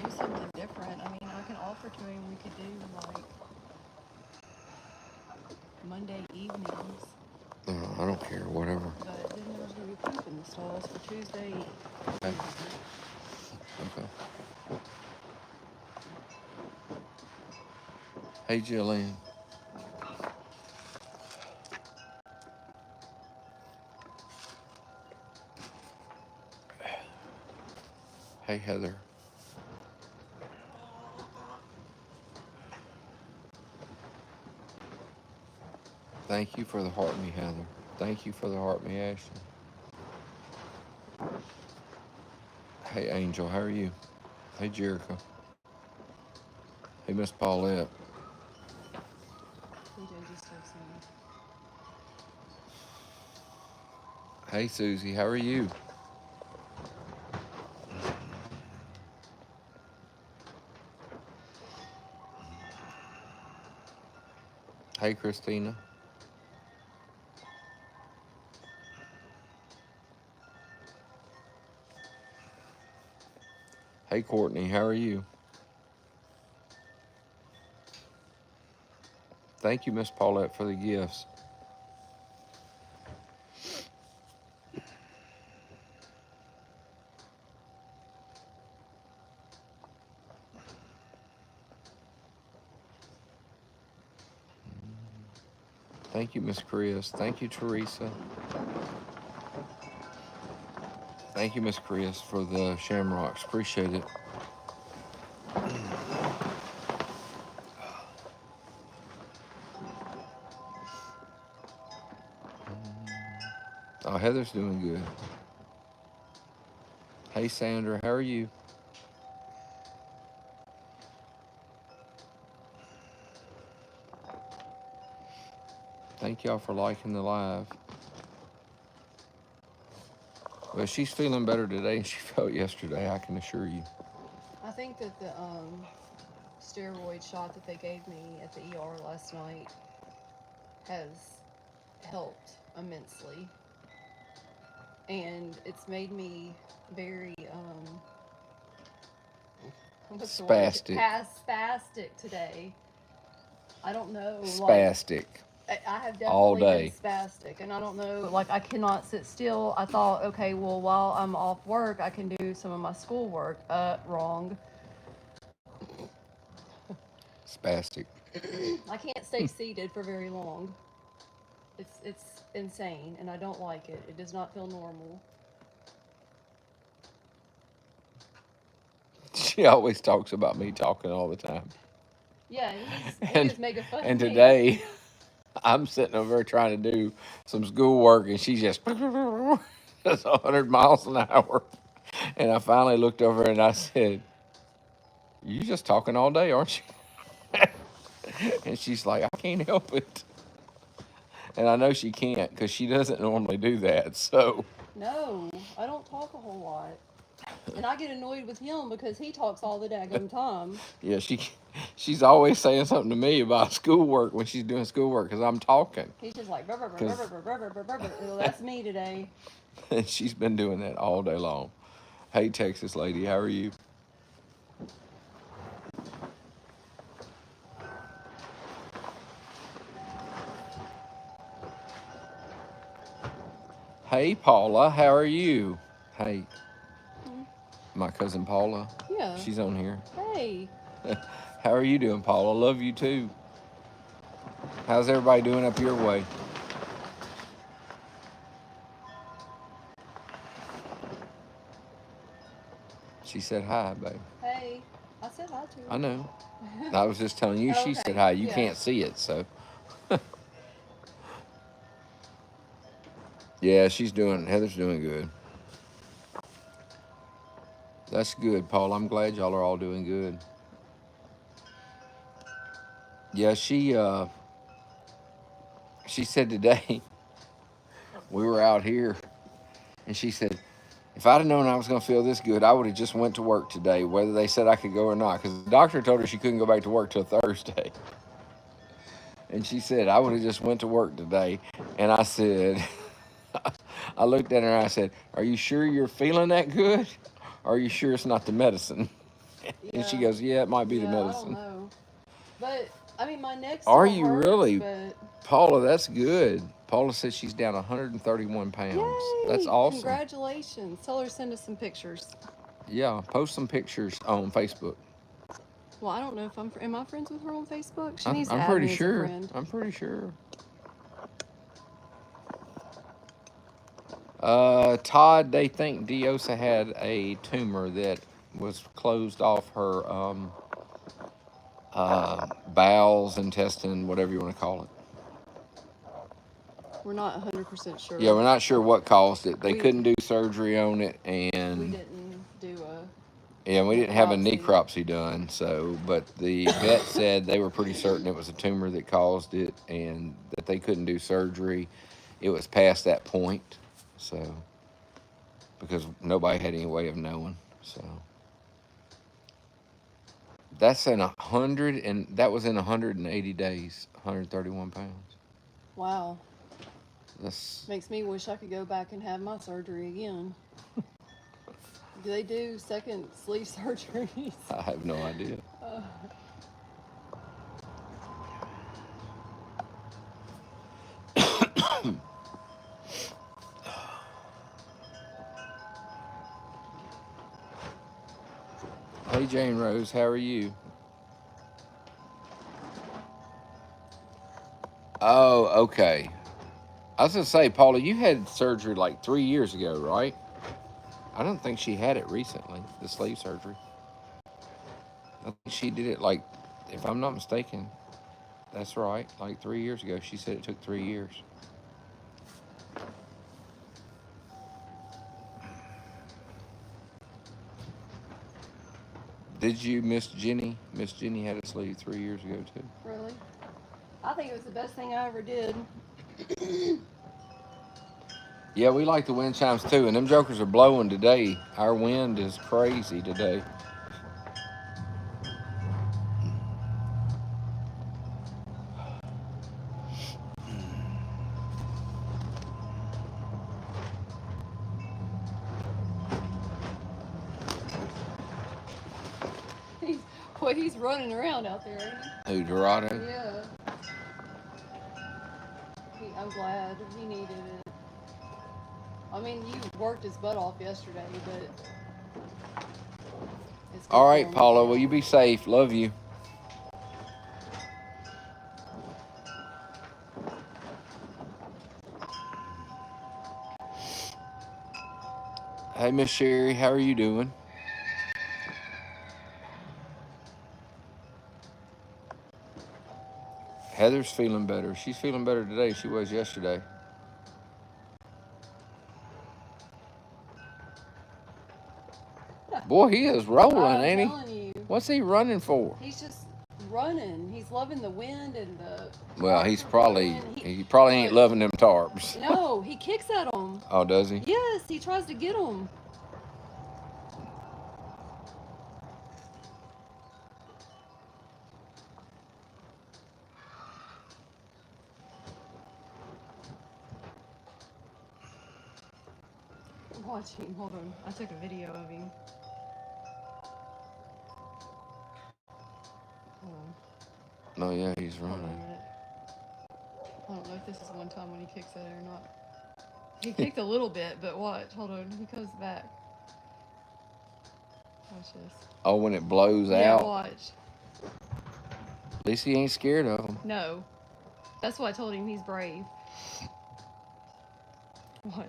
do something different. I mean, I can offer to him we could do like Monday evenings, I don't care, whatever. but then there's gonna be poop in the stalls for Tuesday Okay. evening. Okay. Hey, Jillian. Hey, Heather. Thank you for the heart me, Heather. Thank you for the heart me, Ashley. Hey, Angel, how are you? Hey, Jericho. Hey, Miss Paulette. TJ just texted me. Hey, Susie, how are you? Hey, Christina. Hey, Courtney, how are you? Thank you, Miss Paulette, for the gifts. Thank you, Miss Chris. Thank you, Teresa. Thank you, Miss Chris, for the shamrocks. Appreciate it. Oh, Heather's doing good. Hey, Sandra, how are you? Thank y'all for liking the live. Well, she's feeling better today than she felt yesterday, I can assure you. I think that the steroid shot that they gave me at the ER last night has helped immensely, and it's made me very what's the word? Spastic. Spastic today. I don't know, like Spastic. I have All definitely been day. spastic, and I don't know, like I cannot sit still. I thought, okay, well, while I'm off work, I can do some of my schoolwork. Wrong. Spastic. I can't stay seated for very long. It's insane, and I don't like it. It does not feel normal. She always talks about me talking all the time. Yeah, he And is making fun and of me. today I'm sitting over there trying to do some schoolwork, and she's just that's 100 miles an hour. And I finally looked over and I said, "You just talking all day, aren't you?" And she's like, "I can't help it." And I know she can't because she doesn't normally do that. So No, I don't talk a whole lot. And I get annoyed with him because he talks all the daggum time. yeah, she's always saying something to me about schoolwork when she's doing schoolwork because I'm talking. He's just like, Because well, that's me today. she's been doing that all day long. Hey, Texas lady, how are you? Hey, Paula, how are you? Hey, Hmm. my cousin Paula, Yeah. she's on here. Hey. How are you doing, Paula? Love you too. How's everybody doing up your way? She said hi, babe. Hey. I said hi to I her. know. I was just telling you she said Okay. hi. You Yeah. can't see it, so. Yeah, Heather's doing good. That's good, Paul. I'm glad y'all are all doing good. Yeah, she said today we were out here, and she said, if I'd have known I was going to feel this good, I would have just went to work today, whether they said I could go or not, because the doctor told her she couldn't go back to work till Thursday. And she said I would have just went to work today, and I said, I looked at her and I said, "Are you sure you're feeling that good? Or are you sure it's not the medicine?" And she Yeah. goes, yeah, it might be the Yeah, I don't medicine. know. But I mean, my neck Are still you hurts, really? but Paula, that's good. Paula says she's down 131 pounds. That's yay! awesome. Congratulations. Tell her to send us some pictures. Yeah, post some pictures on Facebook. Well, I don't know if am I friends with her on Facebook? She needs to I'm add pretty me as a sure. friend. I'm pretty sure. Todd, they think Diosa had a tumor that was closed off her bowels, intestine, whatever you want to call it. We're not 100% sure. Yeah, we're not sure what caused it. They We- couldn't do surgery on it, We and didn't do a yeah, we didn't have a necropsy. necropsy done. So, but the vet said they were pretty certain it was a tumor that caused it, and that they couldn't do surgery. It was past that point, so because nobody had any way of knowing. So that's in 100, and that was in 180 days. 131 pounds. Wow. That's Makes me wish I could go back and have my surgery again. Do they do second sleeve surgeries? I have no idea. Hey, Jane Rose, how are you? Oh, okay. I was gonna say, Paula, you had surgery like 3 years ago, right? I don't think she had it recently, the sleeve surgery. I think she did it like, if I'm not mistaken, that's right, like 3 years ago. She said it took 3 years. Did you, Miss Jenny? Miss Jenny had a sleeve 3 years ago too. Really? I think it was the best thing I ever did. Yeah, we like the wind chimes too, and them jokers are blowing today. Our wind is crazy today. He's running around out there, ain't Who, Dorado? he? Yeah. I'm glad he needed it. I mean, you worked his butt off yesterday, but it's good All for right, him. Paula, will you be safe? Love you. Hey, Miss Sherry, how are you doing? Heather's feeling better. She's feeling better today than she was yesterday. Boy, he is rolling, I'm ain't he? telling you. What's he running for? He's just running. He's loving the wind and the. Well, He he probably ain't loving them tarps. No, he kicks at them. Oh, does he? Yes, he tries to get them. I'm watching. Hold on. I took a video of him. Hold on. No, yeah, he's Hold on a running. minute. I don't know if this is one time when he kicks at it or not. He kicked a little bit, but watch. Hold on. He comes back. Watch this. Oh, when it blows Yeah, out. watch. At least he ain't scared of them. No. That's why I told him he's brave. Watch.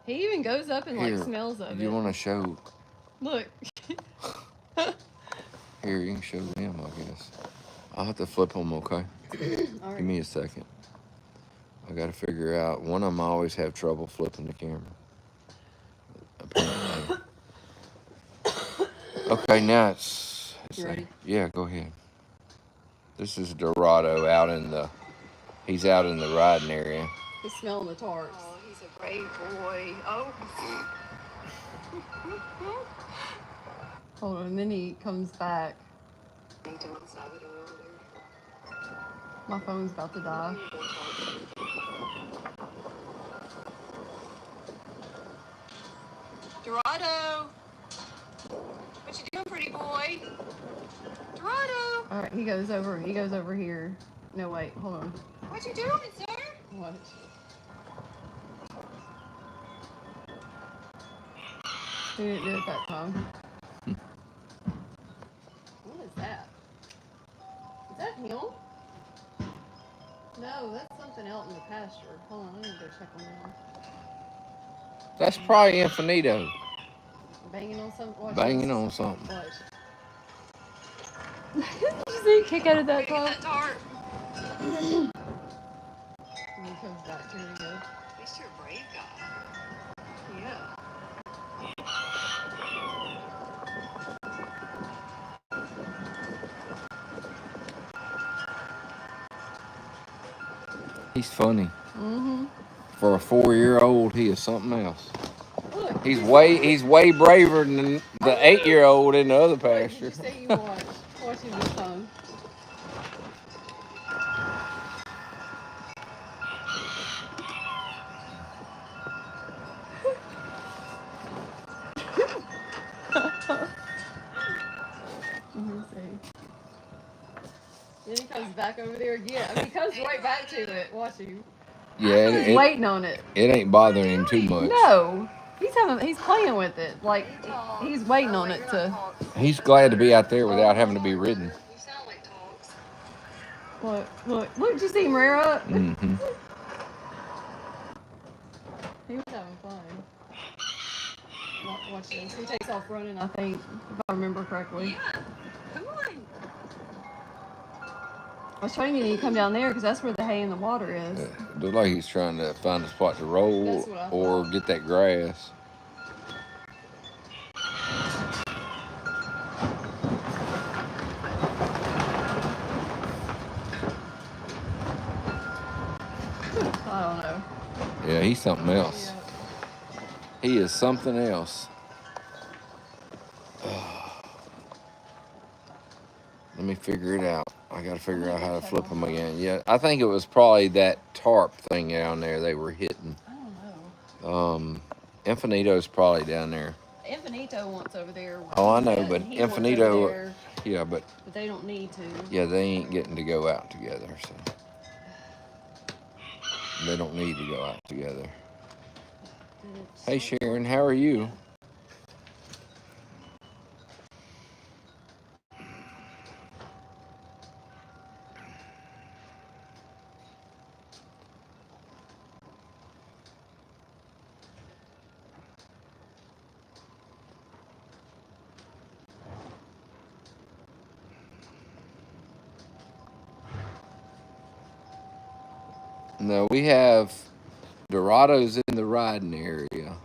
He even goes up and Here, like smells of it. you want to show? Look. Here, you can show them, I guess. I'll have to flip them, okay? All right. Give me a second. I got to figure out. One of them I always have trouble flipping the camera. Apparently. Okay, now it's You ready? Yeah, go ahead. This is Dorado out in the. He's out in the riding area. He's smelling the tarps. Oh, he's a brave boy. Oh. Hold on, and then he comes back. My phone's about to die. Dorado! What you doing, pretty boy. Dorado. All right, he goes over here. No, wait, hold on. What you doing, sir? What? He didn't do it that time. What is that? Is that him? No, that's something else in the pasture. Hold on, let me go check on that. That's probably Infinito. Banging on something? Watch Banging this. on something. Watch. Did you see kick out of that tarp? And he comes back to me and goes, at least you're a brave guy. Yeah. He's funny. Mm-hmm. For a 4-year-old, he is something else. Look, He's way braver than the 8-year-old in the other pasture. Did you say you watch? Watch him this time. Let me see. Then he comes back over there again. I mean, he comes right back to it. Watch him. Yeah, He's waiting on it. It ain't bothering him too much. No, he's playing with it. Like he's waiting on it to. He's glad to be out there without having to be ridden. You sound like dogs. Look! Did you see him rear up? Mm-hmm. He was having fun. Watch this. He takes off running, I think, if I remember correctly. Yeah. Come on. I was trying to get him to come down there because that's where the hay and the water is. Looks like he's trying to find a spot to roll or get that grass. I don't know. Yeah, he's something else. Yeah. He is something else. Let me figure it out. I got to figure out how to flip them again. Yeah, I think it was probably that tarp thing down there they were hitting. I don't know. Infinito's probably down there. Infinito wants over there. Oh, I know, but Infinito, yeah, but they don't need to. Yeah, they ain't getting to go out together, so they don't need to go out together. Hey, Sharon, how are you? No, we have Dorado's in the riding area.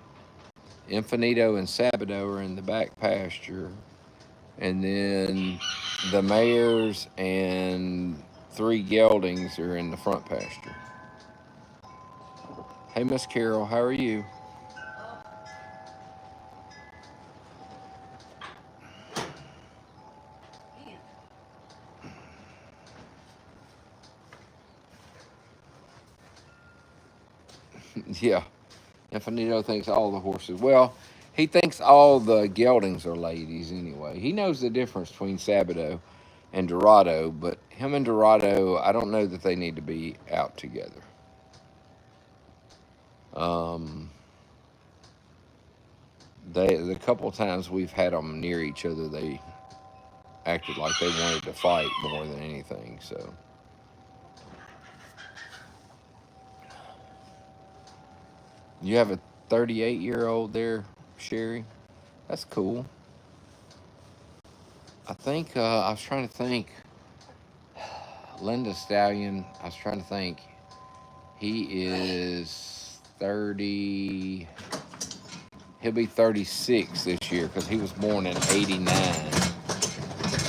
Infinito and Sabado are in the back pasture. And then the mares and 3 geldings are in the front pasture. Hey, Miss Carol, how are you? Yeah, Infinito thinks all the horses. Well, he thinks all the geldings are ladies anyway. He knows the difference between Sabado and Dorado, but him and Dorado, I don't know that they need to be out together. The couple of times we've had them near each other, they acted like they wanted to fight more than anything. So. You have a 38-year-old there, Sherry? That's cool. I think, I was trying to think, Linda Stallion, I was trying to think, he is 30, he'll be 36 this year because he was born in 89.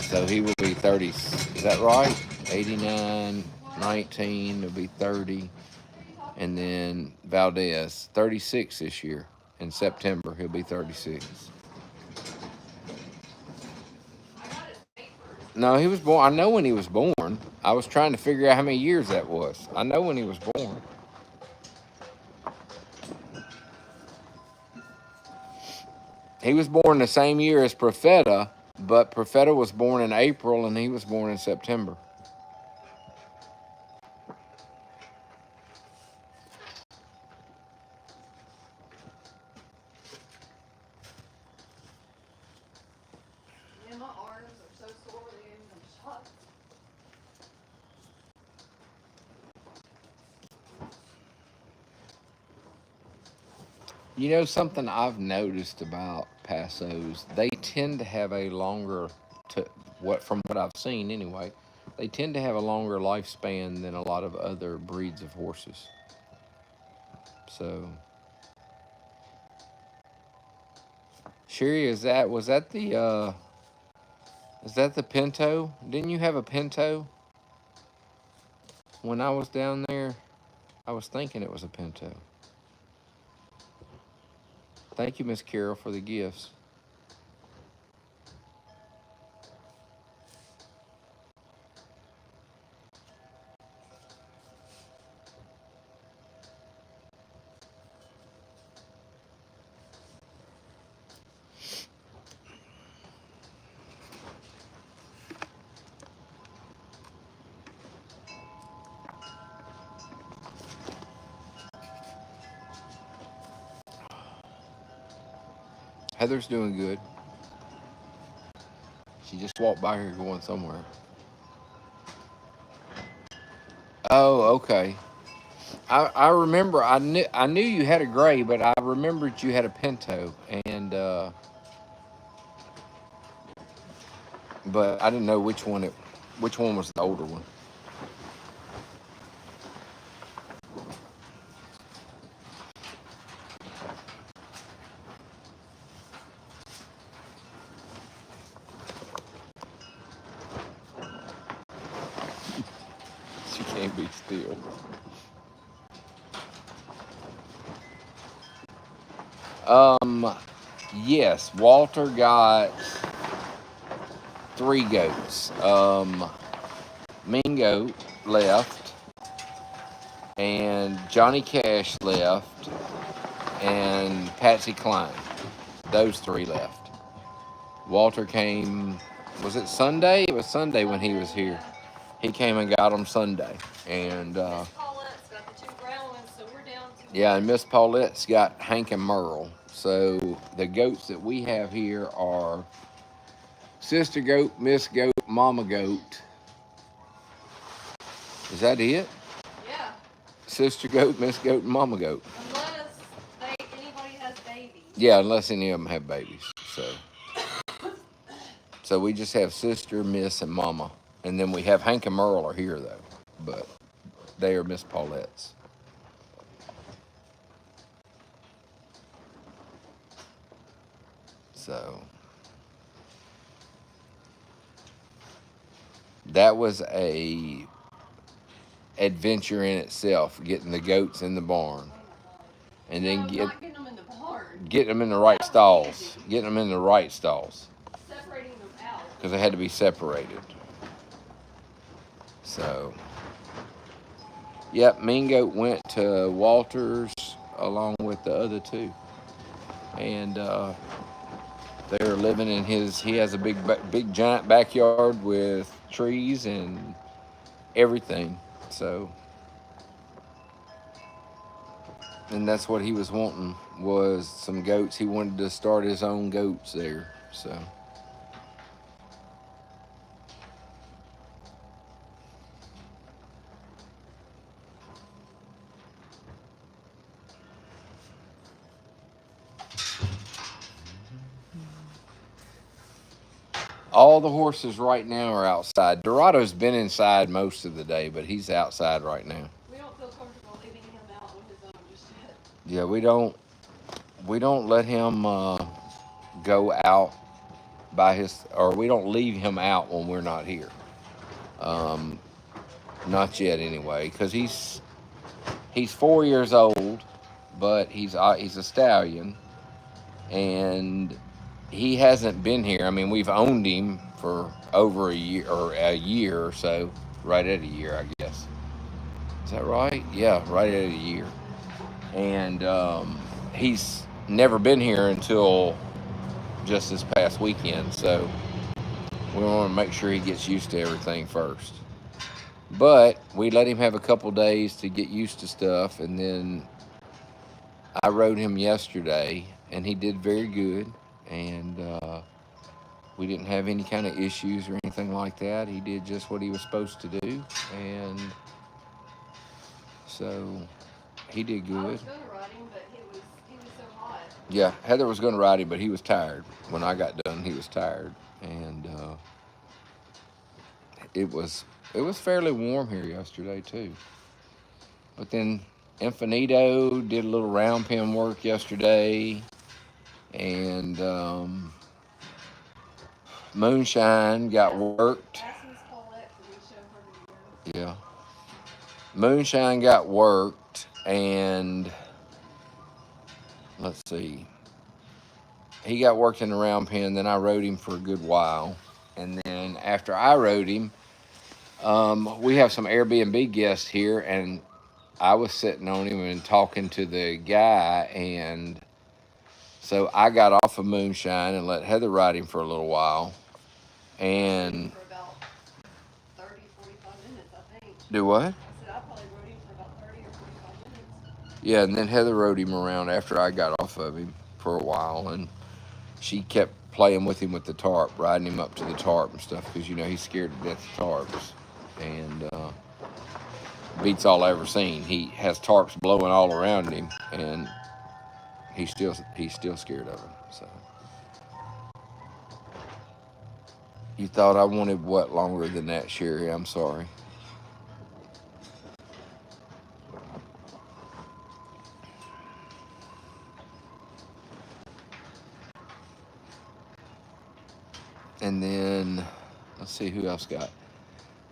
So he will be 30, is that right? 89, 19, he'll be 30. And then Valdez, 36 this year. In September, he'll be 36. No, he was born. I know when he was born. I was trying to figure out how many years that was. I know when he was born. He was born the same year as Profeta, But Perfetto was born in April and he was born in September. Yeah, my arms are so sore they gave me some shots. You know something I've noticed about Passos? They tend to have a longer, to from what I've seen anyway, they tend to have a longer lifespan than a lot of other breeds of horses. So, Sherry, is that the Pinto? Didn't you have a Pinto when I was down there? I was thinking it was a Pinto. Thank you, Miss Carol, for the gifts. Heather's doing good. She just walked by here going somewhere. Oh, okay. I remember I knew you had a gray, but I remembered you had a Pinto, and but I didn't know which one was the older one. She can't be still. Yes, Walter got 3 goats. Mean Goat left, and Johnny Cash left, and Patsy Cline. Those 3 left. Walter came. Was it Sunday? It was Sunday when he was here. He came and got them Sunday, and Miss Paulette's got the 2 brown ones, so we're down to. yeah, and Miss Paulette's got Hank and Merle. So the goats that we have here are Sister Goat, Miss Goat, Mama Goat. Is that it? Yeah. Sister Goat, Miss Goat, and Mama Goat. Unless anybody has babies. Yeah, unless any of them have babies. So we just have Sister, Miss, and Mama. And then we have Hank and Merle are here, though. But they are Miss Paulette's. So that was a adventure in itself, getting the goats in the barn. And then not getting them in the barn. Getting them in the right stalls. Getting them in the right stalls. Separating them out. Because they had to be separated. So, yep, Mean Goat went to Walter's along with the other 2. And they're living in he has a big giant backyard with trees and everything. So, and that's what he was wanting, was some goats. He wanted to start his own goats there. So, all the horses right now are outside. Dorado's been inside most of the day, but he's outside right now. We don't feel comfortable leaving him out on his own just yet. Yeah, we don't let him go out or we don't leave him out when we're not here. Not yet anyway, because he's 4 years old, but he's a stallion, and he hasn't been here. I mean, we've owned him for over a year or so, right at a year, I guess. Is that right? Yeah, right at a year. And he's never been here until just this past weekend. So We want to make sure he gets used to everything first. But we let him have a couple days to get used to stuff, and then I rode him yesterday, and he did very good. And we didn't have any kind of issues or anything like that. He did just what he was supposed to do, and so he did I good. was going to ride him, but he was so hot. Yeah, Heather was going to ride him, but he was tired. When I got done, he was tired, and it was fairly warm here yesterday too. But then Infinito did a little round pen work yesterday, and Moonshine got worked. Ask Miss Paulette to show her video. Yeah, Moonshine got worked, and let's see, he got worked in the round pen. Then I rode him for a good while, and then after I rode him, we have some Airbnb guests here, and I was sitting on him and talking to the guy, and so I got off of Moonshine and let Heather ride him for a little while. And For about 30, 45 minutes, I think. do what? I said I probably rode him for about 30 or 45 minutes. Yeah, and then Heather rode him around after I got off of him for a while, and she kept playing with him with the tarp, riding him up to the tarp and stuff, because he's scared to death of tarps, and beats all I ever seen. He has tarps blowing all around him, and he's still scared of them. So you thought I wanted what longer than that, Sherry? I'm sorry. And then let's see who else got.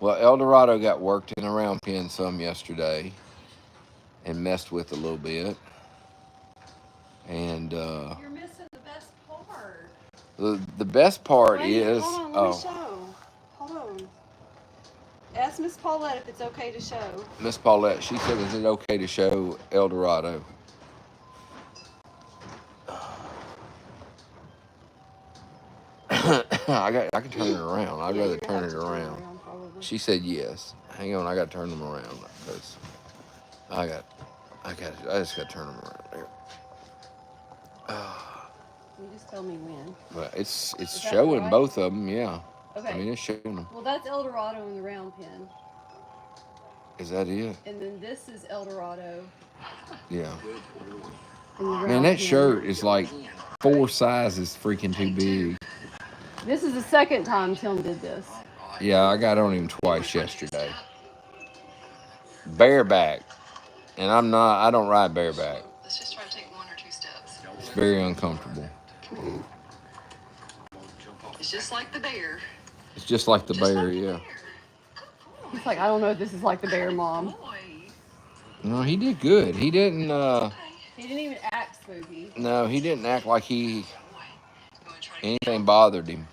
Well, El Dorado got worked in a round pen some yesterday and messed with a little bit. And You're missing the best part. the best part Wait, is hold on, let me show. Hold on. Ask Miss Paulette if it's okay to show. Miss Paulette, she said, is it okay to show El Dorado? I can turn it around. I'd rather turn it around. She said yes. Hang on, I got to turn them around because I just got to turn them around there. You just tell me when. But it's that showing right? both of them, yeah. Okay. I mean, it's showing them. Well, that's El Dorado in the round pen. Is that it? And then this is El Dorado. Yeah. In the Man, round that pen. shirt is like 4 sizes freaking too big. This is the second time Tim did this. Yeah, I got on him twice yesterday. Bareback. And I don't ride bareback. Let's just try to take 1 or 2 steps. It's very uncomfortable. It's just like the bear. It's just like the bear, yeah. He's like, I don't know if this is like the bear, Mom. No, he did good. He didn't, He didn't even act spooky. no, he didn't act like anything bothered him.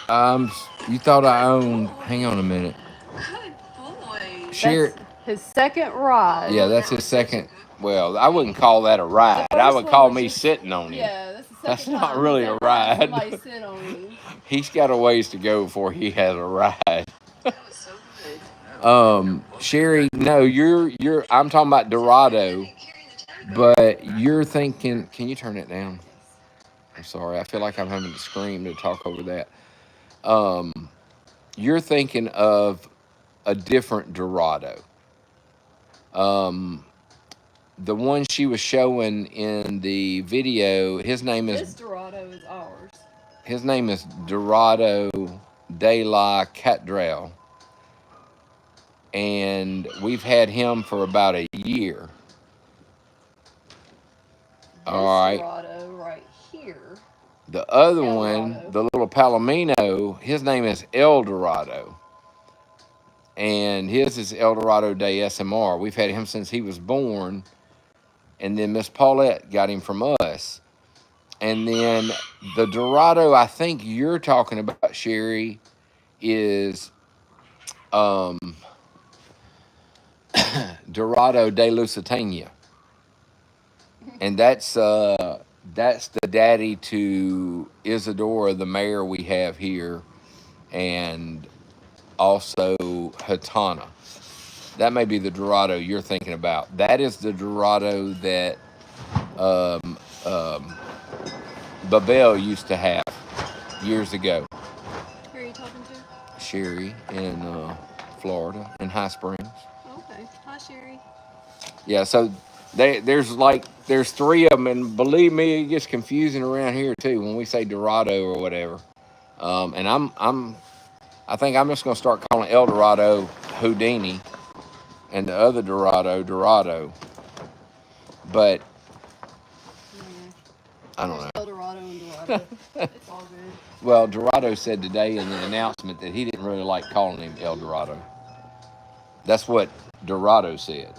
You thought I owned, hang on a minute. Good boy. Sherry, His second ride. yeah, that's his second. Well, I wouldn't call that a ride. I would call me sitting on him. Yeah, that's the second That's time not really he's a ever had ride. somebody sit on him. He's got a ways to go before he has a ride. That was so good. Sherry, no, I'm talking about Dorado, but you're thinking, can you turn it down? I'm sorry, I feel like I'm having to scream to talk over that. You're thinking of a different Dorado. The one she was showing in the video, his name This is Dorado is ours. Dorado de la Catedral. And we've had him for about a year. All right. Dorado right here. The other El one, Dorado. the little Palomino, his name is El Dorado. And his is El Dorado de SMR. We've had him since he was born. And then Miss Paulette got him from us. And then the Dorado I think you're talking about, Sherry, is Dorado de Lusitania. And that's that's the daddy to Isadora, the mare we have here, and also Hatana. That may be the Dorado you're thinking about. That is the Dorado that um, um, Babel used to have years ago. Who are you talking to? Sherry in Florida, in High Springs. Okay. Hi, Sherry. Yeah, so there's three of them, and believe me, it gets confusing around here too when we say Dorado or whatever. And I think I'm just gonna start calling El Dorado Houdini, and the other Dorado Dorado. But Yeah. I don't There's know. El Dorado and Dorado. It's all good. Well, Dorado said today in the announcement that he didn't really like calling him El Dorado. That's what Dorado said.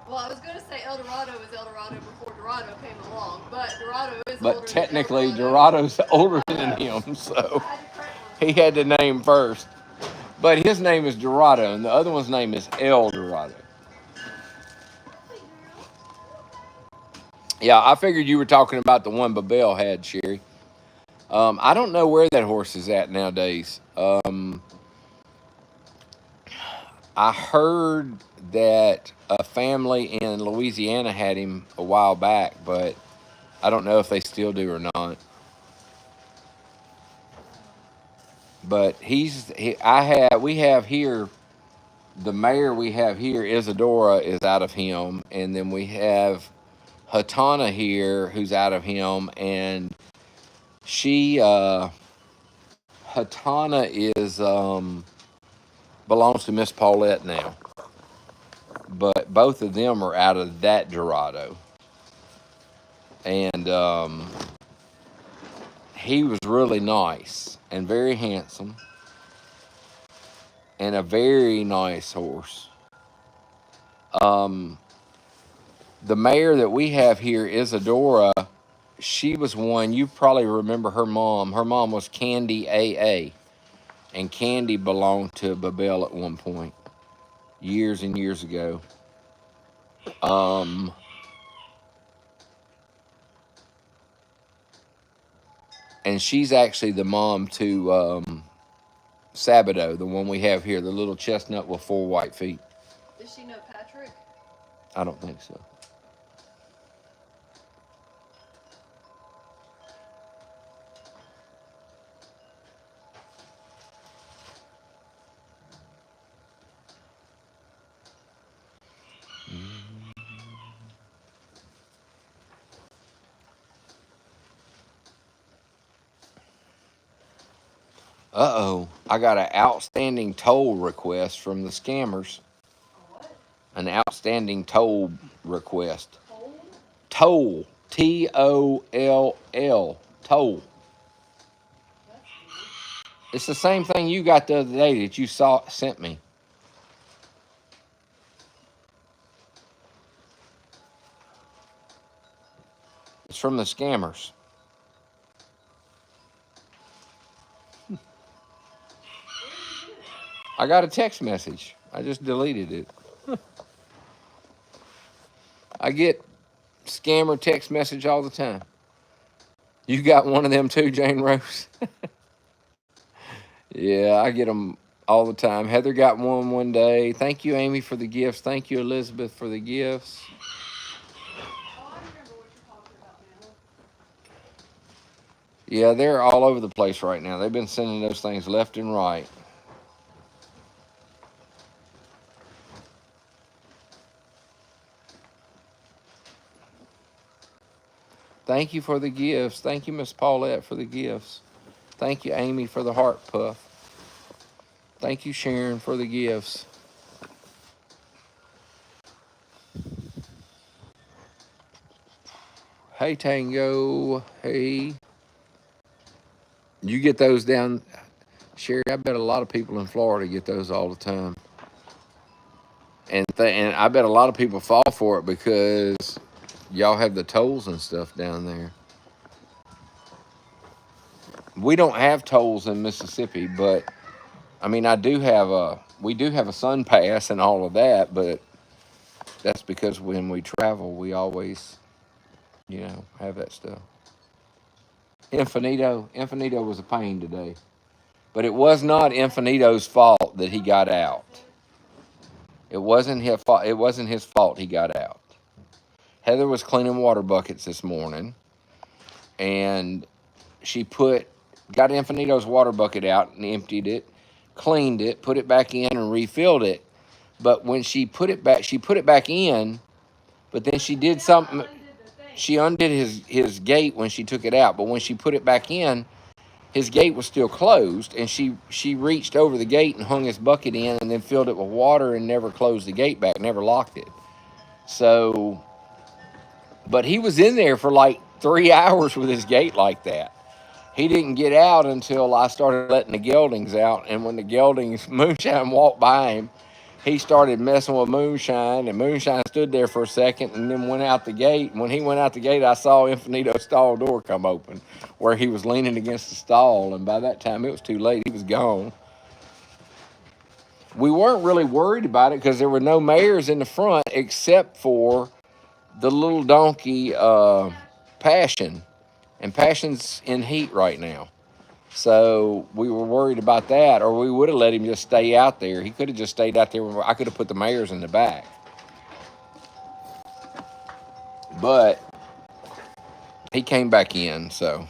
Well, I was going to say El Dorado was El Dorado before Dorado came along, but Dorado is older But technically, than El Dorado. Dorado's older than him, so I had to correct he myself. had to name first. But his name is Dorado, and the other one's name is El Dorado. Yeah, I figured you were talking about the one Babel had, Sherry. I don't know where that horse is at nowadays. I heard that a family in Louisiana had him a while back, but I don't know if they still do or not. But we have here, the mare we have here, Isadora, is out of him, and then we have Hatana here, who's out of him, and she Hatana is belongs to Miss Paulette now, but both of them are out of that Dorado, and he was really nice and very handsome, and a very nice horse. Um, the mare that we have here, Isadora, she was one, you probably remember her mom. Her mom was Candy AA, and Candy belonged to Babel at one point, years and years ago. Um, and she's actually the mom to Sabado, the one we have here, the little chestnut with four white feet. Does she know Patrick? I don't think so. Uh-oh, I got an outstanding toll request from the scammers. What? An outstanding toll request. Cold? Toll. Toll. Toll. That's weird. It's the same thing you got the other day that you sent me. It's from the scammers. I got a text message. I just deleted it. I get scammer text message all the time. You got one of them too, Jane Rose? Yeah, I get them all the time. Heather got one day. Thank you, Amy, for the gifts. Thank you, Elizabeth, for the gifts. Oh, I remember what you're talking about now. Yeah, they're all over the place right now. They've been sending those things left and right. Thank you for the gifts. Thank you, Miss Paulette, for the gifts. Thank you, Amy, for the heart puff. Thank you, Sharon, for the gifts. Hey, Tango. Hey. You get those down, Sherry? I bet a lot of people in Florida get those all the time. And I bet a lot of people fall for it because y'all have the tolls and stuff down there. We don't have tolls in Mississippi, but I mean, we do have a sun pass and all of that, but that's because when we travel, we always You know, have that stuff. Infinito was a pain today. But it was not Infinito's fault that he got out. It wasn't his fault. It wasn't his fault he got out. Heather was cleaning water buckets this morning, and she got Infinito's water bucket out and emptied it, cleaned it, put it back in, and refilled it. But when she put it back in. But then she did something. She undid his gate when she took it out. But when she put it back in, his gate was still closed, and she reached over the gate and hung his bucket in, and then filled it with water and never closed the gate back, never locked it. So, but he was in there for like 3 hours with his gate like that. He didn't get out until I started letting the geldings out, and when the geldings, Moonshine walked by him, he started messing with Moonshine, and Moonshine stood there for a second and then went out the gate. And when he went out the gate, I saw Infinito's stall door come open where he was leaning against the stall, and by that time it was too late. He was gone. We weren't really worried about it because there were no mares in the front except for the little donkey Passion, and Passion's in heat right now. So we were worried about that, or we would have let him just stay out there. He could have just stayed out there. I could have put the mares in the back. But he came back in, so.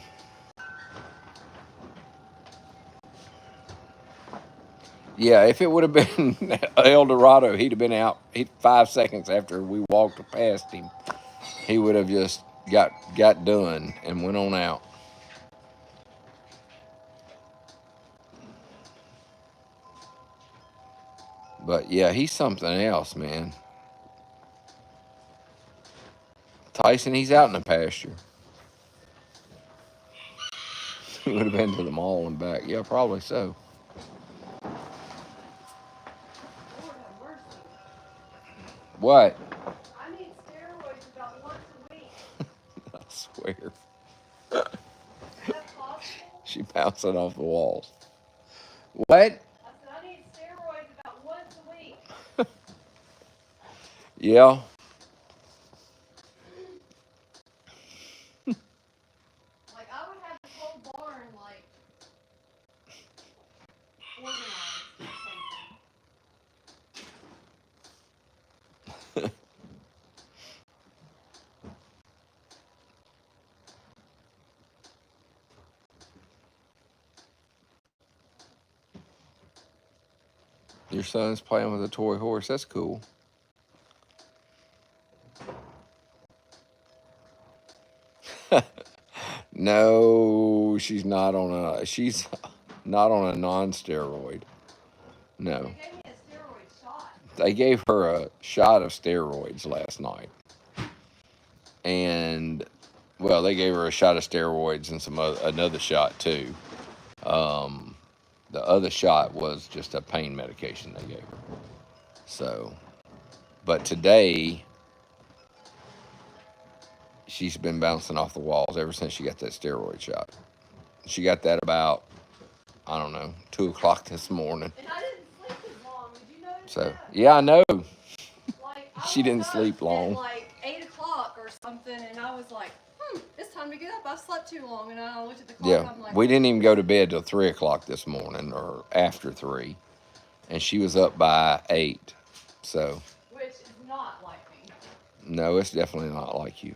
Yeah, if it would have been El Dorado, he'd have been out 5 seconds after we walked past him. He would have just got done and went on out. But yeah, he's something else, man. Tyson, he's out in the pasture. He would have been to the mall and back. Yeah, probably so. What? I need steroids about once a week. I swear. Is that possible? She bouncing off the walls. What? I said I need steroids about once a week. Yeah. Like I would have this whole barn like organized or something. Your son's playing with a toy horse. That's cool. No, she's not on a non-steroid. No. They gave me a steroid shot. They gave her a shot of steroids last night. And well, they gave her a shot of steroids and another shot too. The other shot was just a pain medication they gave her. So, but today she's been bouncing off the walls ever since she got that steroid shot. She got that about, I don't know, 2 o'clock this morning. And I didn't sleep as long. Did you notice So, that? yeah, I know. Like, She didn't sleep long. At like 8 o'clock or something, and I was like, it's time to get up. I've slept too long. And I looked at the clock. Yeah, And I'm like, we didn't even go to bed till 3 o'clock this morning, or after 3, and she was up by 8. So, which is not like me. no, it's definitely not like you.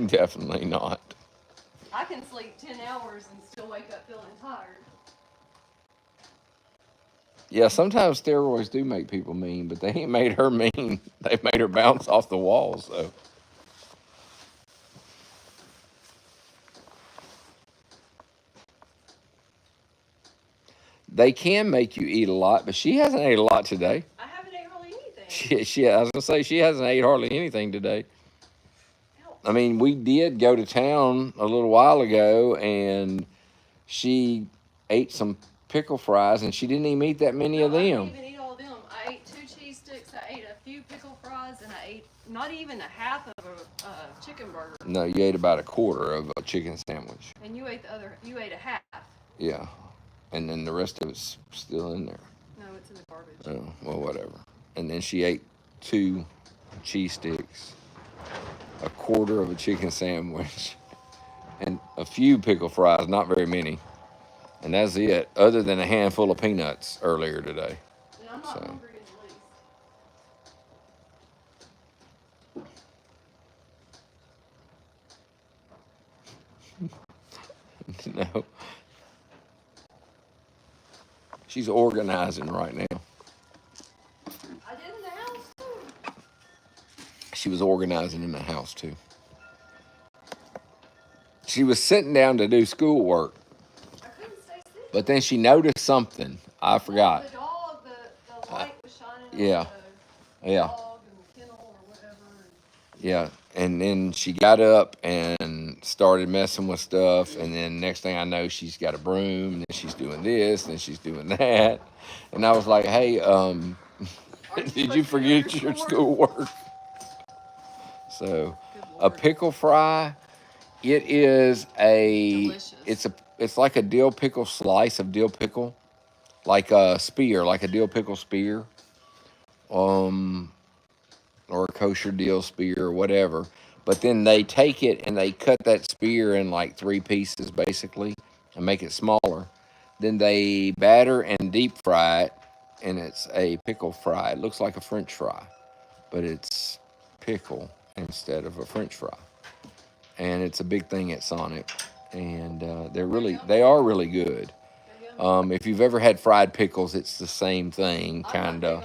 Definitely not. I can sleep 10 hours and still wake up feeling tired. Yeah, sometimes steroids do make people mean, but they ain't made her mean. They made her bounce off the walls, so. They can make you eat a lot, but she hasn't ate a lot today. I haven't ate hardly anything. I was gonna say she hasn't ate hardly anything today. I mean, we did go to town a little while ago, and she ate some pickle fries, and she didn't even eat that many of them. I didn't even eat all of them. I ate 2 cheese sticks. I ate a few pickle fries, and I ate not even a half of a chicken burger. No, you ate about a quarter of a chicken sandwich. And you ate you ate a half. Yeah, and then the rest of it's still in there. No, it's in the garbage. Oh, well, whatever. And then she ate 2 cheese sticks. a quarter of a chicken sandwich, and a few pickle fries, not very many. And that's it, other than a handful of peanuts earlier today. And I'm not So, hungry in the least. no. She's organizing right now. I did in the house too. She was organizing in the house too. She was sitting down to do schoolwork, I couldn't stay still. but then she noticed something. I forgot. The dog, the light was shining yeah. on the Yeah. dog and the kennel or whatever. Yeah. And then she got up and started messing with stuff. And then next thing I know, she's got a broom, and then she's doing this, and she's doing that. And I was like, hey, did you forget your schoolwork? So, a pickle fry, it is Delicious. it's like a dill pickle slice of dill pickle, like a spear, like a dill pickle spear, or a kosher dill spear or whatever. But then they take it and they cut that spear in like 3 pieces basically and make it smaller. Then they batter and deep fry it, and it's a pickle fry. It looks like a French fry, but it's pickle instead of a French fry. And it's a big thing at Sonic, and they are really good. If you've ever had fried pickles, it's the same thing, kind of.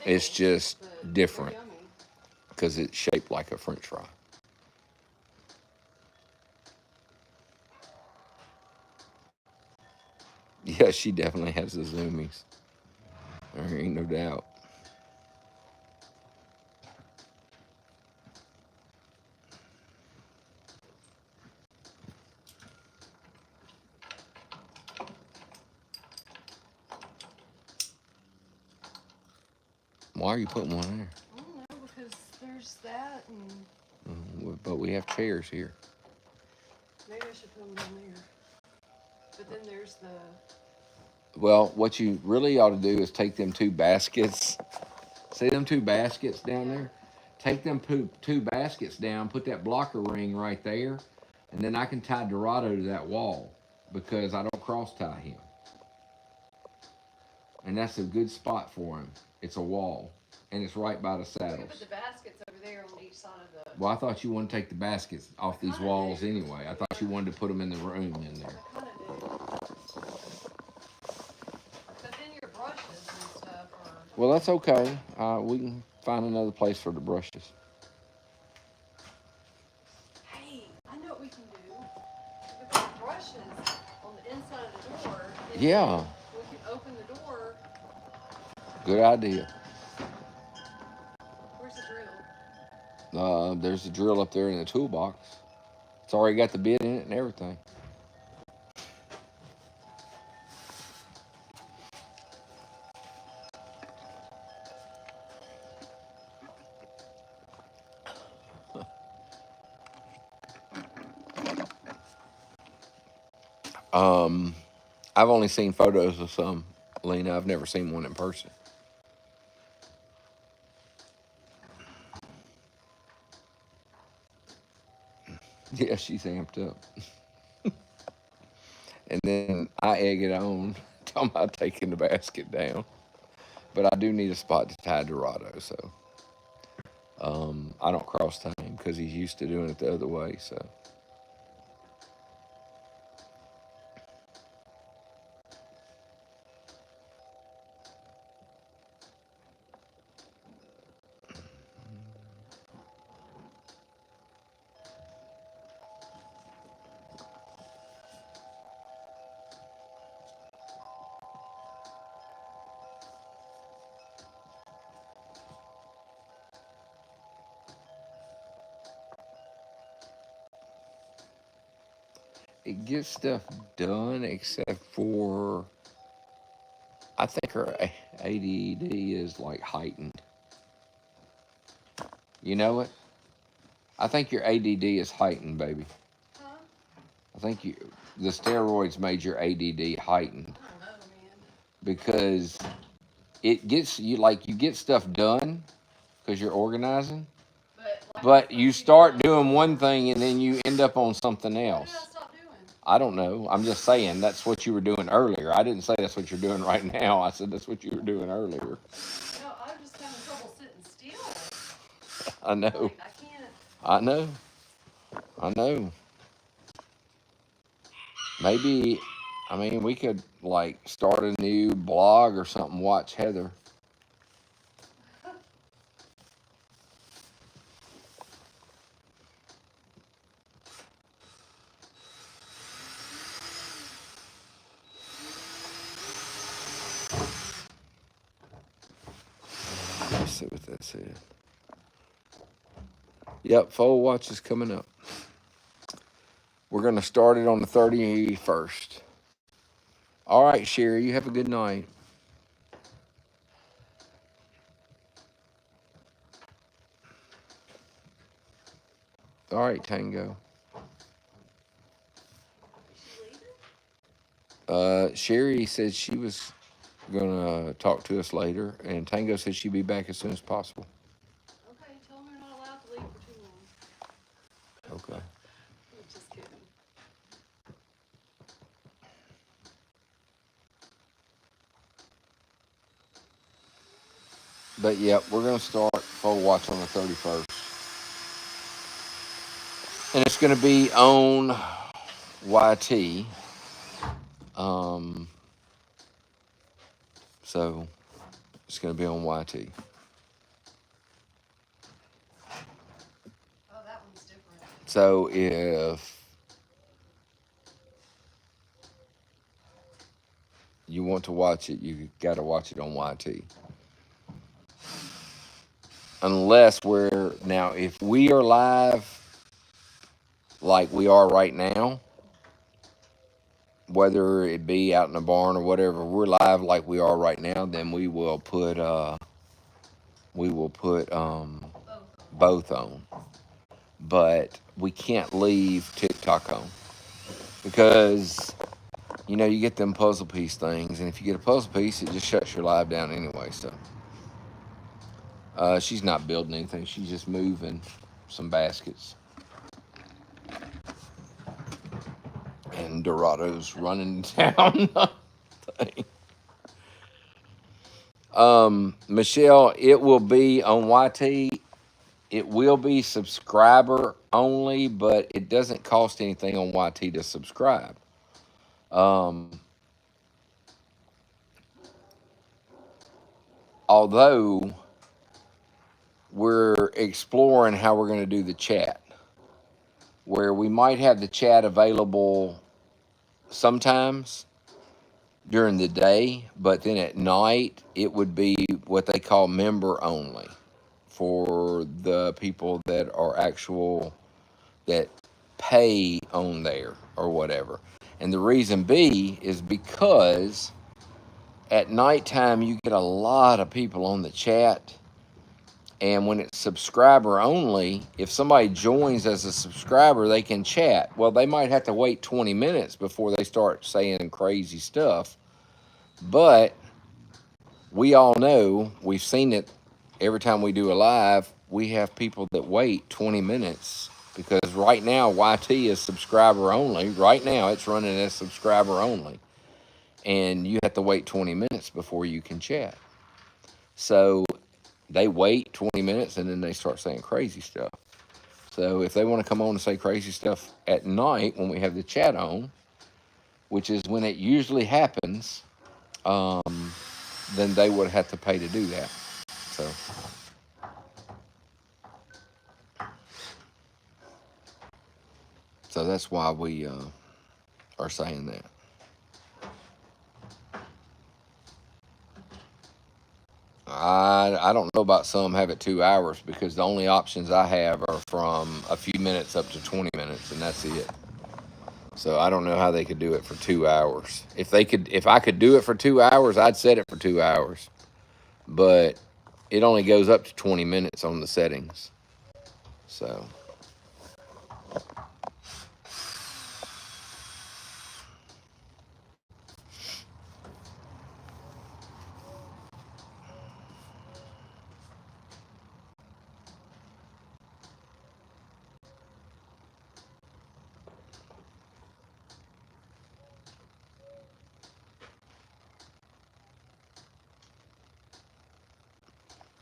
It's just different because it's shaped like a French fry. Yeah, she definitely has the zoomies. There ain't no doubt. Why are you putting one there? I don't know, because there's that and... But we have chairs here. Maybe I should put them down there. But then there's the... Well, what you really ought to do is take them 2 baskets. See them 2 baskets down there? Take them 2 baskets down, put that blocker ring right there, and then I can tie Dorado to that wall because I don't cross tie him. And that's a good spot for him. It's a wall, and it's right by the We saddles. put the baskets over there on each side of the... Well, I thought you wanted to take the baskets off these walls anyway. I thought you wanted to put them in the room in there. I kind of do. But then your brushes and stuff are... Well, that's okay. We can find another place for the brushes. Hey, I know what we can do. We put brushes on the inside of the door. Yeah. We can open the door. Good idea. Where's the drill? There's a drill up there in the toolbox. It's already got the bit in it and everything. I've only seen photos of some, Lena. I've never seen one in person. Yeah, she's amped up. And then I egg it on, talking about taking the basket down. But I do need a spot to tie Dorado, so I don't cross tie him because he's used to doing it the other way, so. It gets stuff done except for I think her ADD is like heightened. You know it? I think your ADD is heightened, baby. Huh? I think the steroids made your ADD heightened I don't know, man. because it gets you like you get stuff done because you're organizing. But But you start doing one thing and then you end up on something else. What did I stop doing? I don't know. I'm just saying that's what you were doing earlier. I didn't say that's what you're doing right now. I said that's what you were doing earlier. No, I'm just having trouble sitting still. I know. Like, I can't. I know. I know. Maybe, I mean, we could like start a new blog or something. Watch Heather. Let's see what that said. Yep, Fold Watch is coming up. We're going to start it on the 31st. All right, Sherry, you have a good night. All right, Tango. Sherry said she was going to talk to us later, and Tango said she'd be back as soon as possible. Okay, tell them you're not allowed to leave for too long. Okay. I'm just kidding. But yeah, we're going to start Fold Watch on the 31st. And it's going to be on YT. So it's going to be on YT. Oh, that one's different. So if you want to watch it, you got to watch it on YT. Unless we're now, if we are live like we are right now, whether it be out in the barn or whatever, we're live like we are right now, then we will put both on. But we can't leave TikTok on because you know you get them puzzle piece things, and if you get a puzzle piece, it just shuts your live down anyway. So she's not building anything; she's just moving some baskets. And Dorado's running down the thing. Michelle, it will be on YT. It will be subscriber only, but it doesn't cost anything on YT to subscribe. Although we're exploring how we're going to do the chat, where we might have the chat available sometimes during the day, but then at night it would be what they call member only for the people that are that pay on there or whatever. And the reason is because at nighttime you get a lot of people on the chat, and when it's subscriber only, if somebody joins as a subscriber, they can chat. Well, they might have to wait 20 minutes before they start saying crazy stuff. But we all know, we've seen it every time we do a live, we have people that wait 20 minutes because right now YT is subscriber only. Right now it's running as subscriber only. And you have to wait 20 minutes before you can chat. So they wait 20 minutes and then they start saying crazy stuff. So if they want to come on and say crazy stuff at night when we have the chat on, which is when it usually happens, then they would have to pay to do that. So that's why we are saying that. I don't know about some have it 2 hours because the only options I have are from a few minutes up to 20 minutes, and that's it. So I don't know how they could do it for 2 hours. If I could do it for 2 hours, I'd set it for 2 hours. But it only goes up to 20 minutes on the settings. So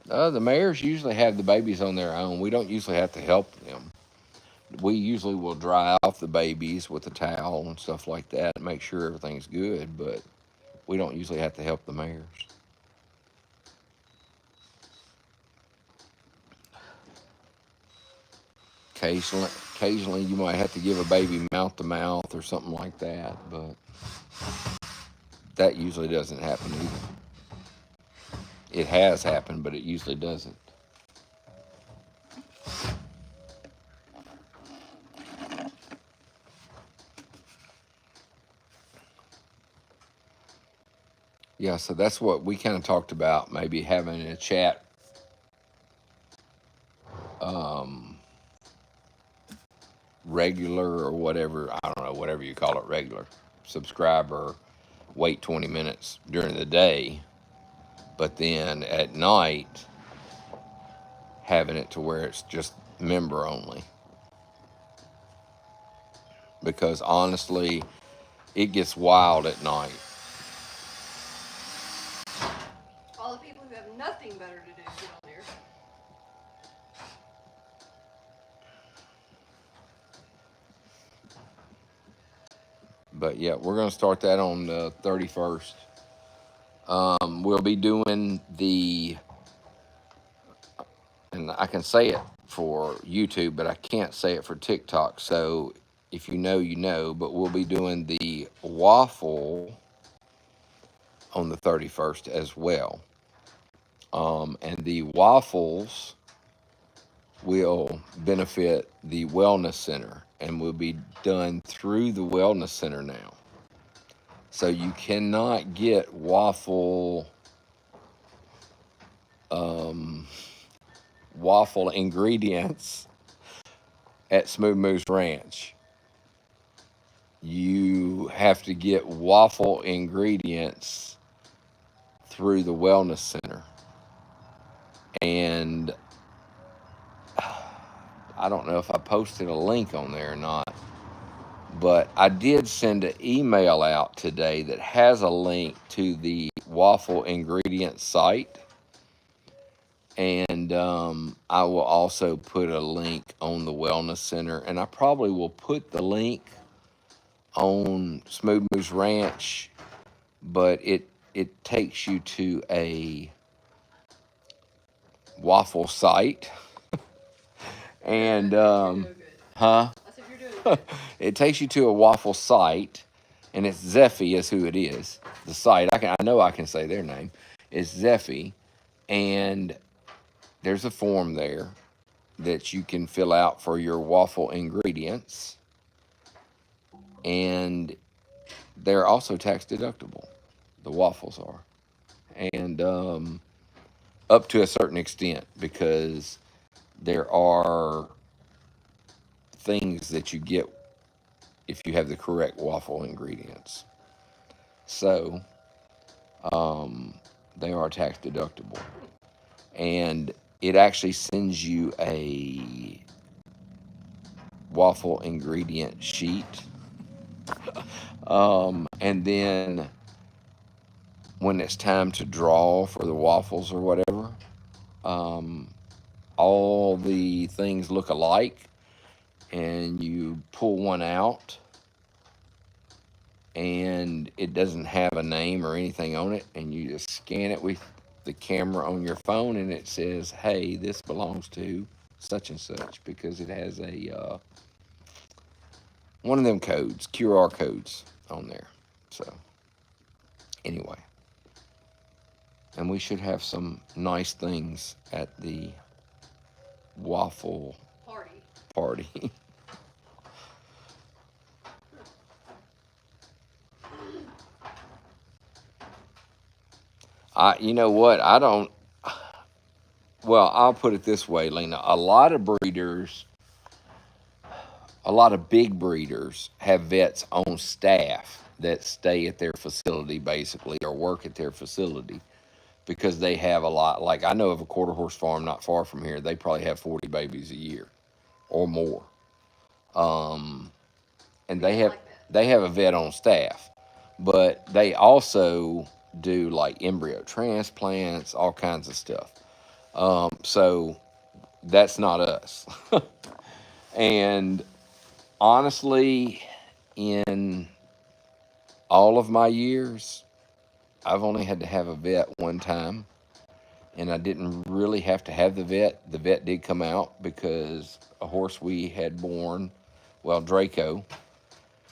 The mares usually have the babies on their own. We don't usually have to help them. We usually will dry off the babies with a towel and stuff like that and make sure everything's good, but we don't usually have to help the mares. Occasionally you might have to give a baby mouth to mouth or something like that, but that usually doesn't happen either. It has happened, but it usually doesn't. Yeah, so that's what we kind of talked about, maybe having a chat, um, regular or whatever. I don't know, whatever you call it, regular. Subscriber, wait 20 minutes during the day, but then at night, having it to where it's just member only. Because honestly, it gets wild at night. All the people who have nothing better to do get on there. But yeah, we're going to start that on the 31st. We'll be doing and I can say it for YouTube, but I can't say it for TikTok. So if you know, you know, but we'll be doing the waffle on the 31st as well. And the waffles will benefit the wellness center and will be done through the wellness center now. So you cannot get waffle ingredients at Smooth Moose Ranch. You have to get waffle ingredients through the wellness center. And I don't know if I posted a link on there or not, but I did send an email out today that has a link to the waffle ingredient site. And I will also put a link on the Wellness Center. And I probably will put the link on Smooth Moose Ranch, but it takes you to a waffle site. And, huh? I said, you're doing good. It takes you to a waffle site, and it's Zeffy is who it is. The site, I know I can say their name. It's Zeffy, and there's a form there that you can fill out for your waffle ingredients, and they're also tax deductible. The waffles are, and up to a certain extent, because there are things that you get if you have the correct waffle ingredients. So they are tax deductible. And it actually sends you a waffle ingredient sheet. And then when it's time to draw for the waffles or whatever, all the things look alike, and you pull one out, and it doesn't have a name or anything on it, and you just scan it with the camera on your phone, and it says, hey, this belongs to such and such, because it has a one of them codes, QR codes on there. So anyway, and we should have some nice things at the waffle party. You know what? Well, I'll put it this way, Lena. A lot of big breeders have vets on staff that stay at their facility, basically, or work at their facility, because they have a lot. Like, I know of a quarter horse farm not far from here. They probably have 40 babies a year or more. And they have a vet on staff, but they also do like embryo transplants, all kinds of stuff. So that's not us. And honestly, in all of my years, I've only had to have a vet one time, and I didn't really have to have the vet. The vet did come out because a horse we had born, well, Draco,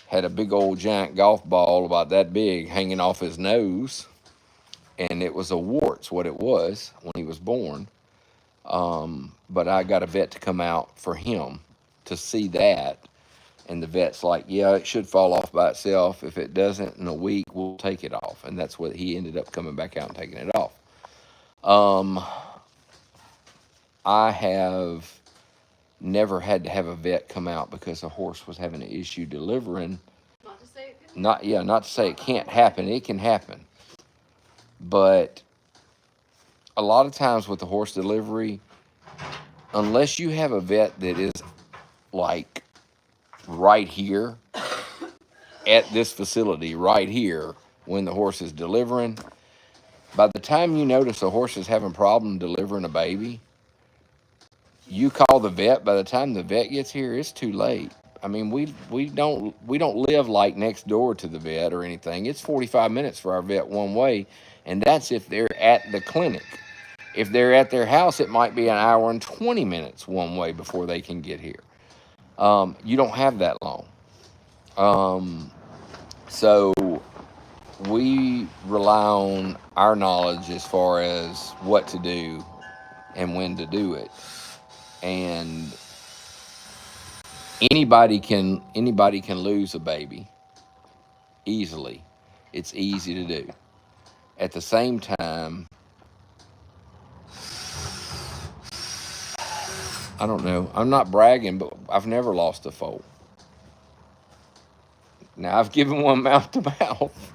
had a big old giant golf ball about that big hanging off his nose, and it was a warts, what it was when he was born. But I got a vet to come out for him to see that. And the vet's like, yeah, it should fall off by itself. If it doesn't in a week, we'll take it off. And that's what he ended up coming back out and taking it off. Um, I have never had to have a vet come out because a horse was having an issue delivering. Not to say it couldn't. Not to say it can't happen. It can happen. But a lot of times with the horse delivery, unless you have a vet that is like right here at this facility, right here, when the horse is delivering, by the time you notice a horse is having a problem delivering a baby, you call the vet. By the time the vet gets here, it's too late. I mean, we don't live like next door to the vet or anything. It's 45 minutes for our vet one way, and that's if they're at the clinic. If they're at their house, it might be an hour and 20 minutes one way before they can get here. You don't have that long. So we rely on our knowledge as far as what to do and when to do it. And anybody can lose a baby easily. It's easy to do. At the same time, I don't know. I'm not bragging, but I've never lost a foal. Now I've given one mouth to mouth,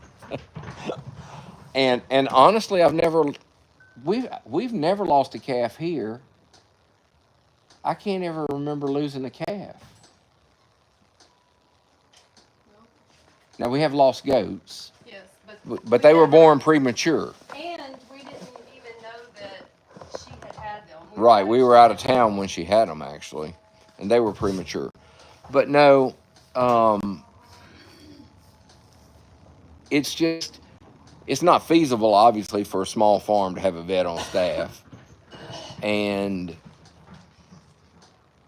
and honestly, we've never lost a calf here. I can't ever remember losing a calf. Now we have lost goats, Yes, but they were born premature. And we didn't even know that she had them. Right, we were out of town when she had them actually, and they were premature. But no, it's not feasible, obviously, for a small farm to have a vet on staff, and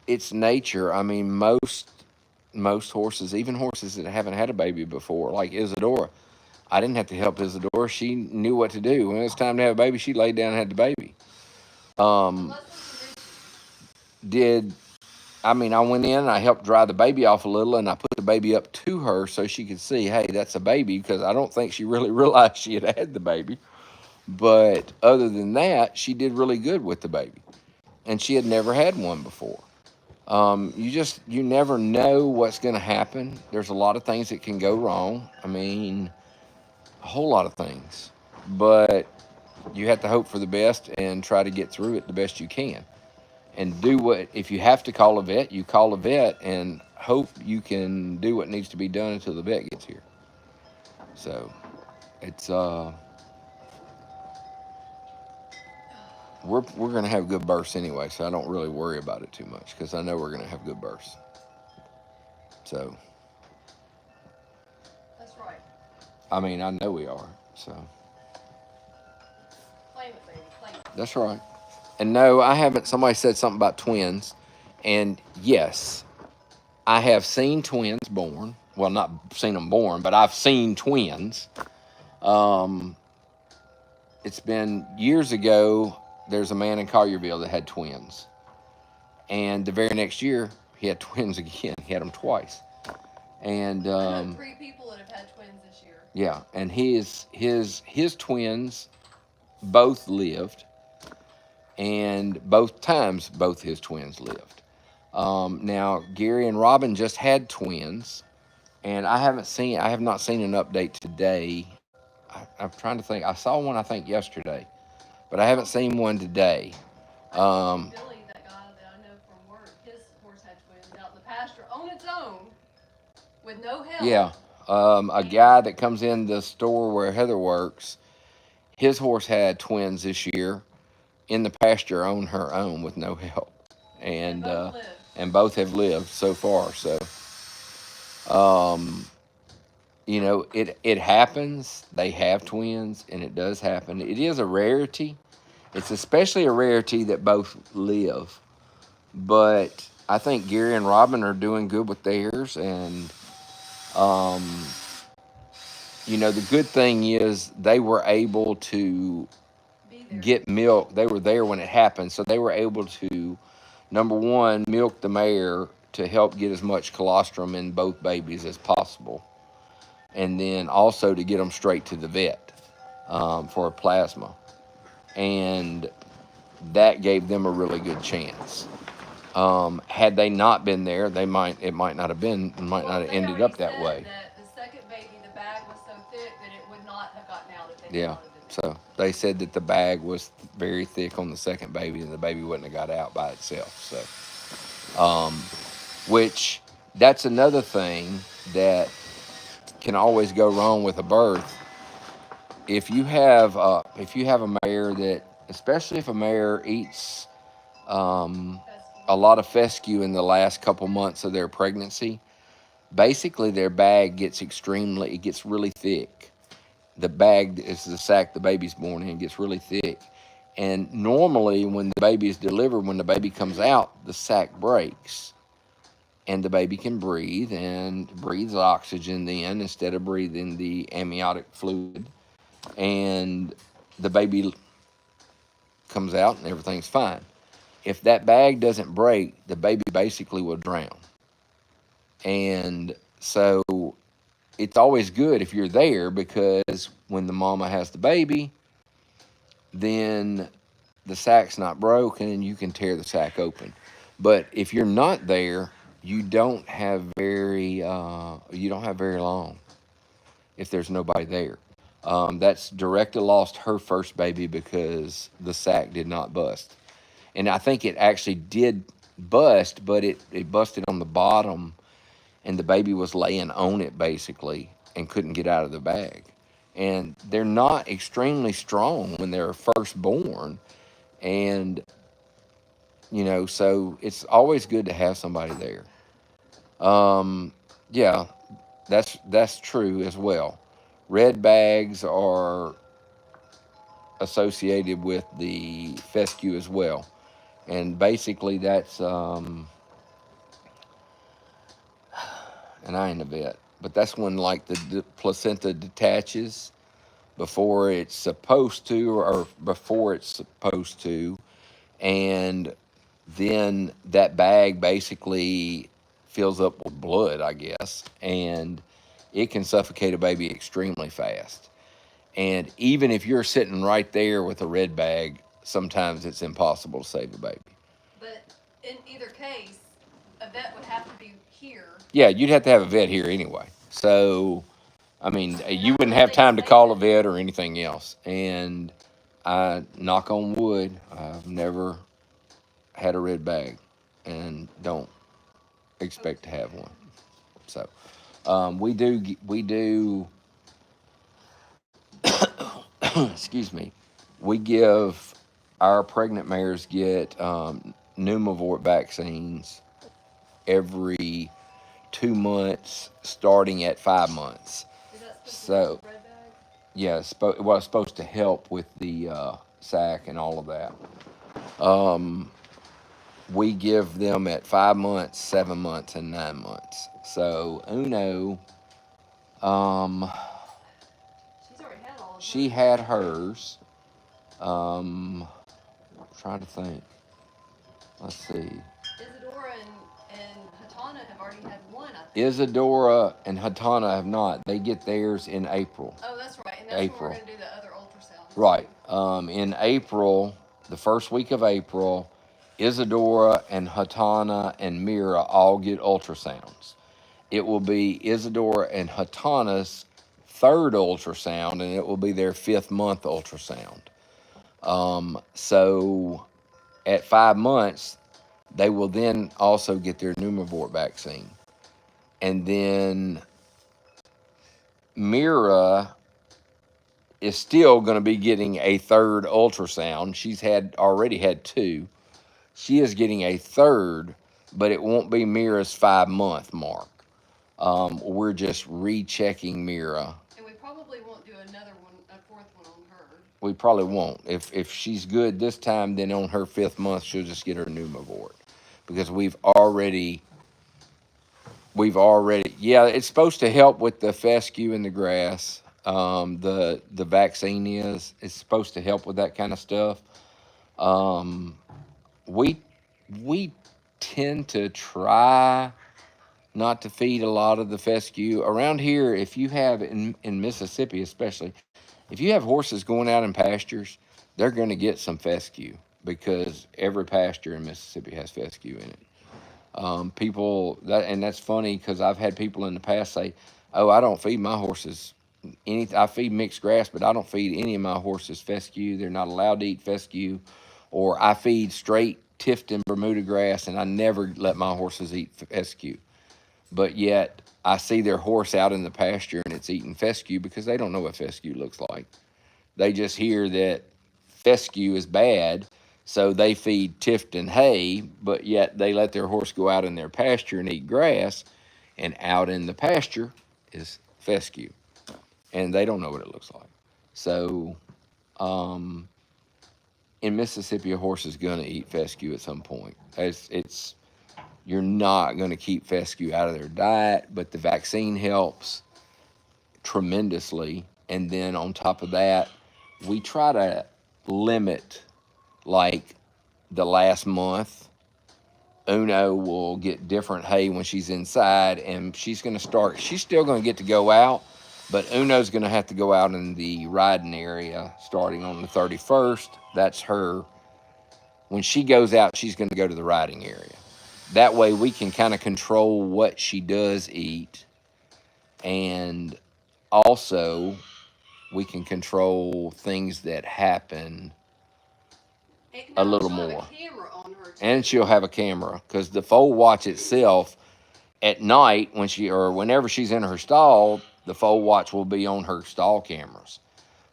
it's nature. I mean, most horses, even horses that haven't had a baby before, like Isadora, I didn't have to help Isadora. She knew what to do. When it was time to have a baby, she laid down and had the baby. Did I mean, I went in and I helped dry the baby off a little, and I put the baby up to her so she could see, hey, that's a baby, because I don't think she really realized she had the baby. But other than that, she did really good with the baby, and she had never had one before. You never know what's going to happen. There's a lot of things that can go wrong. I mean, a whole lot of things, but you have to hope for the best and try to get through it the best you can. And do what, if you have to call a vet, you call a vet and hope you can do what needs to be done until the vet gets here. So it's we're gonna have good births anyway, so I don't really worry about it too much because I know we're gonna have good births. So That's right. I mean, I know we are. So Claim it, baby. Claim it. that's right. And no, I haven't. Somebody said something about twins, and yes, I have seen twins born. Well, not seen them born, but I've seen twins. It's been years ago. There's a man in Collierville that had twins, and the very next year he had twins again. He had them twice, and I know 3 people that have had twins this year. yeah, and his twins both lived, and both times both his twins lived. Now Gary and Robin just had twins, and I have not seen an update today. I'm trying to think. I saw one I think yesterday, but I haven't seen one today. Billy, that guy that I know from work, his horse had twins out in the pasture on its own with no help. Yeah, a guy that comes in the store where Heather works, his horse had twins this year, in the pasture on her own with no help, And both lived. and both have lived so far. So, um, you know, it happens. They have twins, and it does happen. It is a rarity. It's especially a rarity that both live. But I think Gary and Robin are doing good with theirs, and um, you know, the good thing is they were able to get milk. They were there when it happened, so they were able to, number one, milk the mare to help get as much colostrum in both babies as possible, and then also to get them straight to the vet for a plasma, and that gave them a really good chance. Had they not been there, it might not have been, might not have ended up that way. That the second baby, the bag was so thick that it would not have gotten out if they Yeah. had not have been. So they said that the bag was very thick on the second baby, and the baby wouldn't have got out by itself. So, which that's another thing that can always go wrong with a birth. If you have a mare that, especially if a mare eats a lot of fescue in the last couple months of their pregnancy, basically their bag it gets really thick. The bag is the sac the baby's born in, gets really thick. And normally when the baby is delivered, when the baby comes out, the sac breaks and the baby can breathe and breathes oxygen then instead of breathing the amniotic fluid. And the baby comes out and everything's fine. If that bag doesn't break, the baby basically will drown. And so it's always good if you're there, because when the mama has the baby, then the sac's not broken and you can tear the sac open. But if you're not there, you don't have very long if there's nobody there. That's Directa lost her first baby because the sac did not bust, and I think it actually did bust, but it busted on the bottom, and the baby was laying on it basically and couldn't get out of the bag. And they're not extremely strong when they're first born, and you know, so it's always good to have somebody there. Yeah, that's true as well. Red bags are associated with the fescue as well, and basically that's and I ain't a vet, but that's when like the placenta detaches before it's supposed to, or before it's supposed to, and then that bag basically fills up with blood, I guess, and it can suffocate a baby extremely fast. And even if you're sitting right there with a red bag, sometimes it's impossible to save a baby. But in either case, a vet would have to be here. Yeah, you'd have to have a vet here anyway. So, I mean, you wouldn't have time to call a vet or anything else. And I, knock on wood, I've never had a red bag and don't expect to have one. So, we do, excuse me, we give our pregnant mares get pneumovort vaccines every 2 months, starting at 5 months. Is that supposed So, to be red bag? yeah, well, it's supposed to help with the sac and all of that. Um, we give them at 5 months, 7 months, and 9 months. So Uno, um, She's already had all of she hers. had hers. Trying to think. Let's see. Isadora and Hatana have already had one, I think. Isadora and Hatana have not. They get theirs in April. Oh, that's right. And that's when we're going to do the other ultrasounds. Right. In April, the first week of April, Isadora and Hatana and Mira all get ultrasounds. It will be Isadora and Hatana's third ultrasound, and it will be their 5th month ultrasound. So at 5 months, they will then also get their pneumovort vaccine. And then Mira is still going to be getting a third ultrasound. She's already had two. She is getting a third, but it won't be Mira's 5-month mark. We're just rechecking Mira. And we probably won't do another one, a fourth one on her. We probably won't. If she's good this time, then on her 5th month, she'll just get her pneumovort. Because we've already, yeah, it's supposed to help with the fescue in the grass. The vaccine it's supposed to help with that kind of stuff. We tend to try not to feed a lot of the fescue around here. If you have in Mississippi, especially, if you have horses going out in pastures, they're going to get some fescue because every pasture in Mississippi has fescue in it. And that's funny because I've had people in the past say, "Oh, I don't feed my horses I feed mixed grass, but I don't feed any of my horses fescue. They're not allowed to eat fescue." Or I feed straight Tifton Bermuda grass, and I never let my horses eat fescue. But yet I see their horse out in the pasture and it's eating fescue because they don't know what fescue looks like. They just hear that fescue is bad, so they feed Tifton hay, but yet they let their horse go out in their pasture and eat grass, and out in the pasture is fescue. And they don't know what it looks like. So, in Mississippi, a horse is going to eat fescue at some point. You're not going to keep fescue out of their diet, but the vaccine helps tremendously. And then on top of that, we try to limit, like the last month, Uno will get different hay when she's inside, and she's still going to get to go out, but Uno's going to have to go out in the riding area starting on the 31st. That's her. When she goes out, she's going to go to the riding area. That way we can kind of control what she does eat, and also we can control things that happen a little more. And she'll have a camera, because the foal watch itself at night, whenever she's in her stall, the foal watch will be on her stall cameras.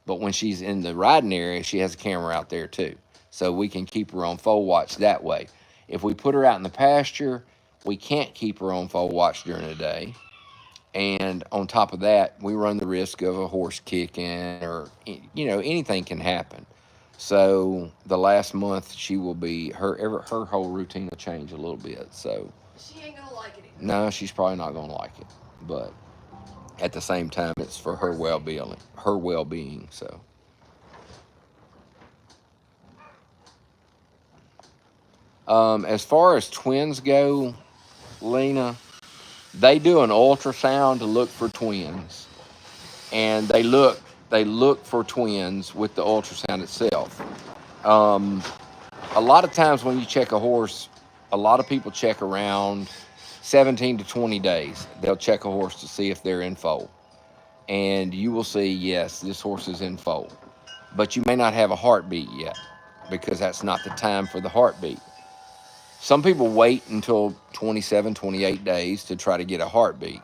But when she's in the riding area, she has a camera out there too. So we can keep her on foal watch that way. If we put her out in the pasture, we can't keep her on foal watch during the day. And on top of that, we run the risk of a horse kicking, or anything can happen. So the last month, she will be her whole routine will change a little bit. So she ain't gonna like it either. No, she's probably not gonna like it. But at the same time, it's for her well-being. So. As far as twins go, Lena, they do an ultrasound to look for twins, and they look for twins with the ultrasound itself. A lot of times when you check a horse, a lot of people check around 17 to 20 days. They'll check a horse to see if they're in foal, and you will see, yes, this horse is in foal, but you may not have a heartbeat yet, because that's not the time for the heartbeat. Some people wait until 27, 28 days to try to get a heartbeat.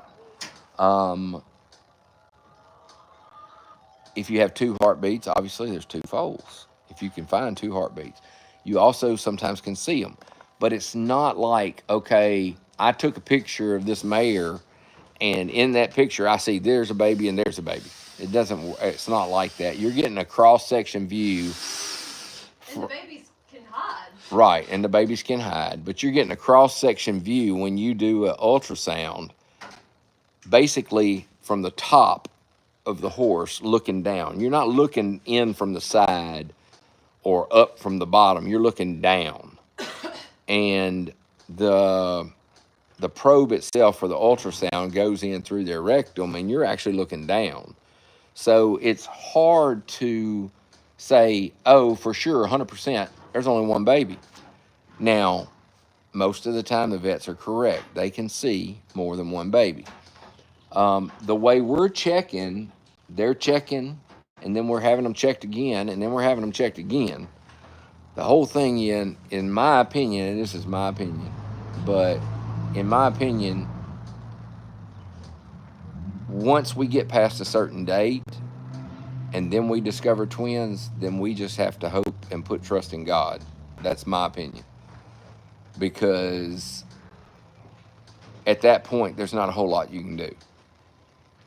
If you have 2 heartbeats, obviously there's 2 foals. If you can find 2 heartbeats. You also sometimes can see them. But it's not like, okay, I took a picture of this mare, and in that picture I see there's a baby and there's a baby. It's not like that. You're getting a cross-section view. And the babies can hide. Right, and the babies can hide. But you're getting a cross-section view when you do an ultrasound, basically from the top of the horse looking down. You're not looking in from the side or up from the bottom. You're looking down. And the probe itself for the ultrasound goes in through their rectum, and you're actually looking down. So it's hard to say, oh, for sure, 100%, there's only one baby. Now, most of the time the vets are correct. They can see more than one baby. The way we're checking, they're checking, and then we're having them checked again, and then we're having them checked again. The whole thing, in my opinion, and this is my opinion, but in my opinion, once we get past a certain date, and then we discover twins, then we just have to hope and put trust in God. That's my opinion. Because at that point, there's not a whole lot you can do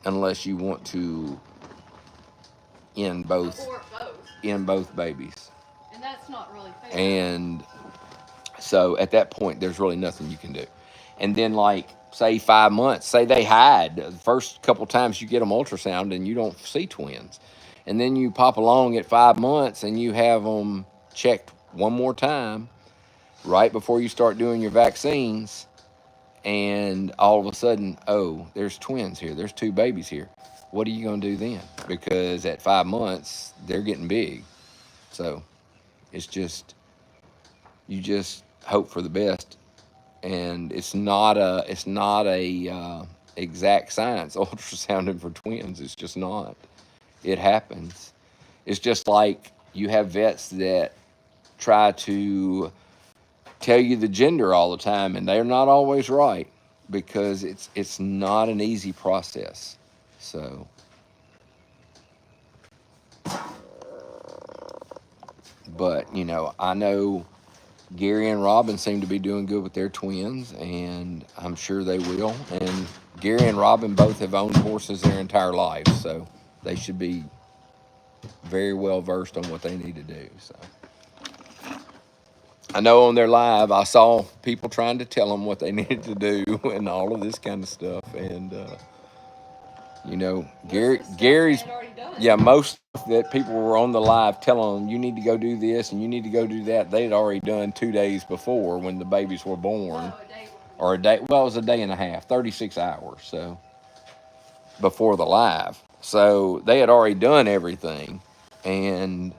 unless you want to end both babies. And that's not really fair. And so at that point, there's really nothing you can do. And then, like, say 5 months, say they hide the first couple times you get them ultrasound and you don't see twins. And then you pop along at 5 months and you have them checked one more time right before you start doing your vaccines. And all of a sudden, oh, there's twins here. There's 2 babies here. What are you going to do then? Because at 5 months, they're getting big. So it's just, you just hope for the best. And it's not a exact science, ultrasounding for twins. It's just not. It happens. It's just like you have vets that try to tell you the gender all the time, and they're not always right, because it's not an easy process. So but you know, I know Gary and Robin seem to be doing good with their twins, and I'm sure they will. And Gary and Robin both have owned horses their entire lives, so they should be very well versed on what they need to do. So I know on their live, I saw people trying to tell them what they needed to do and all of this kind of stuff. And, you know, Gary's, yeah, most that people were on the live telling them, you need to go do this and you need to go do that, they'd already done 2 days before when the babies were born. Or a day, well, it was a day and a half, 36 hours, so, before the live. So they had already done everything. And,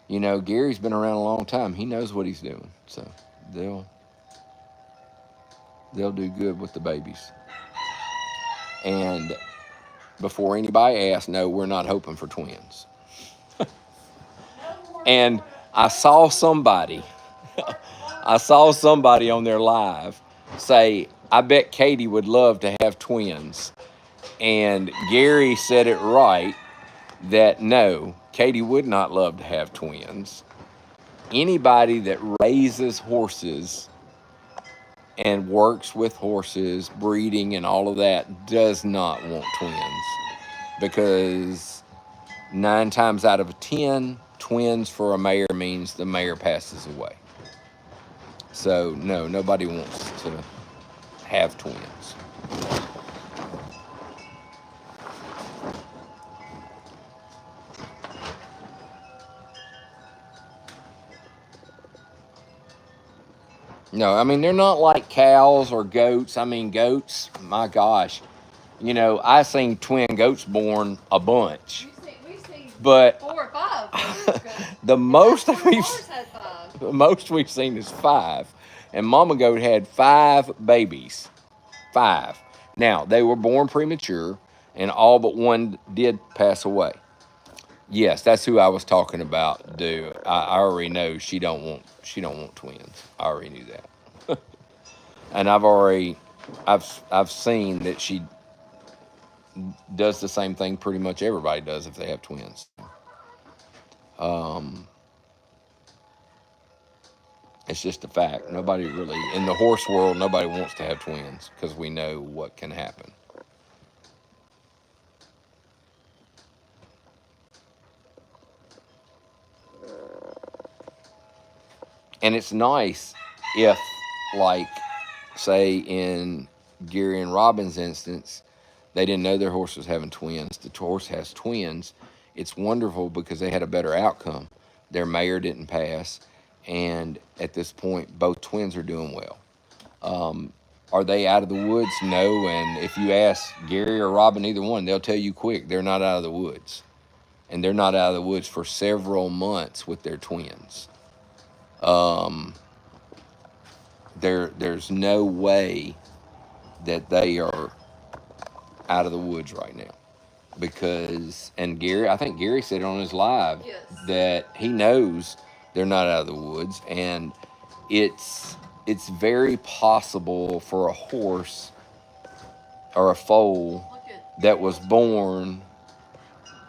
you know, Gary's been around a long time. He knows what he's doing. So they'll do good with the babies. And before anybody asks, no, we're not hoping for twins. And I saw somebody on their live say, I bet Katie would love to have twins. And Gary said it right, that no, Katie would not love to have twins. Anybody that raises horses and works with horses, breeding and all of that, does not want twins. Because 9 times out of 10, twins for a mare means the mare passes away. So no, nobody wants to have twins. No, I mean, they're not like cows or goats. I mean, goats, my gosh. You know, I seen twin goats born a bunch. We've seen but 4 or 5. the most we've seen is 5. And Mama Goat had 5 babies. 5. Now, they were born premature, and all but one did pass away. Yes, that's who I was talking about. I already know she don't want twins. I already knew that. And I've seen that she does the same thing pretty much everybody does if they have twins. It's just a fact. Nobody really, in the horse world, nobody wants to have twins because we know what can happen. And it's nice if, like, say in Gary and Robin's instance, they didn't know their horse was having twins. The horse has twins. It's wonderful because they had a better outcome. Their mare didn't pass. And at this point, both twins are doing well. Are they out of the woods? No. And if you ask Gary or Robin, either one, they'll tell you quick, they're not out of the woods. And they're not out of the woods for several months with their twins. There's no way that they are out of the woods right now, because, and Gary, I think Gary said on his live, yes, that he knows they're not out of the woods, and it's very possible for a horse or a foal that was born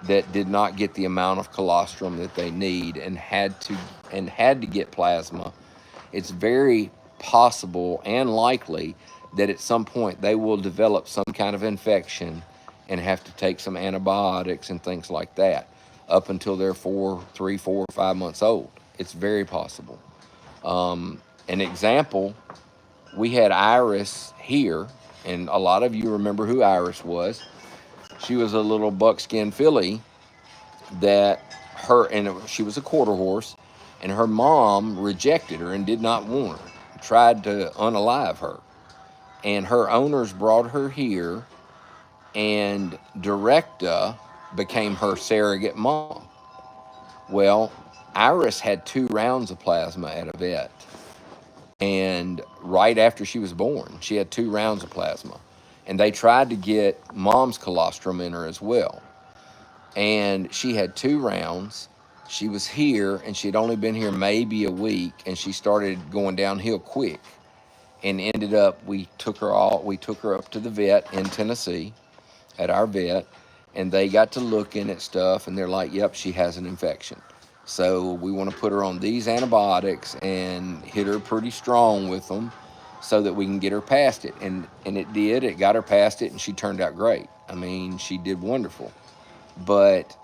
that did not get the amount of colostrum that they need and had to get plasma, it's very possible and likely that at some point they will develop some kind of infection and have to take some antibiotics and things like that up until they're 3, 4, 5 months old. It's very possible. An example, we had Iris here, and a lot of you remember who Iris was. She was a little buckskin filly that she was a quarter horse, and her mom rejected her and did not want her, tried to unalive her. And her owners brought her here, and Directa became her surrogate mom. Well, Iris had 2 rounds of plasma at a vet. And right after she was born, she had 2 rounds of plasma. And they tried to get mom's colostrum in her as well. And she had 2 rounds. She was here, and she had only been here maybe a week, and she started going downhill quick. And ended up, we took her up to the vet in Tennessee, at our vet, and they got to looking at stuff, and they're like, "Yep, she has an infection. So we want to put her on these antibiotics and hit her pretty strong with them, so that we can get her past it." And it did. It got her past it, and she turned out great. I mean, she did wonderful. But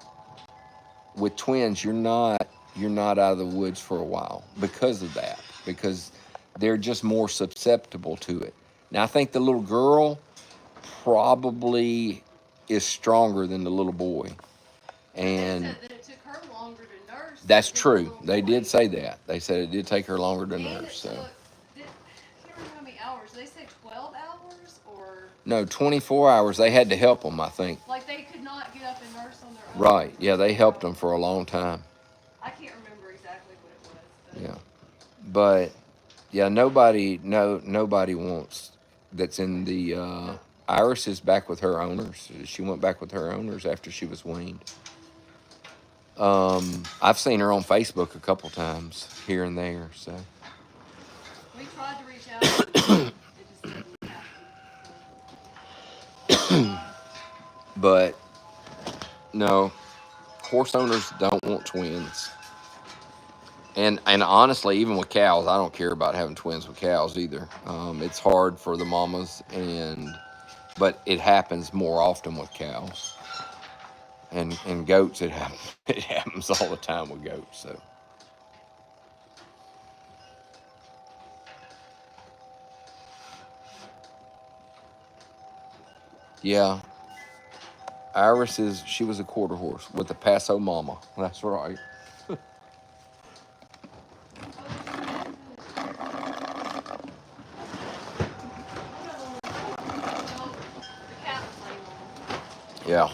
with twins, you're not out of the woods for a while because of that, because they're just more susceptible to it. Now, I think the little girl probably is stronger than the little boy. And they said that it took her longer to nurse. that's than the true. little They boy. did say that. They said it did take her longer to And nurse. So I can't remember how many hours. They say 12 hours or no, 24 hours. They had to help them, I think. like they could not get up and nurse on their own. Right. Yeah, they helped them for a long time. I can't remember exactly what it was. Yeah. But yeah, nobody wants that's in the Iris is back with her owners. She went back with her owners after she was weaned. I've seen her on Facebook a couple times here and there. So We tried to reach out. It just didn't happen. but no, horse owners don't want twins. And honestly, even with cows, I don't care about having twins with cows either. It's hard for the mamas, but it happens more often with cows. And goats, it happens. It happens all the time with goats. So yeah, Iris she was a quarter horse with a Paso mama. That's right. The cat was laying on. Yeah.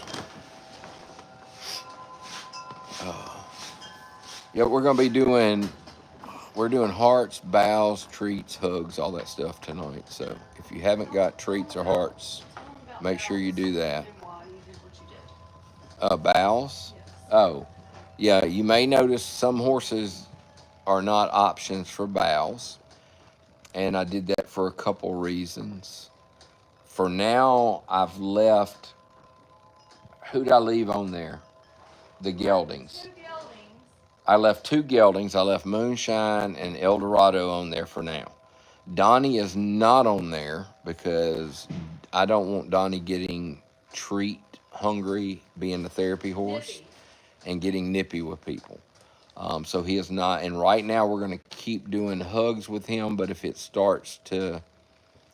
Yeah, we're doing hearts, bows, treats, hugs, all that stuff tonight. So if you haven't got treats or hearts, make sure you do that. And why you did what you did. Bows. Yes. Oh, yeah. You may notice some horses are not options for bows, and I did that for a couple reasons. For now, I've left. Who did I leave on there? The geldings. 2 geldings. I left 2 geldings. I left Moonshine and El Dorado on there for now. Donnie is not on there because I don't want Donnie getting treat hungry, being a therapy horse, Nippy. and getting nippy with people. So he is not. And right now we're going to keep doing hugs with him, but if it starts to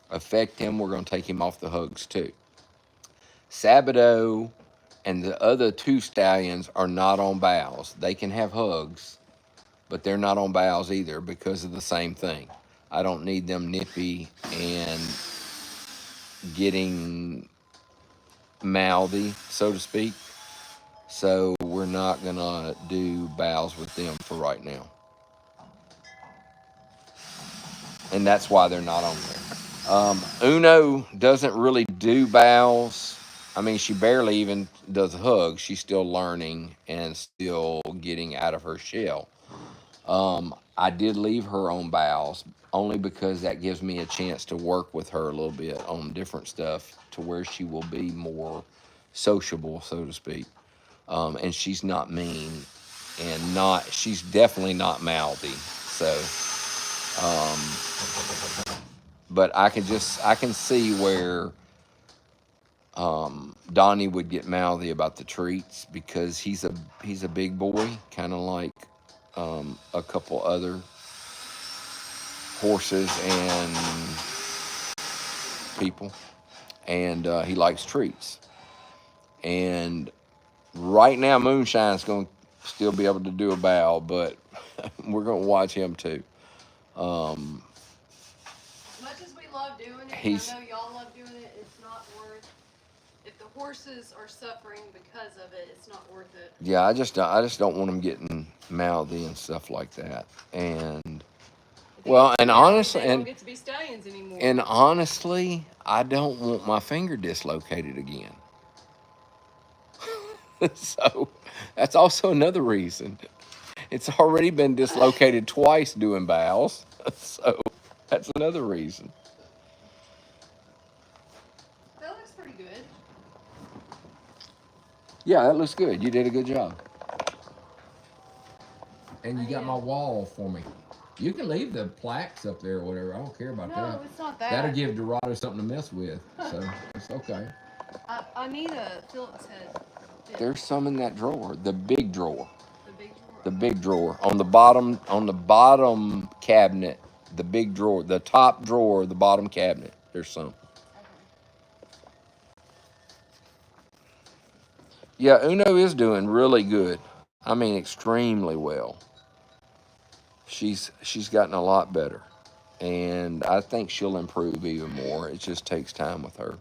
affect him, we're going to take him off the hugs too. Sabato and the other 2 stallions are not on bows. They can have hugs, but they're not on bows either because of the same thing. I don't need them nippy and getting mouthy, so to speak. So we're not going to do bows with them for right now. And that's why they're not on there. Uno doesn't really do bows. I mean, she barely even does hugs. She's still learning and still getting out of her shell. I did leave her on bows only because that gives me a chance to work with her a little bit on different stuff to where she will be more sociable, so to speak. And she's not mean, and she's definitely not mouthy. So, but I can see where Donnie would get mouthy about the treats because he's a big boy, kind of like a couple other horses and people, and he likes treats. And right now, Moonshine's going to still be able to do a bow, but we're going to watch him too. As much as we love doing it, and I know y'all love doing it, it's not worth. If the horses are suffering because of it, it's not worth it. Yeah, I just don't want them getting mouthy and stuff like that. And well, and honestly, they don't get to be stallions anymore. And honestly, I don't want my finger dislocated again. So that's also another reason. It's already been dislocated twice doing bows. So that's another reason. That looks pretty good. Yeah, that looks good. You did a good job. And you got my wall for me. You can leave the plaques up there or whatever. I don't care about that. No, it's not that. That'll give Dorado something to mess with. So it's okay. I need a Phillips head. There's some in that drawer. The big drawer. The big drawer. The big drawer. On the bottom cabinet. The big drawer. The top drawer, the bottom cabinet. There's some. Okay. Yeah, Uno is doing really good. I mean, extremely well. She's gotten a lot better. And I think she'll improve even more. It just takes time with her.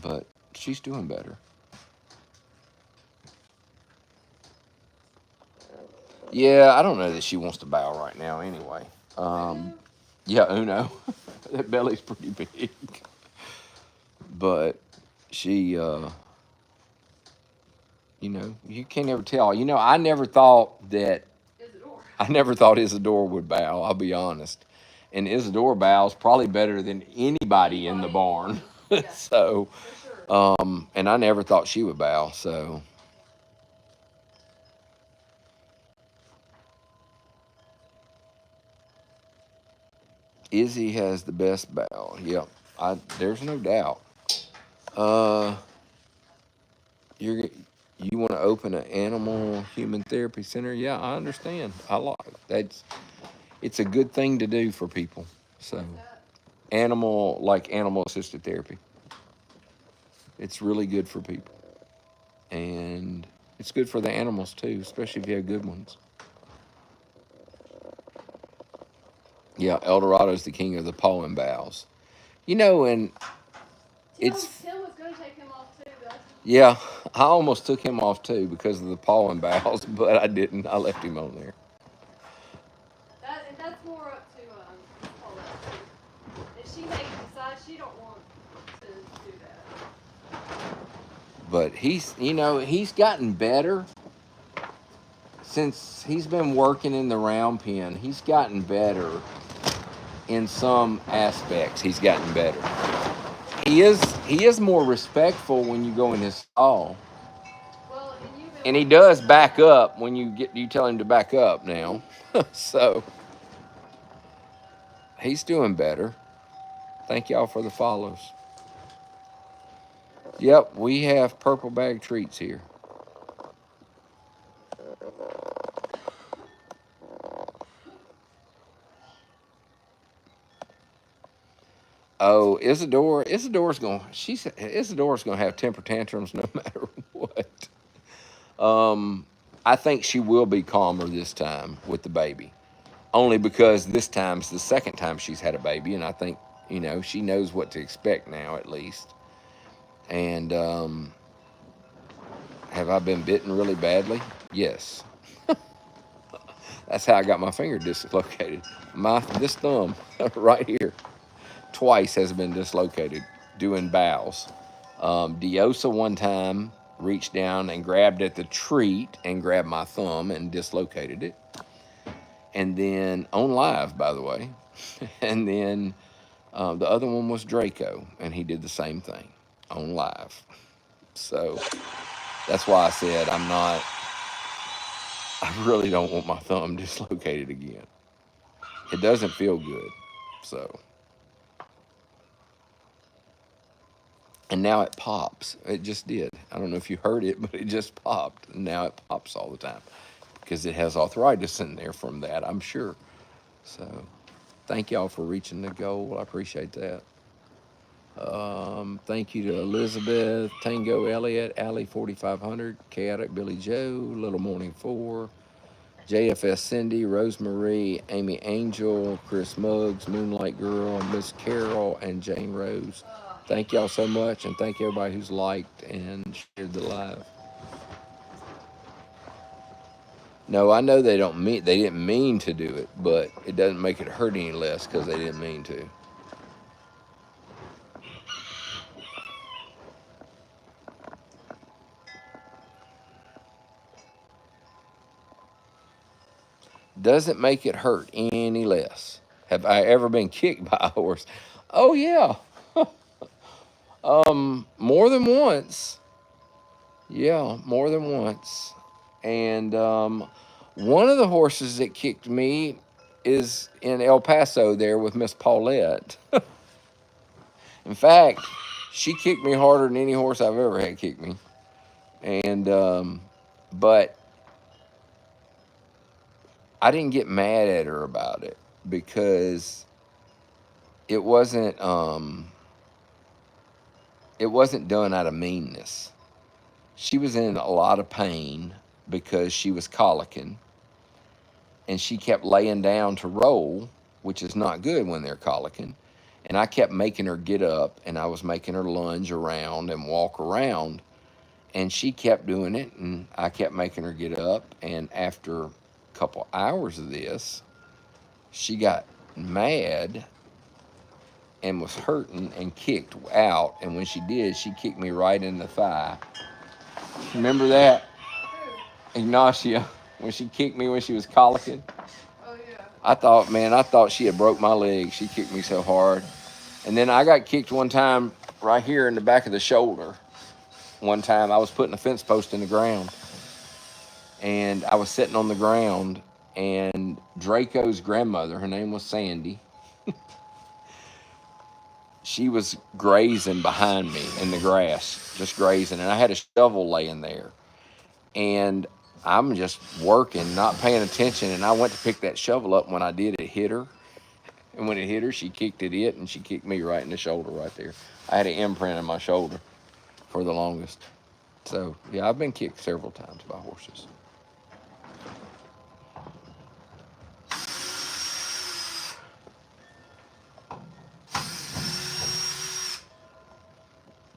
But she's doing better. Yeah, I don't know that she wants to bow right now anyway. Yeah, Uno. That belly's pretty big. But she, you can't ever tell. I never thought Isadora would bow, I'll be honest. And Isadora bows probably better than anybody in the barn. Yeah, So, sure. And I never thought she would bow, so. Izzy has the best bow. Yep, there's no doubt. You want to open an animal human therapy center? Yeah, I understand. It's a good thing to do for people. So, animal assisted therapy. It's really good for people, and it's good for the animals too, especially if you have good ones. Yeah, El Dorado's the king of the paw and bows. And Tim was going to take him off too, though. Yeah, I almost took him off too because of the paw and bows, but I didn't. I left him on there. That's more up to Paula. If she may decide she don't want to do that. But he's gotten better since he's been working in the round pen. He's gotten better in some aspects. He's gotten better. He is more respectful when you go in his stall. Well, and he does back up when you tell him to back up now. So he's doing better. Thank y'all for the follows. Yep, we have purple bag treats here. Oh, Isidora's gonna have temper tantrums no matter what. I think she will be calmer this time with the baby. Only because this time's the second time she's had a baby, and I think, she knows what to expect now at least. And have I been bitten really badly? Yes. That's how I got my finger dislocated. This thumb right here twice has been dislocated doing bows. Diosa one time reached down and grabbed at the treat and grabbed my thumb and dislocated it. And then, on live, by the way. And then the other one was Draco, and he did the same thing. on live. So that's why I said I really don't want my thumb dislocated again. It doesn't feel good. So, and now it pops. It just did. I don't know if you heard it, but it just popped. And now it pops all the time because it has arthritis in there from that, I'm sure. So, thank y'all for reaching the goal. I appreciate that. Thank you to Elizabeth, Tango Elliott, Allie 4500, Chaotic Billy Joe, Little Morning 4, JFS Cindy, Rosemarie, Amy Angel, Chris Muggs, Moonlight Girl, Miss Carol, and Jane Rose. Thank y'all so much, and thank everybody who's liked and shared the live. No, I know they didn't mean to do it, but it doesn't make it hurt any less because they didn't mean to. Doesn't make it hurt any less. Have I ever been kicked by a horse? Oh yeah. More than once. Yeah, more than once. And one of the horses that kicked me is in El Paso there with Miss Paulette. In fact, she kicked me harder than any horse I've ever had kick me. And but I didn't get mad at her about it because it wasn't done out of meanness. She was in a lot of pain because she was colicking, and she kept laying down to roll, which is not good when they're colicking. And I kept making her get up, and I was making her lunge around and walk around, and she kept doing it, and I kept making her get up. And after a couple hours of this, she got mad and was hurting and kicked out. And when she did, she kicked me right in the thigh. Remember that? Ignacia, when she kicked me when she was colicking. Oh, yeah. I thought she had broke my leg. She kicked me so hard. And then I got kicked one time right here in the back of the shoulder. One time I was putting a fence post in the ground. And I was sitting on the ground, and Draco's grandmother, her name was Sandy, she was grazing behind me in the grass, just grazing. And I had a shovel laying there. And I'm just working, not paying attention. And I went to pick that shovel up. When I did, it hit her. And when it hit her, she kicked it, and she kicked me right in the shoulder right there. I had an imprint in my shoulder for the longest. So, yeah, I've been kicked several times by horses.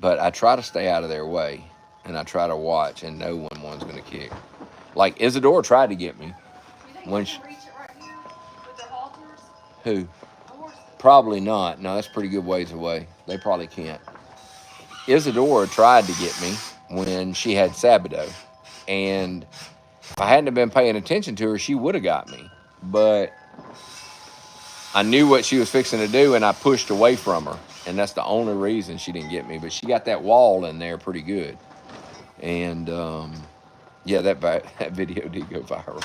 But I try to stay out of their way, and I try to watch and know when one's going to kick. Like Isadora tried to get me. You think When you can reach it right here with the halters? Who? The horses. Probably not. No, that's pretty good ways away. They probably can't. Isadora tried to get me when she had Sabato. And if I hadn't have been paying attention to her, she would have got me. But I knew what she was fixing to do, and I pushed away from her. And that's the only reason she didn't get me. But she got that wall in there pretty good. And, yeah, that video did go viral.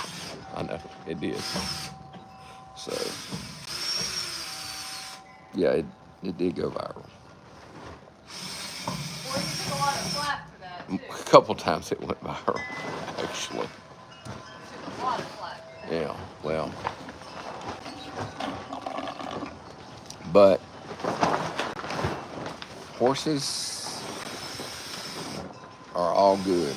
I know, it did. So, yeah, it did go viral. Well, you took a lot of flack for that, too. A couple times it went viral, actually. You took a lot of flack for that. Yeah, well. But horses are all good.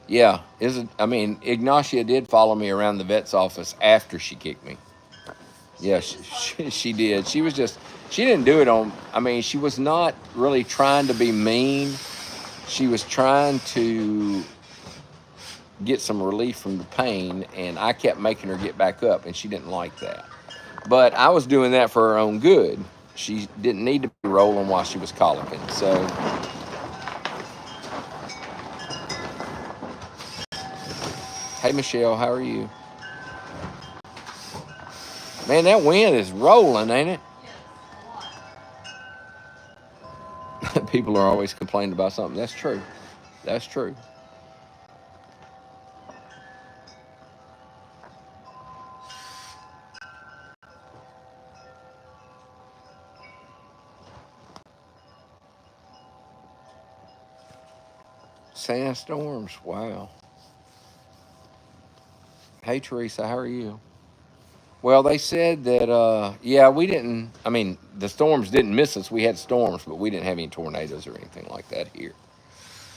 Yeah, Ignacia did follow me around the vet's office after she kicked me. Yeah, she did. She didn't do it she was not really trying to be mean. She was trying to get some relief from the pain, and I kept making her get back up, and she didn't like that. But I was doing that for her own good. She didn't need to be rolling while she was colicking. So, hey, Michelle, how are you? Man, that wind is rolling, ain't it? Yes, a lot. People are always complaining about something. That's true. That's true. Sandstorms. Wow. Hey, Teresa, how are you? Well, they said that, yeah, we didn't, I mean, the storms didn't miss us. We had storms, but we didn't have any tornadoes or anything like that here.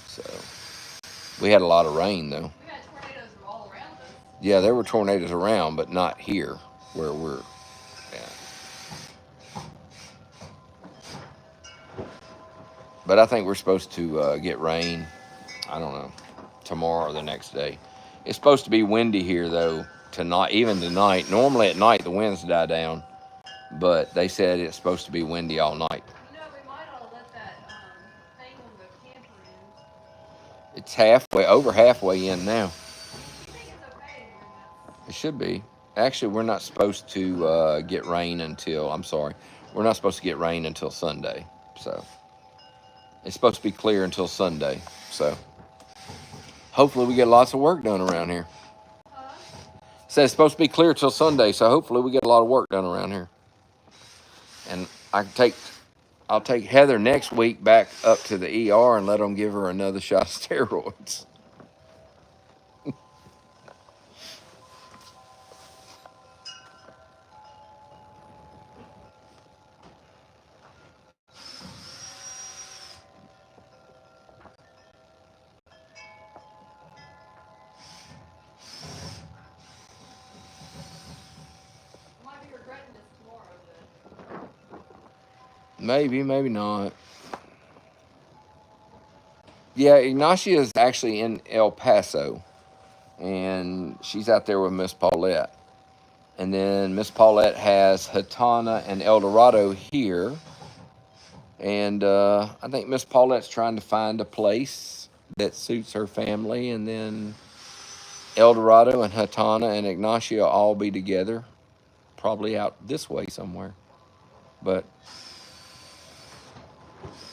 So we had a lot of rain, though. We had tornadoes all around us. Yeah, there were tornadoes around, but not here where we're at. But I think we're supposed to get rain, I don't know, tomorrow or the next day. It's supposed to be windy here, though, tonight, even tonight. Normally at night, the winds die down, but they said it's supposed to be windy all night. You know, we might all let that thing on the camper in. It's over halfway in now. You think it's okay when It should be. Actually, we're not supposed to get rain until, I'm sorry, we're not supposed to get rain until Sunday. So it's supposed to be clear until Sunday. So hopefully we get lots of work done around here. Said it's supposed to be clear till Sunday, so hopefully we get a lot of work done around here. And I'll take Heather next week back up to the ER and let them give her another shot of steroids. might be regretting this tomorrow, but Maybe, maybe not. Yeah, Ignacia is actually in El Paso, and she's out there with Miss Paulette. And then Miss Paulette has Hatana and El Dorado here. And I think Miss Paulette's trying to find a place that suits her family. And then El Dorado and Hatana and Ignacia will all be together, probably out this way somewhere. But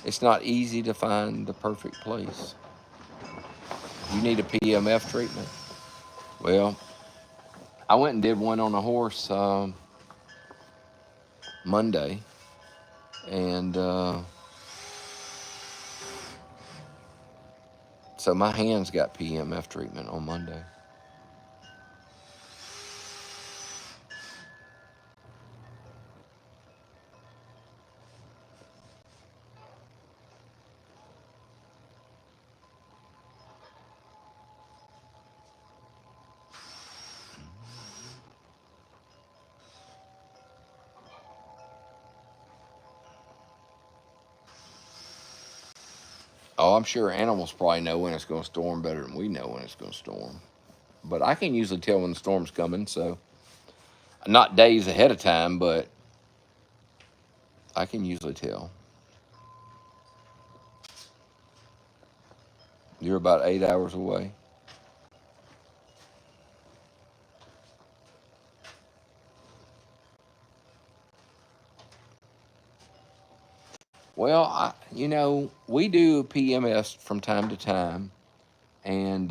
it's not easy to find the perfect place. You need a PMF treatment. Well, I went and did one on a horse Monday, and so my hands got PMF treatment on Monday. Oh, I'm sure animals probably know when it's going to storm better than we know when it's going to storm. But I can usually tell when the storm's coming, so not days ahead of time, but I can usually tell. You're about 8 hours away. Well, we do PMS from time to time, and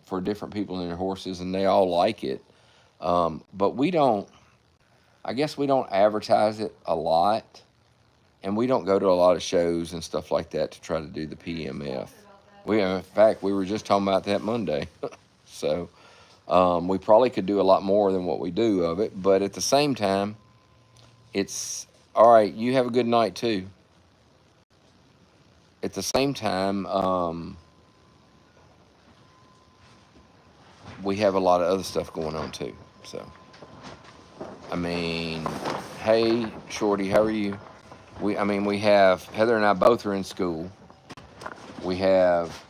for different people and their horses, and they all like it. But I guess we don't advertise it a lot, and we don't go to a lot of shows and stuff like that to try to do the PMF. In fact, we were just talking about that Monday. So we probably could do a lot more than what we do of it, but at the same time, it's all right. You have a good night too. At the same time, we have a lot of other stuff going on too. So, I mean, hey, Shorty, how are you? We have Heather and I both are in school. We have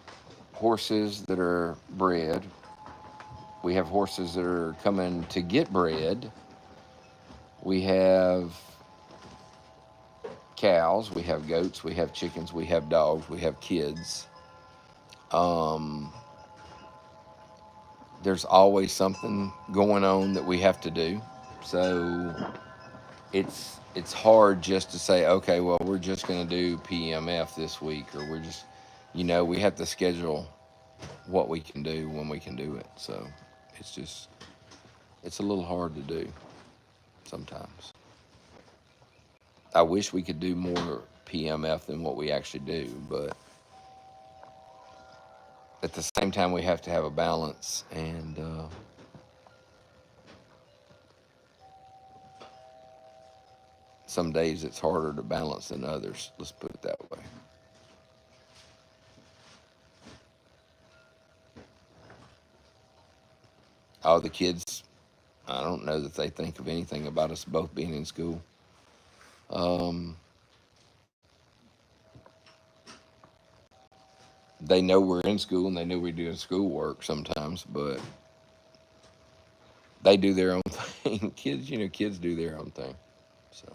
horses that are bred. We have horses that are coming to get bred. We have cows, we have goats, we have chickens, we have dogs, we have kids. There's always something going on that we have to do. So it's hard just to say, okay, well, we're just going to do PMF this week, or we're just, we have to schedule what we can do when we can do it. So it's a little hard to do sometimes. I wish we could do more PMF than what we actually do, but at the same time, we have to have a balance, and some days it's harder to balance than others. Let's put it that way. All the kids, I don't know that they think of anything about us both being in school. They know we're in school and they know we're doing schoolwork sometimes, but they do their own thing. Kids do their own thing. So.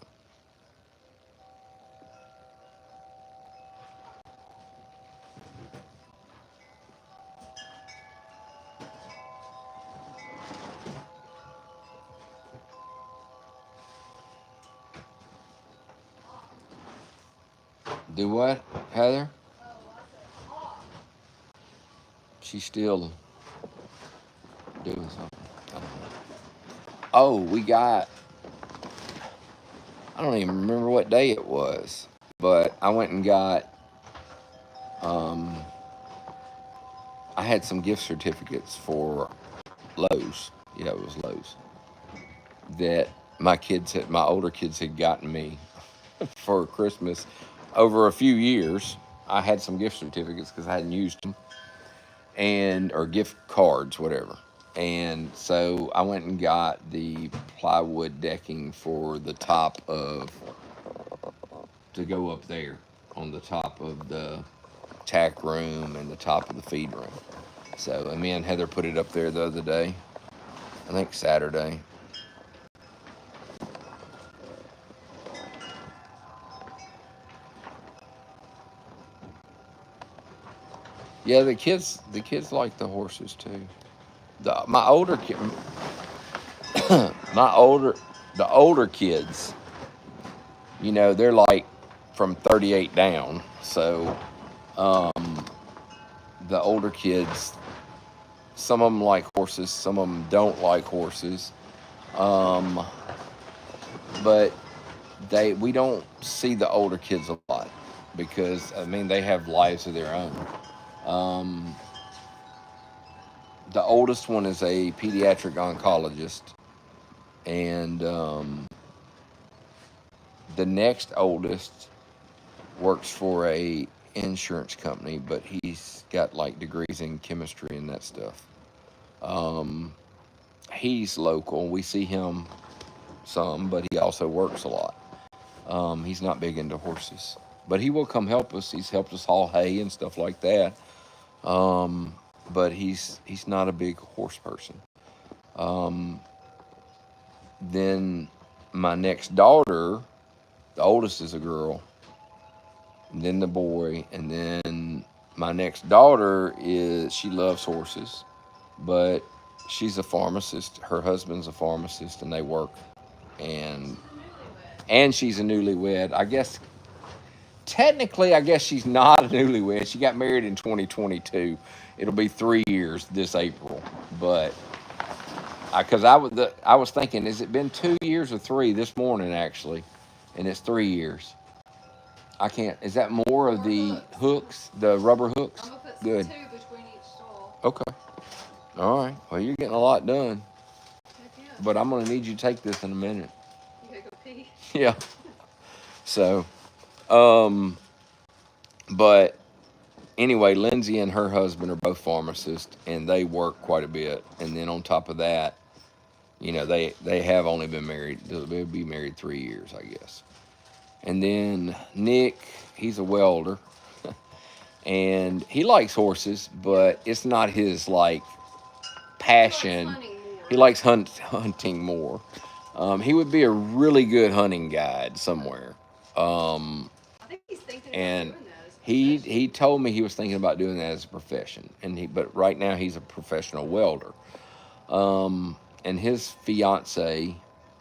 Do what, Heather? She's still doing something. I don't know. Oh, we got, I don't even remember what day it was, but I went and got, I had some gift certificates for Lowe's. Yeah, it was Lowe's. That my older kids had gotten me for Christmas over a few years. I had some gift certificates because I hadn't used them, or gift cards, whatever. And so I went and got the plywood decking for the top to go up there on the top of the tack room and the top of the feed room. So me and Heather put it up there the other day, I think Saturday. Yeah, the kids like the horses too. My older kid, the older kids, they're like from 38 down. So the older kids, some of them like horses, some of them don't like horses. But we don't see the older kids a lot because they have lives of their own. The oldest one is a pediatric oncologist, and the next oldest works for a insurance company, but he's got like degrees in chemistry and that stuff. He's local. We see him some, but he also works a lot. He's not big into horses, but he will come help us. He's helped us haul hay and stuff like that. But he's not a big horse person. Then my next daughter, the oldest is a girl, and then the boy, and then my next daughter she loves horses, but she's a pharmacist. Her husband's a pharmacist, and they work, and she's a newlywed. I guess she's not a newlywed. She got married in 2022. It'll be 3 years this April, but because I was thinking, has it been 2 years or 3 this morning actually, and it's 3 years. I can't. Is that more of the hooks, the rubber hooks? I'm gonna put Good. 2 between each stall. Okay. All right. Well, you're getting a lot done. Heck yeah. But I'm gonna need you to take this in a minute. You gotta go pee. Yeah. So, but anyway, Lindsay and her husband are both pharmacists, and they work quite a bit. And then on top of that, they have only been married. They'll be married 3 years, I guess. And then Nick, he's a welder, and he likes horses, but it's not his passion. He likes hunting more. He would be a really good hunting guide somewhere. I think he's thinking about doing that as a profession. He told me he was thinking about doing that as a profession, but right now he's a professional welder. And his fiance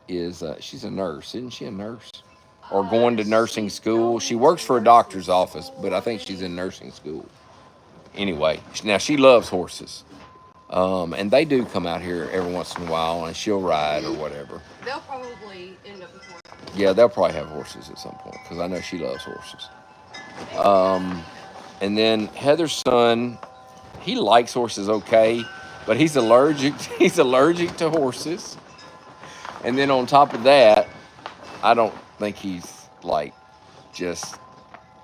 is she's a nurse, isn't she? A nurse or going to nursing She's school? going She to works for a nursing doctor's office, school but I think she's already. in nursing school. Anyway, now she loves horses. And they do come out here every once in a while, and she'll ride or whatever. They'll probably end up with horses. Yeah, they'll probably have horses at some point because I know she loves horses. And then Heather's son, he likes horses okay, but he's allergic. He's allergic to horses. And then on top of that, I don't think he's like just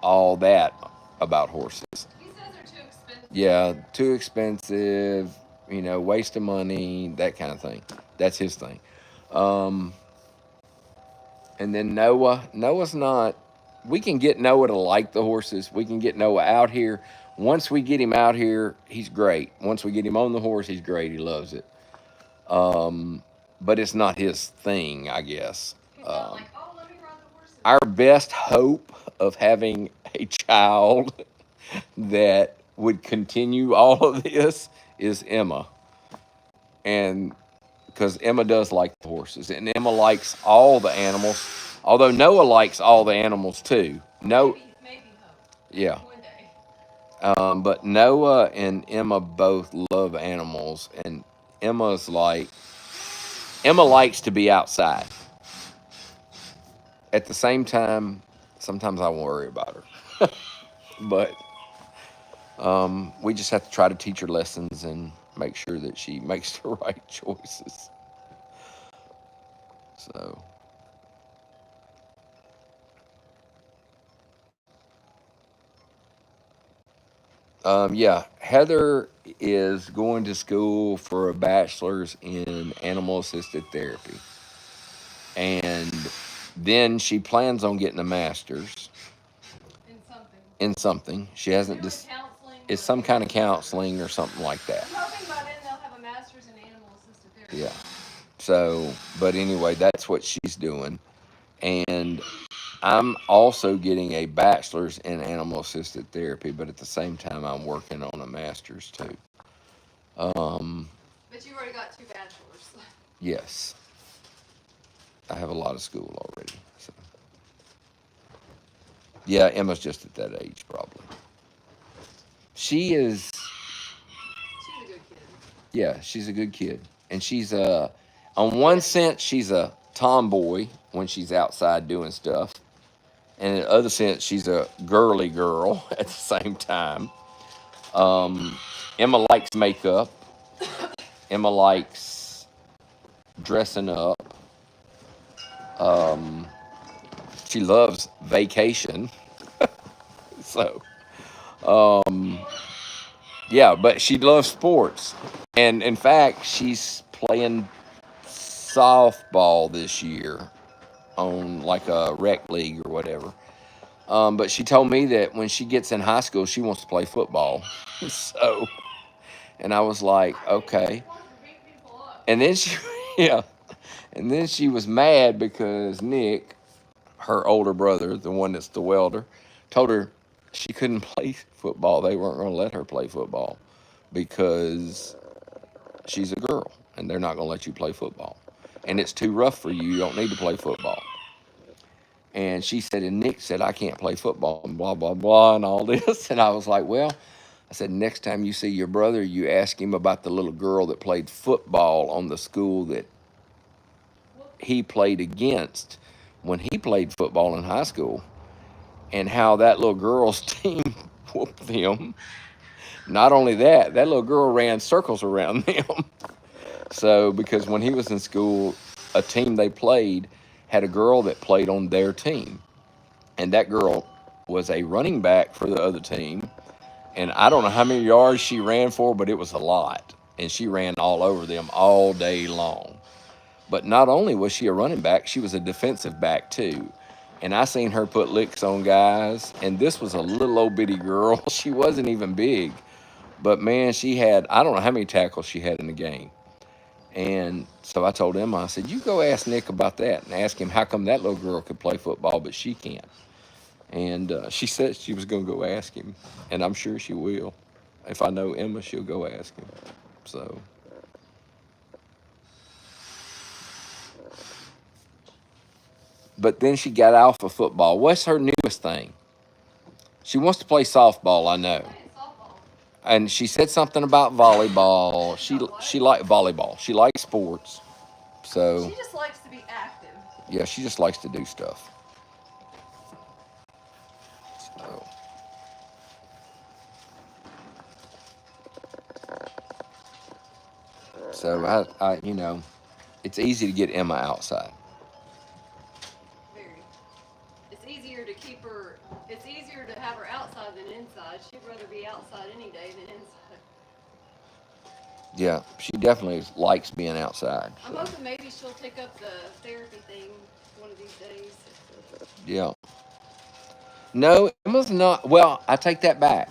all that about horses. He says they're too expensive. Yeah, too expensive, waste of money, that kind of thing. That's his thing. Um, and then Noah's not. We can get Noah to like the horses. We can get Noah out here. Once we get him out here, he's great. Once we get him on the horse, he's great. He loves it. But it's not his thing, I guess. He's not like, oh, let me ride the horses. Our best hope of having a child that would continue all of this is Emma. And because Emma does like the horses, and Emma likes all the animals, although Noah likes all the animals too. No, maybe hope. yeah. One day. But Noah and Emma both love animals, and Emma likes to be outside. At the same time, sometimes I worry about her, but we just have to try to teach her lessons and make sure that she makes the right choices. So. Yeah, Heather is going to school for a bachelor's in animal assisted therapy. And then she plans on getting a master's In something. in something. She hasn't just, Counseling. it's some kind of counseling or something like that. I'm hoping by then they'll have a master's in animal assisted therapy. Yeah. So, but anyway, that's what she's doing. And I'm also getting a bachelor's in animal assisted therapy, but at the same time, I'm working on a master's too. But you already got 2 bachelors. Yes, I have a lot of school already. So. Yeah, Emma's just at that age, probably. She is. She's a good kid. Yeah, she's a good kid, and she's on one sense, she's a tomboy when she's outside doing stuff. And in the other sense, she's a girly girl at the same time. Emma likes makeup. Emma likes dressing up. She loves vacation. So, yeah, but she loves sports. And in fact, she's playing softball this year on like a rec league or whatever. But she told me that when she gets in high school, she wants to play football. So, and I was like, okay. And then she, yeah, and then she was mad because Nick, her older brother, the one that's the welder, told her she couldn't play football. They weren't going to let her play football because she's a girl and they're not going to let you play football. And it's too rough for you. You don't need to play football. And she said, and Nick said, I can't play football and blah, blah, blah, and all this. And I was like, well, I said, next time you see your brother, you ask him about the little girl that played football on the school that he played against when he played football in high school and how that little girl's team whooped them. Not only that, that little girl ran circles around them. So, because when he was in school, a team they played had a girl that played on their team. And that girl was a running back for the other team. And I don't know how many yards she ran for, but it was a lot. And she ran all over them all day long. But not only was she a running back, she was a defensive back too. And I seen her put licks on guys. And this was a little old bitty girl. She wasn't even big. But man, she had, I don't know how many tackles she had in the game. And so I told Emma, I said, you go ask Nick about that and ask him how come that little girl could play football, but she can't. And she said she was going to go ask him. And I'm sure she will. If I know Emma, she'll go ask him. So. but then she got off of football. What's her newest thing? She wants to play softball, I know. Playing softball. And she said something about volleyball. She liked volleyball. She likes sports. So She just likes to be active. yeah, she just likes to do stuff. So I you know, it's easy to get Emma outside. Very. It's easier to keep her. It's easier to have her outside than inside. She'd rather be outside any day than inside. Yeah, she definitely likes being outside. I'm hoping maybe she'll take up the therapy thing one of these days. Yeah. No, Emma's not. Well, I take that back.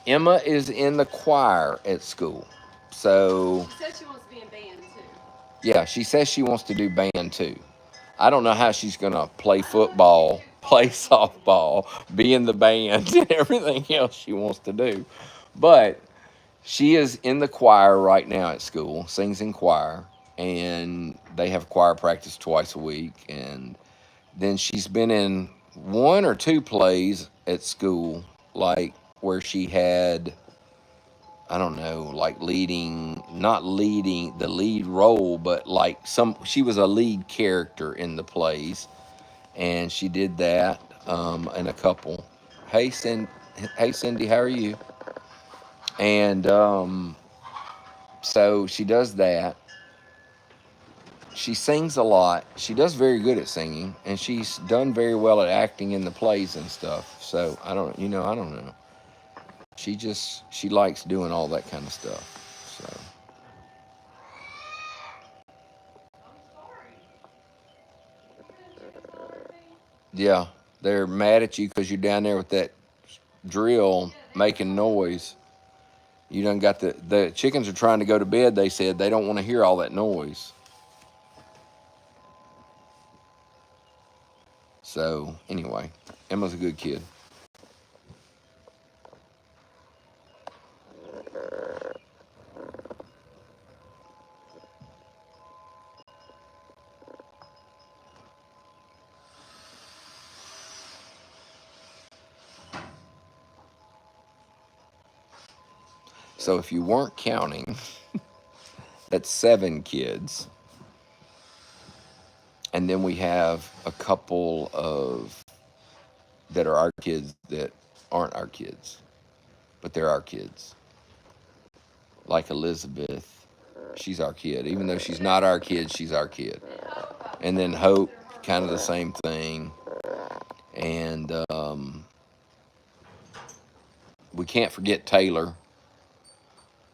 Emma is in the choir at school. So, She said she wants to be in band too. yeah, she says she wants to do band too. I don't know how she's going to play football, play softball, be in the band, and everything else she wants to do. But she is in the choir right now at school, sings in choir, and they have choir practice twice a week. And then she's been in one or two plays at school, like where she had, I don't know, like not leading the lead role, but like she was a lead character in the plays, and she did that in a couple. Hey, Cindy, how are you? And so she does that. She sings a lot. She does very good at singing, and she's done very well at acting in the plays and stuff. So I don't know. She likes doing all that kind of stuff. So yeah, they're mad at you because you're down there with that drill making noise. You done got the chickens are trying to go to bed. They said they don't want to hear all that noise. So anyway, Emma's a good kid. So if you weren't counting, that's 7 kids. And then we have a couple of that are our kids that aren't our kids, but they're our kids. Like Elizabeth, she's our kid. Even though she's not our kid, she's our kid. And then Hope, kind of the same thing. And we can't forget Taylor.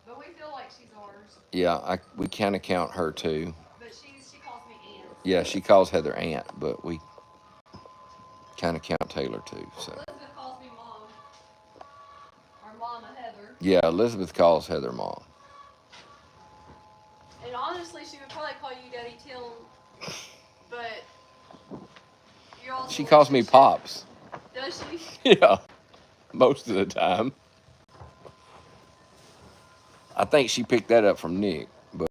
But we feel like she's ours. Yeah, we kind of count her too. But she calls me Aunt. Yeah, she calls Heather Aunt, but we kind of count Taylor too. So Elizabeth calls me Mom. Or Mama Heather. yeah, Elizabeth calls Heather Mom. And honestly, she would probably call you Daddy Tim, but you're also. She calls me Pops. Does she? Yeah, most of the time. I think she picked that up from Nick, but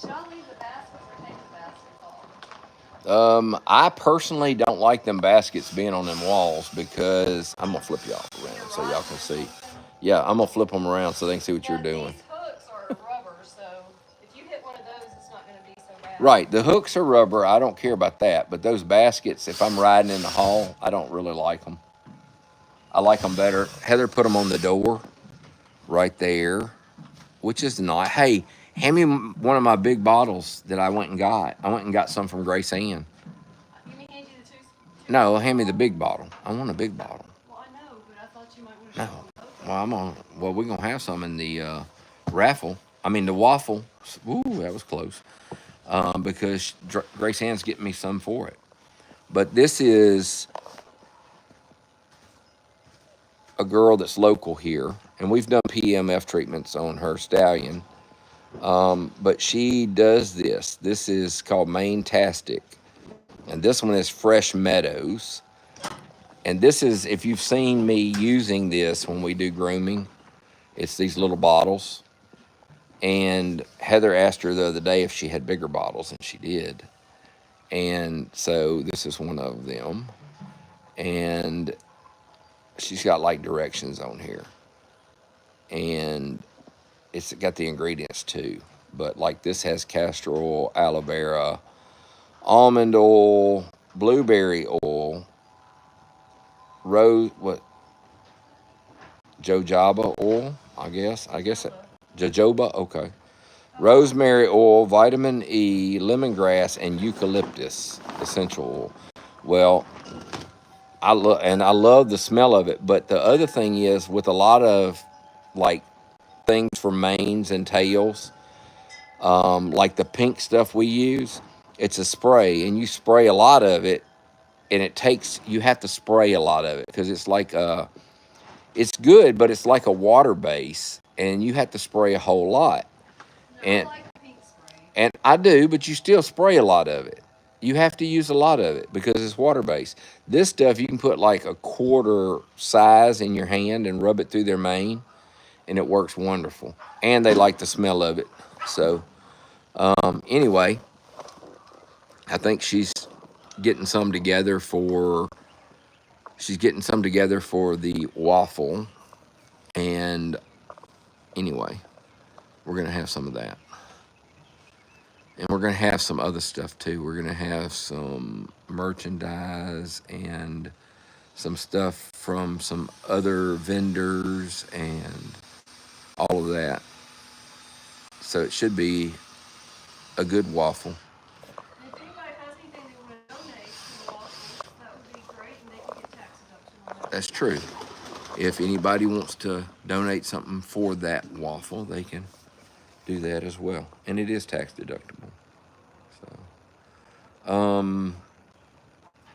Should I leave the basket or take the basket off? I personally don't like them baskets being on them walls because I'm gonna flip y'all around so y'all can see. Yeah, I'm gonna flip them around so they can see what you're doing. These hooks are rubber, so if you hit one of those, it's not going to be so bad. Right, the hooks are rubber. I don't care about that, but those baskets, if I'm riding in the hall, I don't really like them. I like them better. Heather put them on the door, right there, which is nice. Hey, hand me one of my big bottles that I went and got. I went and got some from Grace Ann. You may hand you the two. No, hand me the big bottle. I want a big bottle. Well, I know, but I thought you might want to show No. Well, we're going to have some in the raffle. I mean, the waffle. Ooh, that was close. Because Grace Ann's getting me some for it. But this is a girl that's local here. And we've done PMF treatments on her stallion. But she does this. This is called Maintastic. And this one is Fresh Meadows. And this is, if you've seen me using this when we do grooming, it's these little bottles. And Heather asked her the other day if she had bigger bottles, and she did. And so this is one of them. And she's got like directions on here. And it's got the ingredients too. But like this has castor oil, aloe vera, almond oil, blueberry oil, jojoba oil, I guess. Jojoba, okay. Rosemary oil, vitamin E, lemongrass, and eucalyptus essential oil. Well, I love the smell of it. But the other thing is, with a lot of like things for manes and tails, like the pink stuff we use, it's a spray, and you spray a lot of it, and you have to spray a lot of it because it's like it's good, but it's like a water base, and you have to spray a whole lot. No, And I like pink spray. and I do, but you still spray a lot of it. You have to use a lot of it because it's water based. This stuff you can put like a quarter size in your hand and rub it through their mane, and it works wonderful. And they like the smell of it. So anyway, I think getting some together for the waffle. And anyway, we're gonna have some of that. And we're going to have some other stuff too. We're going to have some merchandise and some stuff from some other vendors and all of that. So it should be a good waffle. If anybody has anything they want to donate to the Waffle, that would be great, and they can get tax deduction on that. That's true. If anybody wants to donate something for that waffle, they can do that as well. And it is tax deductible. So,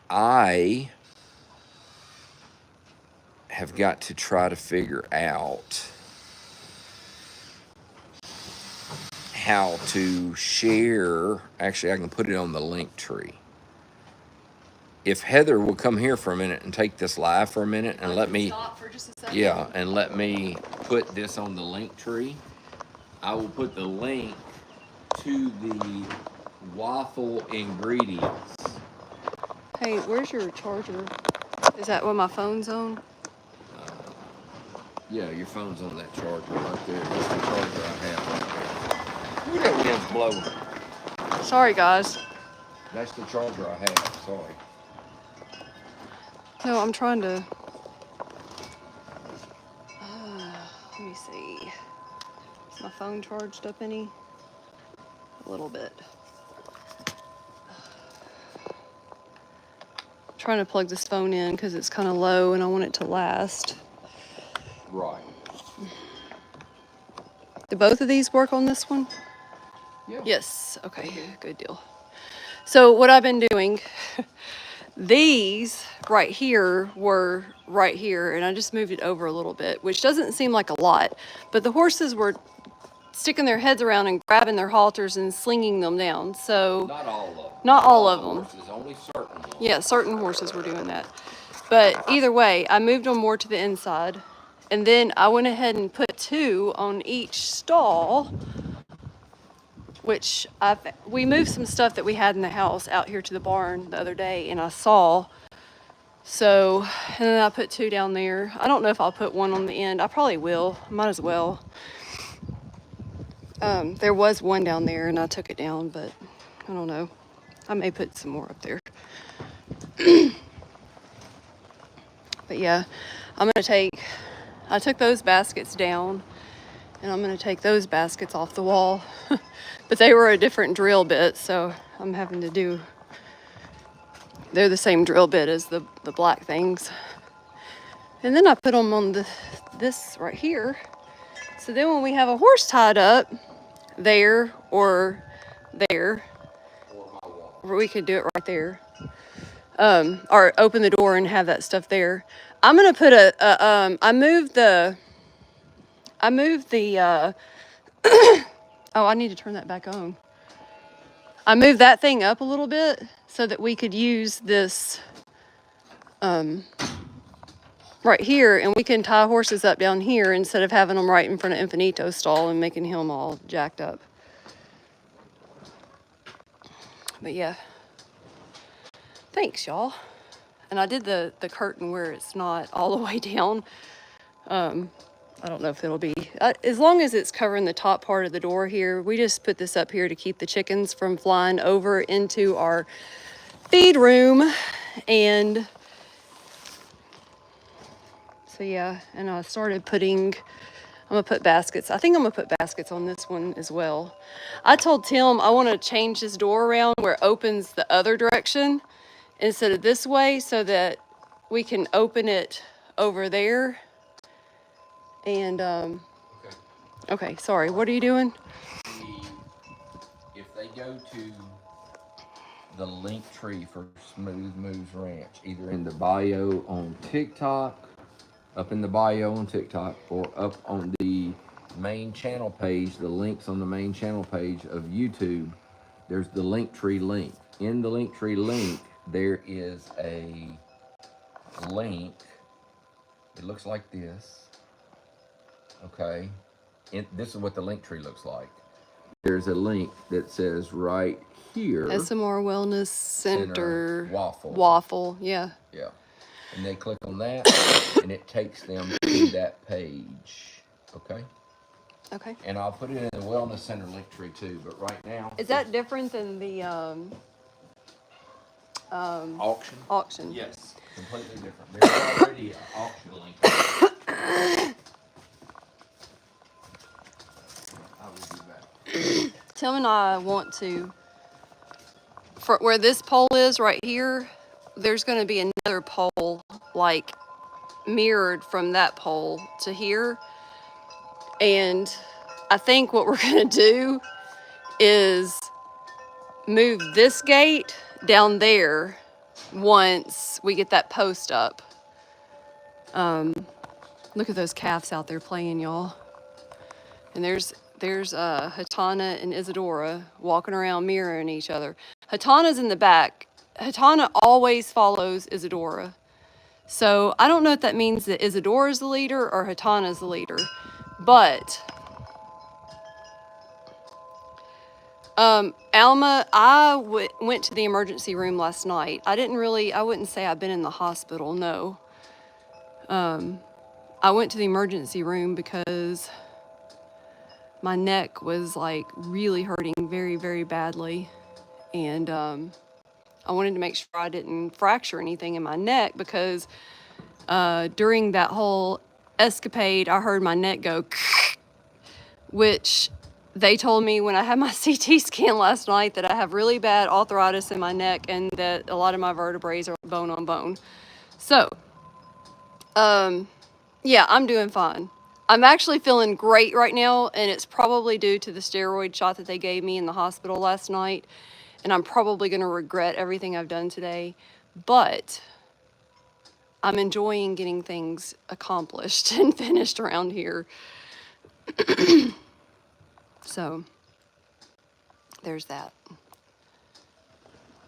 I have got to try to figure out how to share. Actually, I can put it on the link tree. If Heather will come here for a minute and take this live for a minute and let me stop for just a second. Yeah, and let me put this on the link tree. I will put the link to the waffle ingredients. Hey, where's your charger? Is that what my phone's on? Yeah, your phone's on that charger right there. That's the charger I have right there. Ooh, that wind's blowing. Sorry, guys. That's the charger I have. Sorry. No, I'm trying to. Let me see. Is my phone charged up any? A little bit. I'm trying to plug this phone in because it's kind of low and I want it to last. Right. Do both of these work on this one? Yeah. Yes. Okay. Good deal. So what I've been doing, these right here were right here, and I just moved it over a little bit, which doesn't seem like a lot, but the horses were sticking their heads around and grabbing their halters and slinging them down. So Not all of them. Not all of them. Horses, only certain ones. Yeah, certain horses were doing that. But either way, I moved them more to the inside. And then I went ahead and put 2 on each stall, which we moved some stuff that we had in the house out here to the barn the other day, and I saw. So, and then I put 2 down there. I don't know if I'll put 1 on the end. I probably will. Might as well. There was 1 down there, and I took it down, but I don't know. I may put some more up there. But yeah, I took those baskets down, and I'm going to take those baskets off the wall. But they were a different drill bit, so I'm having to do, they're the same drill bit as the black things. And then I put them on this right here. So then when we have a horse tied up there or there, or we could do it right there, or open the door and have that stuff there. I'm gonna put I moved the oh, I need to turn that back on. I moved that thing up a little bit so that we could use this right here, and we can tie horses up down here instead of having them right in front of Infinito's stall and making him all jacked up. But yeah, thanks y'all. And I did the curtain where it's not all the way down. I don't know if it'll be, as long as it's covering the top part of the door here. We just put this up here to keep the chickens from flying over into our feed room. And so yeah, and I started putting, I'm gonna put baskets. I think I'm gonna put baskets on this one as well. I told Tim I want to change this door around where it opens the other direction instead of this way, so that we can open it over there. And okay, sorry, what are you doing? If they go to the link tree for Smooth Moves Ranch, either in the bio on TikTok, up in the bio on TikTok, or up on the main channel page, the links on the main channel page of YouTube, there's the link tree link. In the link tree link, there is a link. It looks like this. Okay. This is what the link tree looks like. There's a link that says right here, SMR Wellness Center Waffle. Waffle, yeah. Yeah. And they click on that and it takes them to that page. Okay. Okay. And I'll put it in the Wellness Center link tree too, but right now. Is that different than the auction? auction? Yes. Completely different. There's already an auction link. I will be back. Tim and I want to, for where this pole is right here, there's going to be another pole like mirrored from that pole to here. And I think what we're going to do is move this gate down there once we get that post up. Look at those calves out there playing, y'all. And there's Hatana and Isadora walking around mirroring each other. Hatana's in the back. Hatana always follows Isadora. So I don't know if that means that Isadora's the leader or Hatana's the leader. But Alma, I went to the emergency room last night. I wouldn't say I've been in the hospital, no. I went to the emergency room because my neck was like really hurting very, very badly. And I wanted to make sure I didn't fracture anything in my neck because during that whole escapade, I heard my neck go, which they told me when I had my CT scan last night that I have really bad arthritis in my neck and that a lot of my vertebrae are bone on bone. So, yeah, I'm doing fine. I'm actually feeling great right now, and it's probably due to the steroid shot that they gave me in the hospital last night. And I'm probably going to regret everything I've done today. But I'm enjoying getting things accomplished and finished around here. So there's that.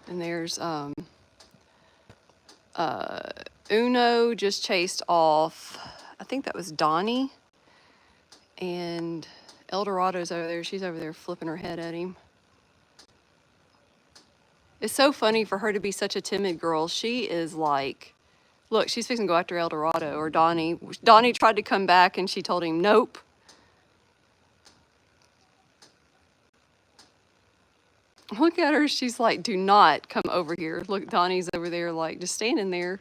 And there's Uno just chased off, I think that was Donnie. And El Dorado's over there. She's over there flipping her head at him. It's so funny for her to be such a timid girl. She is like, look, she's fixing to go after El Dorado or Donnie. Donnie tried to come back and she told him, nope. Look at her. She's like, do not come over here. Look, Donnie's over there like just standing there.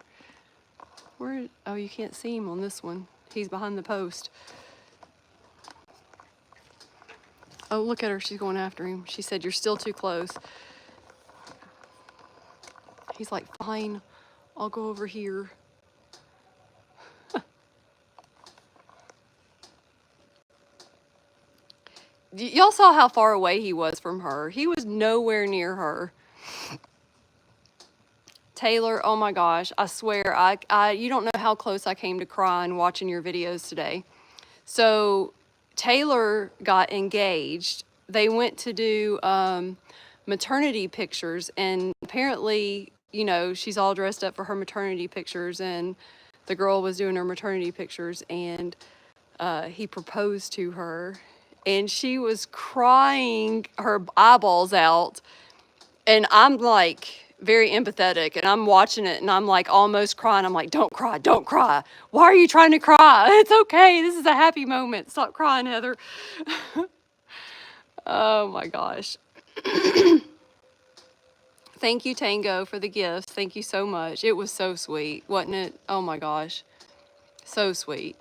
Where? Oh, you can't see him on this one. He's behind the post. Oh, look at her. She's going after him. She said, you're still too close. He's like, fine, I'll go over here. Y'all saw how far away he was from her. He was nowhere near her. Taylor, oh my gosh, I swear, you don't know how close I came to crying watching your videos today. So Taylor got engaged. They went to do maternity pictures, and apparently, you know, she's all dressed up for her maternity pictures, and the girl was doing her maternity pictures, and he proposed to her, and she was crying her eyeballs out. And I'm like very empathetic, and I'm watching it, and I'm like almost crying. I'm like, don't cry, don't cry. Why are you trying to cry? It's okay. This is a happy moment. Stop crying, Heather. Oh my gosh. Thank you, Tango, for the gifts. Thank you so much. It was so sweet, wasn't it? Oh my gosh. So sweet.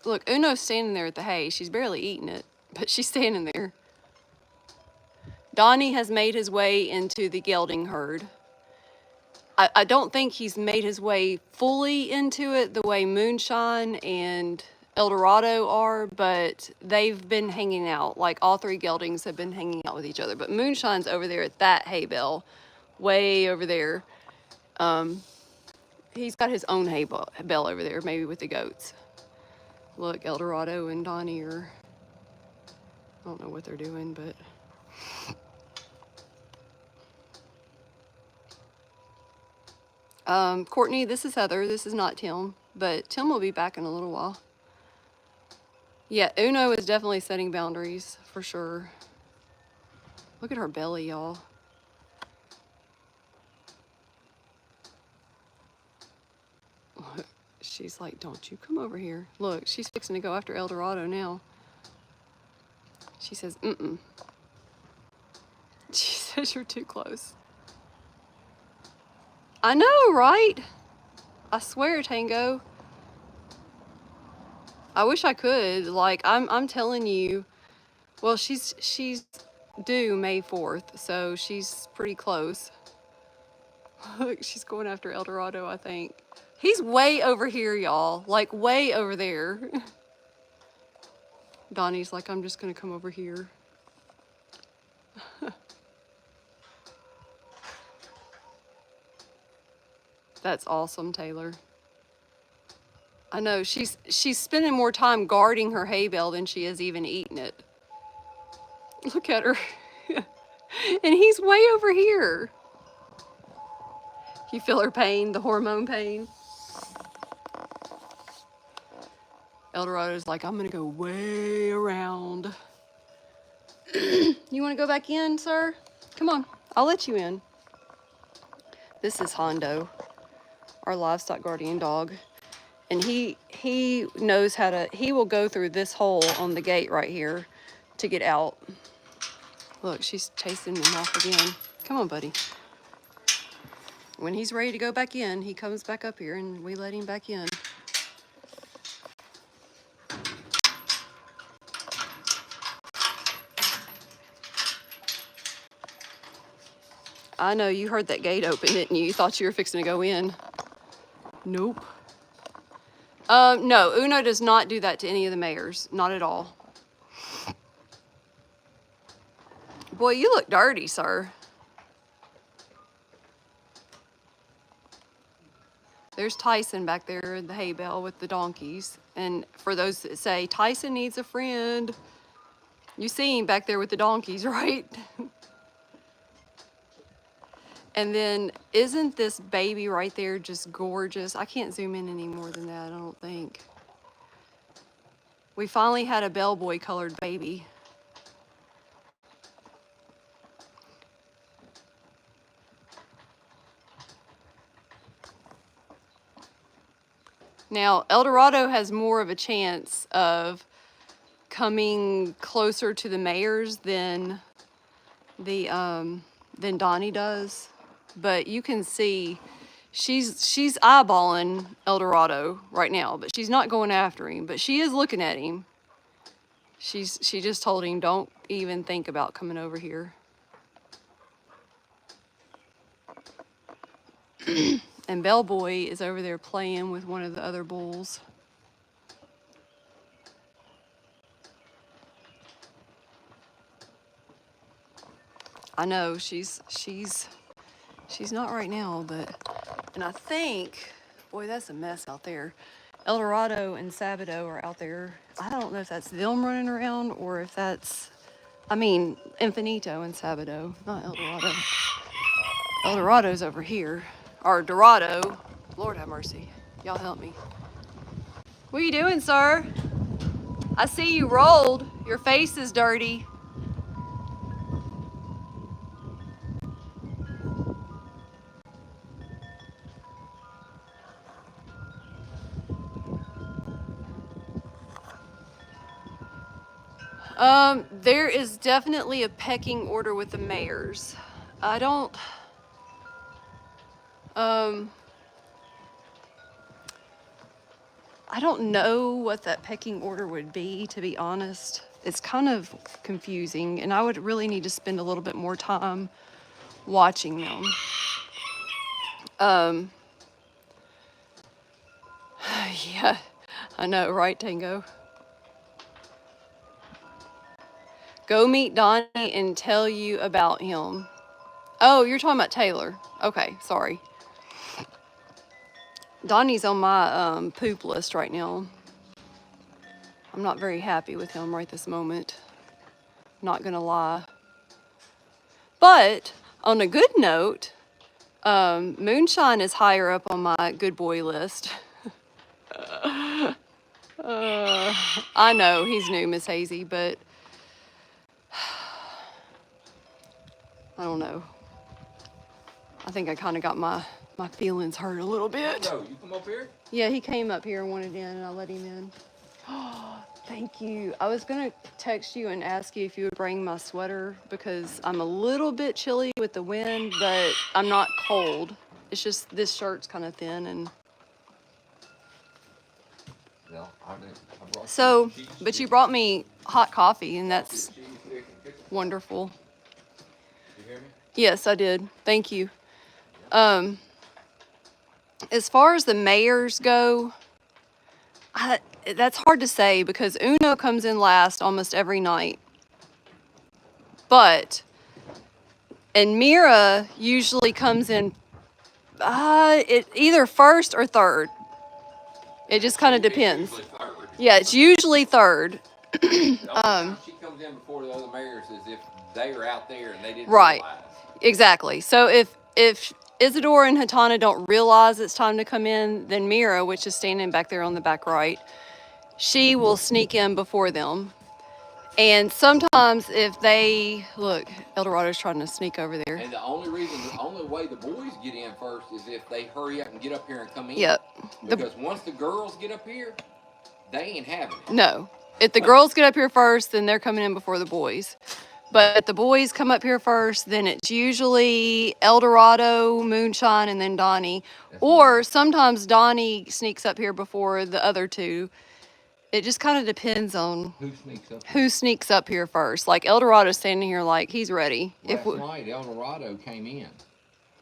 Look, Uno's standing there at the hay. She's barely eating it, but she's standing there. Donnie has made his way into the gelding herd. I don't think he's made his way fully into it the way Moonshine and El Dorado are, but they've been hanging out. Like, all three geldings have been hanging out with each other. But Moonshine's over there at that hay bale, way over there. He's got his own hay bale over there, maybe with the goats. Look, El Dorado and Donnie are, I don't know what they're doing, but... Courtney, this is Heather. This is not Tim, but Tim will be back in a little while. Yeah, Uno is definitely setting boundaries, for sure. Look at her belly, y'all. She's like, don't you come over here. Look, she's fixing to go after El Dorado now. She says, mm-mm. She says, you're too close. I know, right? I swear, Tango. I wish I could. Like, I'm telling you. Well, she's due May 4th, so she's pretty close. Look, she's going after El Dorado, I think. He's way over here, y'all. Like, way over there. Donnie's like, I'm just gonna come over here. That's awesome, Taylor. I know, she's spending more time guarding her hay bale than she is even eating it. Look at her. And he's way over here. You feel her pain, the hormone pain? El Dorado's like, I'm gonna go way around. You wanna go back in, sir? Come on, I'll let you in. This is Hondo, our livestock guardian dog. And he knows how to, he will go through this hole on the gate right here to get out. Look, she's chasing him off again. Come on, buddy. When he's ready to go back in, he comes back up here and we let him back in. I know, you heard that gate open, didn't you? You thought you were fixing to go in. Nope. No, Uno does not do that to any of the mares. Not at all. Boy, you look dirty, sir. There's Tyson back there in the hay bale with the donkeys. And for those that say, Tyson needs a friend, you see him back there with the donkeys, right? And then, isn't this baby right there just gorgeous? I can't zoom in any more than that, I don't think. We finally had a bellboy colored baby. Now, El Dorado has more of a chance of coming closer to the mares than Donnie does. But you can see she's eyeballing El Dorado right now, but she's not going after him, but she is looking at him. She just told him, don't even think about coming over here. And Bellboy is over there playing with one of the other bulls. I know, she's not right now, but, and I think, boy, that's a mess out there. El Dorado and Sabato are out there. I don't know if that's them running around or if that's, I mean, Infinito and Sabato, not El Dorado. El Dorado's over here. Or Dorado. Lord have mercy. Y'all help me. What are you doing, sir? I see you rolled. Your face is dirty. There is definitely a pecking order with the mares. I don't know what that pecking order would be, to be honest. It's kind of confusing, and I would really need to spend a little bit more time watching them. Yeah, I know, right, Tango? Go meet Donnie and tell you about him. Oh, you're talking about Taylor. Okay, sorry. Donnie's on my poop list right now. I'm not very happy with him right this moment. Not gonna lie. But on a good note, Moonshine is higher up on my good boy list. I know he's new, Miss Hazy, but I don't know. I think I kind of got my feelings hurt a little bit. No, you come up here? Yeah, he came up here and wanted in, and I let him in. Thank you. I was gonna text you and ask you if you would bring my sweater because I'm a little bit chilly with the wind, but I'm not cold. It's just this shirt's kind of thin and. No, I brought So, cheese but you sticks. brought me hot coffee, and that's Cheese sticks and pickles. wonderful. You hear me? Yes, I did. Thank you. As far as the mayors go, that's hard to say because Uno comes in last almost every night. And Mira usually comes in either first or third. It just kind of depends. Usually third. Yeah, it's usually third. The only time she comes in before the other mayors is if they are out there and they didn't Right. realize. Exactly. So if Isadora and Hatana don't realize it's time to come in, then Mira, which is standing back there on the back right, she will sneak in before them. And sometimes if they look, Eldorado's trying to sneak over there. And the only way the boys get in first is if they hurry up and get up here and come in. Yep. Because once the girls get up here, they ain't having it. No. If the girls get up here first, then they're coming in before the boys. But if the boys come up here first, then it's usually Eldorado, Moonshine, and then Donnie. Or sometimes Donnie sneaks up here before the other two. It just kind of depends on Who sneaks up here first. Like Eldorado's standing here like he's ready. Last night, El Dorado came in,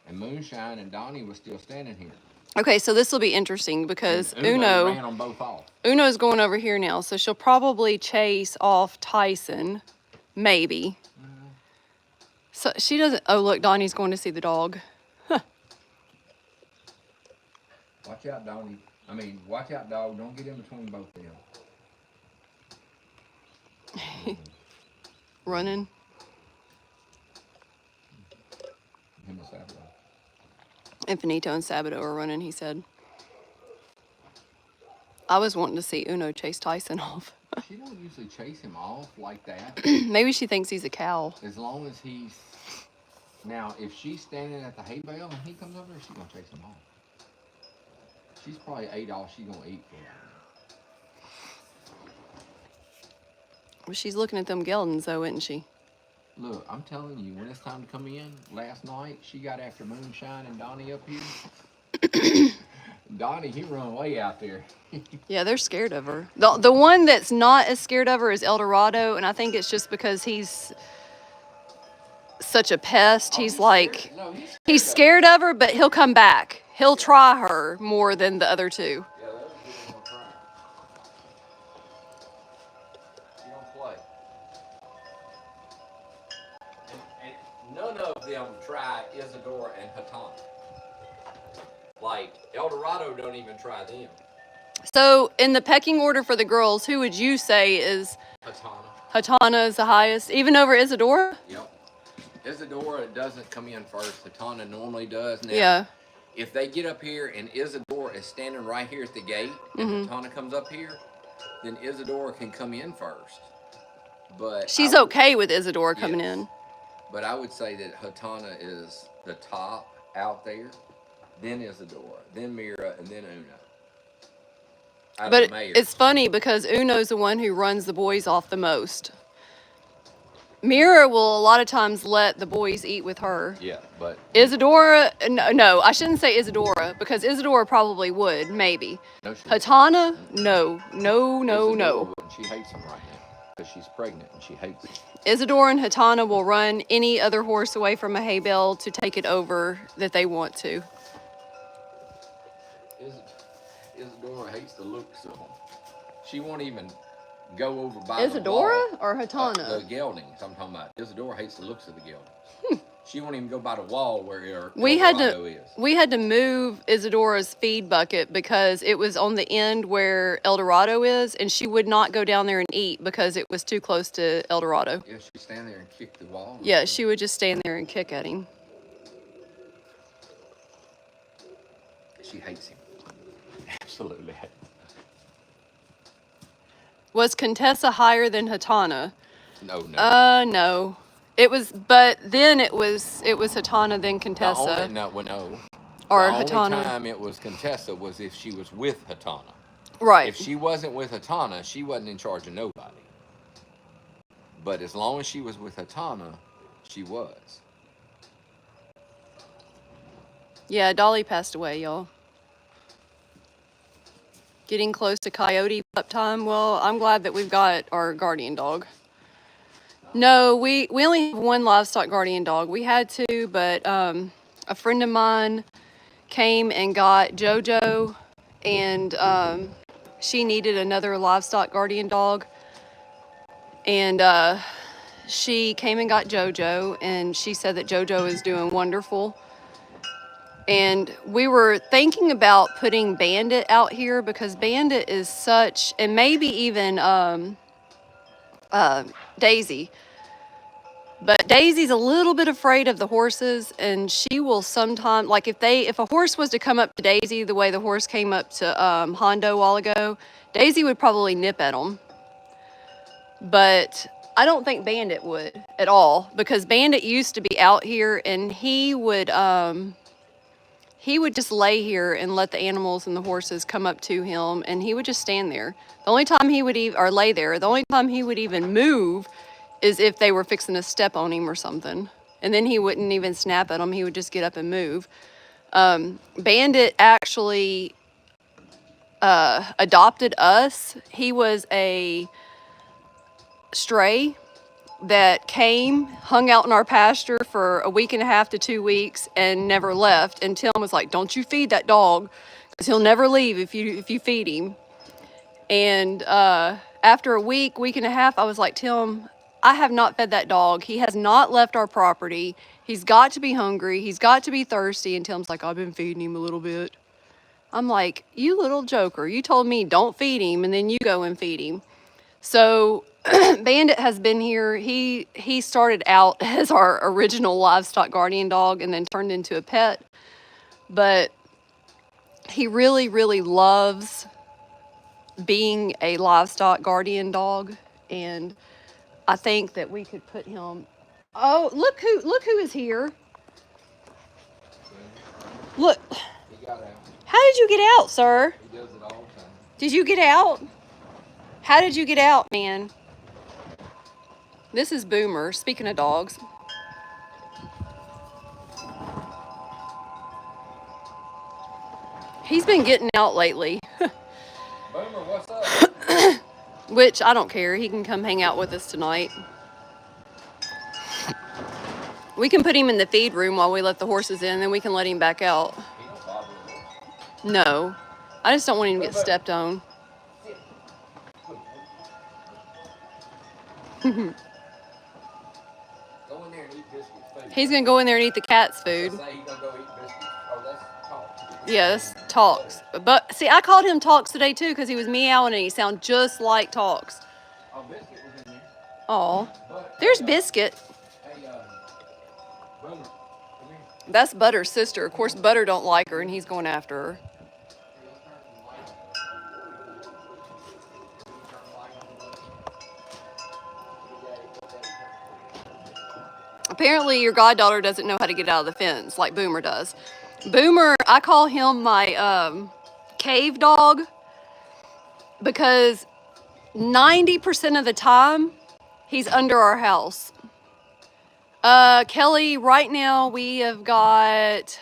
and Moonshine and Donnie was still standing here. Okay, so this will be interesting because And Uno ran them both off. Uno's going over here now, so she'll probably chase off Tyson, maybe. So she doesn't. Oh, look, Donnie's going to see the dog. Watch out, Donnie. Watch out, dog. Don't get in between both of them. Running. Him and Sabado. Infinito and Sabado are running, he said. I was wanting to see Uno chase Tyson off. She don't usually chase him off like that. Maybe she thinks he's a cow. As long as he's... Now, if she's standing at the hay bale and he comes over there, she's going to chase him off. She's probably ate all she's going to eat for that. Well, she's looking at them geldings, though, isn't she? Look, I'm telling you, when it's time to come in, last night, she got after Moonshine and Donnie up here. Donnie, he run away out there. Yeah, they're scared of her. The one that's not as scared of her is Eldorado, and I think it's just because he's such a pest. He's like, he's scared of her, but he'll come back. He'll try her more than the other two. Yeah, that was good on try. She don't play. And none of them try Isadora and Hatana. Like, Eldorado don't even try them. So, in the pecking order for the girls, who would you say is Hatana. Hatana is the highest, even over Isadora? Yep. Isadora doesn't come in first. Hatana normally does. Now, Yeah. if they get up here and Isadora is standing right here at the gate and Hatana comes up here, then Isadora can come in first. But she's okay with Isadora coming in. But I would say that Hatana is the top out there, then Isadora, then Mira, and then Uno. But it's funny because Uno's the one who runs the boys off the most. Mira will a lot of times let the boys eat with her. Yeah, but Isadora, no, I shouldn't say Isadora because Isadora probably would, maybe. No, she Hatana, no. She hates him right now because she's pregnant and she hates him. Isadora and Hatana will run any other horse away from a hay bale to take it over that they want to. Isadora hates the looks of him. She won't even go over by Isadora the wall. or Hatana? The geldings I'm talking about. Isadora hates the looks of the geldings. She won't even go by the wall where Dorado is. We had to move Isadora's feed bucket because it was on the end where El Dorado is, and she would not go down there and eat because it was too close to El Dorado. Yeah, she'd stand there and kick the wall. Yeah, she would just stand there and kick at him. She hates him. Absolutely hates him. Was Contessa higher than Hatana? No. No. It was, but then it was Hatana then Contessa. No. Or the Hatana. only time it was Contessa was if she was with Hatana. Right. If she wasn't with Hatana, she wasn't in charge of nobody. But as long as she was with Hatana, she was. Yeah, Dolly passed away, y'all. Getting close to coyote pup time. Well, I'm glad that we've got our guardian dog. No, we only have one livestock guardian dog. We had two, but a friend of mine came and got JoJo, and she needed another livestock guardian dog. And she came and got JoJo, and she said that JoJo is doing wonderful. And we were thinking about putting Bandit out here because Bandit is such, and maybe even Daisy. But Daisy's a little bit afraid of the horses, and she will sometimes, like if a horse was to come up to Daisy the way the horse came up to Hondo a while ago, Daisy would probably nip at them. But I don't think Bandit would at all, because Bandit used to be out here, and he would just lay here and let the animals and the horses come up to him, and he would just stand there. The only time he would lay there, the only time he would even move is if they were fixing to step on him or something. And then he wouldn't even snap at them. He would just get up and move. Bandit actually adopted us. He was a stray that came, hung out in our pasture for a week and a half to 2 weeks and never left. And Tim was like, "Don't you feed that dog, because he'll never leave if you feed him." And after a week and a half, I was like, "Tim, I have not fed that dog. He has not left our property. He's got to be hungry. He's got to be thirsty." And Tim's like, "I've been feeding him a little bit." I'm like, "You little joker. You told me don't feed him, and then you go and feed him." So Bandit has been here. He started out as our original livestock guardian dog and then turned into a pet. But he really, really loves being a livestock guardian dog, and I think that we could put him. Oh, look who is here. Look. He got out. How did you get out, sir? He does it all the time. Did you get out? How did you get out, man? This is Boomer, speaking of dogs. He's been getting out lately. Boomer, what's up? Which, I don't care. He can come hang out with us tonight. We can put him in the feed room while we let the horses in, then we can let him back out. He don't bother us. No. I just don't want him to get stepped on. Go in there and eat biscuits, food. He's going to go in there and eat the cat's food. Say he's going to go eat biscuits. Oh, that's talk. Yes, Talks. But see, I called him Talks today too because he was meowing and he sounded just like Talks. Oh, Biscuit was in there. Oh, But, there's Biscuit. Hey, That's Butter's sister. Of course, Butter don't like her, and he's going after her. Apparently, your goddaughter doesn't know how to get out of the fence like Boomer does. Boomer, I call him my cave dog because 90% of the time, he's under our house. Kelly, right now we have got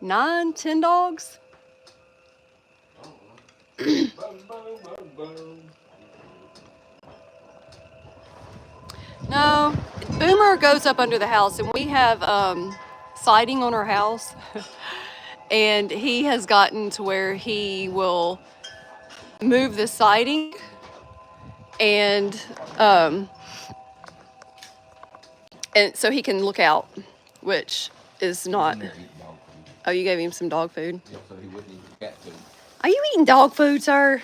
9, 10 dogs. No, Boomer goes up under the house, and we have siding on our house, and he has gotten to where he will move the siding and so he can look out, which is not. Oh, you gave him some dog food? Yeah, so he wouldn't eat cat food. Are you eating dog food, sir?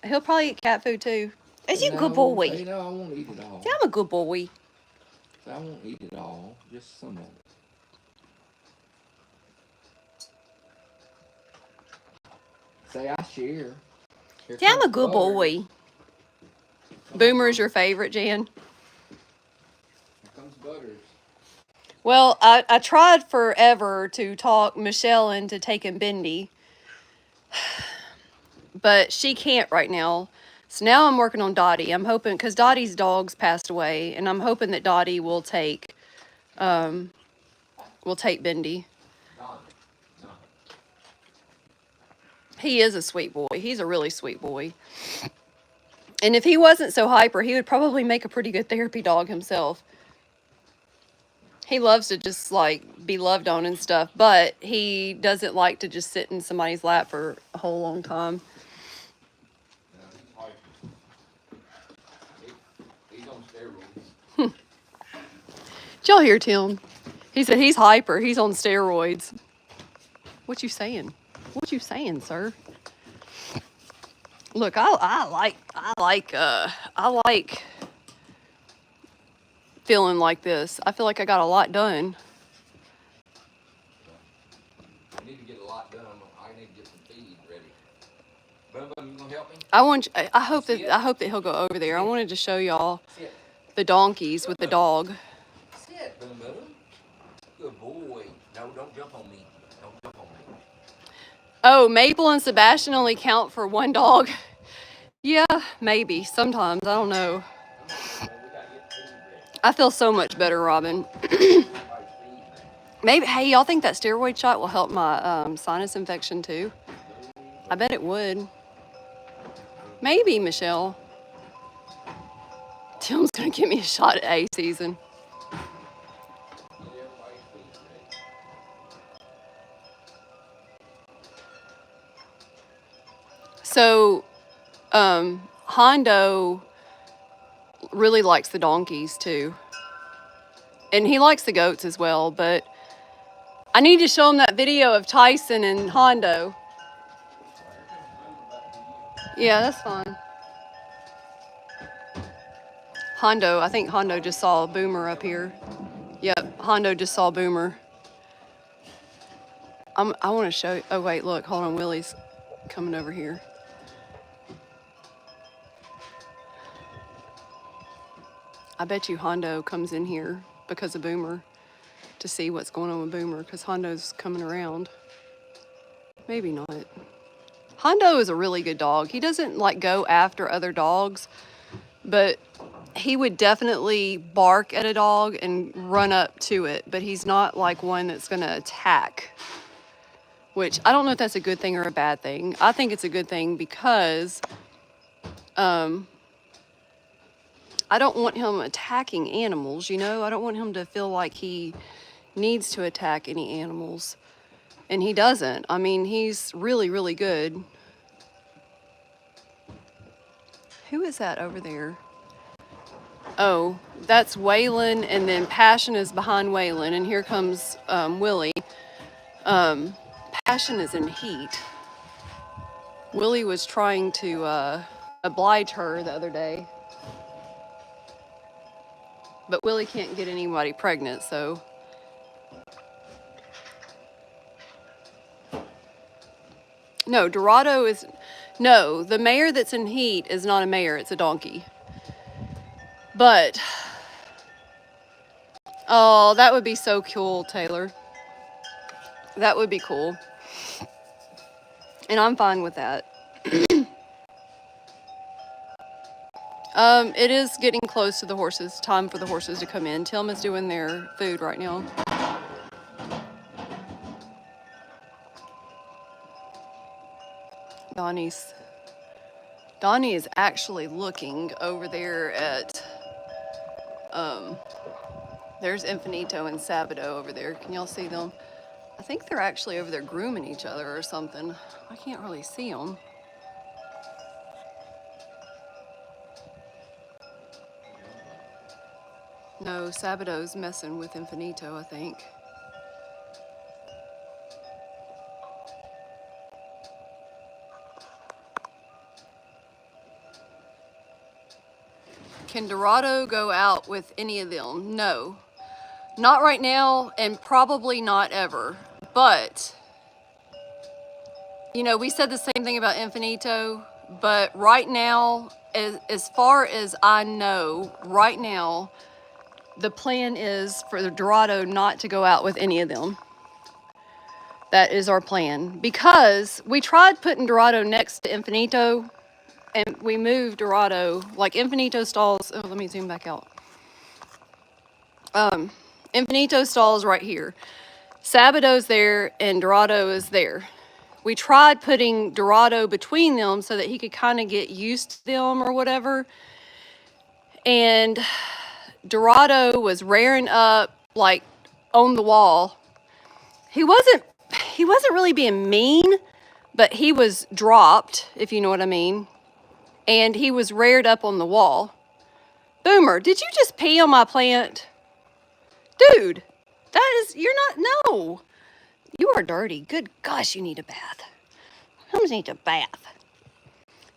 He'll probably eat cat food too. Is you a good boy? You know, I won't eat it all. See, I'm a good boy. I won't eat it all, just some of it. Say I share. See, I'm a good boy. Boomer is your favorite, Jan? Here comes Butters. Well, I tried forever to talk Michelle into taking Bendy, but she can't right now. So now I'm working on Dottie. I'm hoping, because Dottie's dogs passed away, and I'm hoping that Dottie will take Bendy. He is a sweet boy. He's a really sweet boy. And if he wasn't so hyper, he would probably make a pretty good therapy dog himself. He loves to just like be loved on and stuff, but he doesn't like to just sit in somebody's lap for a whole long time. He's on steroids. Did y'all hear Tim? He said he's hyper. He's on steroids. What you saying? What you saying, sir? Look, I like feeling like this. I feel like I got a lot done. I need to get a lot done. I need to get some feed ready. Bum, you gonna help me? I hope that he'll go over there. I wanted to show y'all the donkeys with the dog. Sit, Bum. Good boy. No, don't jump on me. Don't jump on me. Oh, Maple and Sebastian only count for one dog. Yeah, maybe. Sometimes. I don't know. I feel so much better, Robin. Maybe, hey, y'all think that steroid shot will help my sinus infection too? I bet it would. Maybe, Michelle. Tim's gonna give me a shot at A season. So, Hondo really likes the donkeys too. And he likes the goats as well, but I need to show him that video of Tyson and Hondo. Yeah, that's fine. Hondo, I think Hondo just saw Boomer up here. Yep, Hondo just saw Boomer. I want to show you. Oh, wait, look, hold on. Willie's coming over here. I bet you Hondo comes in here because of Boomer to see what's going on with Boomer, because Hondo's coming around. Maybe not. Hondo is a really good dog. He doesn't like go after other dogs, but he would definitely bark at a dog and run up to it, but he's not like one that's going to attack, which I don't know if that's a good thing or a bad thing. I think it's a good thing because I don't want him attacking animals, you know? I don't want him to feel like he needs to attack any animals. And he doesn't. I mean, he's really, really good. Who is that over there? Oh, that's Waylon, and then Passion is behind Waylon, and here comes Willie. Passion is in heat. Willie was trying to oblige her the other day. But Willie can't get anybody pregnant, so. No, Dorado is, no, the mare that's in heat is not a mare, it's a donkey. But, oh, that would be so cool, Taylor. That would be cool. And I'm fine with that. It is getting close to the horses. Time for the horses to come in. Tim is doing their food right now. Donnie is actually looking over there at, there's Infinito and Sabado over there. Can y'all see them? I think they're actually over there grooming each other or something. I can't really see them. No, Sabado's messing with Infinito, I think. Can Dorado go out with any of them? No. Not right now, and probably not ever. But, you know, we said the same thing about Infinito, but right now, as far as I know, right now, the plan is for the Dorado not to go out with any of them. That is our plan. Because we tried putting Dorado next to Infinito, and we moved Dorado, like Infinito stalls, oh, let me zoom back out. Infinito stalls right here. Sabado's there, and Dorado is there. We tried putting Dorado between them so that he could kind of get used to them or whatever. And Dorado was rearing up like on the wall. He wasn't really being mean, but he was dropped, if you know what I mean. And he was reared up on the wall. Boomer, did you just pee on my plant? Dude, that is, you're not, no. You are dirty. Good gosh, you need a bath. Holmes needs a bath.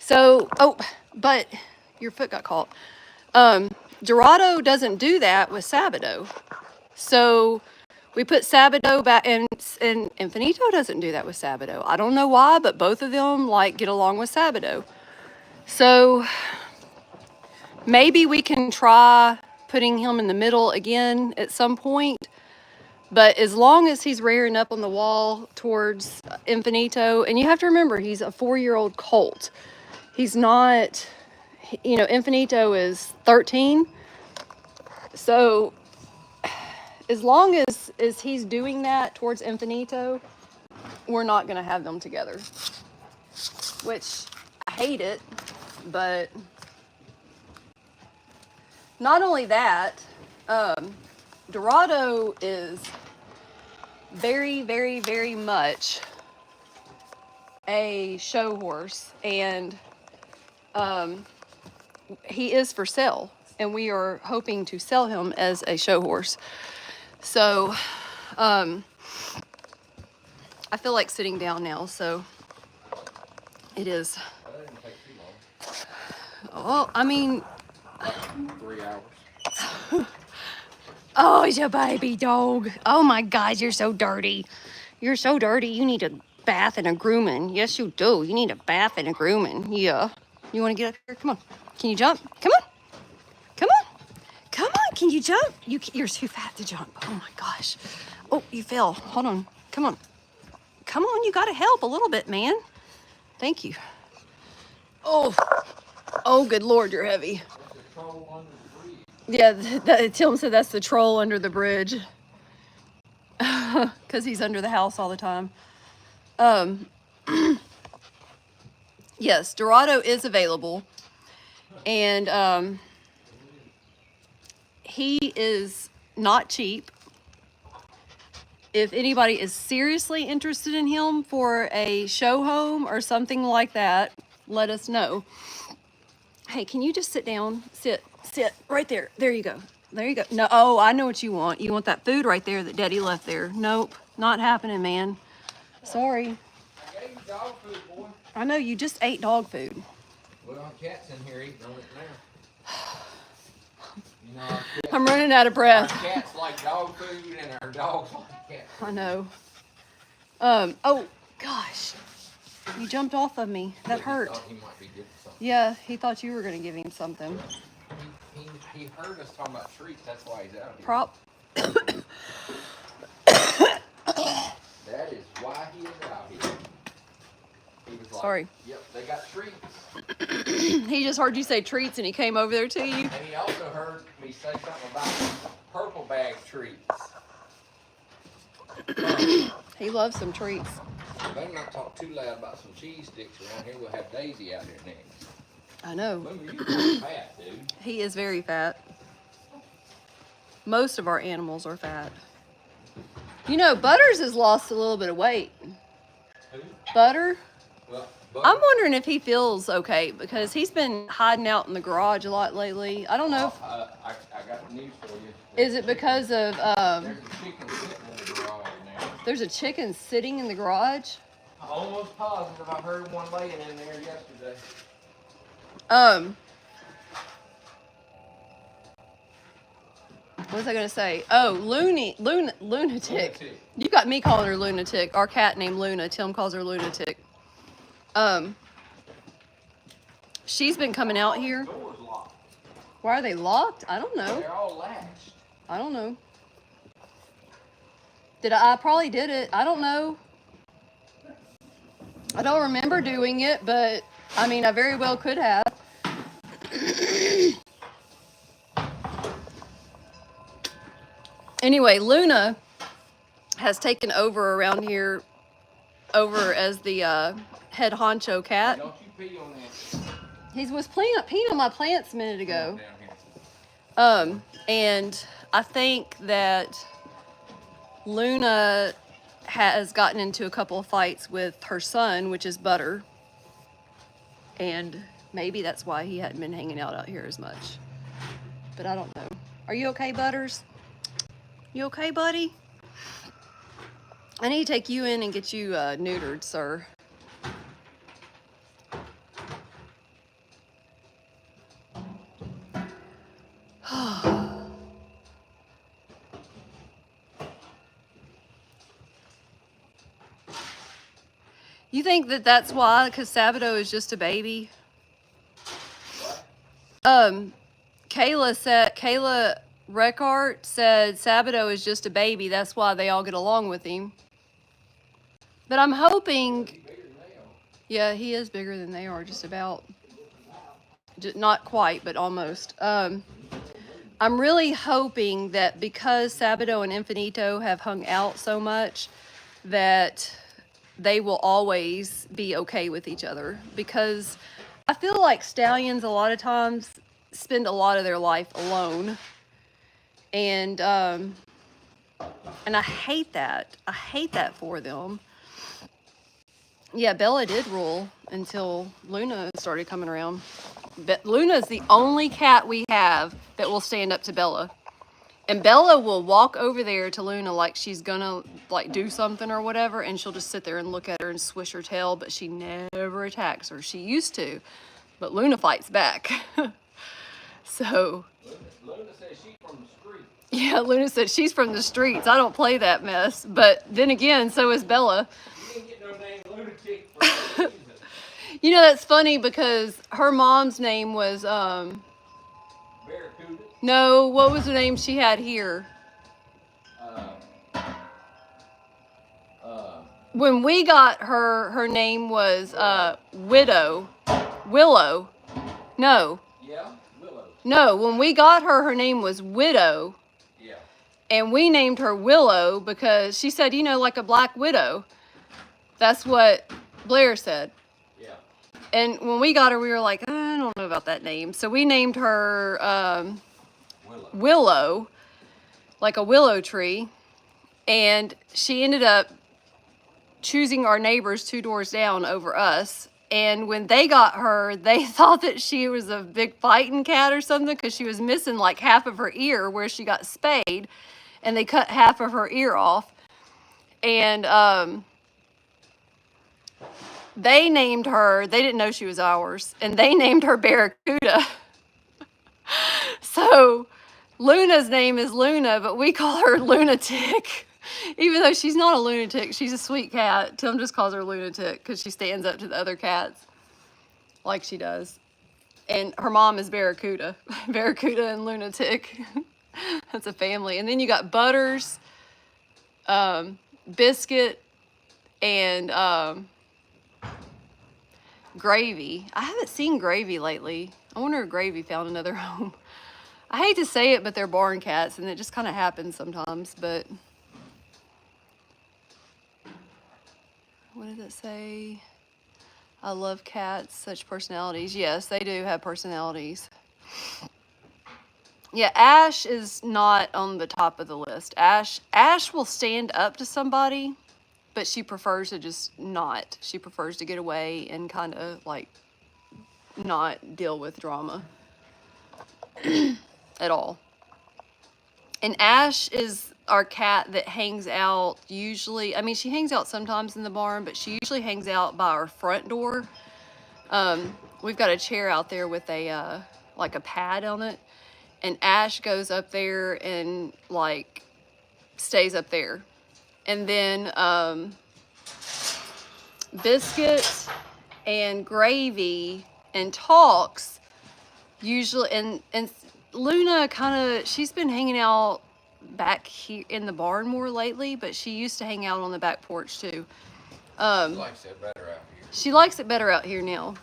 So, oh, but your foot got caught. Dorado doesn't do that with Sabado. So we put Sabado back, and Infinito doesn't do that with Sabado. I don't know why, but both of them like get along with Sabado. So maybe we can try putting him in the middle again at some point. But as long as he's rearing up on the wall towards Infinito, and you have to remember, he's a 4-year-old colt. He's not, you know, Infinito is 13. So as long as he's doing that towards Infinito, we're not going to have them together. Which, I hate it, but not only that, Dorado is very, very, very much a show horse, and he is for sale, and we are hoping to sell him as a show horse. So I feel like sitting down now, so it is. That didn't take too long. Oh, I mean, 3 hours. oh, it's a baby dog. Oh my God, you're so dirty. You're so dirty. You need a bath and a grooming. Yes, you do. You need a bath and a grooming. Yeah. You want to get up here? Come on. Can you jump? Come on. Come on. Come on. Can you jump? You're too fat to jump. Oh my gosh. Oh, you fell. Hold on. Come on. Come on. You got to help a little bit, man. Thank you. Oh. Oh, good Lord, you're heavy. Yeah, Tim said that's the troll under the bridge. Because he's under the house all the time. Yes, Dorado is available. And he is not cheap. If anybody is seriously interested in him for a show home or something like that, let us know. Hey, can you just sit down? Sit right there. There you go. There you go. No, oh, I know what you want. You want that food right there that Daddy left there. Nope, not happening, man. Sorry. I gave you dog food, boy. I know, you just ate dog food. Well, cat's in here eating on it now. You know, our cats, I'm running out of breath. our cats like dog food and our dogs like cat food. I know. Oh, gosh. You jumped off of me. That hurt. He thought he might be getting something. Yeah, he thought you were going to give him something. He heard us talking about treats. That's why he's out here. That is why he is out here. He was like, Sorry. Yep, they got treats. He just heard you say treats and he came over there to you. And he also heard me say something about purple bag treats. He loves some treats. Better not talk too loud about some cheese sticks around here. We'll have Daisy out here next. I know. Remember, you're fat, dude. He is very fat. Most of our animals are fat. You know, Butters has lost a little bit of weight. Who? Butter? Well, I'm wondering if he feels okay because he's been hiding out in the garage a lot lately. I don't know. I got news for you. Is it because of There's a chicken sitting in the garage now. there's a chicken sitting in the garage? I'm almost positive I heard one laying in there yesterday. What was I gonna say? Oh, lunatic. You got me calling her lunatic. Our cat named Luna. Tim calls her lunatic. She's been coming out here. Door's locked. Why are they locked? I don't know. They're all latched. I don't know. I probably did it. I don't know. I don't remember doing it, but I mean, I very well could have. Anyway, Luna has taken over around here as the head honcho cat. Don't you pee on that. He was peeing on my plants a minute ago. Down here. And I think that Luna has gotten into a couple of fights with her son, which is Butter. And maybe that's why he hadn't been hanging out here as much. But I don't know. Are you okay, Butters? You okay, buddy? I need to take you in and get you neutered, sir. You think that that's why? Because Sabato is just a baby? Kayla Reckart said Sabato is just a baby. That's why they all get along with him. But I'm hoping... Yeah, he is bigger than they are, just about. Not quite, but almost. I'm really hoping that because Sabato and Infinito have hung out so much, that they will always be okay with each other. Because I feel like stallions a lot of times spend a lot of their life alone. And I hate that. I hate that for them. Yeah, Bella did rule until Luna started coming around. Luna is the only cat we have that will stand up to Bella. And Bella will walk over there to Luna like she's gonna like do something or whatever, and she'll just sit there and look at her and swish her tail, but she never attacks her. She used to, but Luna fights back. So... Luna says she's from the street. Yeah, Luna said she's from the streets. I don't play that mess. But then again, so is Bella. You didn't get no name lunatic for no reason. You know, that's funny because her mom's name was, Barracuda. no, what was the name she had here? When we got her, her name was Willow. No. Yeah, Willow. No, when we got her, her name was Widow. Yeah. And we named her Willow because she said, you know, like a black widow. That's what Blair said. Yeah. And when we got her, we were like, I don't know about that name. So we named her Willow, like a willow tree. And she ended up choosing our neighbors 2 doors down over us. And when they got her, they thought that she was a big fighting cat or something because she was missing like half of her ear where she got spayed. And they cut half of her ear off. And They named her, they didn't know she was ours, and they named her Barracuda. So Luna's name is Luna, but we call her Lunatic. Even though she's not a lunatic, she's a sweet cat. Tim just calls her Lunatic because she stands up to the other cats like she does. And her mom is Barracuda. Barracuda and Lunatic. That's a family. And then you got Butters, Biscuit, and Gravy. I haven't seen Gravy lately. I wonder if Gravy found another home. I hate to say it, but they're barn cats, and it just kind of happens sometimes. But what did it say? I love cats, such personalities. Yes, they do have personalities. Yeah, Ash is not on the top of the list. Ash will stand up to somebody, but she prefers to just not. She prefers to get away and kind of like not deal with drama at all. And Ash is our cat that hangs out usually. I mean, she hangs out sometimes in the barn, but she usually hangs out by our front door. We've got a chair out there with a like a pad on it, and Ash goes up there and like stays up there. And then Biscuit and Gravy and Talks usually, and Luna kind of, she's been hanging out back here in the barn more lately, but she used to hang out on the back porch too. She likes it better out here. She likes it better out here now.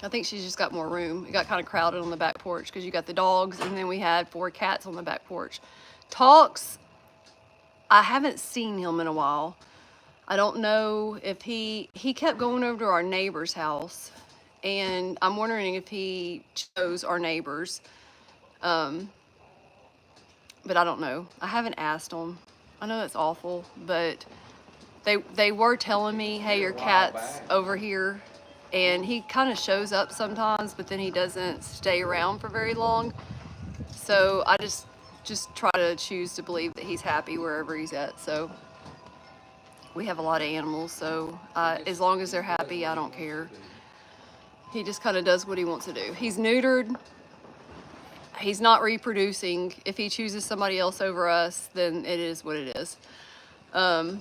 I think she's just got more room. It got kind of crowded on the back porch because you got the dogs, and then we had 4 cats on the back porch. Talks, I haven't seen him in a while. I don't know if he kept going over to our neighbor's house, and I'm wondering if he chose our neighbors. But I don't know. I haven't asked him. I know that's awful, but they were telling me, hey, your cat's over here. And he kind of shows up sometimes, but then he doesn't stay around for very long. So I just try to choose to believe that he's happy wherever he's at. So we have a lot of animals, so as long as they're happy, I don't care. He just kind of does what he wants to do. He's neutered. He's not reproducing. If he chooses somebody else over us, then it is what it is. And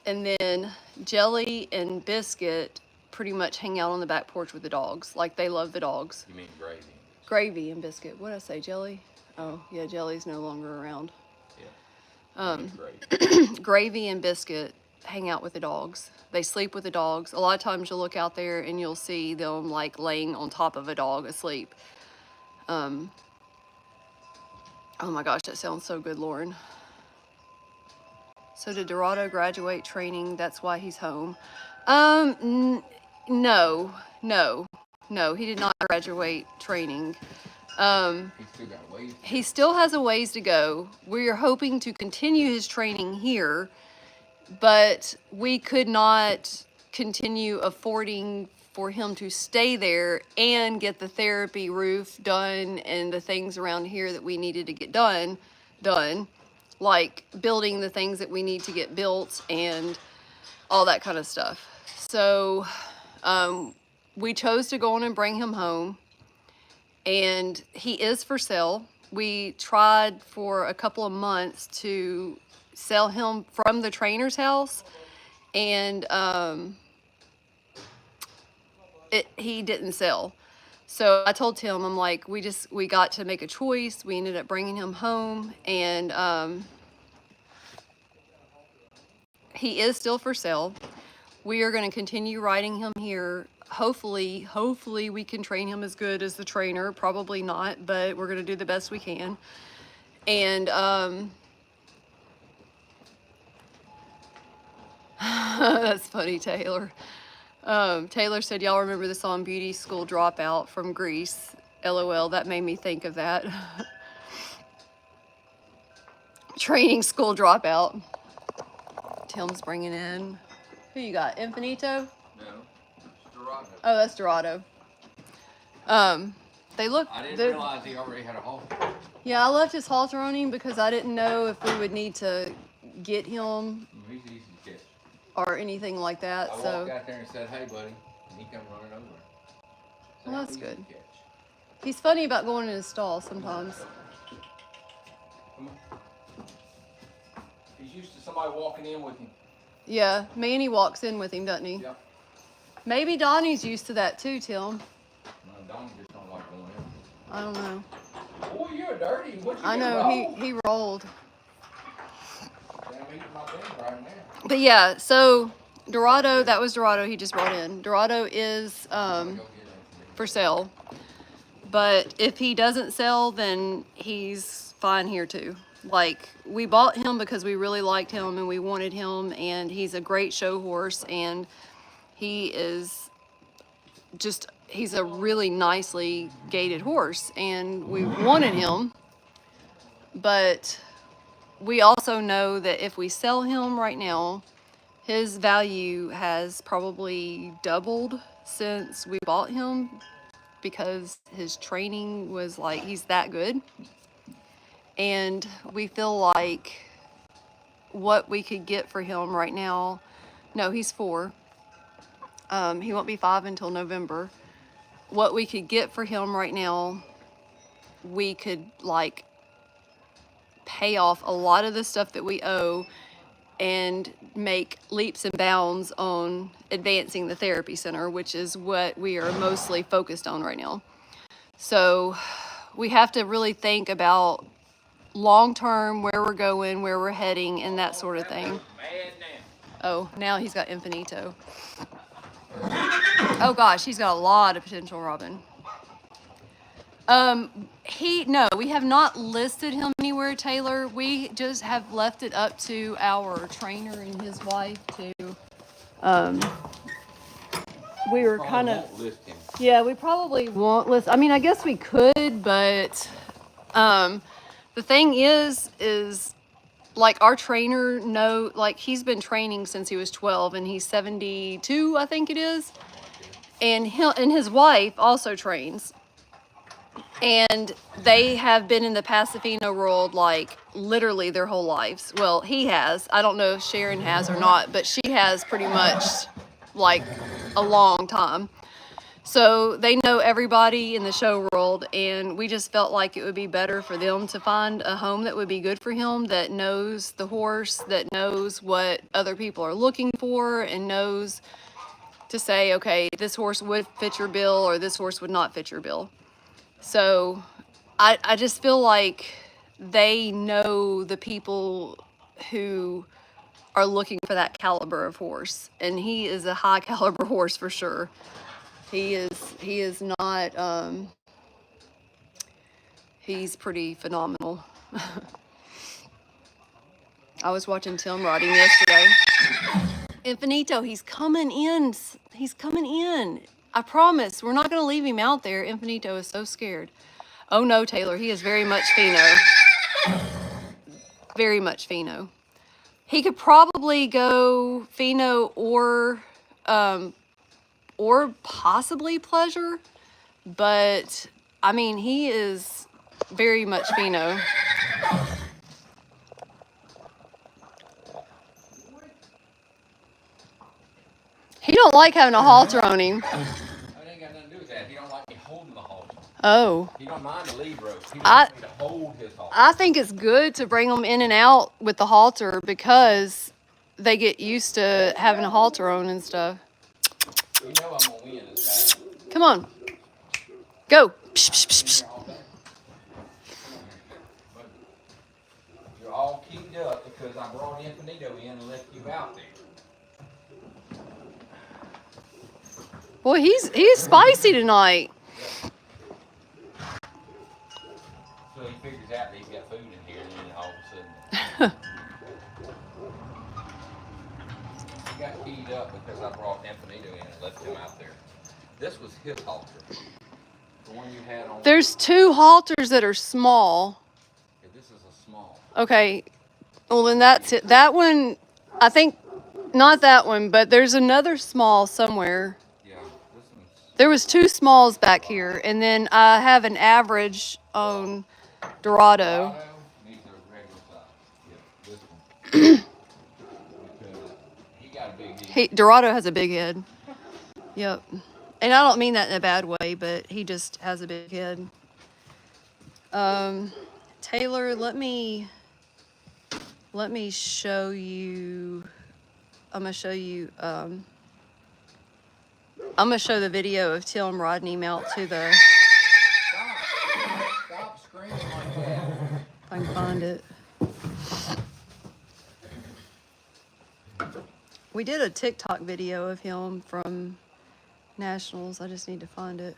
then Jelly and Biscuit pretty much hang out on the back porch with the dogs. Like, they love the dogs. You mean Gravy? Gravy and Biscuit. What did I say, Jelly? Oh, yeah, Jelly's no longer around. Yeah. Gravy and Biscuit hang out with the dogs. They sleep with the dogs. A lot of times you'll look out there and you'll see them like laying on top of a dog asleep. Oh my gosh, that sounds so good, Lauren. So did Dorado graduate training? That's why he's home. No, he did not graduate training. He still has a ways to go. We're hoping to continue his training here, but we could not continue affording for him to stay there and get the therapy roof done and the things around here that we needed to get done, like building the things that we need to get built and all that kind of stuff. So we chose to go on and bring him home, and he is for sale. We tried for a couple of months to sell him from the trainer's house, and he didn't sell. So I told Tim, I'm like, we got to make a choice. We ended up bringing him home, and he is still for sale. We are going to continue riding him here. Hopefully we can train him as good as the trainer. Probably not, but we're going to do the best we can. And that's funny, Taylor. Taylor said, y'all remember the song Beauty School Dropout from Grease? LOL, that made me think of that. Training School Dropout. Tim's bringing in. Who you got? Infinito? No, it's Dorado. Oh, that's Dorado. They look. I didn't realize he already had a halter. Yeah, I left his halter on him because I didn't know if we would need to get him. He's easy to catch. or anything like that. I So walked out there and said, "Hey, buddy," and he come running over. Said, well, "How that's easy good. to catch?" He's funny about going in his stall sometimes. Come on. He's used to somebody walking in with him. Yeah, Manny walks in with him, doesn't he? Yep. Maybe Donnie's used to that too, Tim. No, Donnie just don't like going in. I don't know. Boy, you're dirty. What you I do, know roll? he rolled. Damn, eating my thing right now. But yeah, so Dorado, that was Dorado he just brought in. Dorado is for sale. But if he doesn't sell, then he's fine here too. Like, we bought him because we really liked him and we wanted him, and he's a great show horse, and he is just, he's a really nicely gaited horse, and we wanted him. But we also know that if we sell him right now, his value has probably doubled since we bought him, because his training was like, he's that good. And we feel like what we could get for him right now, no, he's 4. He won't be 5 until November. What we could get for him right now, we could like pay off a lot of the stuff that we owe and make leaps and bounds on advancing the therapy center, which is what we are mostly focused on right now. So we have to really think about long term, where we're going, where we're heading, and that sort of thing. Oh, now he's got Infinito. Oh gosh, he's got a lot of potential, Robin. No, we have not listed him anywhere, Taylor. We just have left it up to our trainer and his wife to, we were kind of, yeah, we probably won't list. I mean, I guess we could, but, the thing is like our trainer like he's been training since he was 12 and he's 72, I think it is. And his wife also trains. And they have been in the Pasifino world like literally their whole lives. Well, he has. I don't know if Sharon has or not, but she has pretty much like a long time. So they know everybody in the show world, and we just felt like it would be better for them to find a home that would be good for him, that knows the horse, that knows what other people are looking for, and knows to say, okay, this horse would fit your bill or this horse would not fit your bill. So I just feel like they know the people who are looking for that caliber of horse, and he is a high caliber horse for sure. He is not, he's pretty phenomenal. I was watching Tim riding yesterday. Infinito, he's coming in. He's coming in. I promise, we're not going to leave him out there. Infinito is so scared. Oh no, Taylor, he is very much Fino. Very much Fino. He could probably go Fino or possibly Pleasure, but I mean, he is very much Fino. He don't like having a halter on him. It ain't got nothing to do with that. He don't like me holding the halter. Oh. He don't mind the lead rope. He wants me to hold his halter. I think it's good to bring them in and out with the halter because they get used to having a halter on and stuff. You know I'm gonna win this battle. Come on. Go. Psh, psh, psh, psh. But you're all keyed up because I brought Infinito in and left you out there. Boy, he's spicy tonight. So he figures out that he's got food in here, and then all of a sudden he got keyed up because I brought Infinito in and left him out there. This was his halter. The one you had on. There's 2 halters that are small. Okay, this is a small. Okay. Well, then that's it. That one, I think, not that one, but there's another small somewhere. Yeah, this one's. There was 2 smalls back here, and then I have an average on Dorado. Needs a regular size. Yeah, this one. Because he got a big Dorado has a big head. Yep. And I don't mean that in a bad way, but he just has a big head. Taylor, let me show you. I'm gonna show you. I'm gonna show the video of Tim riding him out to the. Stop screaming like that. If I can find it. We did a TikTok video of him from Nationals. I just need to find it.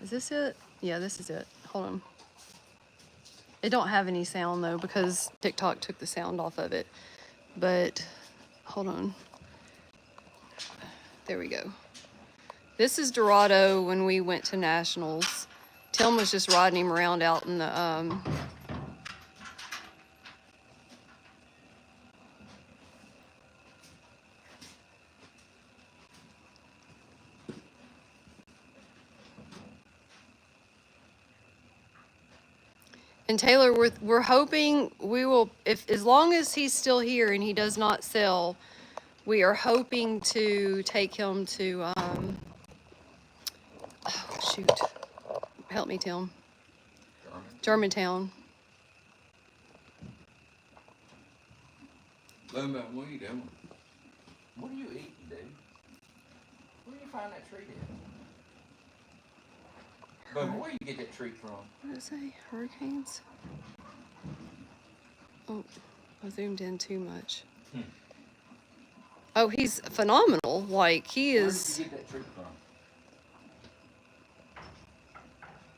Is this it? Yeah, this is it. Hold on. It don't have any sound though because TikTok took the sound off of it. But hold on. There we go. This is Dorado when we went to Nationals. Tim was just riding him around out in the And Taylor, we're hoping we will, if as long as he's still here and he does not sell, we are hoping to take him to oh, shoot, help me, Tim. Germantown. Lemon, what are you doing? What are you eating, dude? Where do you find that treat at? But where do you get that treat from? What did it say? Hurricanes? Oh, I zoomed in too much. Oh, he's phenomenal. Like, he is. Where did you get that treat from?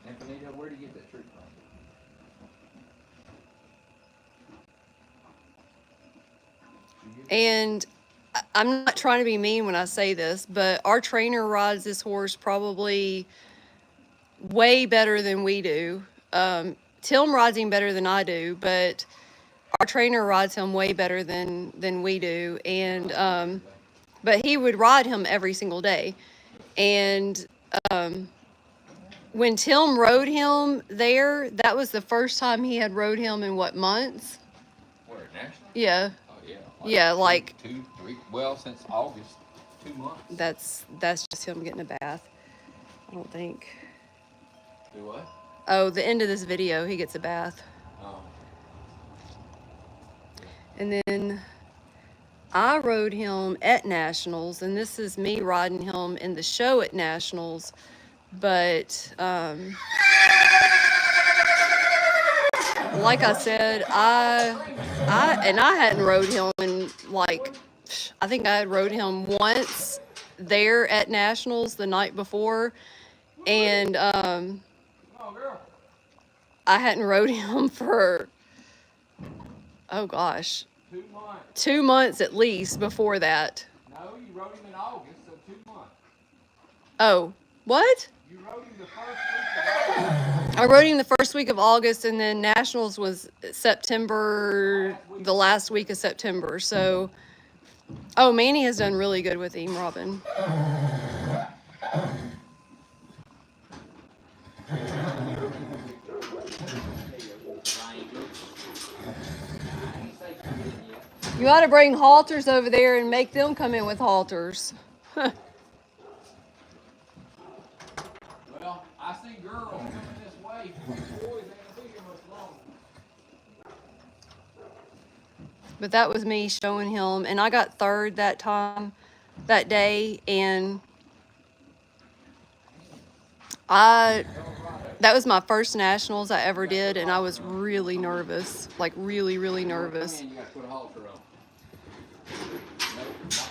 Infinito, where did you get that treat from? And I'm not trying to be mean when I say this, but our trainer rides this horse probably way better than we do. Tim rides him better than I do, but our trainer rides him way better than we do. And but he would ride him every single day. And when Tim rode him there, that was the first time he had rode him in what, months? Where, national? Yeah. Oh yeah. Yeah, like 2, 3. Well, since August, 2 months. That's just him getting a bath. I don't think. Do what? Oh, the end of this video, he gets a bath. Oh. And then I rode him at Nationals, and this is me riding him in the show at Nationals. But like I said, I hadn't rode him in like, I think I had rode him once there at Nationals the night before, and I hadn't rode him for, oh gosh, 2 months. 2 months at least before that. No, you rode him in August, so 2 months. Oh, what? You rode him the first week of August. I rode him the first week of August, and then Nationals was September, the last week of September. So, oh, Manny has done really good with him, Robin. You ought to bring halters over there and make them come in with halters. Well, I see girls coming this way. Boys ain't gonna be here much longer. But that was me showing him, and I got third that time, that day, and that was my first Nationals I ever did, and I was really nervous, like really, really nervous. You gotta put a halter on.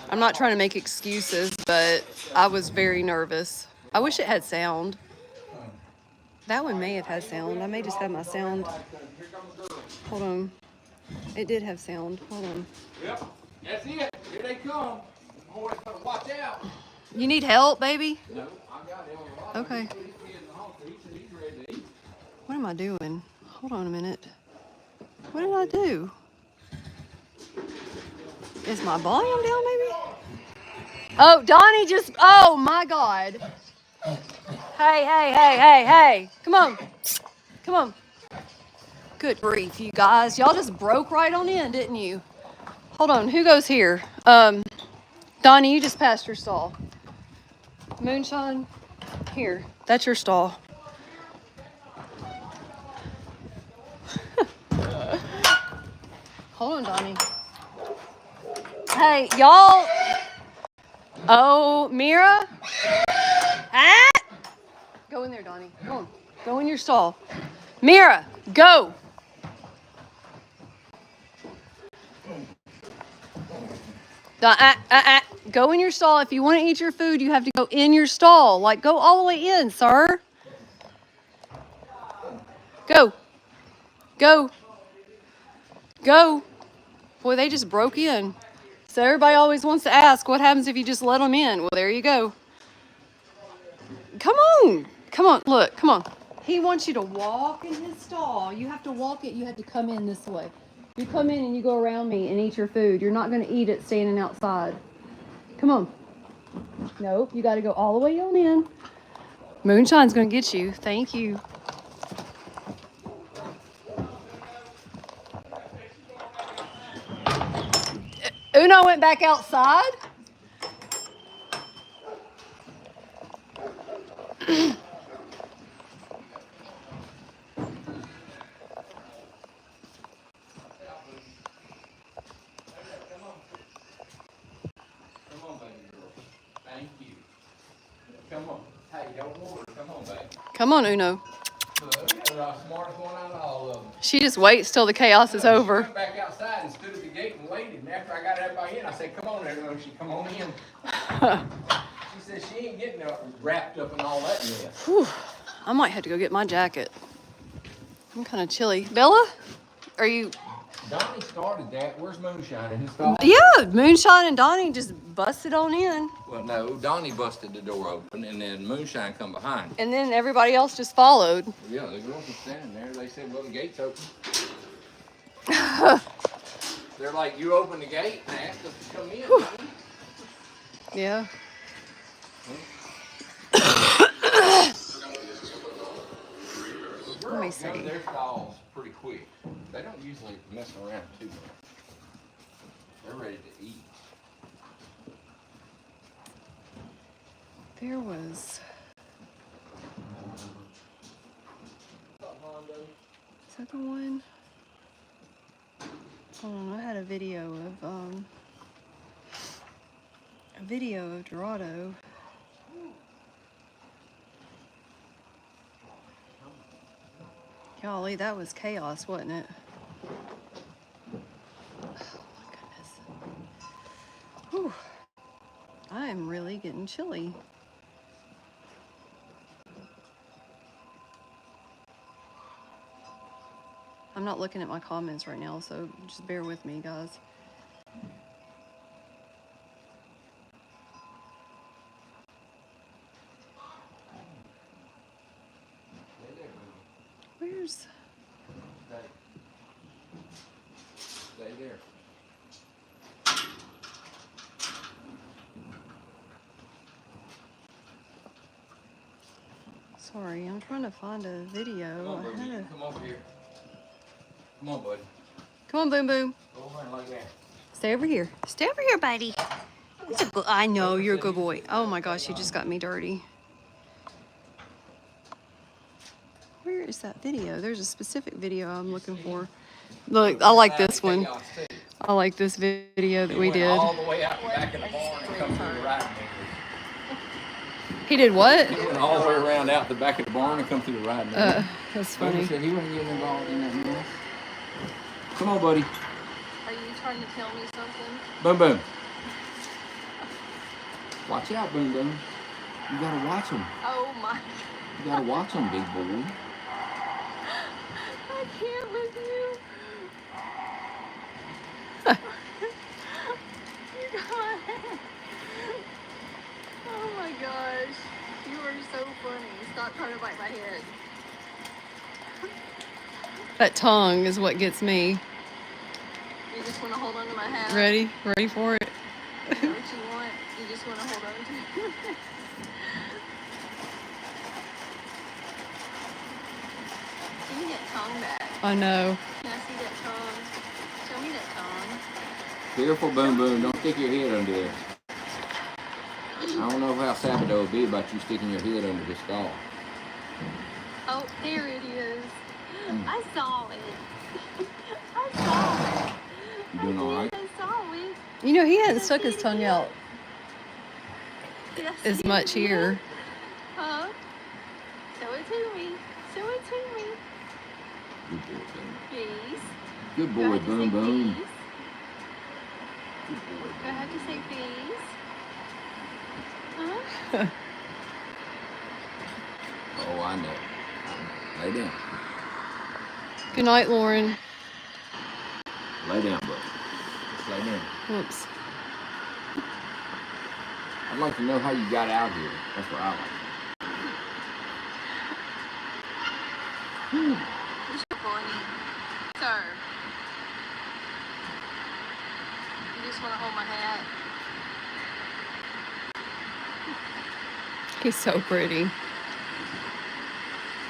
I'm not trying to make excuses, but I was very nervous. I wish it had sound. That one may have had sound. I may just have my sound. Hold on. It did have sound. Hold on. Yep, that's it. Here they come. Boys better watch out. You need help, baby? No, I got it. Okay. What am I doing? Hold on a minute. What did I do? Is my volume down, maybe? Oh, Donnie just, oh my God. Hey. Come on. Good grief, you guys. Y'all just broke right on in, didn't you? Hold on, who goes here? Donnie, you just passed your stall. Moonshine, here. That's your stall. Hold on, Donnie. Hey, y'all. Oh, Mira. Ah! Go in there, Donnie. Go on. Go in your stall. Mira, go. Go in your stall. If you want to eat your food, you have to go in your stall. Like, go all the way in, sir. Go. Go. Go. Boy, they just broke in. So everybody always wants to ask, what happens if you just let them in? Well, there you go. Come on. Come on. Look, come on. He wants you to walk in his stall. You have to walk it. You have to come in this way. You come in and you go around me and eat your food. You're not going to eat it standing outside. Come on. Nope. You got to go all the way on in. Moonshine's going to get you. Thank you. Uno went back outside. Come on. Hey, don't worry. Come on, baby. Come on, Uno. Look, you're the smartest one out of all of them. She just waits till the chaos is over. She went back outside and stood at the gate and waited. And after I got everybody in, I said, come on, Uno. She come on in. She said she ain't getting wrapped up in all that mess. Whew. I might have to go get my jacket. I'm kind of chilly. Bella, are you? Donnie started that. Where's Moonshine? In his stall? Yeah, Moonshine and Donnie just busted on in. Well, no, Donnie busted the door open, and then Moonshine come behind. And then everybody else just followed. Yeah, the girls were standing there. They said, well, the gate's open. They're like, you open the gate and ask us to come in. Yeah. Let me see. Their stalls pretty quick. They don't usually mess around too much. They're ready to eat. There was. Is that the one? Hold on, I had a video of Dorado. Golly, that was chaos, wasn't it? Oh my goodness. Whew. I am really getting chilly. I'm not looking at my comments right now, so just bear with me, guys. Where's... Stay there. Sorry, I'm trying to find a video. Come on, baby. Come over here. Come on, buddy. Come on, Boom Boom. Go over and like that. Stay over here. Stay over here, buddy. I know, you're a good boy. Oh my gosh, you just got me dirty. Where is that video? There's a specific video I'm looking for. Look, I like this one. I like this video that we did. All the way out the back of the barn and come through the right. He did what? He went all the way around out the back of the barn and come through the right. That's funny. He said he wasn't getting involved in that mess. Come on, buddy. Are you trying to tell me something? Boom, boom. Watch out, Boom Boom. You gotta watch him. Oh my. You gotta watch him, big boy. I can't with you. You guys. Oh my gosh. You are so funny. Stop trying to bite my head. That tongue is what gets me. You just want to hold on to my hat. Ready? Ready for it? Is that what you want? You just want to hold on to it. Give me that tongue back. I know. Can I see that tongue? Show me that tongue. Careful, Boom Boom. Don't stick your head under there. I don't know how Sabado would be about you sticking your head under his skull. Oh, there it is. I saw it. I saw it. You doing all right? I saw it. You know, he hadn't stuck his tongue out Did I as see much it? here. Huh? Show it to me. Show it to me. Good boy, Boom. Please. Good Do I boy, have to Boom say Boom. please? Good boy, Do I have to say please? Huh? Oh, I know. Lay down. Good night, Lauren. Lay down, bud. Just lay down. Whoops. I'd like to know how you got out here. That's what I like. You're so funny. Sir. You just want to hold my hat? He's so pretty.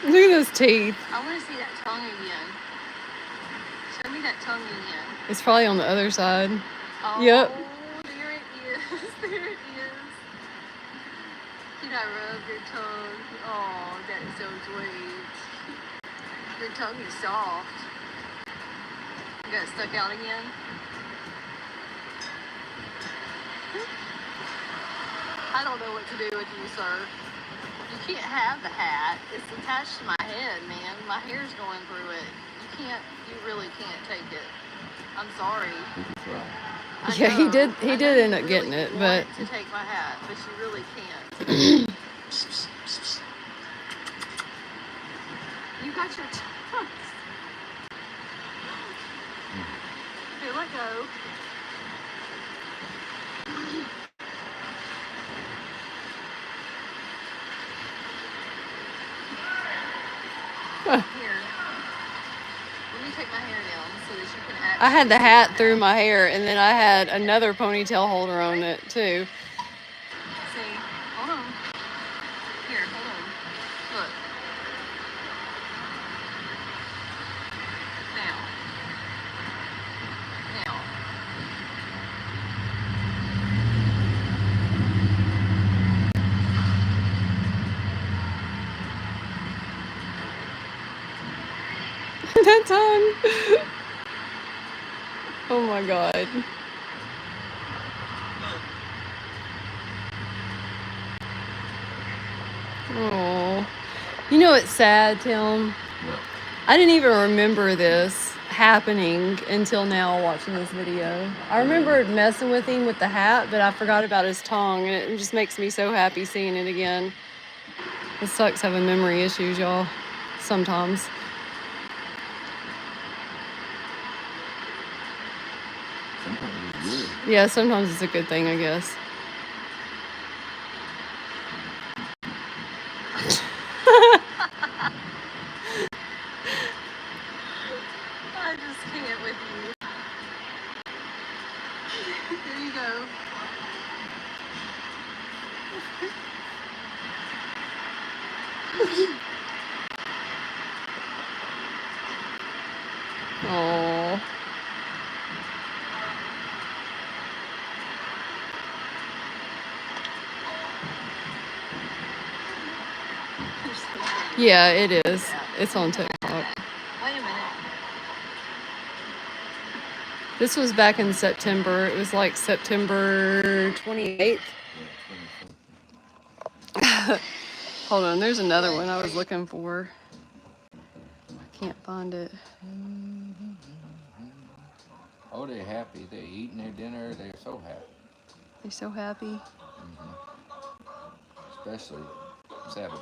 Look at those teeth. I want to see that tongue again. Show me that tongue again. It's probably on the other side. Oh, Yep. there it is. There it is. Did I rub your tongue? Oh, that is so sweet. Your tongue is soft. You got it stuck out again? I don't know what to do with you, sir. You can't have the hat. It's attached to my head, man. My hair's going through it. You really can't take it. I'm sorry. You can try. I Yeah, he know. did. I He know did you end up getting really it, but want to take my hat, but you really can't. You got your tongue. Here, let go. Here. Let me take my hair down so that you can actually I had the see hat through my hair, and then I had another ponytail holder on it too. See, hold on. Here, hold on. Look. Now. That tongue. Oh my god. Oh. You know it's sad, Tim? Yeah. I didn't even remember this happening until now watching this video. I remembered messing with him with the hat, but I forgot about his tongue, and it just makes me so happy seeing it again. It sucks having memory issues, y'all. Sometimes. Sometimes it's good. Yeah, sometimes it's a good thing, I guess. I just can't with you. There you go. Oh. Yeah, it is. It's on TikTok. Wait a minute. This was back in September. It was like September 28th. Hold on, there's another one I was looking for. I can't find it. Oh, they're happy. They're eating their dinner. They're so happy. They're so happy. Especially Saturday.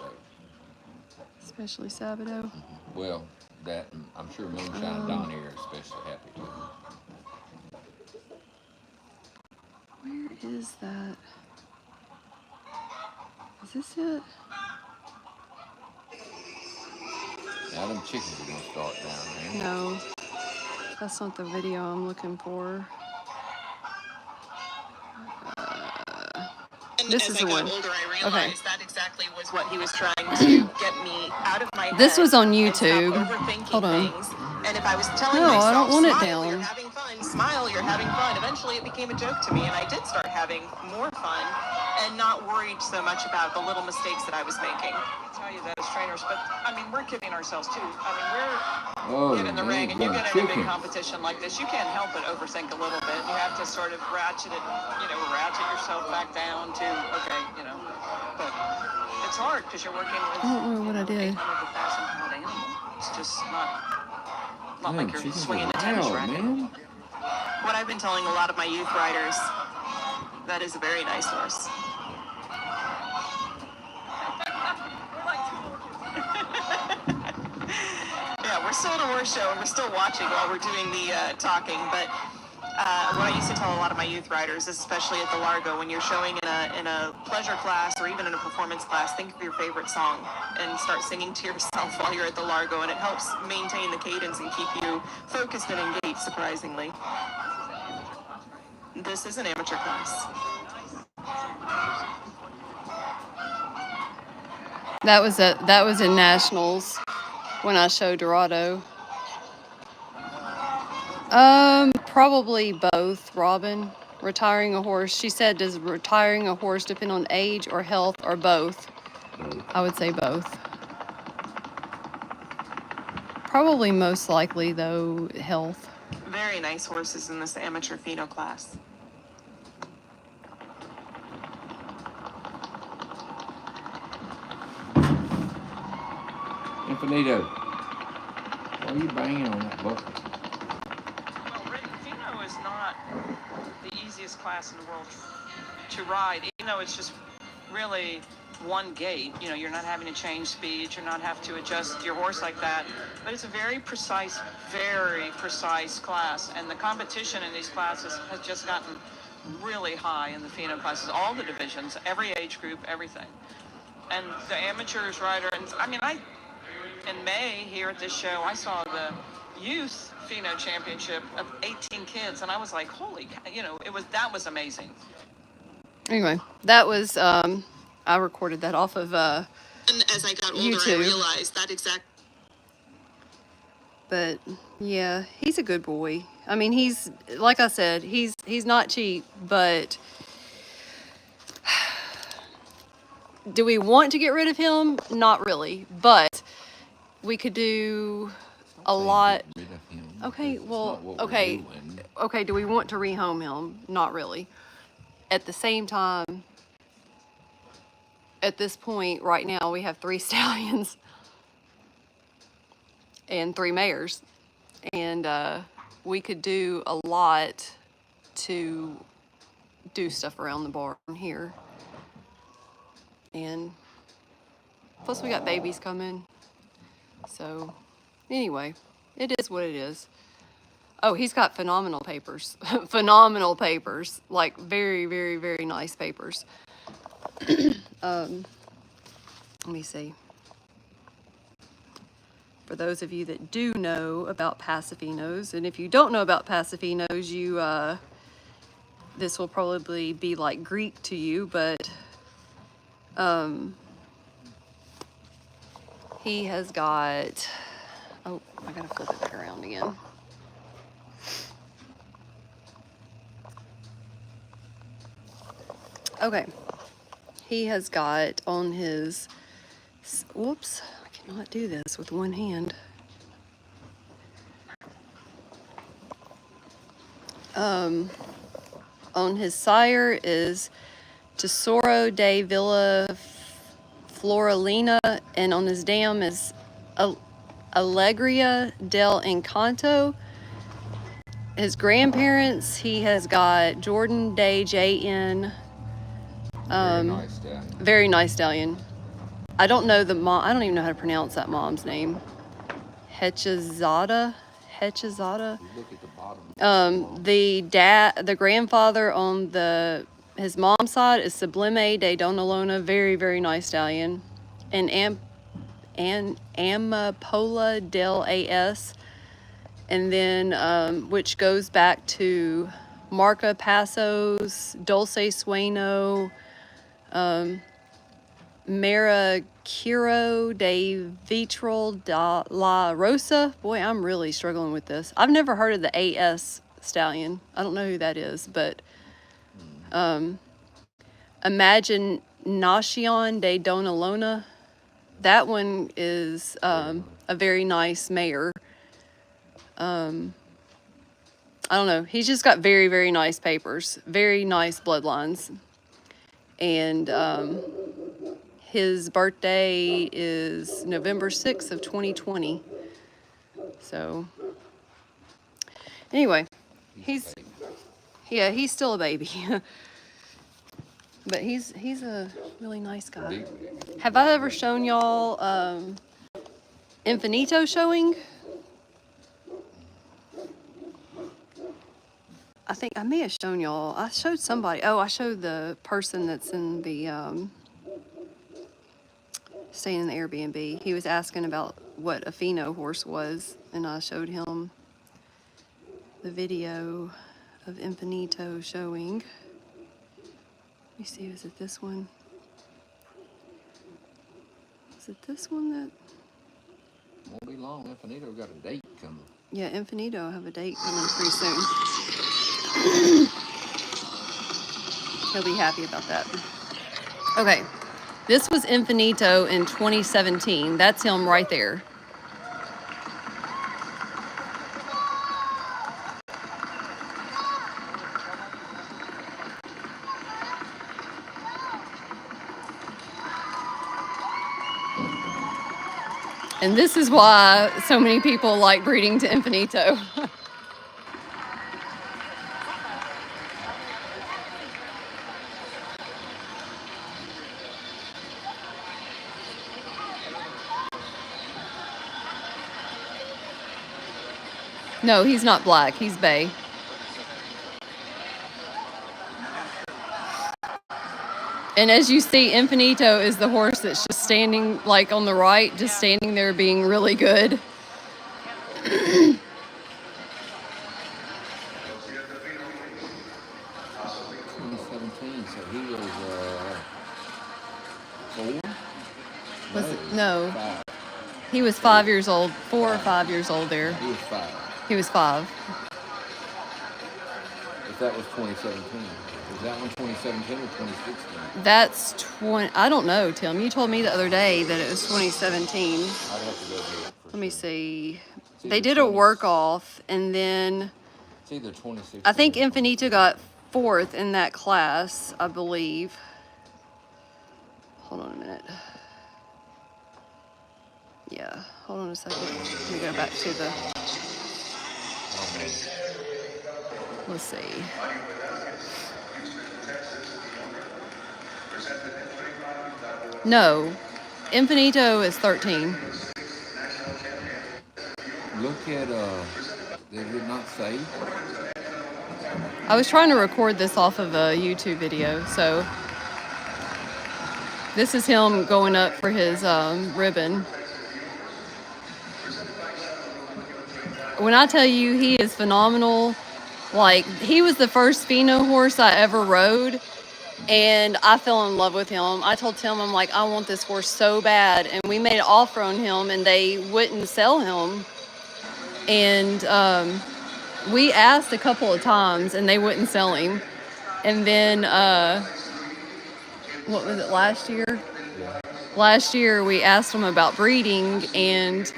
Especially Sabado. Well, that I'm sure Moonshine and Donnie are especially happy too. Where is that? Is this it? Now them chickens are gonna start down there. No. That's not the video I'm looking for. This is the one. Okay. That exactly was what he was trying to get me out of my head. This was on and stop YouTube. overthinking Hold on. things And if I was telling No, I don't myself, want it smile, you're down. having fun, smile, you're having fun, eventually it became a joke to me, and I did start having more fun and not worried so much about the little mistakes that I was making. I tell you that as trainers, but I mean, we're kidding ourselves too. I mean, we're in the ring, and you get in a big competition like this, you can't help but overthink a little bit. You have to sort of ratchet yourself back down to, okay, but it's hard because you're working with I don't know what I did. 800,000-pound animal. It's just not like you're chickens swinging are a tennis wild, racket. man. What I've been telling a lot of my youth riders, that is a very nice horse. We're like two little kids. Yeah, we're still at a horse show and we're still watching while we're doing the talking, but what I used to tell a lot of my youth riders, especially at the Largo, when you're showing in a pleasure class or even in a performance class, think of your favorite song and start singing to yourself while you're at the Largo, and it helps maintain the cadence and keep you focused and engaged, surprisingly. This is an amateur class. That was in nationals when I showed Dorado. Probably both, Robin. Retiring a horse. She said, does retiring a horse depend on age or health or both? I would say both. Probably most likely, though, health. Very nice horses in this amateur pheno class. Infinito, why are you banging on that bucket? Well, Pheno is not the easiest class in the world to ride, even though it's just really one gait. You're not having to change speeds, you're not having to adjust your horse like that. But it's a very precise class, and the competition in these classes has just gotten really high in the Pheno classes, all the divisions, every age group, everything. And the amateurs rider, and I mean, in May here at this show, I saw the youth Pheno championship of 18 kids, and I was like, holy, that was amazing. Anyway, that was, I recorded that off of And as I got older, YouTube. I realized that exact. But yeah, he's a good boy. I mean, he's, like I said, he's not cheap, but do we want to get rid of him? Not really, but we could do a lot. Okay, well, okay, do we want to rehome him? Not really. At the same time, at this point right now, we have 3 stallions and 3 mares, and we could do a lot to do stuff around the barn here. And plus we got babies coming. So anyway, it is what it is. Oh, he's got phenomenal papers. Phenomenal papers. Like very, very, very nice papers. Let me see. For those of you that do know about Pasafinos, and if you don't know about Pasafinos, you this will probably be like Greek to you, but he has got, oh, I gotta flip it back around again. Okay, he has got on his, whoops, I cannot do this with one hand. On his sire is Tesoro de Villa Floralina, and on his dam is Alegria del Encanto. His grandparents, he has got Jordan de J.N. Very nice stallion. I don't know the mom. I don't even know how to pronounce that mom's name. Hechizada. Look at the bottom. The grandfather on his mom's side is Sublime de Donalona. Very, very nice stallion. And Amapola del AS. And then, which goes back to Marca Pasos, Dulce Sueno, Maraciro de Vitral da La Rosa. Boy, I'm really struggling with this. I've never heard of the AS stallion. I don't know who that is, but Imaginacion de Donalona. That one is a very nice mare. I don't know. He's just got very, very nice papers, very nice bloodlines. And his birthday is November 6th of 2020. So anyway, he's still a baby. But he's a really nice guy. Have I ever shown y'all Infinito showing? I think I may have shown y'all. I showed somebody. Oh, I showed the person that's in the staying in the Airbnb. He was asking about what a pheno horse was, and I showed him the video of Infinito showing. Let me see, was it this one? Was it this one that? Won't be long. Infinito got a date coming. Yeah, Infinito will have a date coming pretty soon. He'll be happy about that. Okay, this was Infinito in 2017. That's him right there. And this is why so many people like breeding to Infinito. No, he's not black. He's bay. And as you see, Infinito is the horse that's just standing, like on the right, just standing there being really good. 2017, so he was 4? Was it? No. 5. He was 5 years old, 4 or 5 years old there. He was 5. He was 5. If that was 2017. Was that one 2017 or 2016? That's I don't know, Tim. You told me the other day that it was 2017. I'd have to go get it. Let me see. It's They either did a 20 work off, and then It's either 2016. I think Infinito got 4th in that class, I believe. Hold on a minute. Yeah, hold on a second. Let me go back to the. Let's see. No, Infinito is 13. Look at, they did not say. I was trying to record this off of a YouTube video, so this is him going up for his ribbon. When I tell you he is phenomenal, like he was the first pheno horse I ever rode, and I fell in love with him. I told Tim, I'm like, I want this horse so bad, and we made an offer on him, and they wouldn't sell him. And we asked a couple of times, and they wouldn't sell him. And then, what was it, last year? Yeah. Last year, we asked them about breeding, and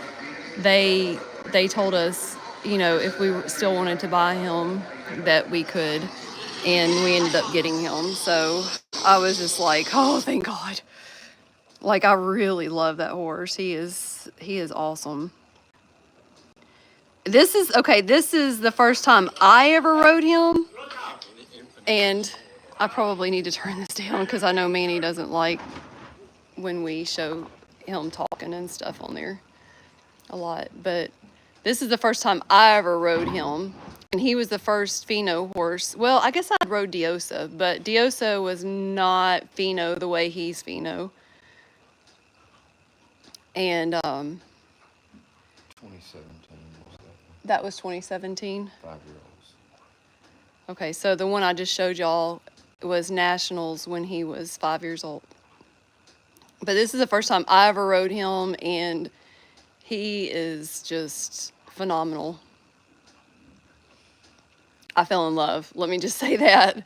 they told us, you know, if we still wanted to buy him, that we could. And we ended up getting him. So I was just like, oh, thank God. Like, I really love that horse. He is awesome. This is the first time I ever rode him. And I probably need to turn this down because I know Manny doesn't like when we show him talking and stuff on there a lot. But this is the first time I ever rode him. And he was the first pheno horse. Well, I guess I rode Diosa, but Diosa was not pheno the way he's pheno. And 2017 was that was 2017. 5-year-olds. Okay, so the one I just showed y'all was nationals when he was 5 years old. But this is the first time I ever rode him, and he is just phenomenal. I fell in love. Let me just say that.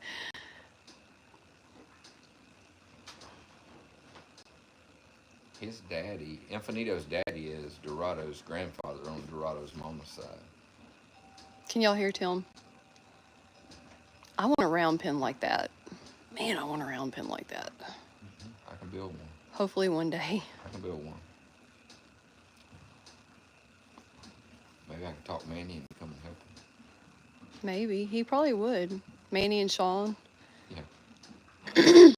His daddy, Infinito's daddy, is Dorado's grandfather on Dorado's mama's side. Can y'all hear Tim? I want a round pen like that. Man, I want a round pen like that. I can build one. Hopefully one day. I can build one. Maybe I can talk Manny and come and help him. Maybe. He probably would. Manny and Sean. Yeah.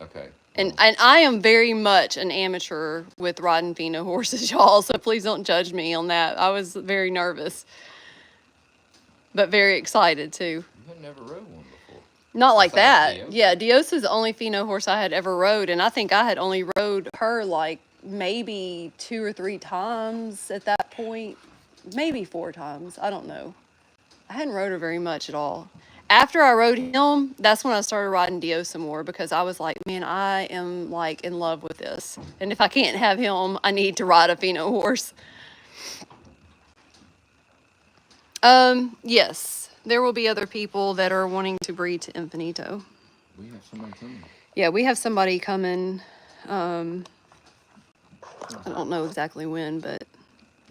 Okay. And I am very much an amateur with riding Pheno horses, y'all, so please don't judge me on that. I was very nervous, but very excited too. You had never rode one before. Not like that. Diosa. Yeah, Diosa is the only Pheno horse I had ever rode, and I think I had only rode her like maybe 2 or 3 times at that point. Maybe 4 times. I don't know. I hadn't rode her very much at all. After I rode him, that's when I started riding Diosa more, because I was like, man, I am like in love with this. And if I can't have him, I need to ride a Pheno horse. Yes, there will be other people that are wanting to breed to Infinito. We have somebody coming. Yeah, we have somebody coming. I don't know exactly when, but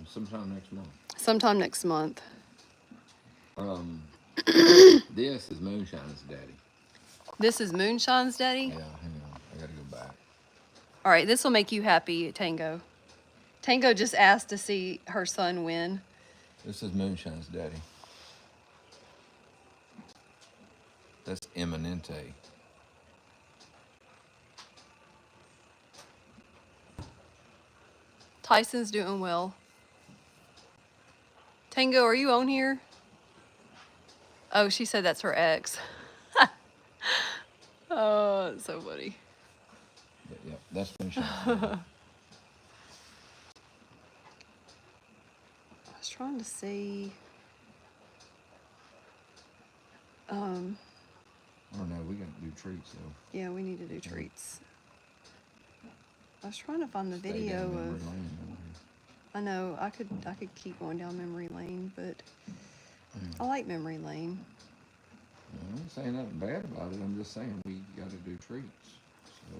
Sometime next month. sometime next month. This is Moonshine's daddy. This is Moonshine's daddy? Yeah, hang on. I gotta go back. All right, this will make you happy, Tango. Tango just asked to see her son win. This is Moonshine's daddy. That's Eminente. Tyson's doing well. Tango, are you on here? Oh, she said that's her ex. Oh, it's so funny. Yeah, that's Moonshine's daddy. I was trying to see. Oh no, we gotta do treats though. Yeah, we need to do treats. I was trying to find the Stay video down memory of. lane over here. I know I could keep going down memory lane, but I like memory lane. I'm not saying nothing bad about it. I'm just saying we gotta do treats. So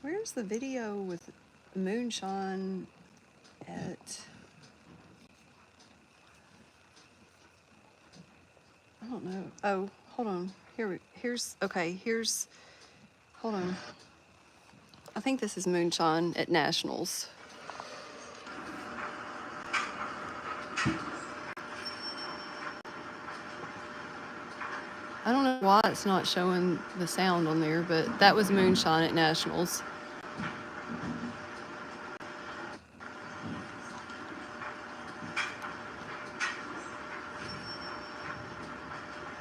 Where's the video with Moonshine at? I don't know. Oh, hold on. Here's hold on. I think this is Moonshine at Nationals. I don't know why it's not showing the sound on there, but that was Moonshine at Nationals.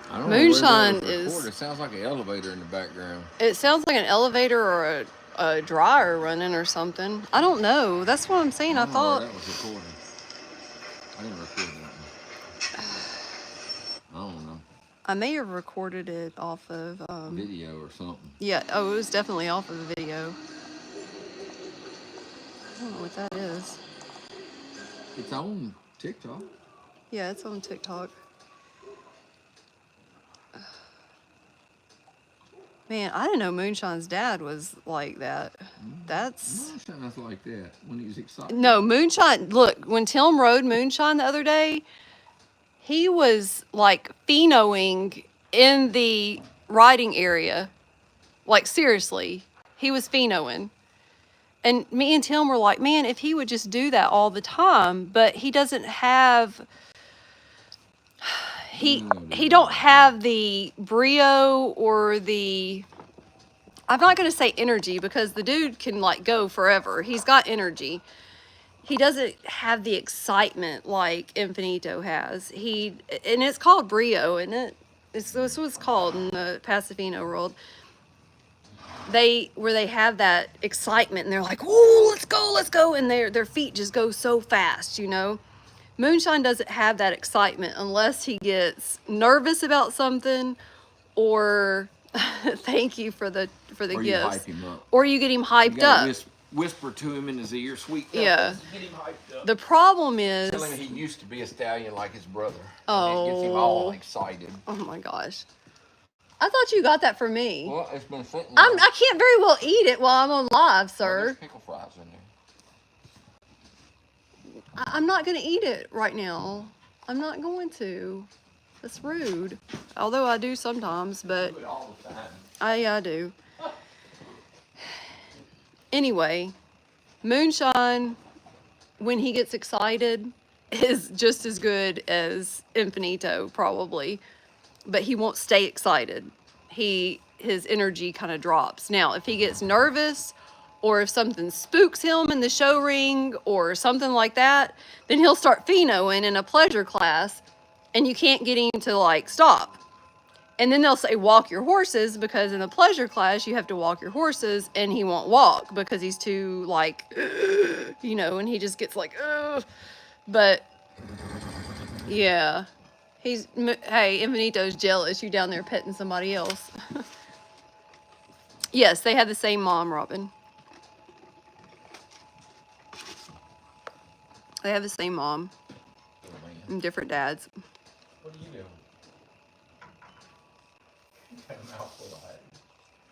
I don't know where Moonshine that was is. recorded. It sounds like an elevator in the background. It sounds like an elevator or a dryer running or something. I don't know. That's what I'm saying. I don't know where thought. that was recorded. I didn't record that one. I don't know. I may have recorded it off of. Video or something. Yeah. Oh, it was definitely off of the video. I don't know what that is. It's on TikTok. Yeah, it's on TikTok. Man, I didn't know Moonshine's dad was like that. That's. Moonshine's like that when he's excited. No, Moonshine. Look, when Tim rode Moonshine the other day, he was like phenoing in the riding area. Like, seriously, he was phenoing. And me and Tim were like, man, if he would just do that all the time, but he doesn't have. He don't have the brio or the. I'm not going to say energy, because the dude can like go forever. He's got energy. He doesn't have the excitement like Infinito has. And it's called brio, isn't it? It's what it's called in the Pasifino world. They have that excitement and they're like, "Ooh, let's go," and their feet just go so fast, you know. Moonshine doesn't have that excitement unless he gets nervous about something, or thank you for the for the Or you gifts. hype him up. Or you get him You hyped gotta up. whisper to him in his ear, sweet Yeah. peppers, get him hyped up. The problem is... Tell him he used to be a stallion like his brother. Oh. And it gets him all excited. Oh my gosh. I thought you got that for me. Well, it's been sitting there. I can't very well eat it while I'm on live, Well, sir. there's pickle fries in there. I'm not going to eat it right now. I'm not going to. That's rude. Although I do sometimes, but... Do it all the time. I do. Anyway, Moonshine, when he gets excited, is just as good as Infinito, probably. But he won't stay excited. His energy kind of drops. Now, if he gets nervous, or if something spooks him in the show ring, or something like that, then he'll start phenoing in a pleasure class, and you can't get him to, like, stop. And then they'll say, walk your horses, because in the pleasure class, you have to walk your horses, and he won't walk, because he's too, like, you know, and he just gets like, ugh. But, yeah. Hey, Infinito's jealous. You down there petting somebody else. Yes, they have the same mom, Robin. They have the same mom. Oh, man. And different dads. What are you doing? You got a mouthful of hat.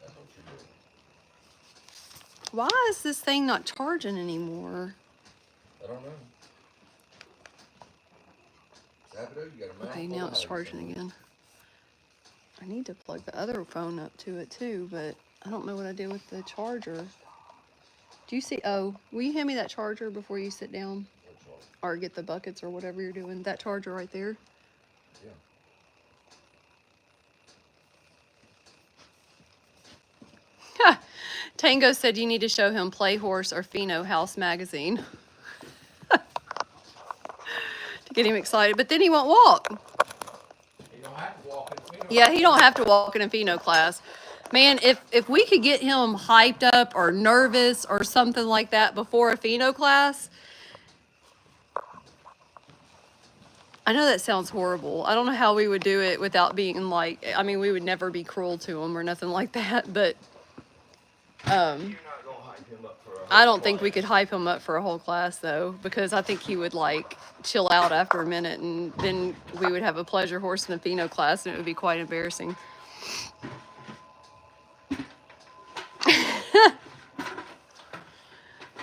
That's what you're doing. Why is this thing not charging anymore? I don't know. Saturday, you got a mouthful Okay, of now it's hat charging somewhere. again. I need to plug the other phone up to it too, but I don't know what I did with the charger. Do you see? Oh, will you hand me that charger before you sit down? Which one? Or get the buckets or whatever you're doing? That charger right there? Yeah. Tango said you need to show him Play Horse or Pheno House magazine. To get him excited, but then he won't walk. You don't have to walk in the Yeah, he don't have to walk in a Pheno class. Man, if we could get him hyped up or nervous or something like that before a Pheno class. I know that sounds horrible. I don't know how we would do it without being like, I mean, we would never be cruel to him or nothing like that, but You're not gonna hype him up for a I whole don't think we class. could hype him up for a whole class though, because I think he would like chill out after a minute, and then we would have a pleasure horse in the Pheno class and it would be quite embarrassing.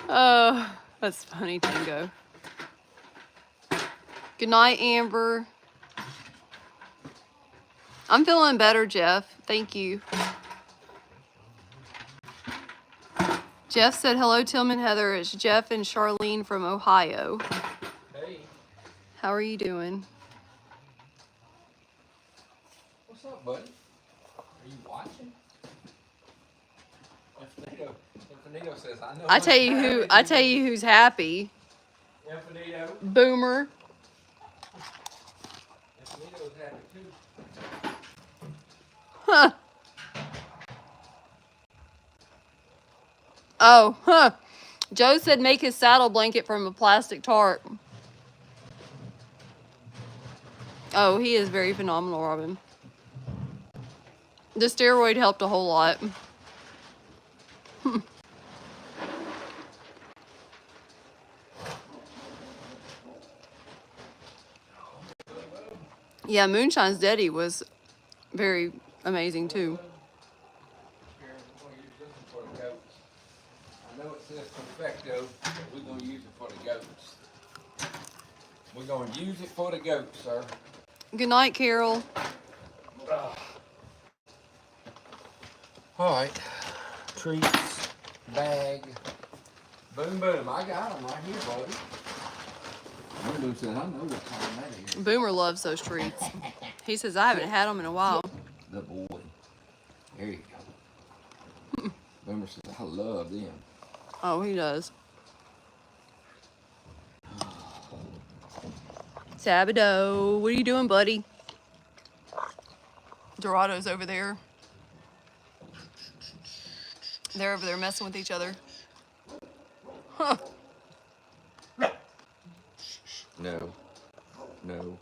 Oh, that's funny, Tango. Good night, Amber. I'm feeling better, Jeff. Thank you. Jeff said, hello, Tim and Heather. It's Jeff and Charlene from Ohio. Hey, How are you doing? what's up, buddy? Are you watching? Infinito says, I know. I tell you who's happy. Infinito. Boomer. Infinito's happy too. Huh. Oh, huh. Joe said make his saddle blanket from a plastic tarp. Oh, he is very phenomenal, Robin. The steroid helped a whole lot. Yeah, Moonshine's Daddy was very amazing too. I know it says perfecto, but we're gonna use it for the goats. We're gonna use it for the goats, sir. Good night, Carol. All right, treats, bag, boom, boom. I got them right here, buddy. Boom, boom said, I know what time that is. Boomer loves those treats. He says, I haven't had them in a while. The boy. There you go. Boomer says, I love them. Oh, he does. Sabato, what are you doing, buddy? Dorado's over there. They're over there messing with each other. Huh. No. No.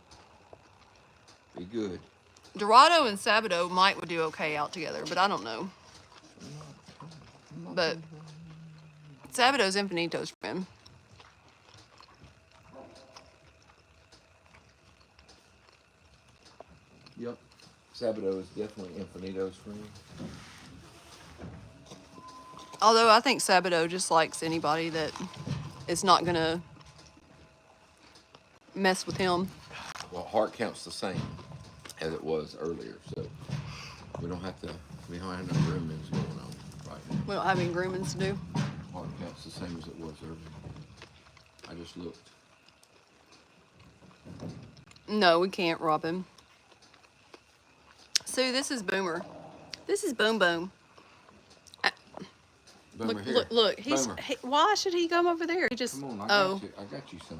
Be good. Dorado and Sabato might would do okay out together, but I don't know. But Sabado's Infinito's friend. Yep. Sabado is definitely Infinito's friend. Although I think Sabado just likes anybody that is not gonna mess with him. Well, heart count's the same as it was earlier, so we don't have no groomings going on right now. We don't have any groomings to do. Heart count's the same as it was earlier. I just looked. No, we can't, Robin. Sue, this is Boomer. This is Boom Boom. Boomer, Look, here. look, look. Boomer. Why should he come over there? He just. Come on, oh, I got you some.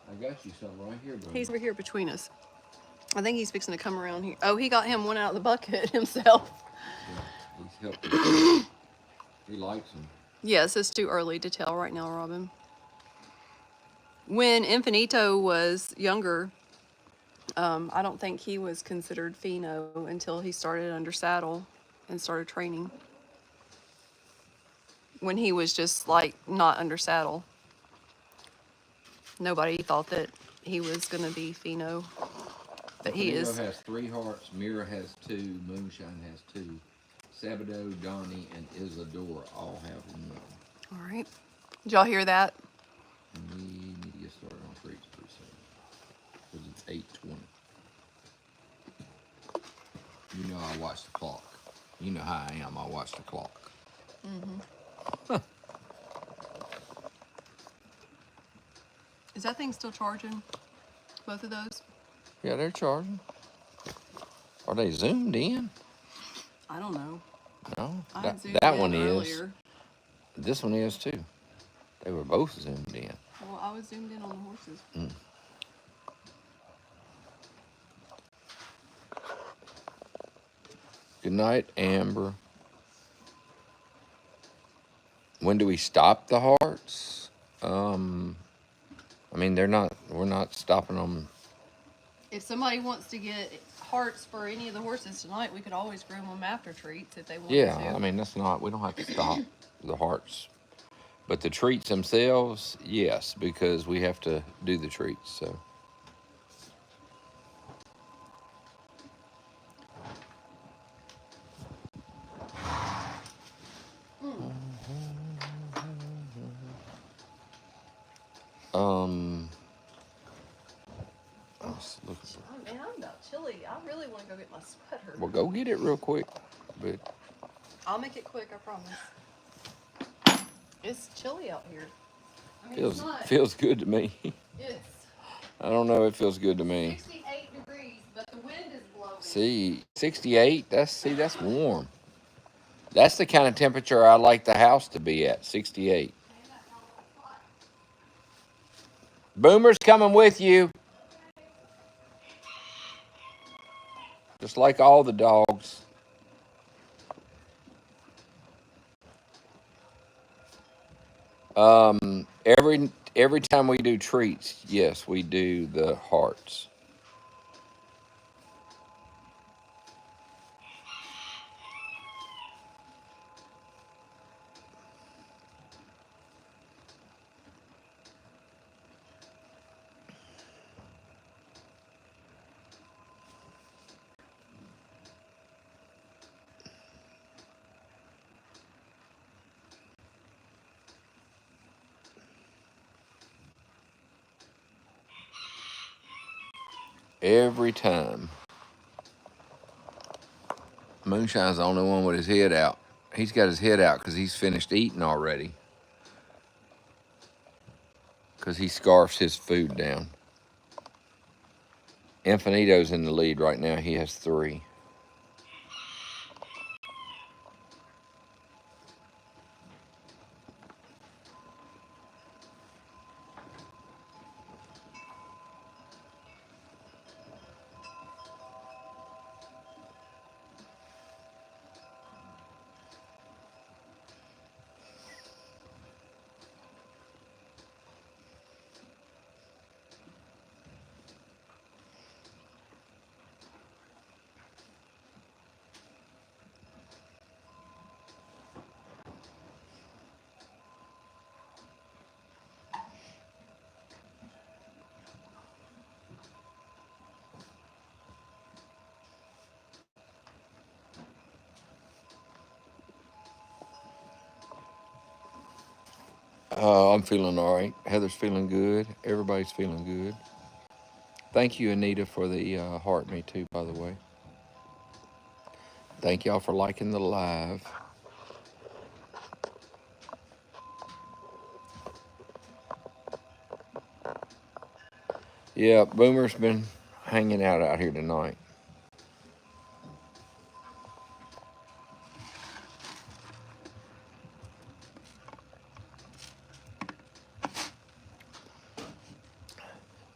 I got you some right here, Boomer. he's over here between us. I think he's fixing to come around here. Oh, he got him one out of the bucket himself. Yeah, he's helping. He likes him. Yes, it's too early to tell right now, Robin. When Infinito was younger, I don't think he was considered Pheno until he started under saddle and started training. When he was just like not under saddle. Nobody thought that he was going to be Pheno. But he is. Infinito has 3 hearts, Mira has 2, Moonshine has 2, Sabado, Donnie, and Isadora all have 1. All right. Did y'all hear that? And we need to get started on treats pretty soon. Because it's 8:20. You know I watch the clock. You know how I am, I watch the clock. Is that thing still charging? Both of those? Yeah, they're charging. Are they zoomed in? I don't know. No, I that, had zoomed that in one is. earlier. This one is too. They were both zoomed in. Well, I was zoomed in on the horses. Good night, Amber. When do we stop the hearts? I mean, we're not stopping them. If somebody wants to get hearts for any of the horses tonight, we could always groom them after treats if they wanted to. Yeah, I mean, we don't have to stop the hearts. But the treats themselves, yes, because we have to do the treats, so. Let's look at Oh, man, I'm about chilly. I really want to go get my sweater. Well, go get it real quick. But I'll make it quick, I promise. It's chilly out here. I mean, it's not. feels good to me. It's I don't know. It feels good to me. 68 degrees, but the wind is blowing. See, 68. That's warm. That's the kind of temperature I like the house to be at. 68. Boomer's coming with you. Just like all the dogs. Every time we do treats, yes, we do the hearts. Every time. Moonshine's the only one with his head out. He's got his head out because he's finished eating already. Because he scarfs his food down. Infinito's in the lead right now. He has 3. I'm feeling all right. Heather's feeling good. Everybody's feeling good. Thank you, Anita, for the heart me too, by the way. Thank y'all for liking the live. Yeah, Boomer's been hanging out here tonight.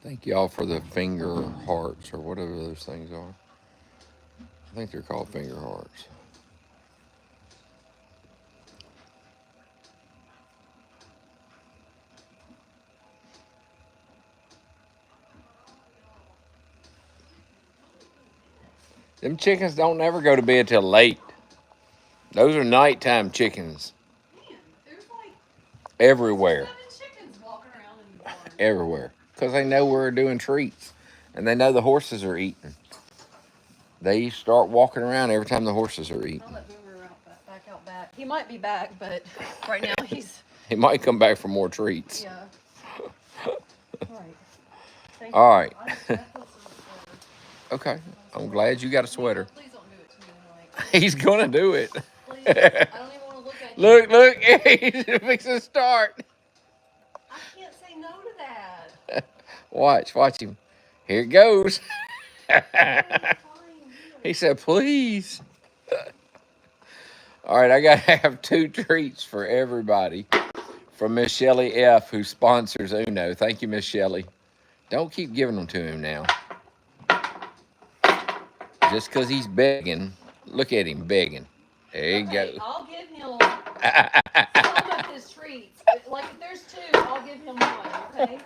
Thank y'all for the finger hearts or whatever those things are. I think they're called finger hearts. Them chickens don't never go to bed till late. Those are nighttime chickens. Man, there's like Everywhere. 7 chickens walking around in the barn. Everywhere. Because they know we're doing treats. And they know the horses are eating. They start walking around every time the horses are eating. I'll let Boomer back out back. He might be back, but right now he's. He might come back for more treats. Yeah. All right. Thank All you. right. I feel so Okay. I'm glad you got a sweater. Please don't do it to me tonight. He's going to do it. Please. I don't even want to look at you. Look. He's fixing to start. I can't say no to that. Watch him. Here it goes. Fine. He said, please. All right, I got to have 2 treats for everybody from Miss Shelley F., who sponsors Uno. Thank you, Miss Shelley. Don't keep giving them to him now. Just because he's begging. Look at him begging. There you go. I'll give him some of his treats. Like, if there's 2, I'll give him 1, okay?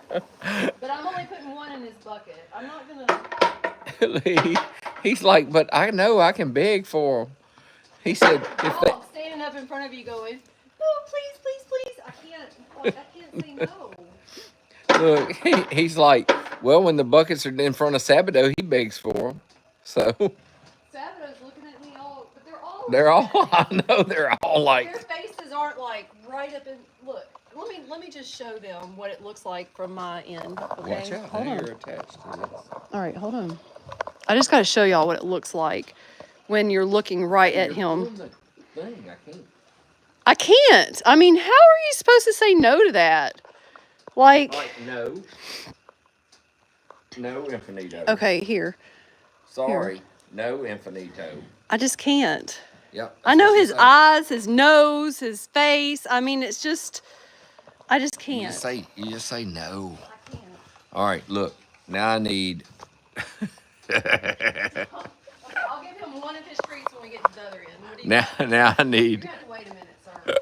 But I'm only putting 1 in his bucket. I'm not going to... He's like, but I know I can beg for them. He said, if they... I'm standing up in front of you going, no, please. I can't say no. Look, he's like, well, when the buckets are in front of Sabato, he begs for them. So... Sabato's looking at me all... But They're all, I know, they're all like... Their faces aren't like right up in... Look, let me just show them what it looks like from my end. Okay? Watch out, Hold now on. you're attached to this. All right, hold on. I just got to show y'all what it looks like when you're looking right at him. I can't. I mean, how are you supposed to say no to that? Like no. No Infinito. okay, here. Sorry. No Infinito. I just can't. Yep. I know his eyes, his nose, his face. I mean, it's just, I just You can't. just say no. I can't. All right, look. Now I need... I'll give him 1 of his treats when we get to the other end. What do you got? Now I You need... have to wait a minute, sir.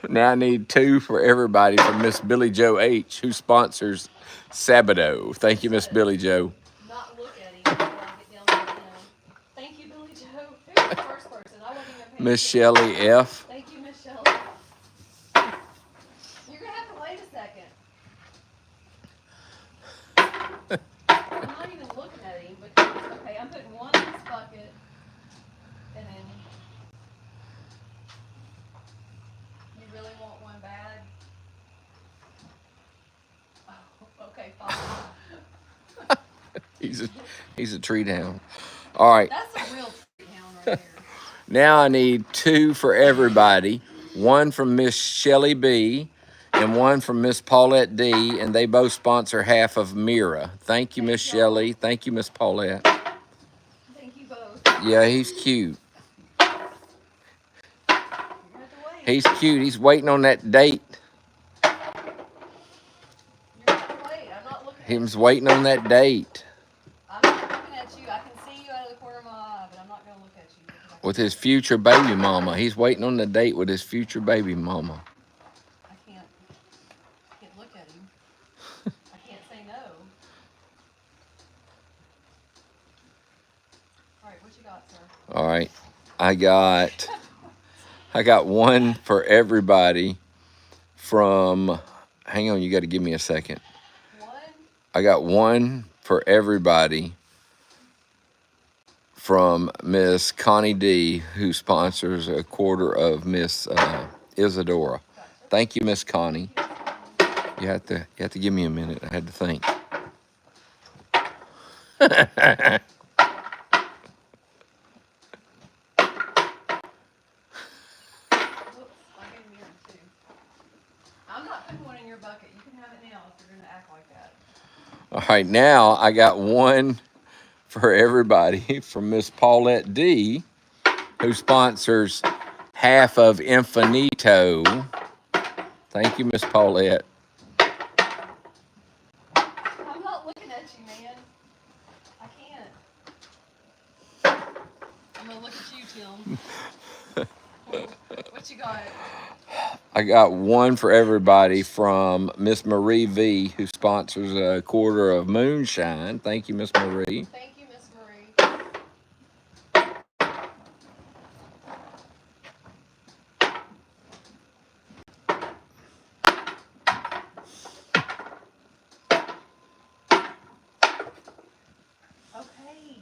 Now I need 2 for everybody from Miss Billy Joe H., who sponsors Sabato. Thank you, Miss Billy Joe. Not look at him until I get down to him. Thank you, Billy Joe. Who's the first person? I wasn't even paying Miss attention. Shelley F. Thank you, Miss Shelley. You're gonna have to wait a second. I'm not even looking at him, but okay, I'm putting 1 in this bucket, and then you really want 1 bad? Oh, okay, fine. He's a treat hound. All right. That's a real treat hound right there. Now I need 2 for everybody. 1 from Miss Shelley B. and 1 from Miss Paulette D. And they both sponsor half of Mira. Thank you, Miss Shelley. Thank you, Miss Paulette. Thank you both. Yeah, he's cute. You're gonna have to wait. He's cute. He's waiting on that date. You're gonna have to wait. I'm not looking at you. He's waiting on that date I'm not looking at you. I can see you out of the corner of my eye, but I'm not gonna look at you. because I with his future baby mama. He's waiting on the date with his future baby mama. can't look at him. I can't say no. All right, what you got, sir? All right. I got 1 for everybody from, hang on, you got to give me a second. 1? I got 1 for everybody from Miss Connie D, who sponsors a quarter of Miss Isadora. Thank you, Miss Connie. You have to give me a minute. I had to think. I'm not putting one in your bucket. You can have it now if you're going to act like that. All right, now I got one for everybody from Miss Paulette D, who sponsors half of Infinito. Thank you, Miss Paulette. I'm not looking at you, man. I can't. I'm going to look at you, Tim. What you got? I got one for everybody from Miss Marie V, who sponsors a quarter of moonshine. Thank you, Miss Marie. Thank you, Miss Marie. Okay.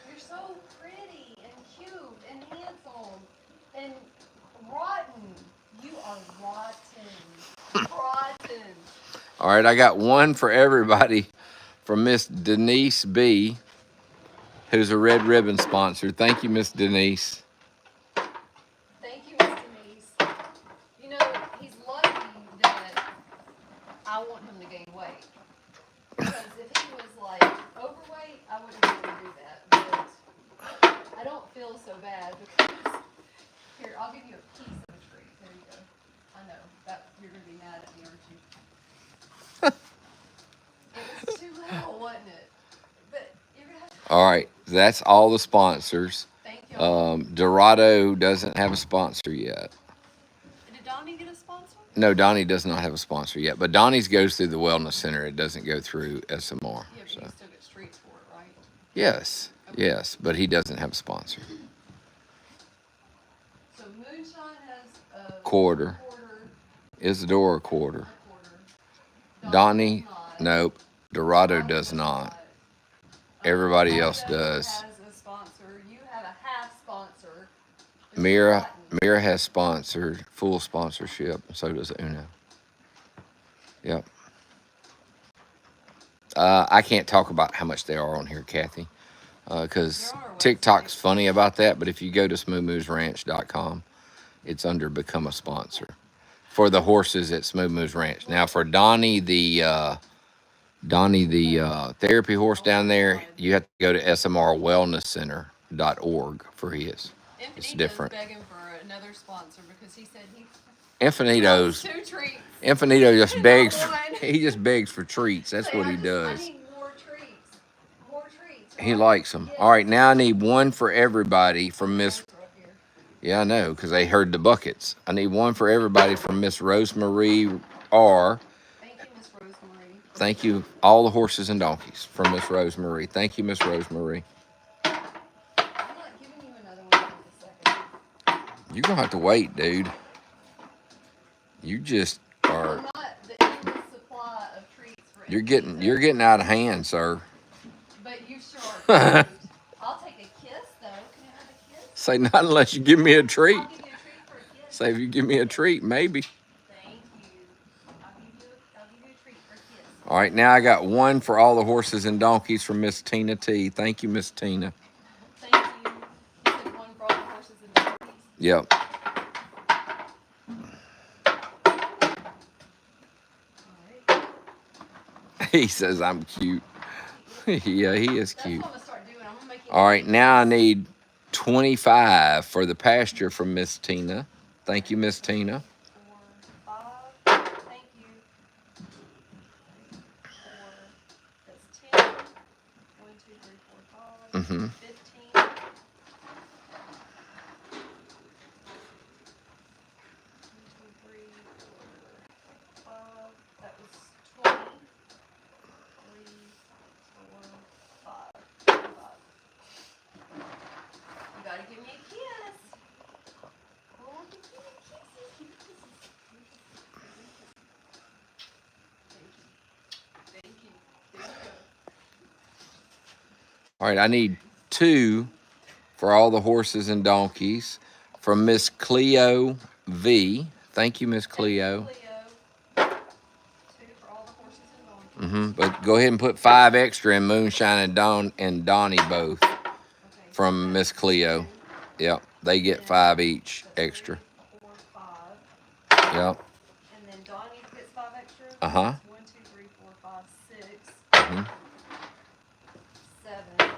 You're so pretty and cute and handsome and rotten. You are rotten. Rotten. All right, I got one for everybody from Miss Denise B, who's a Red Ribbon sponsor. Thank you, Miss Denise. Thank you, Miss Denise. You know, he's lucky that I want him to gain weight. Because if he was like overweight, I wouldn't be able to do that. But I don't feel so bad because here, I'll give you a piece of a treat. There you go. I know that you're gonna be mad at me, aren't you? It was too little, wasn't it? But you're gonna have to. All right, that's all the sponsors. Thank y'all. Dorado doesn't have a sponsor yet. Did Donnie get a sponsor? No, Donnie does not have a sponsor yet, but Donnie's goes through the Wellness Center. It doesn't go through SMR. Yeah, but So. you still get streets for it, right? Yes, Okay. yes, but he doesn't have a sponsor. So Moonshine has a Quarter. Isadora a quarter. quarter. Donnie, does not. nope. Dorado Donnie does not. Everybody else does. Has a sponsor. You have a half sponsor. Mira has sponsored full sponsorship. So does Uno. Yep. I can't talk about how much they are on here, Kathy, because They're on our TikTok's website. funny about that. But if you go to smoothmoosranch.com, it's under become a sponsor for the horses at Smooth Moose Ranch. Now for Donnie the therapy horse down there, you have to go to smrwellnesscenter.org for his. It's different. Begging for another sponsor because he said he Infinito's two treats. Infinito just Not begs. one. He just begs for treats. That's Say, what he I does. need more treats. More treats. He right? likes them. Yes. All right, now I need one for everybody from Miss. Right here. Yeah, I know, because they heard the buckets. I need one for everybody from Miss Rosemary R. Thank you, Miss Rosemary. Thank you, all the horses and donkeys from Miss Rosemary. Thank you, Miss Rosemary. I'm not giving you another one in a second. You're gonna have to wait, dude. You just are. I'm not the endless supply of treats for You're Infinito. getting out of hand, sir. But you sure are cute. I'll take a kiss, though. Can I have a kiss? Say not unless you give me a treat. I'll give you a treat for a kiss. Say if you give me a treat, maybe. Thank you. I'll give you a treat for a kiss. All right, now I got one for all the horses and donkeys from Miss Tina T. Thank you, Miss Tina. Thank you. You said one for all the horses and donkeys. Yep. All right. He says I'm cute. Yeah, he is That's cute. what I'm gonna start doing. I'm gonna make it. All right, now I need 25 for the pasture from Miss Tina. Thank you, Miss Tina. 4, 5. Thank you. 4. That's 10. 1, 2, 3, 4, 5. Mm-hmm. 15. 3, 4, 5. That was 20. 3, 4, 5. 5. You gotta give me a kiss. Oh, give me a kiss. Thank you. There you go. All right, I need 2 for all the horses and donkeys from Miss Cleo V. Thank you, Miss Cleo. Cleo. 2 for all the horses and donkeys. But go ahead and put 5 extra in Moonshine and Donnie both Okay, from Miss Cleo. Yep, they get 5 each extra. 4, 5. Yep. And then Donnie gets 5 extra. Uh-huh. 1, 2, 3, 4, 5, 6, Mm-hmm. 7.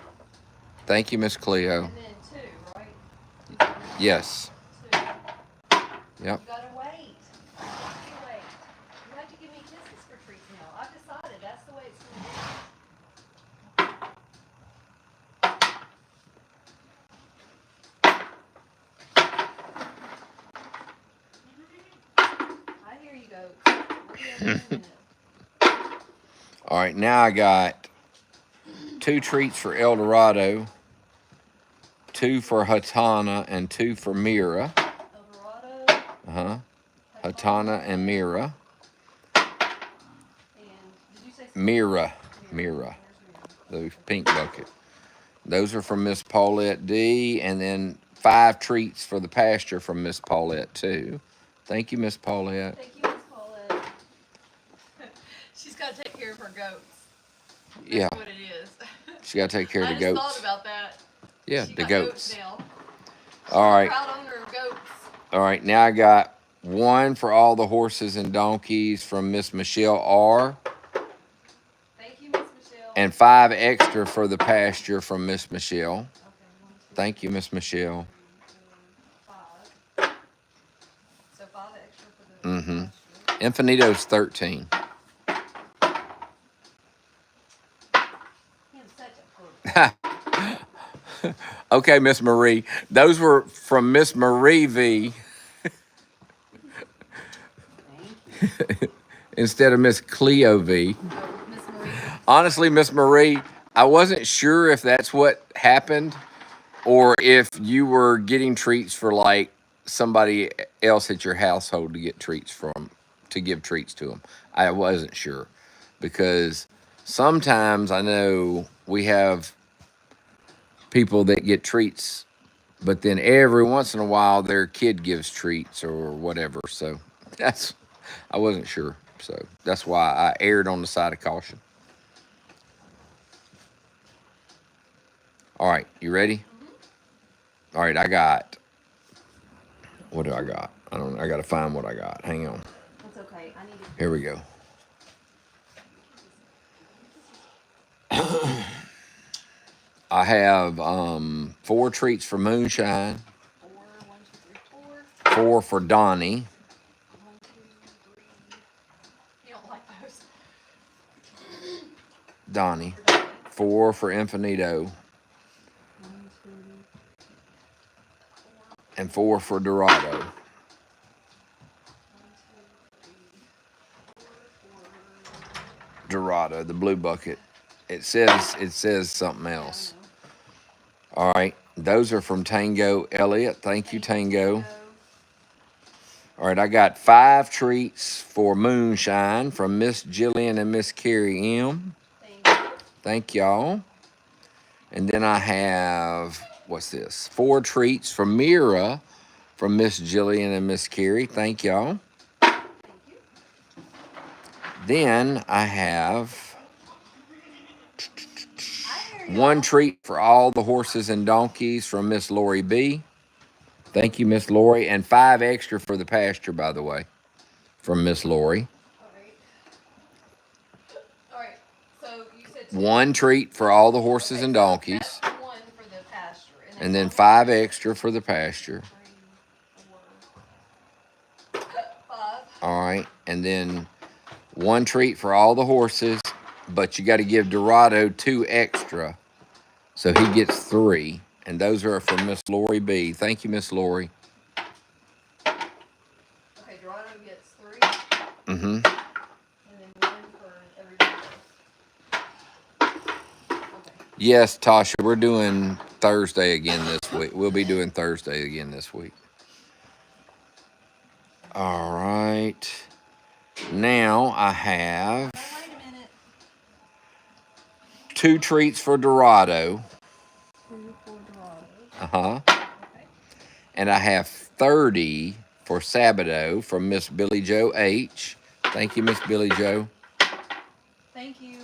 Thank you, Miss Cleo. And then 2, right? Yes. 2. Yep. You gotta wait. You have to wait. You have to give me kisses for treats now. I've decided that's the way it's gonna be. I hear you, goats. We'll be over in a minute. All right, now I got 2 treats for El Dorado, 2 for Hatana, and 2 for Mira. Dorado. Uh-huh. Hatana and Mira. And did you say Mira. Mira? Mira. Where's Mira? The pink bucket. Those are from Miss Paulette D. And then 5 treats for the pasture from Miss Paulette too. Thank you, Miss Paulette. Thank you, Miss Paulette. She's got to take care of her goats. That's Yeah, what it is. she got to take care of the I goats. just thought about that. Yeah, She the got goats. now. All right. Proud owner of goats. All right, now I got 1 for all the horses and donkeys from Miss Michelle R. Thank you, Miss Michelle. And 5 extra for the pasture from Miss Michelle. Okay, 1, 2, Thank you, Miss Michelle. 3, 4, 5. So 5 extra for the Mm-hmm. pasture. Infinito's 13. He is such a perv. Okay, Miss Marie. Those were from Miss Marie V instead of Miss Cleo V. Miss Marie. Honestly, Miss Marie, I wasn't sure if that's what happened or if you were getting treats for like somebody else at your household to get treats from, to give treats to them. I wasn't sure because sometimes I know we have people that get treats, but then every once in a while their kid gives treats or whatever. So I wasn't sure. So that's why I erred on the side of caution. All right, you ready? All right, I got, what do I got? I don't know. I got to find what I got. Hang on. That's okay. I need to. Here we go. I have 4 treats for Moonshine, 4, 1, 2, 3, 4. 4 for Donnie, 1, 2, 3. You don't like those. Donnie, For Donnie. 4 for Infinito, 1, 2, and 4 for Dorado. 1, 2, 3, 4. Dorado, the blue bucket. It says something else. All right, those are from Tango Elliott. Thank you, Tango. All right, I got 5 treats for Moonshine from Miss Jillian and Miss Carrie M. Thank you. Thank y'all. And then I have, what's this? 4 treats for Mira from Miss Jillian and Miss Carrie. Thank y'all. Thank you. Then I have I hear 1 y'all. treat for all the horses and donkeys from Miss Lori B. Thank you, Miss Lori. And 5 extra for the pasture, by the way, from Miss Lori. All right. So you said 2. 1 treat for all the horses Okay, and so donkeys. that's 1 for the pasture. And then 5 extra for the pasture. 3, 4, 5. All right. And then 1 treat for all the horses, but you got to give Dorado 2 extra. So he gets 3. And those are from Miss Lori B. Thank you, Miss Lori. Okay, Dorado gets 3. Mm-hmm. And then 1 for everybody else. Okay. Yes, Tasha, we're doing Thursday again this week. We'll be doing Thursday again this week. All right. Now I have Oh, wait a minute. 2 treats for Dorado. 2 for Dorado. Uh-huh. Okay. And I have 30 for Sabado from Miss Billy Joe H. Thank you, Miss Billy Joe. Thank you.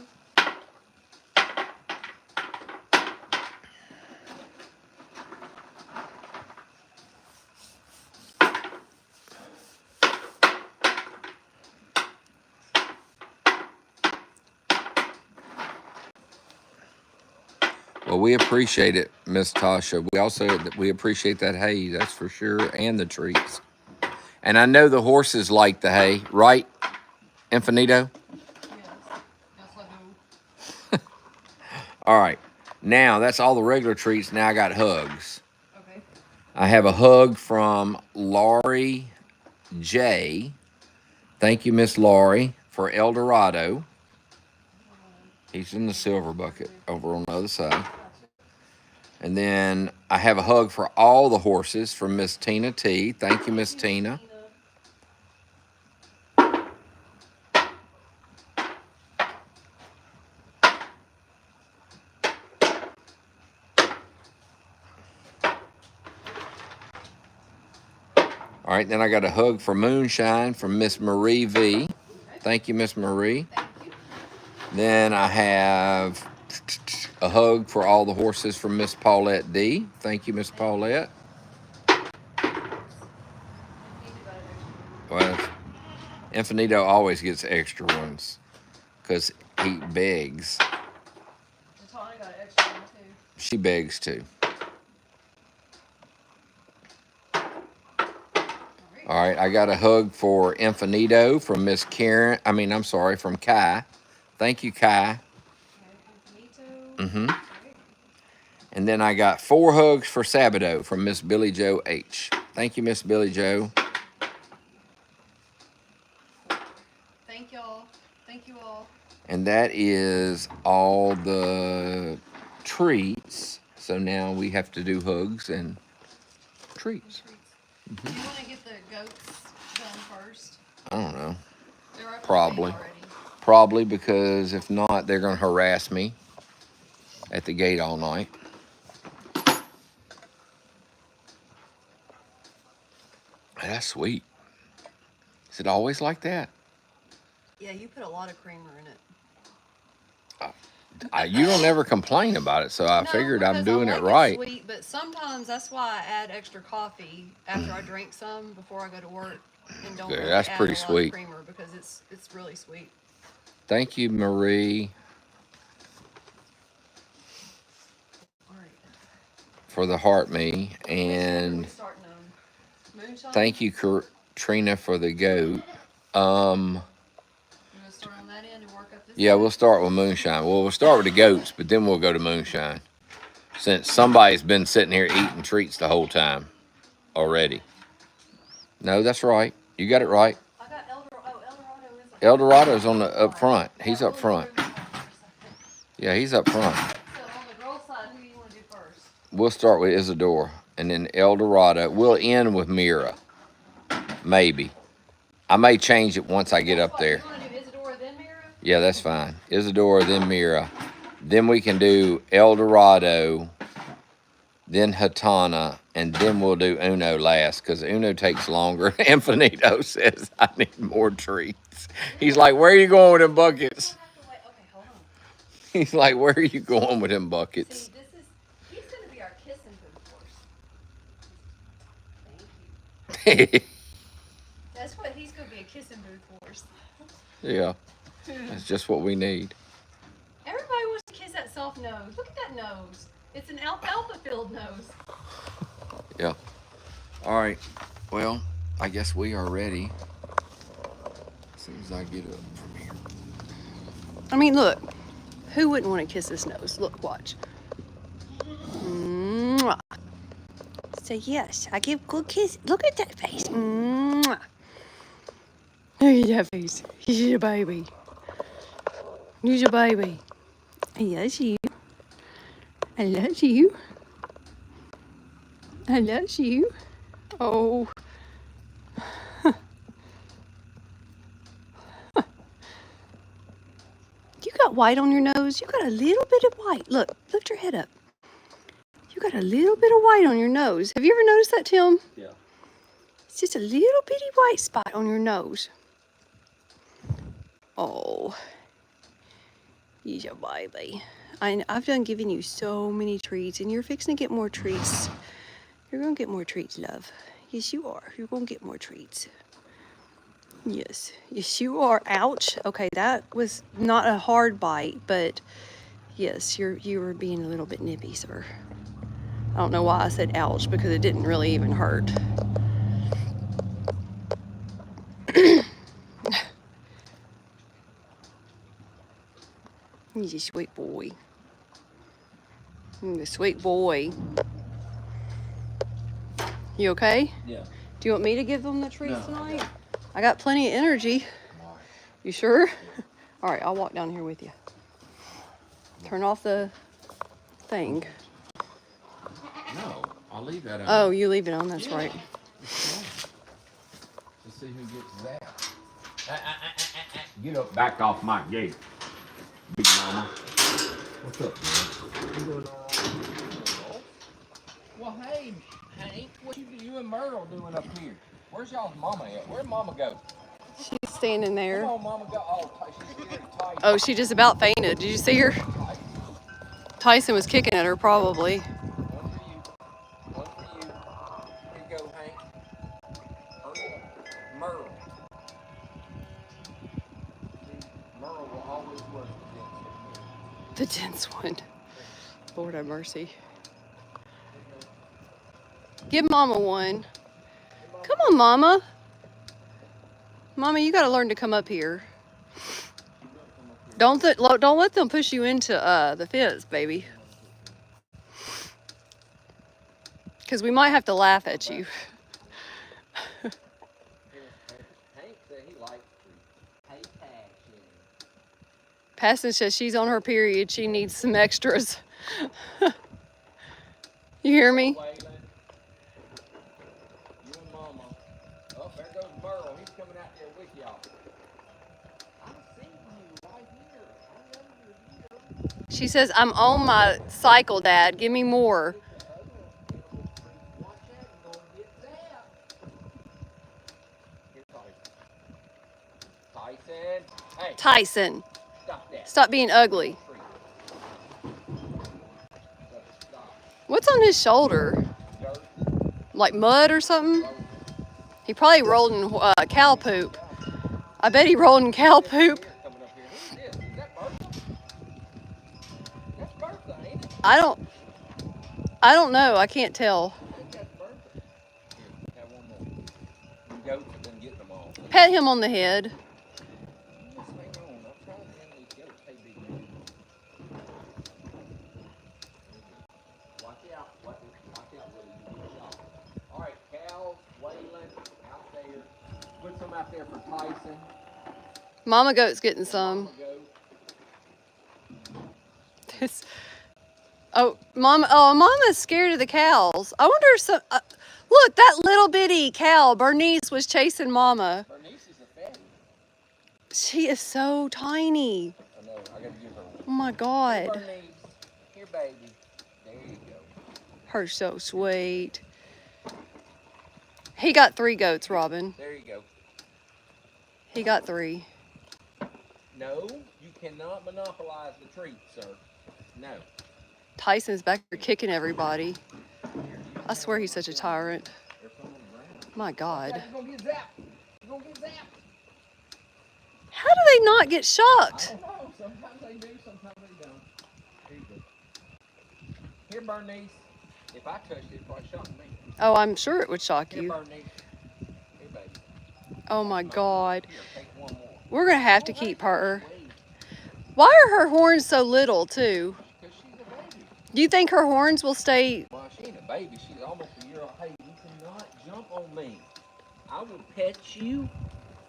Well, we appreciate it, Miss Tasha. We appreciate that hay, that's for sure, and the treats. And I know the horses like the hay, right, Infinito? Yes. Yes, I do. All right. Now, that's all the regular treats. Now I got hugs. Okay. I have a hug from Laurie J. Thank you, Miss Laurie, for El Dorado. He's in the silver bucket over on the other side. And then I have a hug for all the horses from Miss Tina T. Thank you, Miss Tina. All right, then I got a hug for Moonshine from Miss Marie V. Thank you, Miss Marie. Thank you. Then I have a hug for all the horses from Miss Paulette D. Thank you, Miss Paulette. Well, Infinito always gets extra ones because he begs. Tanya got an extra one too. She begs too. All right, I got a hug for Infinito from Miss Karen. From Kai. Thank you, Kai. Mm-hmm. And then I got 4 hugs for Sabado from Miss Billy Joe H. Thank you, Miss Billy Joe. Thank y'all. Thank you all. And that is all the treats. So now we have to do hugs and treats. Do you want to get the goats done first? I don't know. They're up Probably. already. Probably, because if not, they're going to harass me at the gate all night. That's sweet. Is it always like that? Yeah, you put a lot of creamer in it. You don't ever complain about it, so I figured I'm doing it right. It's sweet, but sometimes that's why I add extra coffee after I drink some before I go to work, and don't really That's add pretty a lot sweet. of creamer because it's really sweet. Thank you, Marie, for the heart me, and thank you, Katrina, for the goat. Start on that end and work up this Yeah, we'll start with Moonshine. Well, we'll start with the goats, but then we'll go to Moonshine, since somebody's been sitting here eating treats the whole time already. No, that's right. You got it right. I got Eldorado is El Dorado's on the up front. He's up front. Yeah, he's up front. So on the girl side, who do you want to do first? We'll start with Isadora, and then El Dorado. We'll end with Mira. Maybe. I may change it once I get up there. You want to do Isadora then Mira? Yeah, that's fine. Isadora, then Mira. Then we can do El Dorado, then Hatana, and then we'll do Uno last, because Uno takes longer. Infinito says, I need more treats. He's like, where are you going with them buckets? Okay, hold on. He's like, where are you going with them buckets? See, he's going to be our kissing booth horse. Thank you. That's what he's going to be, a kissing booth horse. Yeah, that's just what we need. Everybody wants to kiss that soft nose. Look at that nose. It's an alfalfa-filled nose. Yeah. All right. Well, I guess we are ready. As soon as I get up from here. I mean, look. Who wouldn't want to kiss his nose? Look, watch. Mwah. So yes, I give good kiss. Look at that face. Mwah. Look at that face. He's your baby. He's your baby. I love you. I love you. I love you. Oh. You got white on your nose. You got a little bit of white. Look, lift your head up. You got a little bit of white on your nose. Have you ever noticed that, Tim? Yeah. It's just a little bitty white spot on your nose. Oh, he's your baby. I've done giving you so many treats, and you're fixing to get more treats. You're gonna get more treats, love. Yes, you are. You're gonna get more treats. Yes, yes, you are. Ouch. Okay, that was not a hard bite, but yes, you were being a little bit nippy, sir. I don't know why I said ouch, because it didn't really even hurt. He's a sweet boy. He's a sweet boy. You okay? Yeah. Do you want me to give them the treats No, tonight? I got plenty of energy. You sure? All right, I'll walk down here with you. Turn off the thing. No, I'll leave that on. Oh, you leave it on, that's Yeah. right. Let's see who gets that. Get up, back off my gate, big mama. What's up, man? You doing all right? Well, hey, Hank, what you and Myrtle doing up here? Where's y'all's mama at? Where'd mama go? She's standing there. Come on, mama, go. Oh, she's scared of Tyson. Oh, she just about fainted. Did you see her? Tyson was kicking at her, probably. One for you. One for you. Here you go, Hank. Hurry up. Myrtle. See, Myrtle will always work The dense one. Lord have mercy. Give Mama one. Come on, Mama. Mama, you got to learn to come up here. Don't let them push you into the fence, baby. Because we might have to laugh at you. Hank said he likes to take action. Paston says she's on her period. She needs some extras. You hear me? Waylon, you and Mama. Oh, there goes Burl. He's coming out there with y'all. I see you right here. I know you're here. She says, I'm on my cycle, Dad. Give me more. Watch out, you're gonna get zapped. Here's Tyson. Tyson. Hey, Tyson, stop that. stop being ugly. What's on his shoulder? Dirt. Like mud or something? He probably rolled in cow poop. I bet he rolled in cow poop. Coming up here. Who's this? Is that Bertha? That's Bertha, ain't it? I don't know. I can't tell. I think that's Bertha. Here, have one more. The goats have been getting them all. Pet him on the head. Just hang on. I'm trying to handle these goats. Hey, big man. Watch out. Watch out, Willie. You get shot. All right, cows, Waylon, out there. Put some out there for Tyson. Mama goat's getting some. Mama goat. This. Oh, Mama's scared of the cows. I wonder if some. Look, that little bitty cow, Bernice, was chasing Mama. Bernice is a fatty. She is so tiny. I know. I gotta give her one. Oh my God. Bernice. Here, baby. There you go. Her so sweet. He got 3 goats, Robin. There you go. He got 3. No, you cannot monopolize the treat, sir. No. Tyson's back there kicking everybody. I swear he's such a tyrant. My God. You're gonna get zapped. You're gonna get zapped. How do they not get shocked? I don't know. Sometimes they do, sometimes they don't. Here you go. Here, Bernice. If I touched it, it'd probably shock me. Oh, I'm sure it would shock Here, you. Bernice. Here, baby. Oh my God. Here, take one more. We're gonna have to keep her. Why are her horns so little too? Because she's a baby. Do you think her horns will stay? Well, she ain't a baby. She's almost a year old. Hey, you cannot jump on me. I will pet you,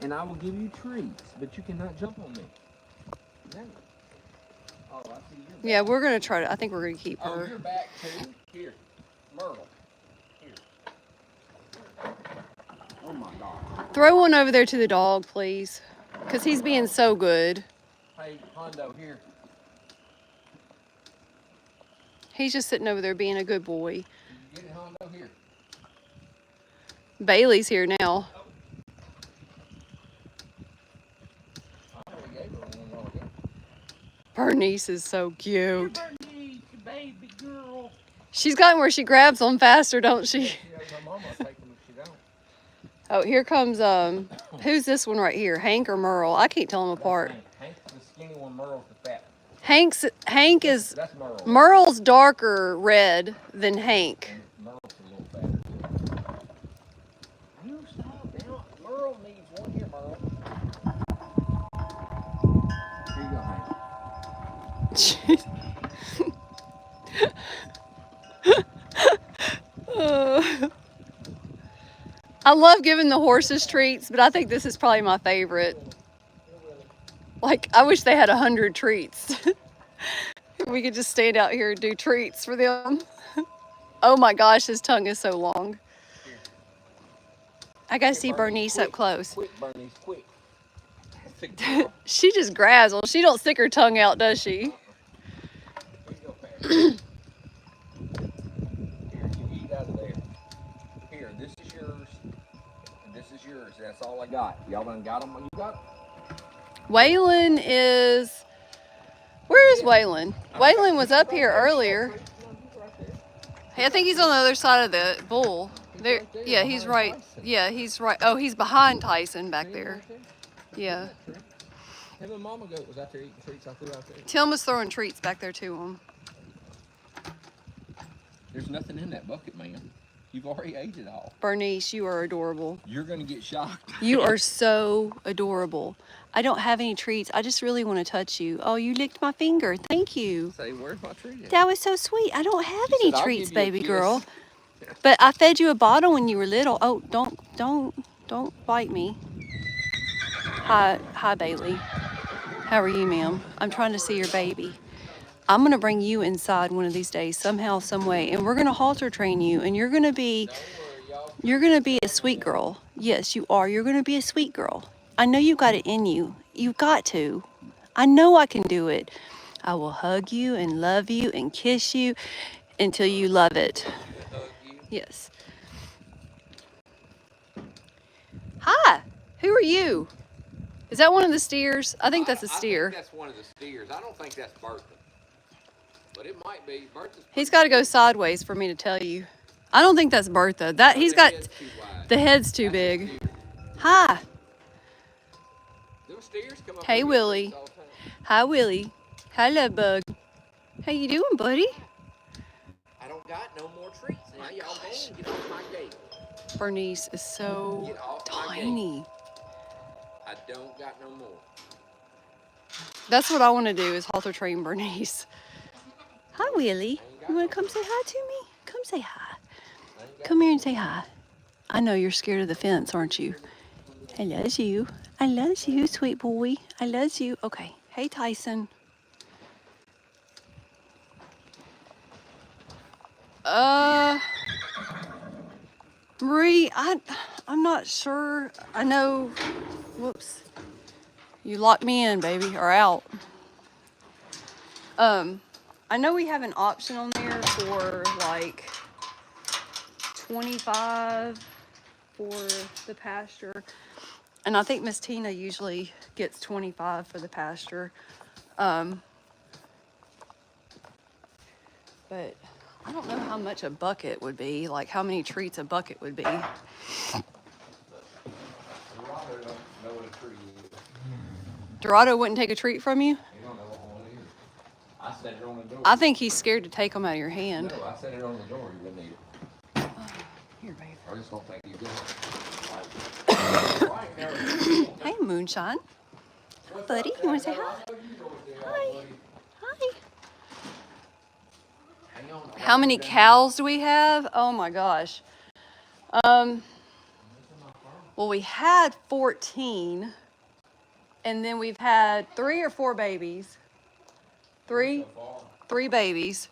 and I will give you treats, but you cannot jump on me. No. Oh, I see you're back. Yeah, we're gonna try to. I think we're gonna keep Oh, her. you're back too? Here, Myrtle. Here. Oh my God. Throw one over there to the dog, please, because he's being so good. Hey, Hondo, here. He's just sitting over there being a good boy. Did you get it, Hondo? Here. Bailey's here now. Bernice is so cute. Bernice, baby girl. She's gotten where she grabs them faster, don't she? Oh, here comes, who's this one right here? Hank or Merle? I can't tell them apart. Hank's the skinny one, Merle's the fat one. Hank is, That's Merle. Merle's darker red than Hank. Merle's a little fatter. You stop now. Merle needs one here, Merle. Here you go, Hank. I love giving the horses treats, but I think this is probably my favorite. Like, I wish they had 100 treats. We could just stand out here and do treats for them. Oh my gosh, his tongue is so long. I gotta see Bernice up close. Quick, Bernice, quick. She just grabs them. She don't stick her tongue out, does she? Here you eat out of there. Here, this is yours, and this is yours. That's all I got. Y'all done got them when you got them? Waylon is... Where is Waylon? Waylon was up here earlier. Hey, I think he's on the other side of the bull. There, yeah, he's right. Yeah, he's right. Oh, he's behind Tyson back there. Yeah. Him and Mama Goat was out there eating treats I threw out there. Tim was throwing treats back there to him. There's nothing in that bucket, man. You've already ate it all. Bernice, you are adorable. You're gonna get shocked. You are so adorable. I don't have any treats. I just really want to touch you. Oh, you licked my finger. Thank you. Say, where's my treat? That was so sweet. I don't have She any said, "I'll treats, give you a baby kiss." girl. But I fed you a bottle when you were little. Oh, don't bite me. Hi, Bailey. How are you, ma'am? I'm trying to see your baby. I'm gonna bring you inside one of these days, somehow, some way, and we're gonna halter train you, and you're gonna be a sweet girl. Yes, you are. You're gonna be a sweet girl. I know you got it in you. You've got to. I know I can do it. I will hug you and love you and kiss you until you love it. Yes. Hi. Who are you? Is that one of the steers? I think that's a steer. I think that's one of the steers. I don't think that's Bertha. But it might be. Bertha's He's got to go sideways for me to tell you. I don't think that's Bertha. That he's got the head's too big. Hi. Them steers come up Hey, and Willie. all the time. Hi, Willie. Hi, love bug. How you doing, buddy? I don't got no more treats. Now y'all go and get off my gate. Bernice is so Get off my tiny. I don't got no more. That's what I want to do is halter train Bernice. Hi, Willie. You want to come say hi to me? Come say hi. Come here and say hi. I know you're scared of the fence, aren't you? I love you. I love you, sweet boy. I love you. Okay. Hey, Tyson. Marie, I'm not sure. I know. Whoops. You locked me in, baby, or out. I know we have an option on there for like 25 for the pasture. And I think Miss Tina usually gets 25 for the pasture. But I don't know how much a bucket would be, like how many treats a bucket would be. Dorado don't know what a tree is. Dorado wouldn't take a treat from you? You don't know what one is. I set it on the door. I think he's scared to take them out of your hand. No, I set it on the door. You wouldn't eat it. Here, babe. I just don't think you do. Hey, Moonshine. Hi, buddy. You want to say hi? Hi. Hi. Hang on. How many cows do we have? Oh my gosh. Well, we had 14, and then we've had 3 or 4 babies. 3 babies.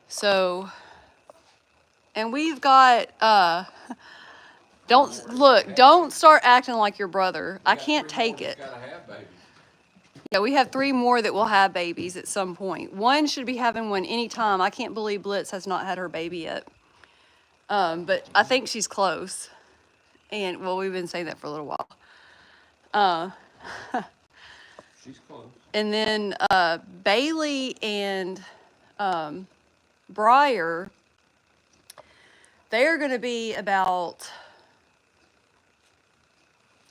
So, and we've got, don't start acting like your brother. I can't take it. Gotta have babies. Yeah, we have 3 more that will have babies at some point. One should be having one anytime. I can't believe Blitz has not had her baby yet. But I think she's close. And well, we've been saying that for a little while. Uh, She's close. and then Bailey and Briar, they're going to be about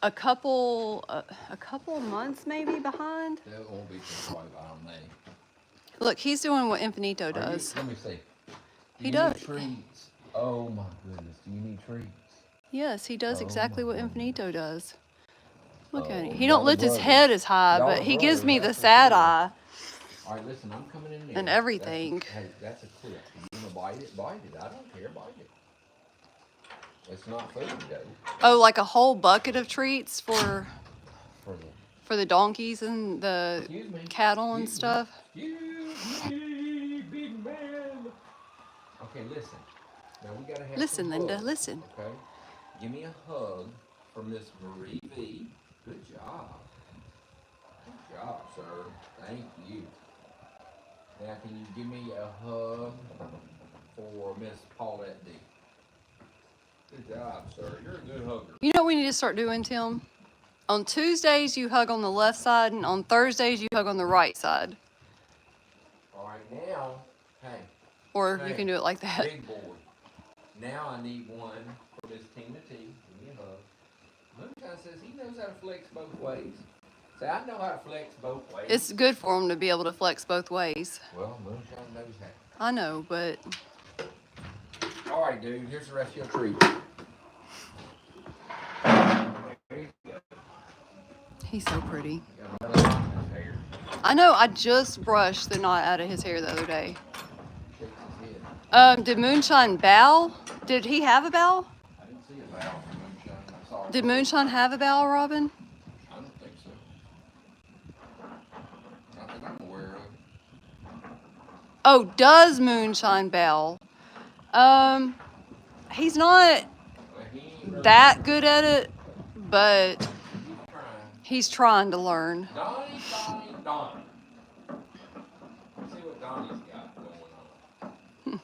a couple months maybe behind. That won't be so quite on me. Look, he's doing what Infinito does. Let me see. He You does. need treats. Oh my goodness. Do you need treats? Yes, he does Oh exactly my what goodness. Infinito does. Look at Oh, him. He don't y'all lift his brothers. head as high, Y'all but he gives brothers, me the that's for sad sure. eye. All right, listen, I'm coming in there. And everything. Hey, that's a clip. You want to bite it? Bite it. I don't care. Bite it. It's not food, though. Oh, like a whole bucket of treats For for the donkeys and the Excuse me. cattle and Excuse me. stuff. Excuse me, big man. Okay, listen. Now we gotta have Listen, some Linda, hugs, listen. Okay? Give me a hug from Miss Marie V. Good job. Good job, sir. Thank you. Now can you give me a hug for Miss Paulette D? Good job, sir. You're a good hugger. You know what we need to start doing, Tim? On Tuesdays, you hug on the left side, and on Thursdays, you hug on the right side. All right, now, hey. Or Hey, you can do it like that. Big boy. Now I need one for Miss Tina T. Give me a hug. Moonshine says he knows how to flex both ways. Say, I know how to flex both ways. It's good for him to be able to flex both ways. Well, Moonshine knows how. I know, but All right, dude. Here's the rest of your treat. There you go. he's so pretty. Got another knot in his hair. I know, I just brushed the knot out of his hair the other day. Shakes his head. Did Moonshine bow? Did he have a bow? I didn't see a bow from Moonshine. I saw it. Did Moonshine have a bow, Robin? I don't think so. Not that I'm aware of. Oh, does Moonshine bow? He's not Well, he ain't really that good at it, but trying. he's trying to learn. Donnie. Let's see what Donnie's got going on.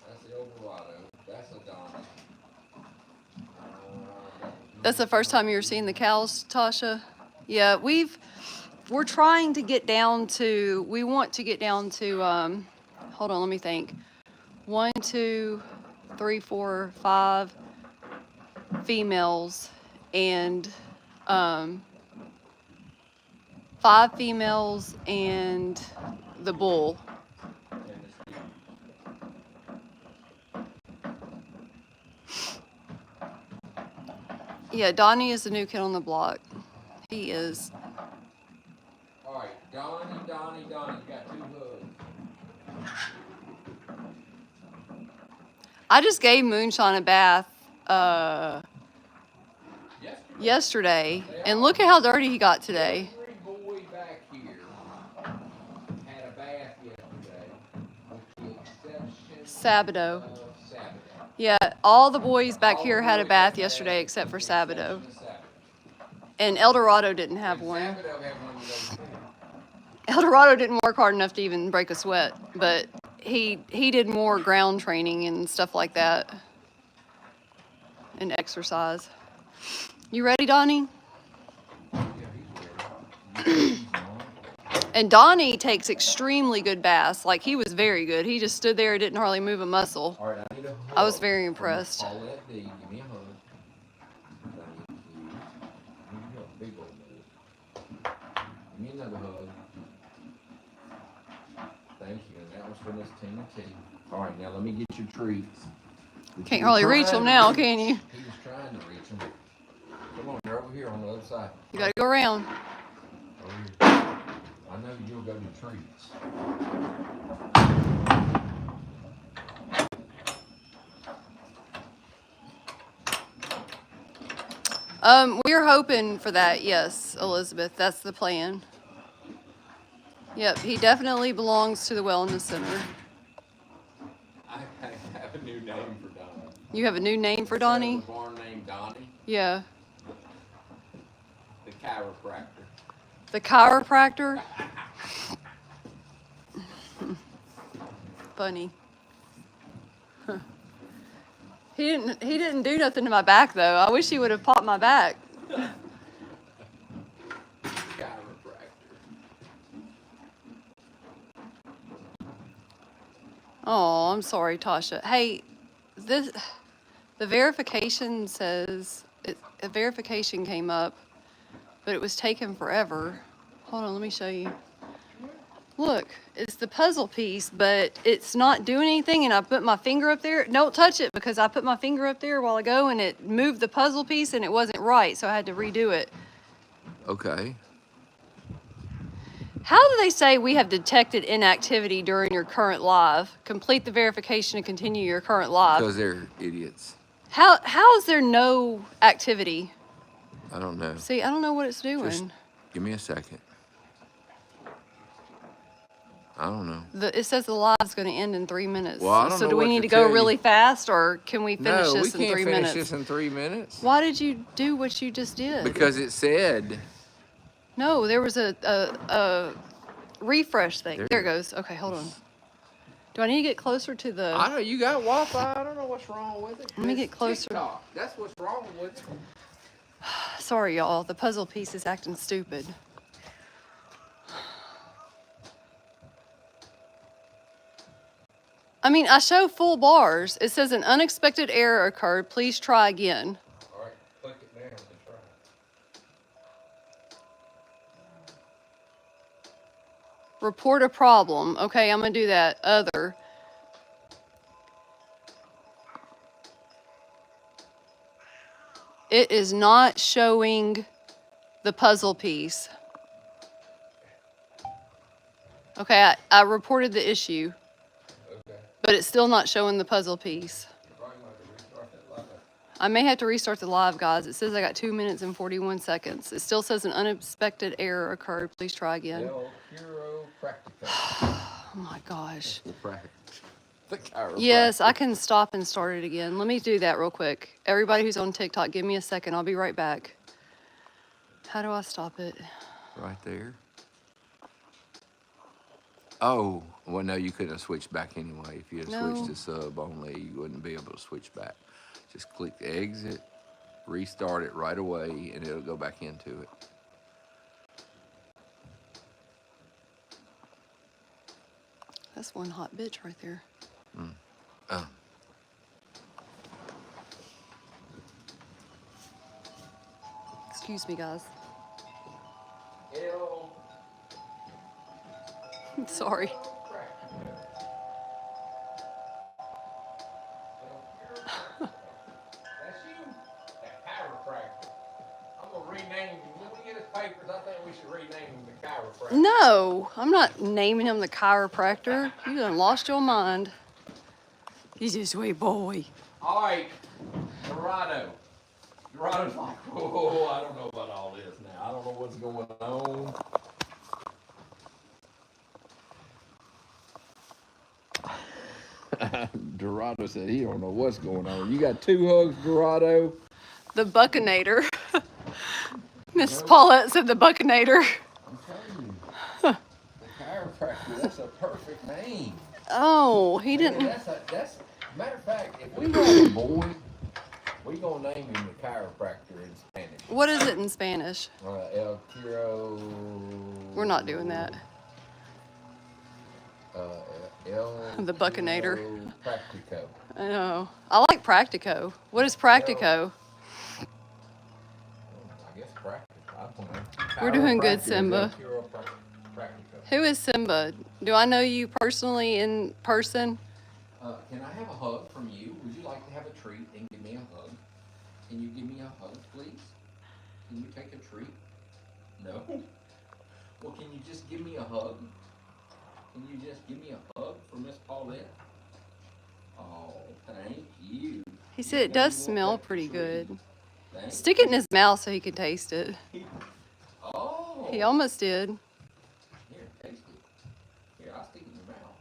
That's the Dorado. That's a Donnie. That's the first time you're seeing the cows, Tasha? Yeah, we're trying to get down to, we want to get down to, hold on, let me think. 1, 2, 3, 4, 5 females and 5 females and the bull. Yeah, Donnie is the new kid on the block. He is. All right, Donnie. You got 2 hooves. I just gave Moonshine a bath Yesterday. yesterday, and look at how dirty he got today. Every boy back here had a bath yesterday, with the exception Sabado. of Sabado. Yeah, all the boys back here had a bath yesterday except for Sabado. Sabado. And El Dorado didn't have one. Sabado had one of those too. El Dorado didn't work hard enough to even break a sweat, but he did more ground training and stuff like that. And exercise. You ready, Donnie? Yeah, he's ready. And Donnie takes extremely good baths. Like, he was very good. He just stood there and didn't hardly move a muscle. All right, I need a hug. I was very from impressed. Paulette D. Give me a hug. Thank you. Give me a big old hug. Give me another hug. Thank you. And that was for Miss Tina T. All right, now let me get your treats. Can't hardly reach them now, can you? He was trying to reach them. Come on, they're over here on the other side. You gotta go around. Over here. I know you'll go to treats. We're hoping for that, yes, Elizabeth. That's the plan. Yep, he definitely belongs to the wellness center. I have a new name for Donnie. You have a new name for Donnie? Instead of a barn named Donnie, Yeah. the chiropractor. The chiropractor? Funny. Huh. He didn't do nothing to my back though. I wish he would have popped my back. Oh, I'm sorry, Tasha. Hey, the verification says a verification came up, but it was taking forever. Hold on, let me show you. Look, it's the puzzle piece, but it's not doing anything, and I put my finger up there. Don't touch it, because I put my finger up there a while ago, and it moved the puzzle piece, and it wasn't right, so I had to redo it. Okay. How do they say we have detected inactivity during your current live? Complete the verification to continue your current live. Because they're idiots. How is there no activity? I don't know. See, I don't know what it's doing. Just give me a second. I don't know. It says the live's going to end in 3 minutes. Well, I don't so know do we what need to to go tell you. really fast, or can we finish No, we this in can't 3 finish minutes? this in 3 minutes. Why did you do what you just did? Because it said. No, there was a refresh thing. There it goes. Okay, hold on. Do I need to get closer to the... I don't. You got Wi-Fi. I don't know what's wrong with it. Let me get It's closer. TikTok. That's what's wrong with it. Sorry, y'all. The puzzle piece is acting stupid. I mean, I show full bars. It says an unexpected error occurred. Please try again. All right, click it down and try it. Report a problem. Okay, I'm going to do that. Other. It is not showing the puzzle piece. Okay, I reported the issue, but it's still not showing the puzzle piece. I may have to restart the live, guys. It says I got 2 minutes and 41 seconds. It still says an unexpected error occurred. Please try again. Oh my gosh. Yes, I can stop and start it again. Let me do that real quick. Everybody who's on TikTok, give me a second. I'll be right back. How do I stop it? Right there. Oh, well, no, you couldn't have switched back anyway. If you had switched to sub only, you wouldn't be able to switch back. Just click exit, restart it right away, and it'll go back into it. That's one hot bitch right there. Excuse me, guys. Sorry. That's you, that chiropractor. I'm gonna rename him. When we get his papers, I think we should rename him the chiropractor. No, I'm not naming him the chiropractor. You done lost your mind. He's a sweet boy. All right, Dorado. Dorado's like, oh, I don't know about all this now. I don't know what's going on. Dorado said he don't know what's going on. You got 2 hugs, Dorado? The Buckinator. Miss Paulette said the Buckinator. I'm telling you. The chiropractor, that's a perfect name. Oh, he Man, didn't. that's matter of fact, if we have a boy, we gonna name him the chiropractor in Spanish. What is it in Spanish? El Quiro. We're not doing that. The Buckinator. Practico. I know. I like Practico. What is Practico? I guess Practico. We're doing good, Chiropractor is Simba. El Quiro Practico. Who is Simba? Do I know you personally in person? Can I have a hug from you? Would you like to have a treat and give me a hug? Can you give me a hug, please? Can you take a treat? No? Well, can you just give me a hug? Can you just give me a hug for Miss Paulette? Oh, thank you. He said it does smell pretty good. Thank Stick it in his mouth so he can taste it. Oh. He almost did. Here, taste it. Here, I'll stick it in your mouth.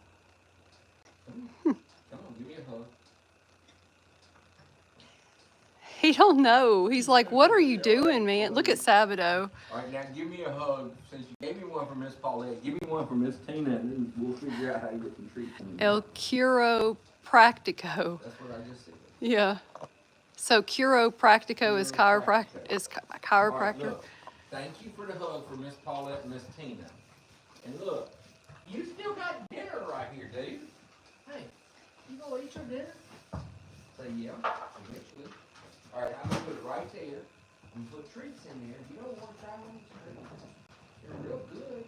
Come on, give me a hug. He don't know. He's like, what are you doing, man? Look at Sabado. All right, now give me a hug. Since you gave me one for Miss Paulette, give me one for Miss Tina, and then we'll figure out how to get some treats. El Curo Practico. That's what I just said. Yeah. So Chiropractico is Chiropractico. is All right, chiropractor. look. Thank you for the hug for Miss Paulette and Miss Tina. And look, you still got dinner right here, dude. Hey, you gonna eat your dinner? Say yeah. Eventually. All right, I'm gonna put it right there. And put treats in there. You don't want to try one of these treats. They're real good.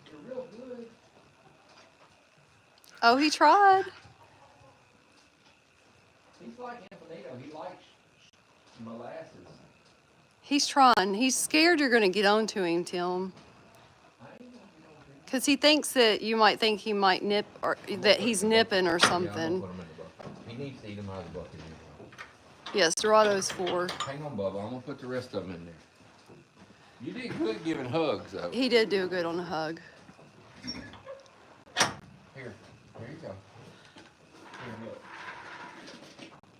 They're real good. Oh, he tried. He's like Infinito. He likes molasses. He's trying. He's scared you're going to get onto him, Tim. I ain't gonna get over it. Because he thinks that you might think he might nip or that he's nipping or Yeah, I'm gonna something. put him in the bucket. He needs to eat them out of the bucket anyway. Yes, Dorado's 4. Hang on, Bubba. I'm gonna put the rest of them in there. You did good giving hugs, though. He did do good on a hug. Here you go. Here, look.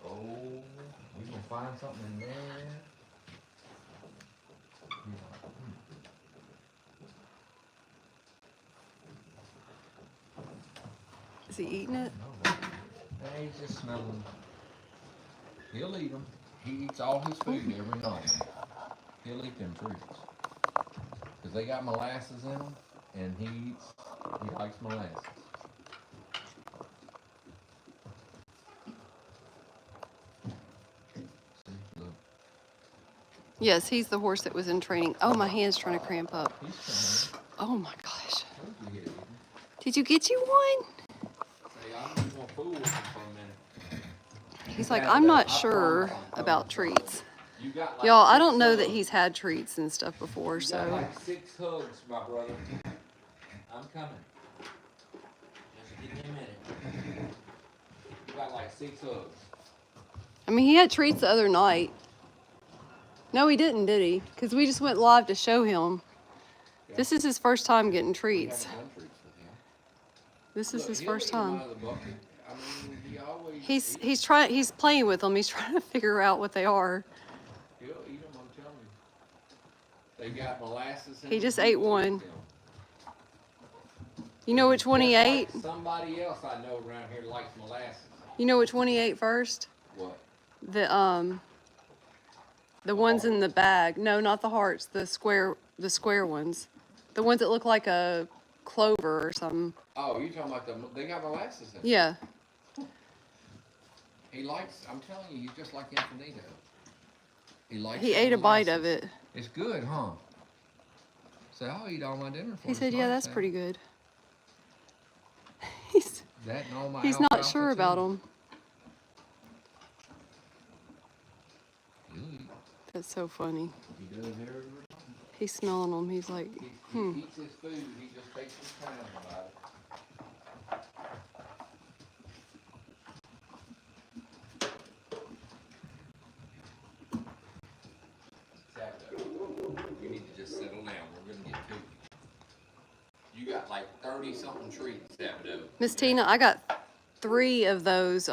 Oh, we gonna find something in there. Is he eating it? No, hey, he's just smelling. He'll eat them. He eats all his food every night. He'll eat them treats. Because they got molasses in them, and he likes molasses. See, look. Yes, he's the horse that was in training. Oh, my hand's trying to cramp up. He's coming. Oh my gosh. Told you he'd eat 'em. Did you get you one? Say, I'm just gonna fool with him for a minute. He's like, Yeah, I'm but not I sure promise I'm about coming. treats. You got like Y'all, I 6 don't know that hugs. he's had treats and stuff before, You got so. like 6 hugs, my brother. I'm coming. Just give me a minute. You got like 6 hugs. I mean, he had treats the other night. No, he didn't, did he? Because we just went live to show him. Yeah. This is his first time getting We treats. haven't done treats with him. This is Look, his he'll first eat 'em time. out of the bucket. I mean, he always He's playing with them. He's trying to figure out what they are. He'll eat them, I'm telling you. They got molasses in He them. just He ate will eat one. them. You know which one he Just ate? like somebody else I know around here likes molasses. You know which one he ate first? What? The ones in the bag. No, not the hearts. The square ones. The ones that look like a clover or something. Oh, you talking about they got molasses in them. Yeah. He likes, I'm telling you, he's just like Infinito. He likes He his ate a bite molasses. of it. It's good, huh? Say, I'll eat all my dinner for He us said, "Yeah, tonight, that's Sam." pretty good." He's That and all my he's not alfalfa, sure too. about them. He'll eat. That's so funny. He does every He's smelling them. He's like, He eats his food, he just takes his time about it. You need to just settle down. We're gonna get to you. You got like 30 something treats, Sabato. Miss Tina, I got 3 of those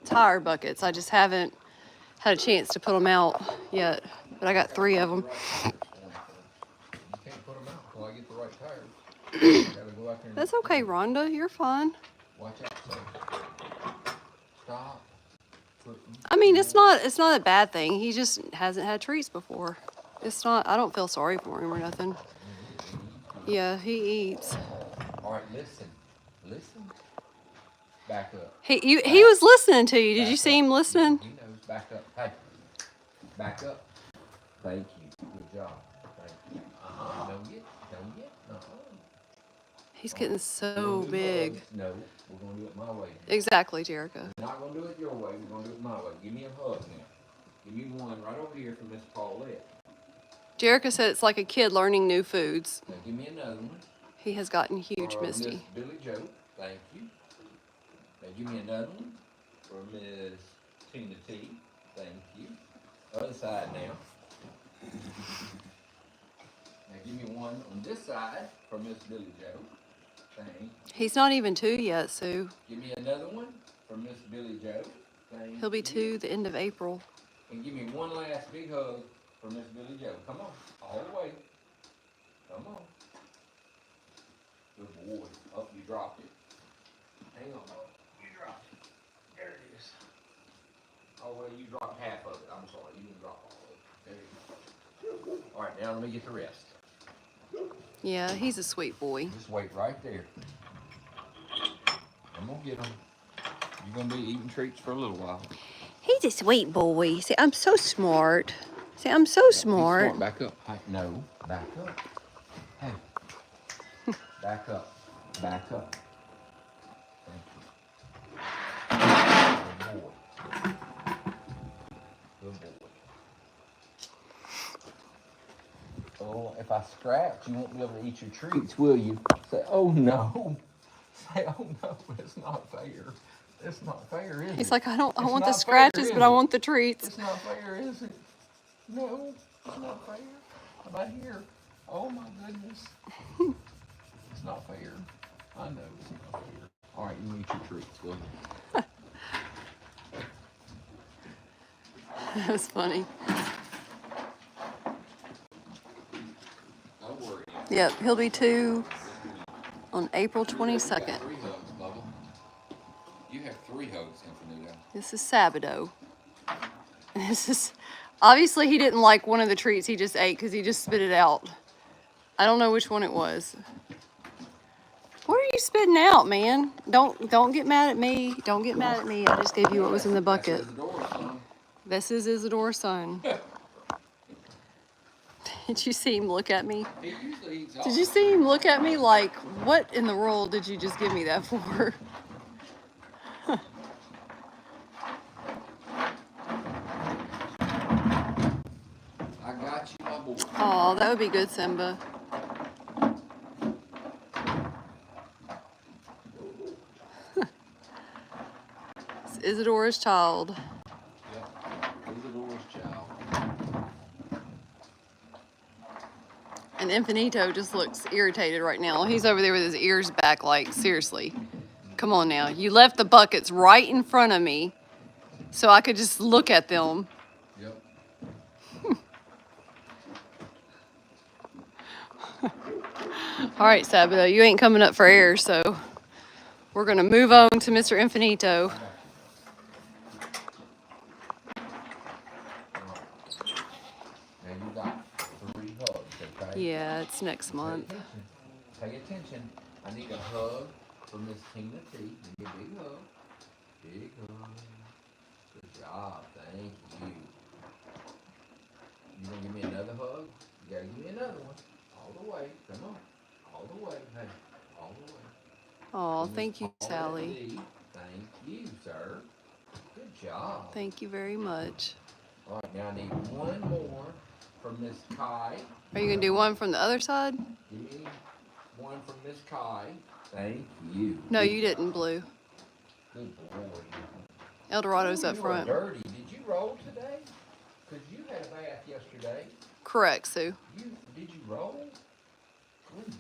tire buckets. I just haven't had a chance to put them out yet, but I got 3 of them. You can't put them out until I get the right tires. You gotta go out there and That's okay, Rhonda. You're fine. watch out. So. Stop. I mean, it's not a bad thing. He just hasn't had treats before. It's not. I don't feel sorry for him or nothing. Yeah, he eats. All right, listen. Back up. He was listening to you. Did you see him listening? He knows. Back up. Hey, back up. Thank you. Good job. Thank you. Don't get. He's getting so big. No, we're gonna do it my way. Exactly, Jericho. We're not gonna do it your way. We're gonna do it my way. Give me a hug now. Give me one right over here from Miss Paulette. Jericho said it's like a kid learning new foods. Now give me another one. He has gotten huge, For Misty. Miss Billy Joe. Thank you. Now give me another one for Miss Tina T. Thank you. Other side now. Now give me one on this side for Miss Billy Joe. Thank. He's not even 2 yet, Sue. Give me another one for Miss Billy Joe. Thank He'll be you. 2 the end of April. And give me one last big hug for Miss Billy Joe. Come on. All the way. Come on. Good boy. Oh, you dropped it. Hang on. You dropped Oh, well, you dropped half of it. I'm sorry. You didn't drop all of it. There you go. All right, now let me get the rest. Yeah, he's a sweet boy. Just wait right there. I'm going to get them. You're going to be eating treats for a little while. He's a sweet boy. See, I'm so smart. See, I'm so smart. He's smart. Back up. No, back up. Hey. Back up. Back up. Thank you. Good boy. Good boy. Oh, if I scratch, you won't be able to eat your treats, will you? Say, oh no. Say, oh no, it's not fair. It's not fair, is it? He's like, I want the fair, scratches, but I want the treats. It's not fair, is it? No, it's not fair. How about here? Oh my goodness. It's not fair. I know it's not fair. All right, you eat your treats. Go ahead. That was funny. Don't worry. Yep, he'll be 2 on April 22nd. 3 hugs, Bubba. You have 3 hugs, Infinito. This is Sabado. This is obviously he didn't like one of the treats he just ate because he just spit it out. I don't know which one it was. What are you spitting out, man? Don't get mad at me. Don't get mad at me. I just gave you what was in the bucket. This is Isadore's son. Did you see him look at me? He usually eats all. Did you see him look at me like, what in the world did you just give me that for? I got you, my boy. Oh, that would be good, Simba. It's Isadore's child. Yep. Isadore's child. And Infinito just looks irritated right now. He's over there with his ears back like, seriously. Come on now. You left the buckets right in front of me so I could just look at them. Yep. All right, Sabado, you ain't coming up for air, so we're going to move on to Mr. Infinito. Now you got 3 hugs, okay? Yeah, it's next month. Pay attention. I need a hug from Miss Tina T. Give me a big hug. Big hug. Good job. Thank you. You gonna give me another hug? You gotta give me another one. All the way. Come on. All the way. Hey. All the way. Oh, From thank Miss you, Paula Sally. D. Thank you, sir. Good job. Thank you very much. All right, now I need one more from Miss Kai. Are you going to do one from the other side? Give me one from Miss Kai. Thank you. No, you didn't, Blue. Good boy. Eldorado's up You front. are dirty. Did you roll today? Because you had a bath yesterday. Correct, Sue. Did you roll? Goodness.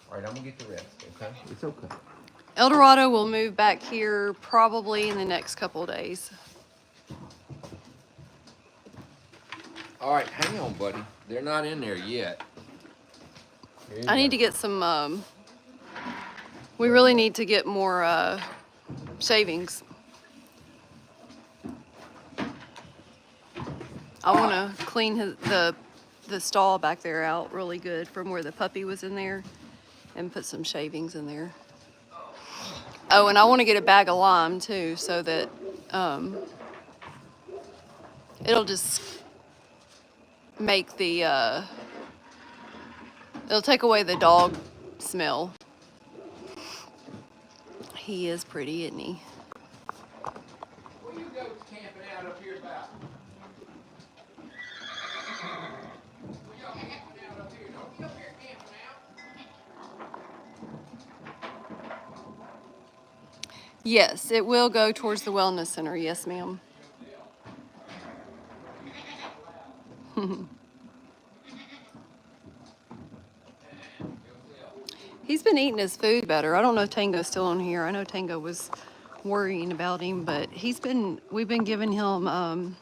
All right, I'm going to get the rest, okay? It's okay. Eldorado will move back here probably in the next couple of days. All right, hang on, buddy. They're not in there yet. I need to get some, we really need to get more shavings. I want to clean the stall back there out really good from where the puppy was in there and put some shavings in there. Oh, and I want to get a bag of lime too so that it'll just make the, it'll take away the dog smell. He is pretty, isn't he? Where you go camping out up here about? Where y'all camping out up here? Don't be up here camping out. Yes, it will go towards the wellness center. Yes, ma'am. He's been eating his food better. I don't know if Tango's still on here. I know Tango was worrying about him, but we've been giving him,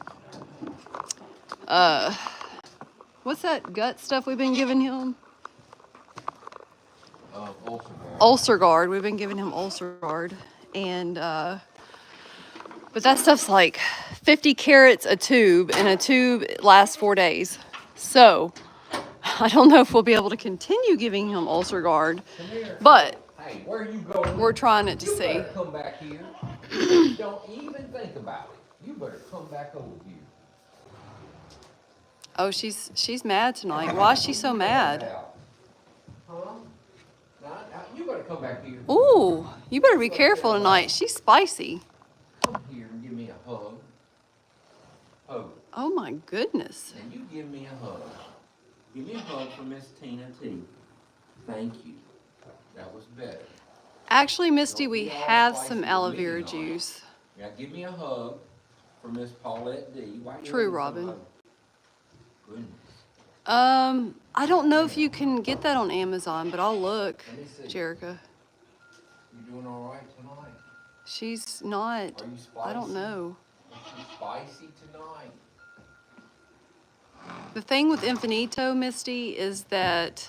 what's that gut stuff we've been giving him? Ulcer Guard. We've been giving him Ulcer Guard. And, but that stuff's like 50 carats a tube, and a tube lasts 4 days. So I don't know if we'll be able to continue giving him Ulcer Guard, Come here. but Hey, where are you going? we're trying it to You see. better come back here. Don't even think about it. You better come back over here. Oh, she's mad tonight. Why is she so mad? Huh? Now, you better come back here. Ooh, you better be careful tonight. She's spicy. Come here and give me a hug. Hug. Oh my goodness. And you give me a hug. Give me a hug from Miss Tina T. Thank you. That was better. Actually, Misty, Don't we be all have spicy some with aloe me vera tonight. juice. Now give me a hug from Miss Paulette D. Why you True, want some Robin. hug? Goodness. I don't know if you can get that on Amazon, but I'll look, Let me see. Jerica. You doing all right tonight? She's not, Are you spicy? I don't know. Is she spicy tonight? The thing with Infinito, Misty, is that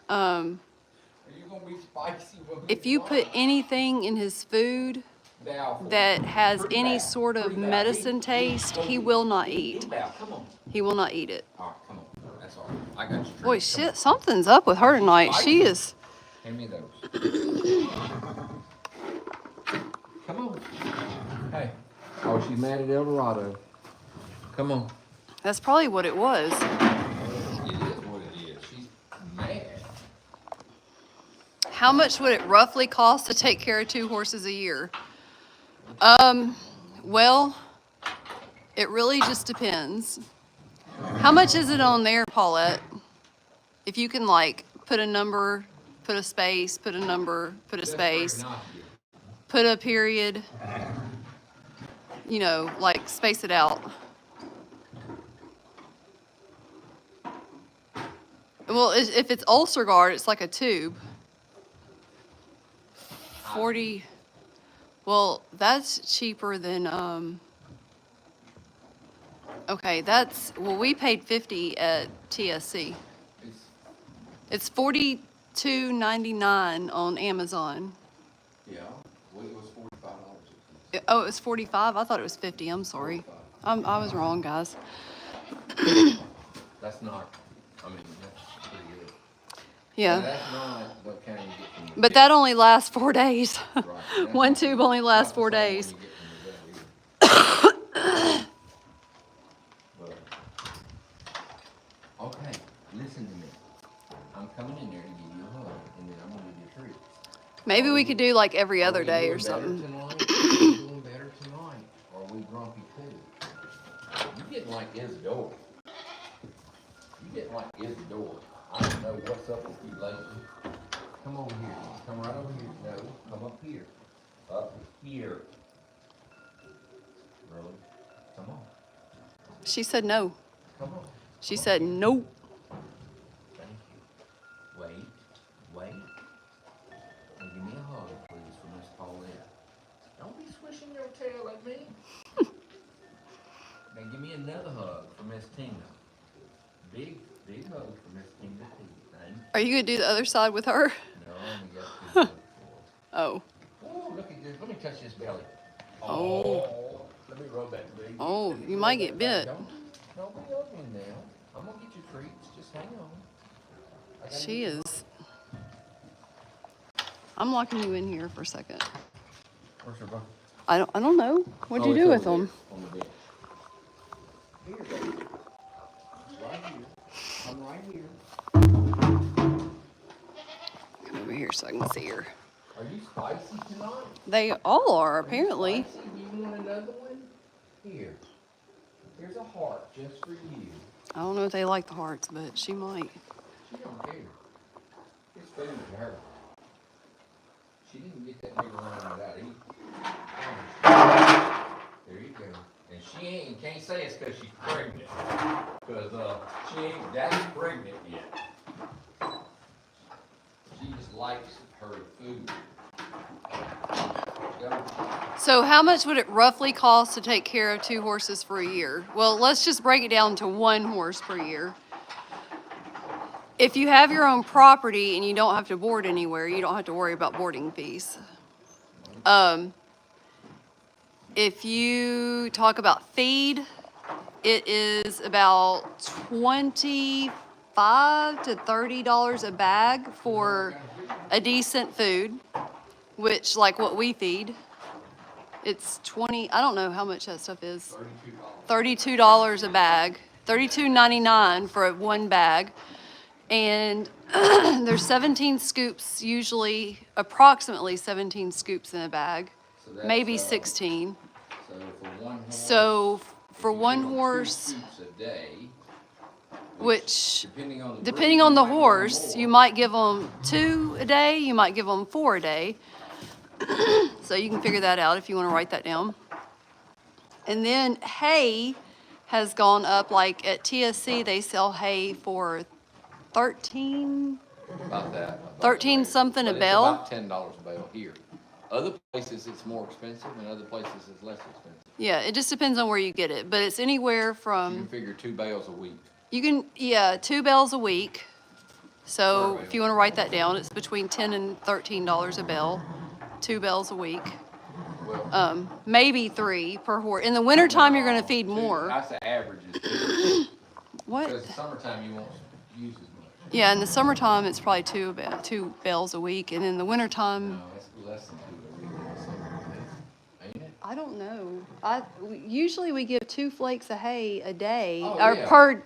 Are you gonna be spicy with me if you put tonight? anything in his food Doubtful. that has Pretty any bad. sort of Pretty bad. medicine taste, he will not eat. Come on. He will not eat it. All right, come on. That's all right. I got you. Boy, Come shit, something's up with her tonight. She is. on. Hand me those. Come on. Hey. Oh, she's mad at El Dorado. Come on. That's probably what it was. It is what it is. She's mad. How much would it roughly cost to take care of 2 horses a year? Well, it really just depends. How much is it on there, Paulette? If you can, like, put a number, put a space, put a number, put a space, put a period, you know, like, space it out. Well, if it's Ulcer Guard, it's like a tube. 40. Well, that's cheaper than, okay, well, we paid 50 at TSC. It's $42.99 on Amazon. Yeah. Well, it was $45. Oh, it was 45? I thought it was 50. I'm sorry. I was wrong, guys. That's not, I mean, that's pretty good. Yeah. That's not what kind you get from the But vet. that only lasts 4 days. Right. That's One not- tube only lasts not 4 the same one days. you get from the vet either. But, okay, listen to me. I'm coming in there to give you a hug, and then I'm gonna give you a treat. Maybe we could do like every other Are we day doing or better something. tonight? Are we doing better tonight? Or are we grumpy too? You getting like Isadora. You getting like Isadora. I don't know what's up with you lately. Come over here. Come right over here. No, come up here. Up here. Really? Come on. She said no. Come on. She said no. Thank you. Wait. And give me a hug, please, from Miss Paulette. Don't be swishing your tail at me. Now give me another hug from Miss Tina. Big hug from Miss Tina T. Thank you. Are you going to do the other side with her? No, I only got 2 hugs for her. Oh. Oh, look at this. Let me touch this belly. Oh. Let me rub that big. Oh, you might get bit. Don't be ugly now. I'm gonna get you treats. Just hang on. I gotta She get you- is. I'm locking you in here for a second. Where's your bucket? I don't know. What'd you Oh, do it's with over them? there on the bench. Here, baby. It's right here. I'm right here. Come over here so I can see her. Are you spicy tonight? They all are, apparently. Spicy? Do you want another one? Here. Here's a heart just for you. I don't know if they like the hearts, but she might. She don't care. It's food to her. She didn't get that big around without eating. There you go. And she can't say it's because she's pregnant. Because she ain't that pregnant yet. She just likes her food. Go. So how much would it roughly cost to take care of 2 horses for a year? Well, let's just break it down to 1 horse per year. If you have your own property and you don't have to board anywhere, you don't have to worry about boarding fees. If you talk about feed, it is about $25 to $30 a bag for a decent food, which like what we feed, it's 20. I don't know how much that stuff is. $32 a bag, $32.99 for one bag, and there's 17 scoops usually, approximately 17 scoops in a bag, So that's, maybe 16. So for one horse, So for if you one give 'em 2 horse, scoops a day, which depending on the you might give 'em horse, more. you might give them 2 a day, you might give them 4 a day. So you can figure that out if you want to write that down. And then hay has gone up, like at TSC, they sell hay for 13, About that. 13 something a But bale. It's about $10 a bale here. Other places it's more expensive, and other places it's less expensive. Yeah, it just depends on where you get it, but it's anywhere You can from, figure 2 bales a week. 2 bales a week. So Per if you want to write that down, it's between $10 and $13 a bale, 2 bales a week. Well, Maybe 3 per horse. In the wintertime, you're going to feed more. I say average is 2. What? Because summertime you won't use as much. Yeah, in the summertime, it's probably 2 bales a week, and in the wintertime, No, it's less than 2 a week in the summer, ain't it? I don't know. Usually we give 2 flakes of hay a day, Oh, or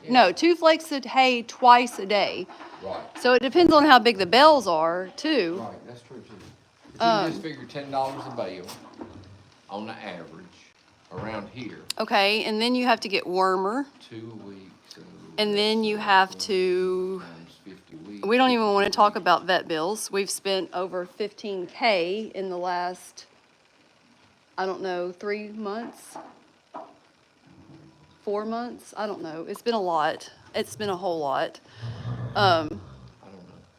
yeah, yeah. 2 flakes of hay twice a day. Right. So it depends on how big the bales are too. Right, that's true too. But you can just figure $10 a bale on the average around here, Okay, and then you have to get warmer, 2 a week. So and then you have to. times 50 weeks. We don't even want to talk about vet bills. We've spent over $15K in the last, I don't know, 3 months, 4 months. I don't know. It's been a lot. It's been a whole lot. I don't know.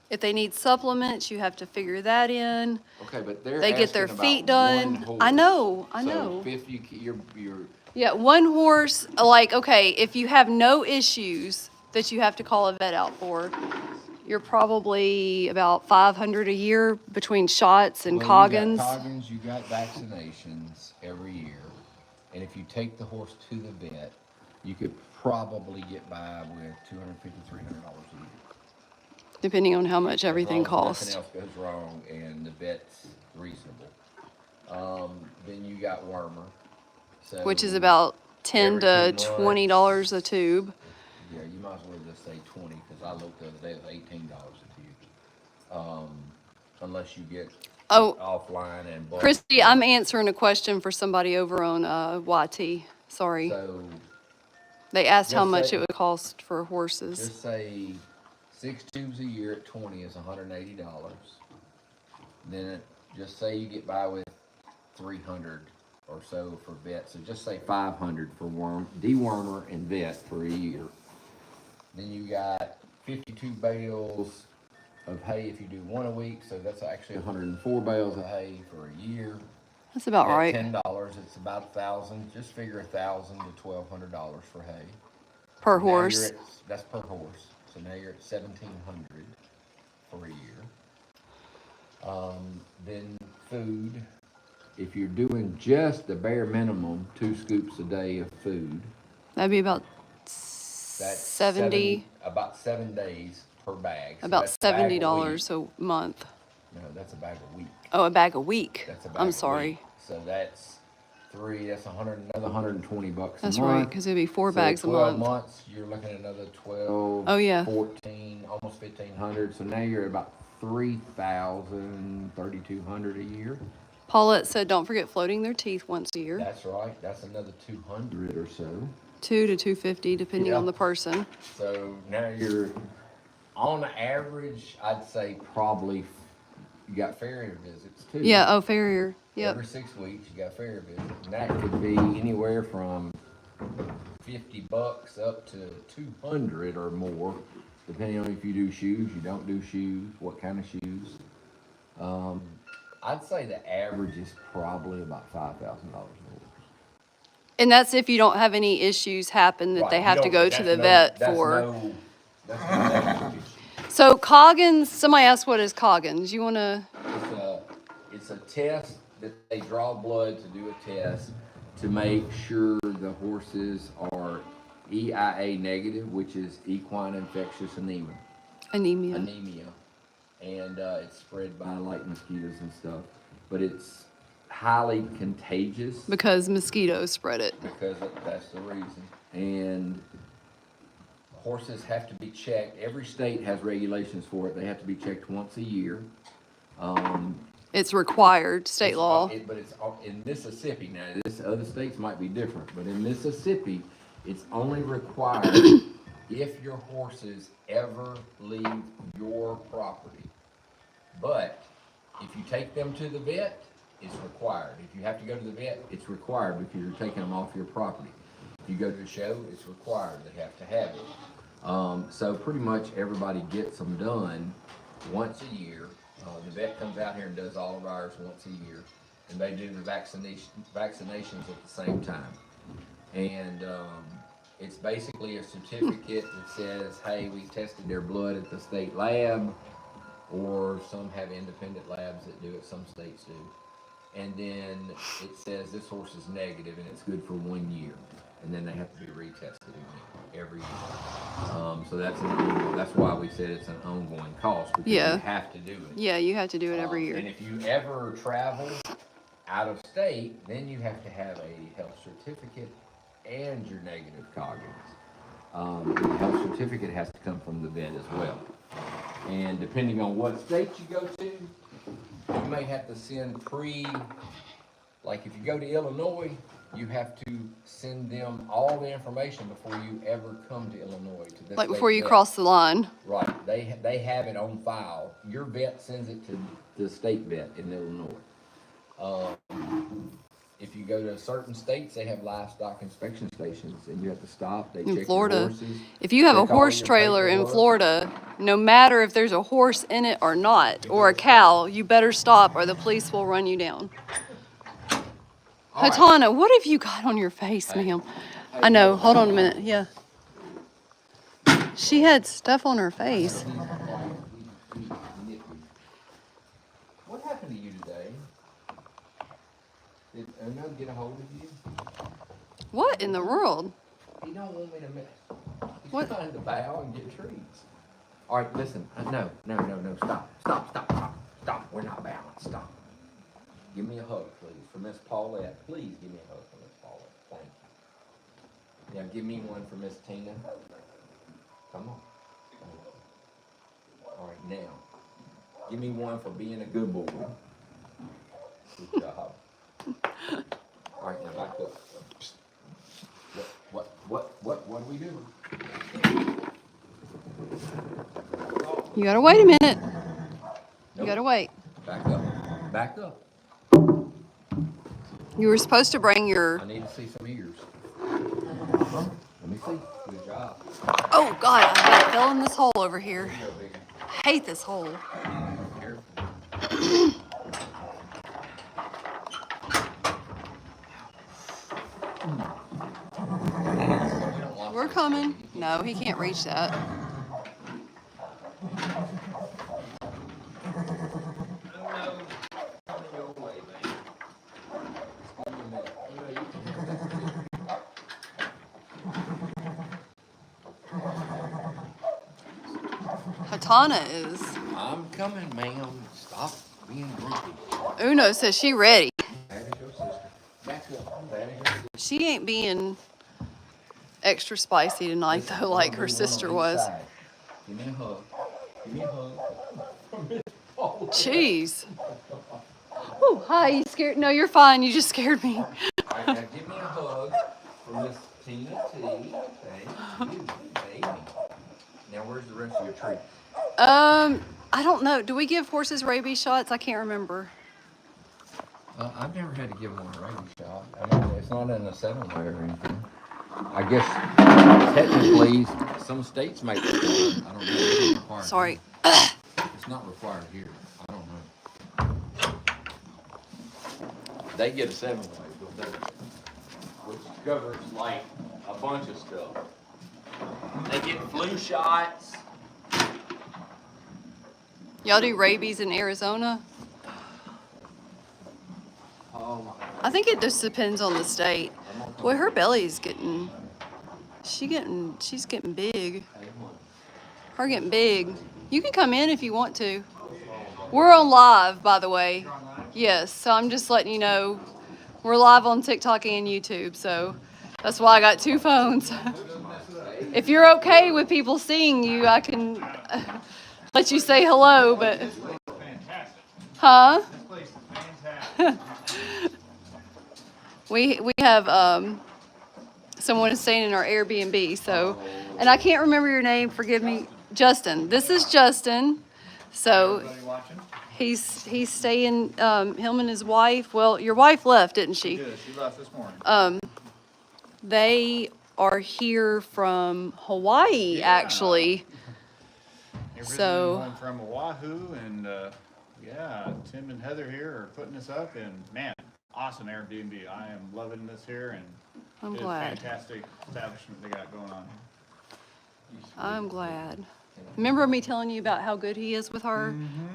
If they need supplements, you have to figure that in. Okay, but they're They get their asking feet about done. one horse. I know. So 50, you're Yeah, one horse, like, okay, if you have no issues that you have to call a vet out for, you're probably about 500 a year between shots and Coggins. You got Coggins, you got vaccinations every year, and if you take the horse to the vet, you could probably get by with $250, $300 a year. Depending on how much everything As long as costs. nothing else goes wrong and the vet's reasonable. Then you got wormer. So Which is about $10 every to 2 $20 a tube. Yeah, you might as well just say 20, because I looked the other day, it was $18 a tube. Unless you get Oh, offline and bulk. Christy, I'm answering a question for somebody over on YT. Sorry. So They asked how just much say- it would cost for horses. just say 6 tubes a year at 20 is $180. Then just say you get by with 300 or so for vet. So just say 500 for dewormer and vet for a year. Then you got 52 bales of hay if you do 1 a week. So that's actually 104 bales of hay for a year. That's about At right. $10, it's about $1,000. Just figure $1,000 to $1,200 for hay. Per Now you're horse. that's per horse. So now you're at $1,700 for a year. Then food. If you're doing just the bare minimum, 2 scoops a day of food, That'd be about that's 70, about 7 days per bag. So about that's a bag a week. $70 a month. No, that's a bag a week. Oh, a bag a week. That's a bag I'm a sorry. week. So that's 3. That's another $120 That's a month. right, because it'd be 4 So bags a 12 month. months, you're looking at another 12. Oh, yeah. 14, almost 1,500. So now you're at about 3,000, 3,200 a year. Paulette said, don't forget floating their teeth once a year. That's right. That's another 200 or so. 2 to 250, depending Yeah. on the person. So now you're on average, I'd say probably you got farrier visits too. Yeah, oh, farrier. Yep. Every 6 weeks you got farrier visits. And that could be anywhere from $50 up to 200 or more, depending on if you do shoes, you don't do shoes, what kind of shoes. I'd say the average is probably about $5,000 more. And that's if you don't have any issues happen that Right, they you have to don't- go to that's the no- vet that's for. that's no issue. So Coggins, somebody asked what is Coggins? You want to, It's a test that they draw blood to do a test to make sure the horses are EIA negative, which is equine infectious anemia. Anemia. And it's spread by like mosquitoes and stuff, but it's highly contagious Because mosquitoes spread it. because that's the reason. And horses have to be checked. Every state has regulations for it. They have to be checked once a year. It's required, state law. But it's in Mississippi now. Other states might be different, but in Mississippi, it's only required if your horses ever leave your property. But if you take them to the vet, it's required. If you have to go to the vet, it's required because you're taking them off your property. If you go to a show, it's required. They have to have it. So pretty much everybody gets them done once a year. The vet comes out here and does all of ours once a year, and they do the vaccinations at the same time. And it's basically a certificate that says, hey, we tested their blood at the state lab, or some have independent labs that do it, some states do. And then it says this horse is negative and it's good for 1 year. And then they have to be retested again every year. So that's why we said it's an ongoing cost, because you have to do it. Yeah, you have to do it every year. And if you ever travel out of state, then you have to have a health certificate and your negative cognizance. The health certificate has to come from the vet as well. And depending on what state you go to, you may have to send like if you go to Illinois, you have to send them all the information before you ever come to Illinois. To this Like before you vet. cross the line. Right, they have it on file. Your vet sends it to the state vet in Illinois. If you go to certain states, they have livestock inspection stations, and you have to stop. They check In Florida, your horses. if you have a check all horse your trailer in paperwork. Florida, no matter if there's a horse in it or not, or a cow, you better stop or the police will run you down. All right. Hatana, what have you got on your face, ma'am? I know. Hold on a minute. Yeah. She had stuff on her face. What happened to you today? Did Uno get a hold of you? What in the world? He don't want me to mess. He's What? trying to bow and get treats. All right, listen. No. Stop. We're not bowing. Stop. Give me a hug, please, for Miss Paulette. Please give me a hug for Miss Paulette. Thank you. Now give me one for Miss Tina. Come on. All right, now. Give me one for being a good boy. Good job. All right, now back up. What do we do? You gotta wait a minute. You Nope. gotta wait. Back up. You were supposed to bring your. I need to see some ears. Let me see. Good job. Oh God, I got fell in this hole over here. Here you go, baby. I hate this hole. Careful. We're coming. No, he can't reach that. Hatana is. I'm coming, ma'am. Stop being grumpy. Uno says she ready. That is your sister. Back up. That is your sister. She ain't being extra spicy tonight though, like her sister was. Give me a hug. Give me a hug. Jeez. Ooh, hi, you scared? No, you're fine. You just scared me. All right, now give me a hug for Miss Tina T. Thank you, baby. Now where's the rest of your treat? I don't know. Do we give horses rabies shots? I can't remember. I've never had to give one a rabies shot. I mean, it's not in a 7-way or anything. I guess technically some states make it. I don't know. It's not required. Sorry. It's not required here. I don't know. They get a 7-way, which covers like a bunch of stuff. They get flu shots. Y'all do rabies in Arizona? Oh my I think it just depends on the state. Boy, her belly's getting, she's getting big. Her getting big. You can come in if you want to. We're on live, by the way. Yes, so I'm just letting you know we're live on TikTok and YouTube, so that's why I got 2 phones. If you're okay with people seeing you, I can let you say hello, but huh? We have someone is staying in our Airbnb, so, and I can't remember your name, forgive me. Justin. This is Justin. So he's staying, him and his wife. Well, your wife left, didn't she? She did. She left this morning. They are here from Hawaii, actually. They're So home from Oahu, and yeah, Tim and Heather here are putting this up, and man, awesome Airbnb. I am loving this here, and I'm it's a glad. fantastic establishment they got going on. I'm glad. Remember me telling you about how good he is with her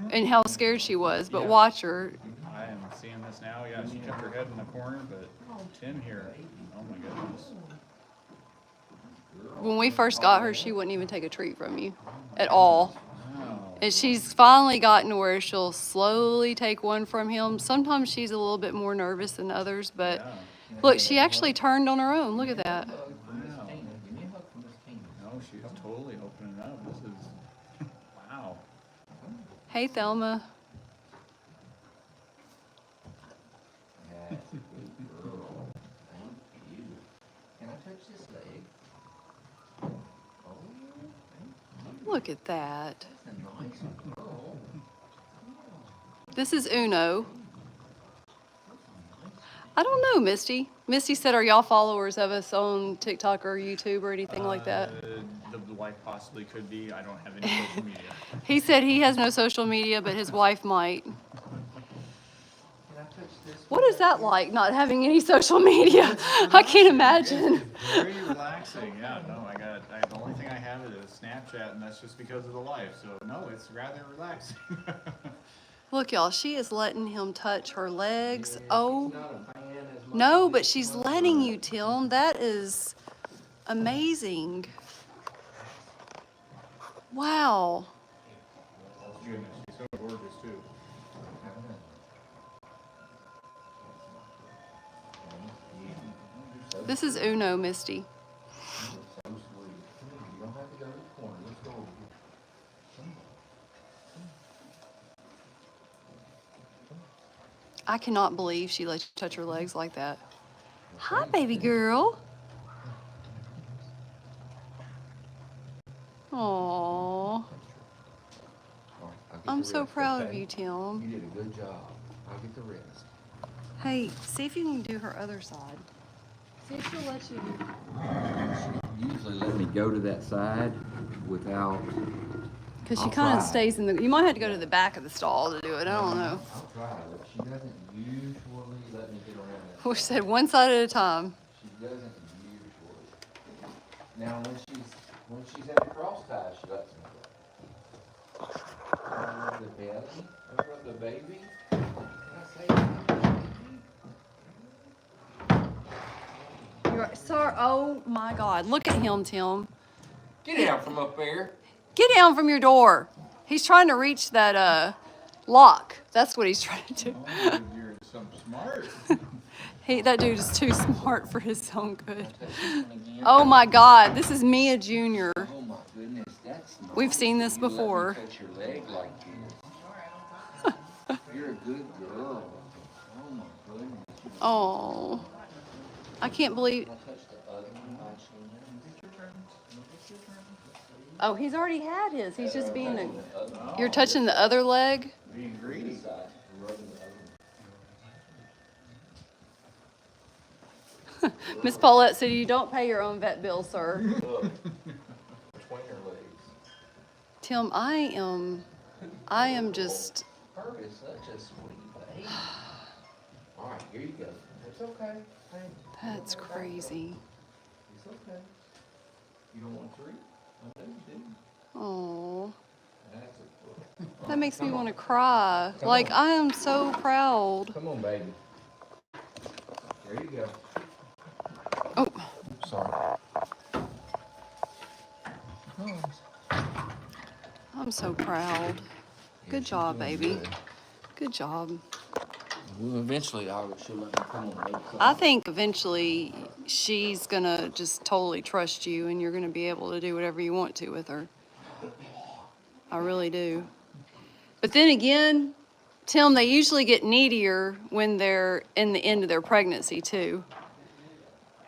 and how scared she was, but Yeah. watch her. I am seeing this now. Yeah, she kept her head in the corner, but Tim here, oh my goodness. When we first got her, she wouldn't even take a treat from you at all. Wow. And she's finally gotten to where she'll slowly take one from him. Sometimes she's a little bit more nervous than others, but Yeah. look, she actually turned on her own. Look at that. Wow. No, she's totally opening up. This is, wow. Hey, Thelma. That's a good girl. Thank you. Can I touch this leg? Oh, thank you. Look at that. That's a nice girl. This is Uno. I don't know, Misty. Misty said, are y'all followers of us on TikTok or YouTube or anything like that? The wife possibly could be. I don't have any social media. He said he has no social media, but his wife might. Can I touch this? What is that like, not having any social media? I can't imagine. It's very relaxing. Yeah, no, the only thing I have is Snapchat, and that's just because of the life. So no, it's rather relaxing. Look, y'all, she is letting him touch her legs. Oh, no, but she's letting you, Tim. That is amazing. Wow. Goodness, she's so gorgeous too. This is Uno, Misty. So sweet. You don't have to go to the corner. Let's go over here. I cannot believe she let you touch her legs like that. Hi, baby girl. Aww. I'm so proud of you, Tim. You did a good job. I'll get the rest. Hey, see if you can do her other side. See if she'll let you. Usually let me go to that side without. Because she I'll kind of try. stays in the. You might have to go to the back of the stall to do it. I don't know. I'll try, but she doesn't usually let me get around that. We said one side at a time. She doesn't usually. Now when she's at the cross tie, she lets me go. Over the belly, over the baby. Can I say You're sorry. Oh my God! Look at him, Tim. Get out from up there. Get down from your door. He's trying to reach that lock. That's what he's trying to do. Oh, you're so smart. That dude is too smart for his own good. Oh my God! This is Mia Jr. Oh my goodness, that's nice. We've seen this You let me before. touch your leg like this. You're a good girl. Oh my goodness. Oh, I can't believe. Can I touch the other one? It's your turn. It's your turn. Oh, he's already had his. He's just being a. You're touching the other leg. Being greedy. Miss Paulette said you don't pay your own vet bill, sir. Look. Between her legs. Tim, I am just. Her is such a sweet baby. All right, here you go. It's okay. Hey, That's crazy. it's okay. You don't want treat? I know you do. Oh, That's a that makes me want to cry. Like, I am so proud. Come on, baby. There you go. Oh, Sorry. I'm so proud. Good job, baby. Good job. Well, eventually, she'll let me come on the other side. I think eventually she's gonna just totally trust you and you're gonna be able to do whatever you want to with her. I really do. But then again, Tim, they usually get needier when they're in the end of their pregnancy too.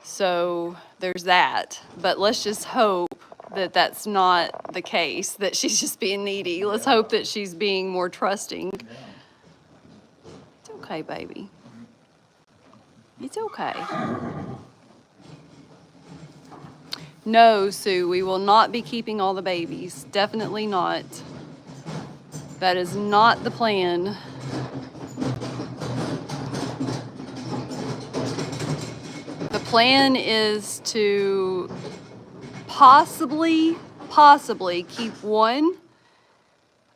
So there's that. But let's just hope that that's not the case, that she's just being needy. Let's hope that she's being more trusting. It's okay, baby. It's okay. No, Sue, we will not be keeping all the babies. Definitely not. That is not the plan. The plan is to possibly keep one.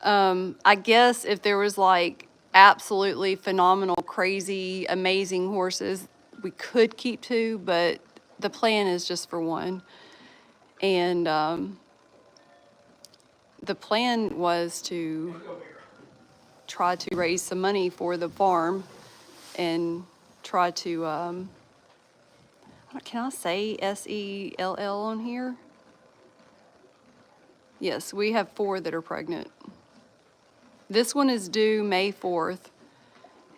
I guess if there was like absolutely phenomenal, crazy, amazing horses, we could keep two, but the plan is just for one. And the plan was to try to raise some money for the farm and try to, can I say SELL on here? Yes, we have 4 that are pregnant. This one is due May 4th.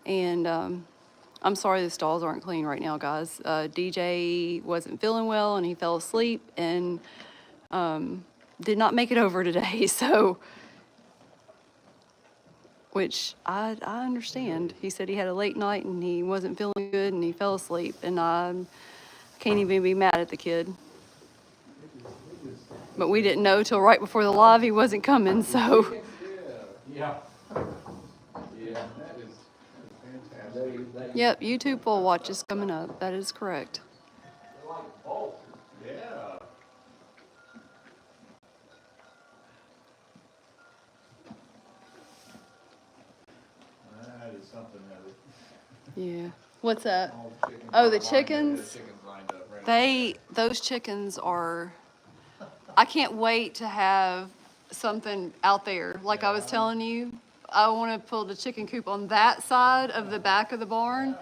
And I'm sorry the stalls aren't clean right now, guys. DJ wasn't feeling well and he fell asleep and did not make it over today. So, which I understand. He said he had a late night and he wasn't feeling good and he fell asleep. And I can't even be mad at the kid. But we didn't know till right before the live he wasn't coming, so. Yeah. Yep, YouTube full watch is coming up. That is correct. Yeah. That is something that Yeah. What's that? Oh, the chickens? lined up right Those chickens are, I can't wait to have something out there. Like I was telling you, I want to pull the chicken coop on that side of the back of the barn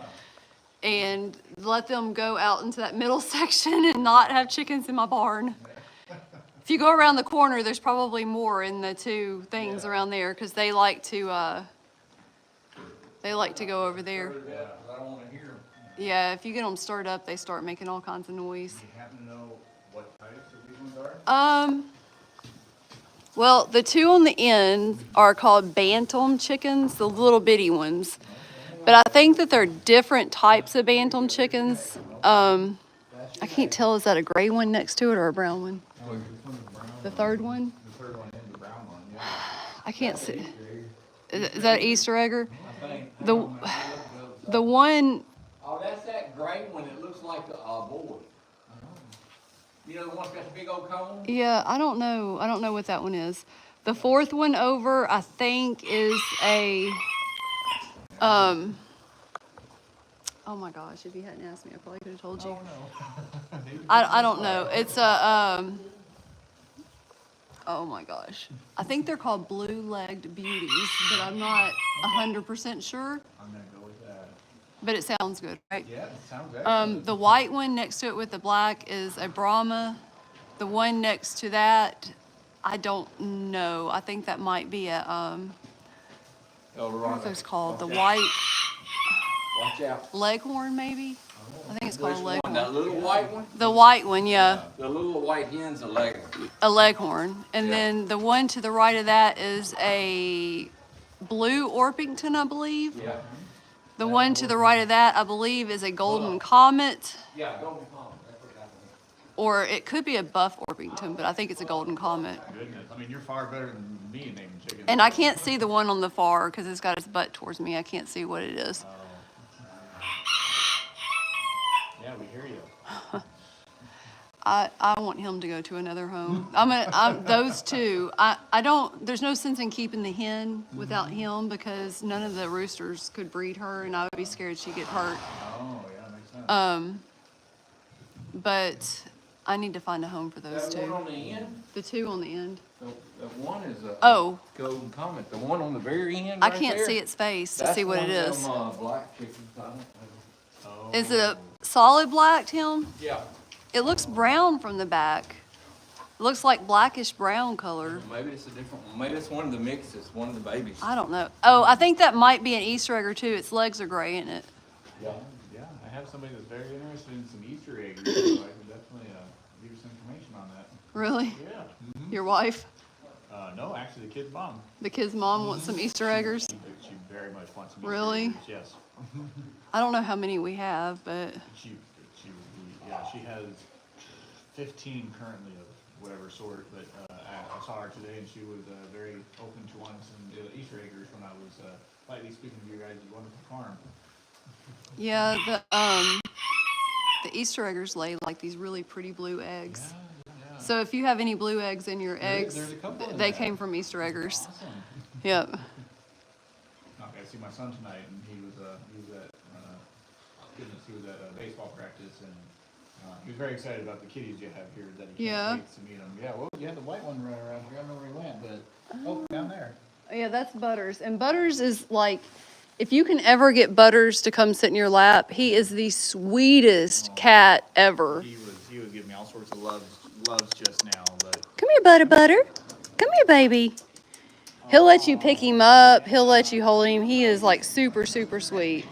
and let them go out into that middle section and not have chickens in my barn. If you go around the corner, there's probably more in the 2 things around there because they like to go over there. I don't want to hear them. Yeah, if you get them stirred up, they start making all kinds of noise. Do you happen to know what types of these ones are? Well, the 2 on the end are called bantam chickens, the little bitty ones. But I think that they're different types of bantam chickens. I can't tell, is that a gray one next to it or a brown one? The third one? The third one is the brown one, yeah. I can't see. Is that Easter egger? The one. Oh, that's that gray one that looks like a board. You know the one that's got the big old cone? Yeah, I don't know. I don't know what that one is. The 4th one over, I think, is a. Oh my gosh! If you hadn't asked me, I probably could have told you. I don't know. It's a. Oh my gosh! I think they're called blue-legged beauties, but I'm not 100% sure. I'm gonna go with that. But it sounds good, right? Yeah, it sounds excellent. The white one next to it with the black is a Brahma. The one next to that, I don't know. I think that might be a what are those called? The white Watch out. leghorn, maybe. I think it's called a That leghorn. little white one? The white one, yeah, The little white hen's a leg. a leghorn. And Yeah. then the one to the right of that is a blue Orpington, I believe. Yeah. The one to the right of that, I believe, is a golden comet. Yeah, golden palm. That's what that one is. Or it could be a buff Orpington, but I think it's a golden comet. Goodness, I mean, you're far better than me naming chickens. And I can't see the one on the far because it's got its butt towards me. I can't see what it is. Yeah, we hear you. I want him to go to another home. Those 2. I don't. There's no sense in keeping the hen without him because none of the roosters could breed her, and I would be scared she'd get hurt. Oh, yeah, makes sense. But I need to find a home for those That one two. on the end? The two on the end. That one is a Oh. golden comet. The one on the very end I right can't there, see its face to that's see what one it of is. them, black chickens. I don't know. Oh. Is it a solid black, Tim? Yeah. It looks brown from the back. It looks like blackish brown color. Maybe it's a different one. Maybe it's one of the mixes, one of the babies. I don't know. Oh, I think that might be an Easter egg or two. Its legs are gray, isn't it? Yeah, yeah. I have somebody that's very interested in some Easter eggs, so I can definitely give you some information on that. Really? Yeah. Your wife? No, actually, the kid's mom. The kid's mom wants some Easter eggers? She very much wants some Really? Easter eggs, yes. I don't know how many we have, but Yeah, she has 15 currently of whatever sort, but I saw her today and she was very open to wanting some Easter eggers when I was lightly speaking of your guys' wonderful farm. yeah, the Easter eggers lay like these really pretty blue eggs. Yeah. So if you have any blue eggs in your eggs, There's a couple in they there. came from Easter eggers. Awesome. Yep. I got to see my son tonight, and he was at baseball practice, and he was very excited about the kitties you have here. That he Yeah. can't wait to meet them. Yeah, well, you had the white one running around. I don't know where he went, but down there. Yeah, that's Butters. And Butters is like, if you can ever get Butters to come sit in your lap, he is the sweetest cat ever. He was giving me all sorts of loves just now, but Come here, Butter. Come here, baby. He'll let you pick him up. He'll let you hold him. He is like super, super sweet.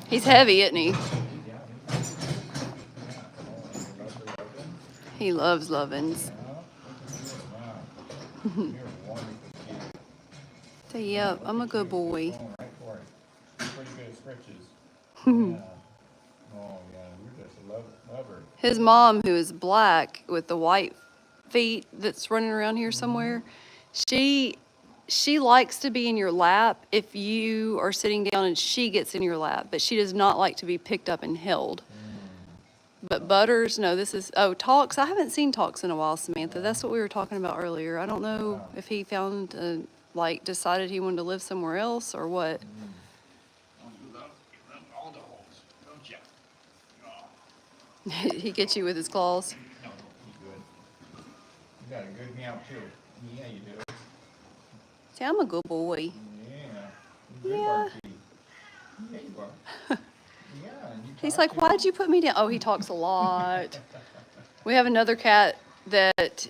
He's heavy, isn't he? He loves lovins. So, yep, I'm a good boy. going right for it. Pretty good at stretches. Yeah. Oh yeah, you're just a lover. His mom, who is black with the white feet that's running around here somewhere, she likes to be in your lap if you are sitting down and she gets in your lap, but she does not like to be picked up and held. But Butters, no, Talks. I haven't seen Talks in a while, Samantha. That's what we were talking about earlier. I don't know if he found, decided he wanted to live somewhere else or what. All dogs, don't ya? He gets you with his claws. No, he's good. You got a good meow too. Yeah, you do. See, I'm a good boy. Yeah. Good Yeah. bark kitty. Yeah, you are. Yeah, and you He's talk like, to why'd you put me down? Oh, he talks a lot. We have another cat that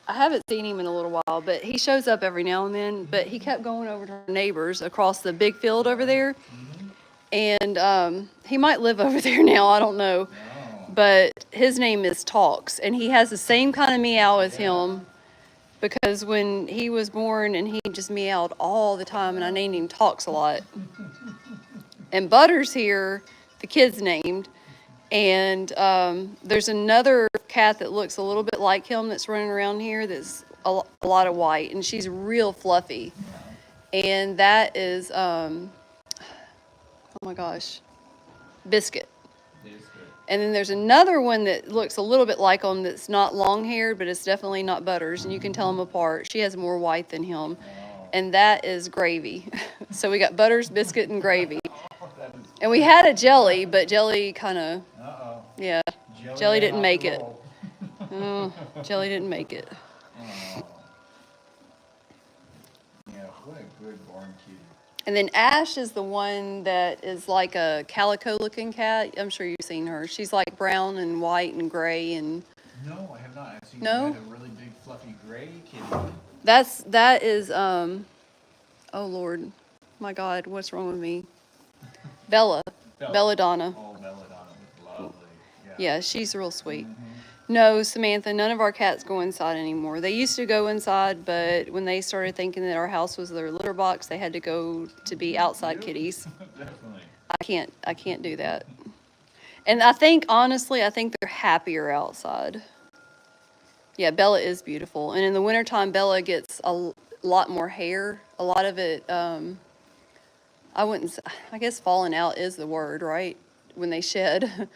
I haven't seen him in a little while, but he shows up every now and then. But he kept going over to our neighbors across the big field over there. And he might live over there now. I don't know. But his name is Talks, and he has the same kind of meow as him. Because when he was born, and he just meowed all the time, and I named him Talks a lot. And Butters here, the kid's named. And there's another cat that looks a little bit like him that's running around here that's a lot of white, and she's real fluffy. And that is, oh my gosh, Biscuit. And then there's another one that looks a little bit like him that's not long-haired, but it's definitely not Butters, and you can tell them apart. She has more white than him. And that is Gravy. So we got Butters, Biscuit, and Gravy. And we had a Jelly, but Jelly kind of, yeah, Jelly didn't make it. Oh, Jelly didn't make it. Yeah, what a good barn kitty. And then Ash is the one that is like a calico-looking cat. I'm sure you've seen her. She's like brown and white and gray and. No, I have not. I've seen No? you had a really big fluffy gray kitty. That is oh Lord, my God, what's wrong with me? Belladonna. Oh, Belladonna was lovely. Yeah, she's real sweet. No, Samantha, none of our cats go inside anymore. They used to go inside, but when they started thinking that our house was their litter box, they had to go to be outside kitties. Definitely. I can't do that. And I think, honestly, they're happier outside. Yeah, Bella is beautiful. And in the wintertime, Bella gets a lot more hair. A lot of it, I guess falling out is the word, right? When they shed.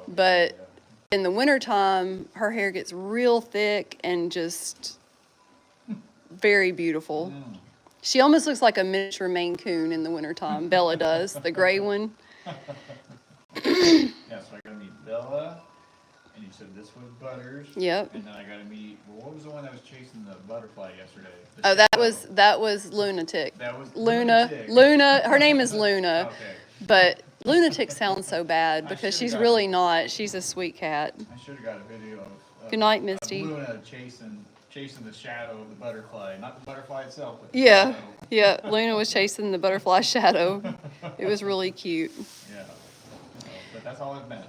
But in the wintertime, her hair gets real thick and just very beautiful. She almost looks like a miniature Maine Coon in the wintertime. Bella does, the gray one. Yeah, so I gotta meet Bella, and you said this was Butters. Yep. And then I gotta meet, well, what was the one that was chasing the butterfly yesterday? Oh, that was Lunatic. That was Luna. Lunatic. Luna. Her name is Luna. Okay. But Lunatic sounds so bad because she's really not. She's a sweet cat. I should have got a video of Good night, of Misty. Luna chasing the shadow of the butterfly, not the butterfly itself, but the Yeah. shadow. Yeah. Luna was chasing the butterfly shadow. It was really cute. Yeah. But that's all I've met.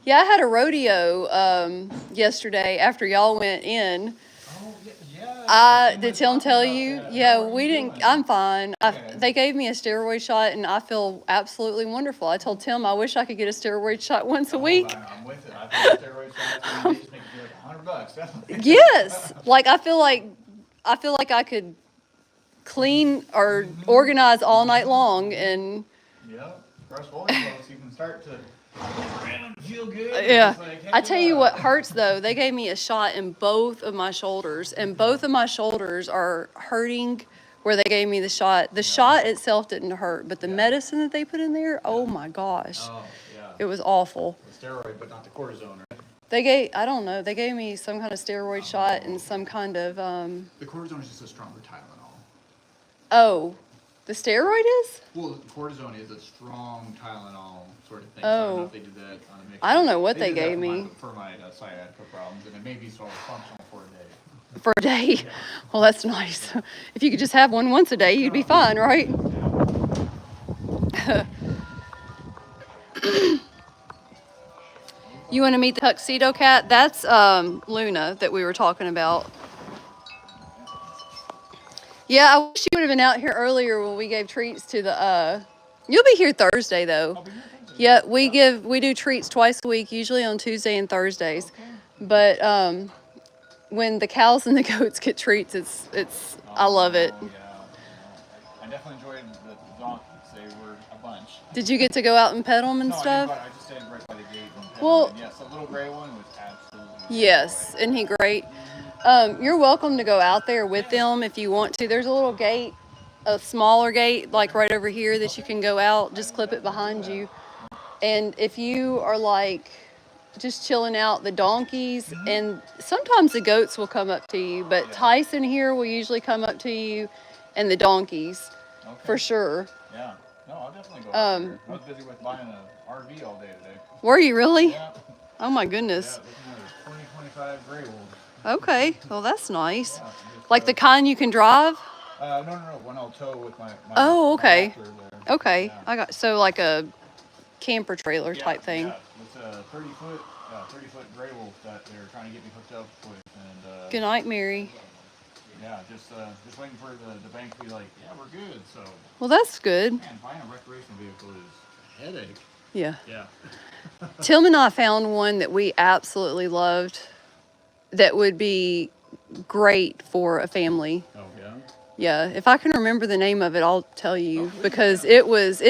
Yeah, I had a rodeo yesterday after y'all went in. Oh, yeah. Did Tim tell you? Yeah, we didn't. I'm fine. They gave me a steroid shot, and I feel absolutely wonderful. I told Tim I wish I could get a steroid shot once a week. I'm with it. I think steroid shots would just make you like $100. Definitely. Yes, like I feel like I could clean or organize all night long, and Yeah. Brush holes, folks. You can start to feel good. yeah. It's like, hey, I tell you what hurts though. They gave me a shot in both of my shoulders, and both of my shoulders are hurting where they gave me the shot. The shot itself didn't hurt, but the medicine that they put in there, oh my gosh, Oh, yeah. it was awful. The steroid, but not the cortisone, right? I don't know, they gave me some kind of steroid shot and some kind of, The cortisone is just a stronger Tylenol. oh, the steroid is? Well, cortisone is a strong Tylenol sort of thing. So I don't know Oh. if they did that on a mix. I don't know what they did that gave for me. For my sciatica problems, and it made me so functional for a day. For a day? Well, that's nice. If you could just have one once a day, you'd be fine, right? You want to meet the tuxedo cat? That's Luna that we were talking about. Yeah, I wish you would have been out here earlier when we gave treats to the. You'll be here Thursday though. Yeah, we do treats twice a week, usually on Tuesday and Thursdays. But when the cows and the goats get treats, it's I love it. Yeah. I definitely enjoyed the donkeys. They were a bunch. Did you get to go out and pet them and No, stuff? I just stayed right by the gate. And Well- and yes, the little gray one was absolutely. Yes, isn't he great? You're welcome to go out there with them if you want to. There's a little gate, a smaller gate, like right over here that you can go out. Just clip it behind you. And if you are like just chilling out, the donkeys and sometimes the goats will come up to you, but Tyson here will usually come up to you and the donkeys for sure. Yeah. No, I'll definitely go out there. I was busy with buying an RV all day today. Were you really? Yeah. Oh my Yeah, goodness. looking at 2025 gray wolves. Okay, well that's nice. Yeah, just, Like the kind you can drive? No, one I'll tow with my Oh, okay. tractor there. Okay, Yeah. I got so like a camper trailer type thing. Yeah. It's a 30-foot gray wolf that they're trying to get me hooked up with, and Good night, Mary. yeah, just waiting for the bank to be like, yeah, we're good. So, Well, that's good. man, buying a recreational vehicle is a headache. Yeah. Yeah. Tim and I found one that we absolutely loved that would be great for a family. Oh yeah. Yeah, if I can remember the name of it, I'll tell you because it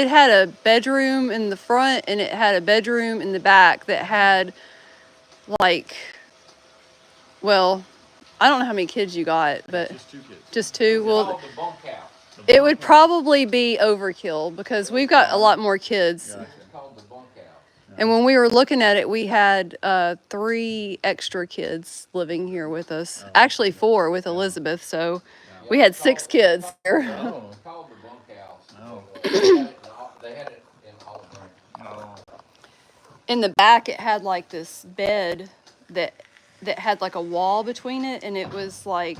had a bedroom in the front and it had a bedroom in the back that had like, well, I don't know how many kids you got, but Just 2 kids. just two. Well, the bunkhouse. it would probably be overkill because we've got a lot more kids. Gotcha. It's called the bunkhouse. And when we were looking at it, we had 3 extra kids living here with us. Actually, 4 with Elizabeth. So we had 6 kids there. Oh. It's called the bunkhouse. Oh. They had it in all the Oh. In the back, it had like this bed that had like a wall between it, and it was like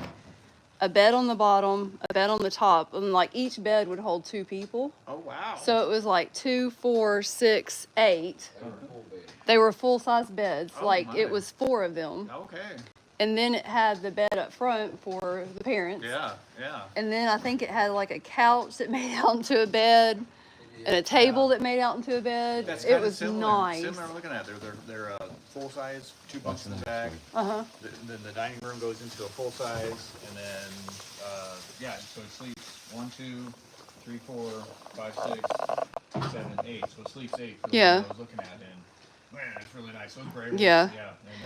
a bed on the bottom, a bed on the top, and like each bed would hold 2 people. Oh wow. So it was like 2, 4, 6, 8. They were full-size beds. Oh, like my. it was 4 of them. Okay. And then it had the bed up front for the parents. Yeah. Yeah. And then I think it had like a couch that made out into a bed and a table that made out into a bed. That's It kinda was similar. nice. Similar looking at. They're full size, 2 bunks in the back. Uh-huh. Then the dining room goes into a full size, and then yeah, so it sleeps 1, 2, 3, 4, 5, 6, 7, 8. So it sleeps 8. For the Yeah. one I was looking at, and man, it's really nice. Those gray ones. Yeah. Yeah. And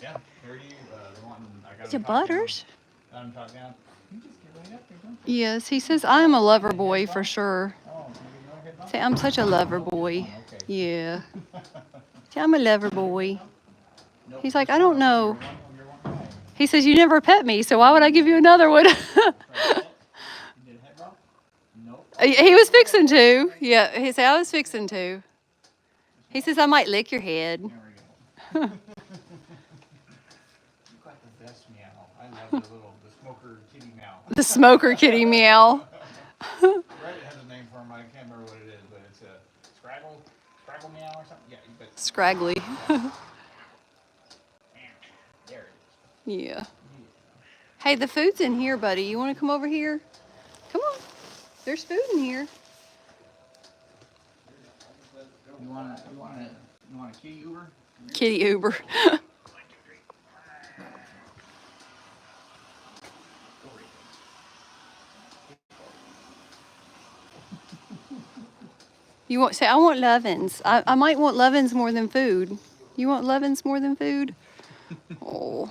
they're here to you. They're wanting. I got Your them talked down. butters. Got them talked down. You just give Yes, he says I am a lover boy for sure. Say I'm such a lover boy. Yeah. Say I'm a lover boy. He's like, I don't know. He says you never pet me, so why would I give you another one? He was fixing to. Yeah, he said I was fixing to. He says I might lick your head. You got the best meow. I love the smoker kitty meow. The smoker kitty meow. Reddit has a name for him. I can't remember what it is, but it's a scraggle meow or something. Yeah, you bet. Scraggly. There it is. Yeah. Hey, the food's in here, buddy. You want to come over here? Come on. There's food in here. You want a kitty Uber? Kitty Uber. You want say I want lovin's. I might want lovin's more than food. You want lovin's more than food? Oh.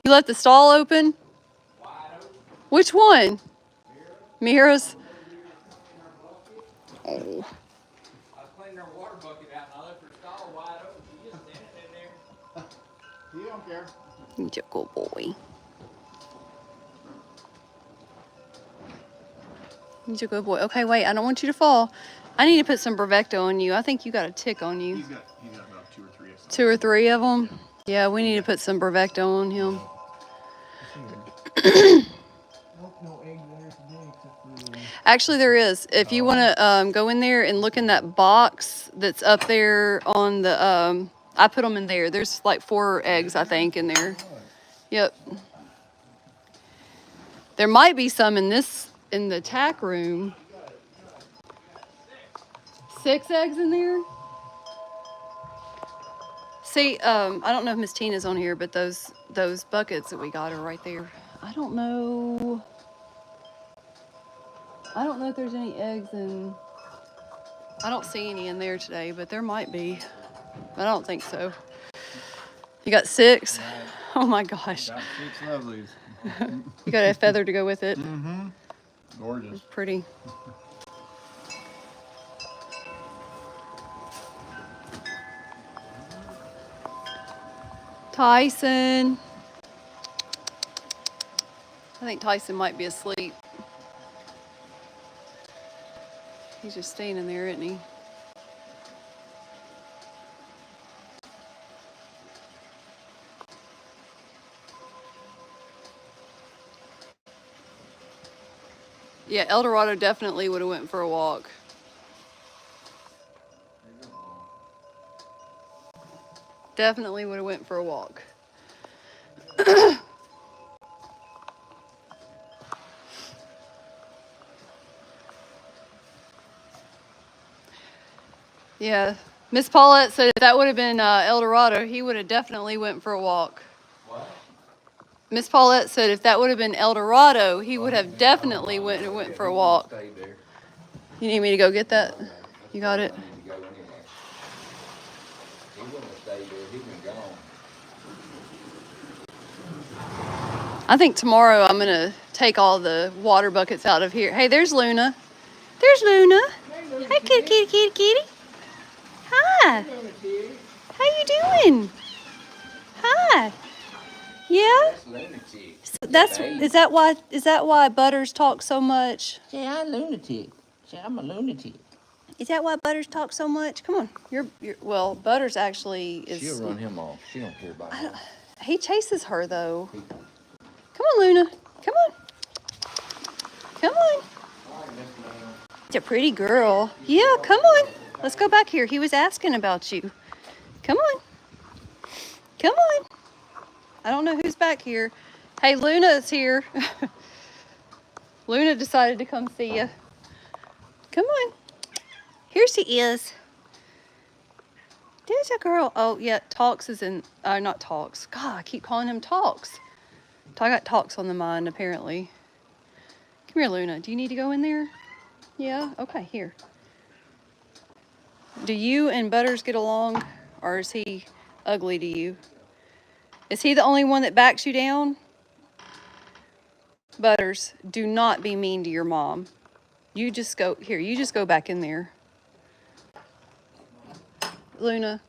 You left the stall open? Which one? Mira's. Oh. I was cleaning her water bucket out and I left her stall wide open. She just standing in there. You don't care. You're a good boy. You're a good boy. Okay, wait. I don't want you to fall. I need to put some Bravecto on you. I think you got a tick on you. He's got about 2 or 3 of them. 2 or 3 of them? Yeah, we need to put some Bravecto on him. No eggs there today except for Actually, there is. If you want to go in there and look in that box that's up there on the, I put them in there. There's like 4 eggs, I think, in there. Yep. There might be some in the tack room. 6 eggs in there? See, I don't know if Miss Tina's on here, but those buckets that we got are right there. I don't know if there's any eggs in. I don't see any in there today, but there might be. I don't think so. You got 6? Oh my gosh. got 6 lovelies. You got a feather to go with it. Mm-hmm. Gorgeous. Pretty. Tyson. I think Tyson might be asleep. He's just standing there, isn't he? Yeah, El Dorado definitely would have went for a walk. Definitely would have went for a walk. Yeah, Miss Paulette said if that would have been El Dorado, he would have definitely went for a walk. What? Miss Paulette said if that would have been El Dorado, he would have definitely went for a walk. Stay there. You need me to go get that? You got it? I need to go anyway. He wouldn't have stayed there. He'd been gone. I think tomorrow I'm going to take all the water buckets out of here. Hey, there's Luna. There's Luna. Hi, kitty. Hi. How you doing? Hi. Yeah? That's lunatic. Is that why Butters talks so much? Say, I'm lunatic. Say, I'm a lunatic. Is that why Butters talks so much? Come on. Well, Butters actually is. She'll run him off. She don't care about him. He chases her though. Come on, Luna. Come on. Come on. It's a pretty girl. Yeah, come on. Let's go back here. He was asking about you. Come on. Come on. I don't know who's back here. Hey, Luna's here. Luna decided to come see you. Come on. Here she is. There's a girl. Oh, yeah, Talks is in. Not Talks. God, I keep calling him Talks. I got Talks on the mind, apparently. Come here, Luna. Do you need to go in there? Yeah? Okay, here. Do you and Butters get along, or is he ugly to you? Is he the only one that backs you down? Butters, do not be mean to your mom. You just go, here, you just go back in there. Luna,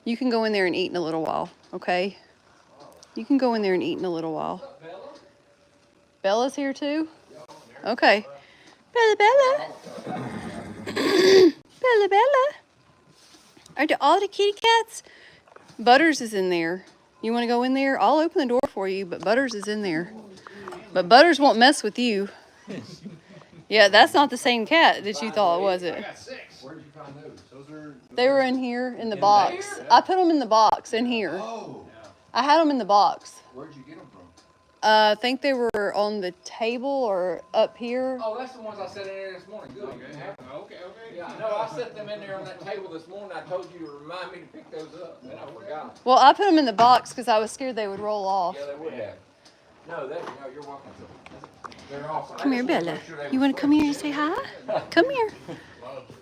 you can go in there and eat in a little while, okay? You can go in there and eat in a little while. Bella's here too? Okay. Bella, Bella. Bella, Bella. Are all the kitty cats? Butters is in there. You want to go in there? I'll open the door for you, but Butters is in there. But Butters won't mess with you. Yeah, that's not the same cat that you thought, was it? I got 6. Where'd you find those? They were in here in the box. I put them in the box in here. Oh. I had them in the box. Where'd you get them from? I think they were on the table or up here. Oh, that's the ones I set in there this morning. Good. Okay. Yeah, no, I set them in there on that table this morning. I told you to remind me to pick those up, and I forgot. Well, I put them in the box because I was scared they would roll off. Yeah, they would have. No, you're welcome to. They're awesome. Come here, Bella. You want to come here and say hi? Come here.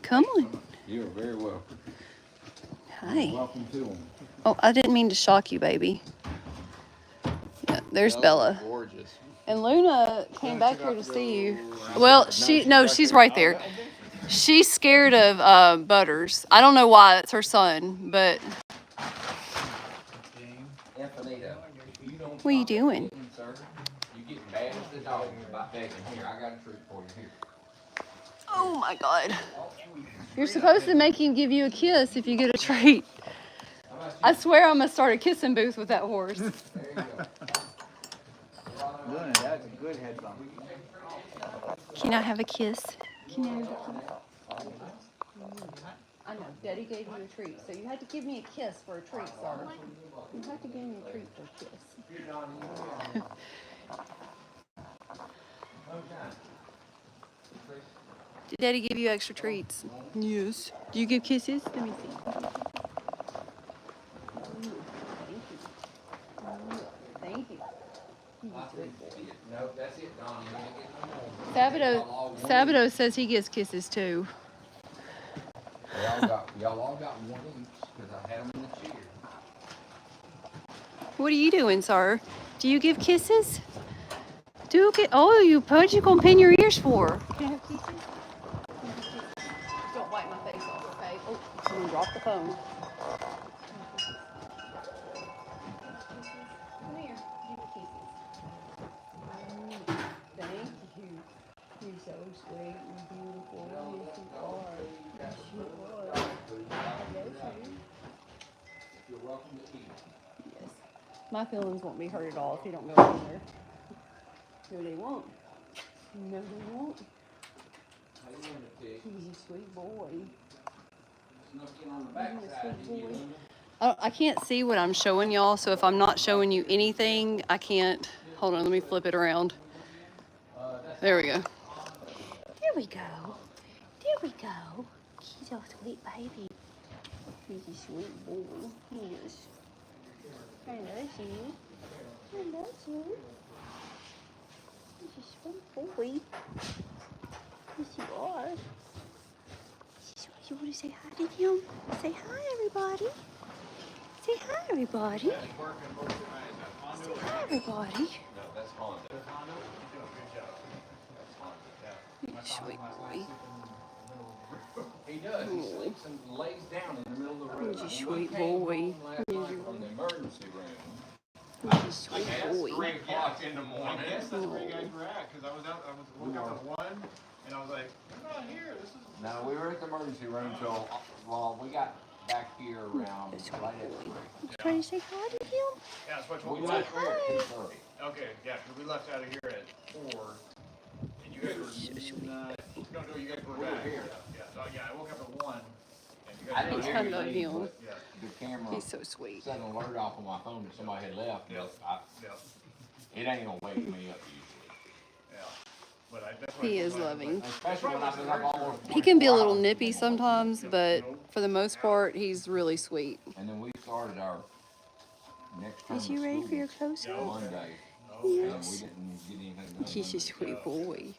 Come on. You're very welcome. Hi. Welcome to them. Oh, I didn't mean to shock you, baby. Yeah, there's Bella. Gorgeous. And Luna came back here to see you. Well, she's right there. She's scared of Butters. I don't know why. It's her son, but. Infinito. What are you doing? Sir, you getting bad as the dog by begging. Here, I got a treat for you. Here. Oh my God. You're supposed to make him give you a kiss if you get a treat. I swear I'm gonna start a kissing booth with that horse. There you go. That's a good head bump. Can I have a kiss? Can I have a kiss? I know, Daddy gave you a treat, so you had to give me a kiss for a treat, sir. You had to give me a treat for a kiss. Did Daddy give you extra treats? Yes. Do you give kisses? Let me see. Thank you. No, that's it, Don. You ain't getting no more. Sabato says he gets kisses too. Y'all all got one each because I had them in the chair. What are you doing, sir? Do you give kisses? Oh, what'd you gonna pin your ears for? Can I have kisses? Don't wipe my face off, okay? Oh, I'm gonna drop the phone. Come here, give me kisses. Thank you. You're so sweet and beautiful. Yes, you are. Yes, you are. I love you. You're welcome to eat. Yes. My feelings won't be hurt at all if you don't go in there. No, they won't. No, they won't. He's a sweet boy. I can't see what I'm showing y'all, so if I'm not showing you anything, I can't. Hold on, let me flip it around. There we go. There we go. There we go. He's a sweet baby. He's a sweet boy. Yes. I love you. I love you. He's a sweet boy. Yes, you are. You want to say hi to him? Say hi, everybody. Say hi, everybody. Say hi, everybody. No, that's Honda. Sweet boy. He does. He sleeps and lays down in the middle of the room. He's a sweet boy. From the emergency room. He's a sweet boy. 3 o'clock in the morning. I guess that's where you guys were at, because I was woke up at 1, and I was like, I'm not here. This is. No, we were at the emergency room till, well, we got back here around right at 3. Trying to say hi to him? Yeah, that's what We we left left. here at 2:30. Okay, yeah, because we left out of here at 4, and you guys were not. No, you guys were back. here. Yeah, I woke up at 1, and you I guys didn't were hear I here. love anything, him. but Yeah, the camera He's so sweet. set an alert off on my phone that somebody had left, but yeah, it ain't gonna wake me up yeah. But that's why He I is was like- loving. especially when I've been up almost. He can be a 24 little hours. nippy sometimes, but for the most part, he's really sweet. And then we started our next term Is of you ready school for your close-up? Monday. Yes. And we didn't get anything done. He's a sweet boy.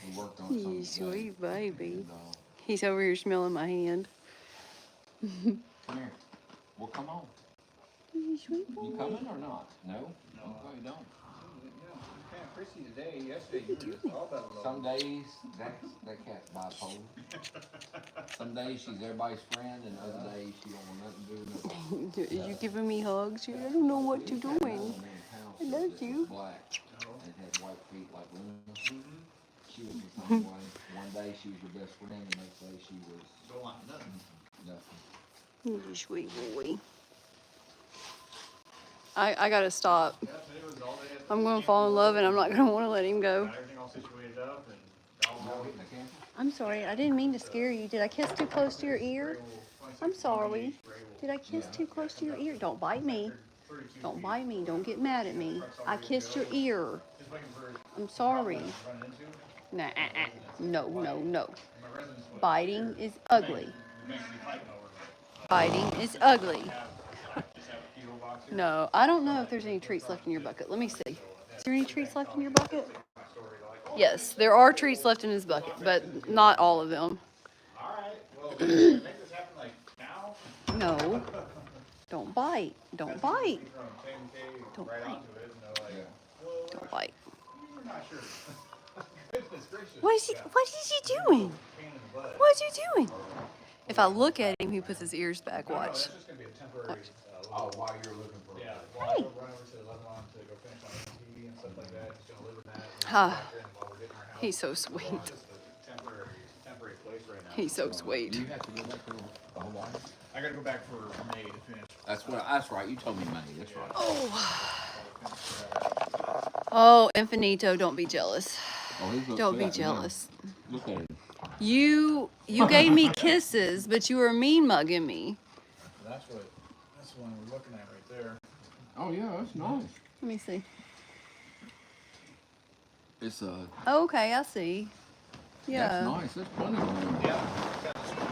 We worked on something. He's a sweet baby. And, He's over here smelling my hand. come here. Well, come on. He's a sweet You boy. coming or not? No? Okay, don't. Chrissy today. Yesterday, you were just all about alone. Some days that cat's bipolar. Some days she's everybody's friend, and other days she don't want nothing to do with nothing. You giving me hugs? I don't know what you're doing. I love you. Black and had white feet like Luna. She was the same way. One day she was your best friend, the next day she was Don't want nothing. nothing. You sweet boy. I gotta stop. Yeah, today was all day at the I'm gonna fall in love and I'm not gonna want to let him go. got everything all situated up and No hitting the camper? I'm sorry, I didn't mean to scare you. Did I kiss too close to your ear? I'm sorry. Did I kiss too close to your ear? Don't bite me. Don't bite me. Don't get mad at me. I kissed your ear. I'm sorry. Nah, no, no, no. Biting is ugly. Biting is ugly. No, I don't know if there's any treats left in your bucket. Let me see. Is there any treats left in your bucket? Yes, there are treats left in his bucket, but not all of them. Alright, well, make this happen like now. No. Don't bite. Don't bite. Don't Right bite. onto it, Don't bite. we're not sure. Goodness gracious. What is he doing? Pain in the butt. What is he doing? If I look at him, he puts his ears back. Watch. That's just gonna be a temporary. Oh, while you're looking for Yeah, while I go run over to Lebanon to go finish my TV and stuff like that, just gonna live in that. And Ah, back there and while we're getting our house. he's so sweet. It's just a temporary place right now. He's so sweet. You have to go back to Hawaii? I gotta go back for May to finish. That's right. You told me May. That's right. Oh, Infinito, don't be jealous. Oh, he's Don't be upset now. jealous. Look at him. You gave me kisses, but you were mean mugging me. That's the one we're looking at right there. Oh yeah, that's nice. Let me see. It's Oh, okay, I see. Yeah. That's nice. That's plenty of room. Yeah.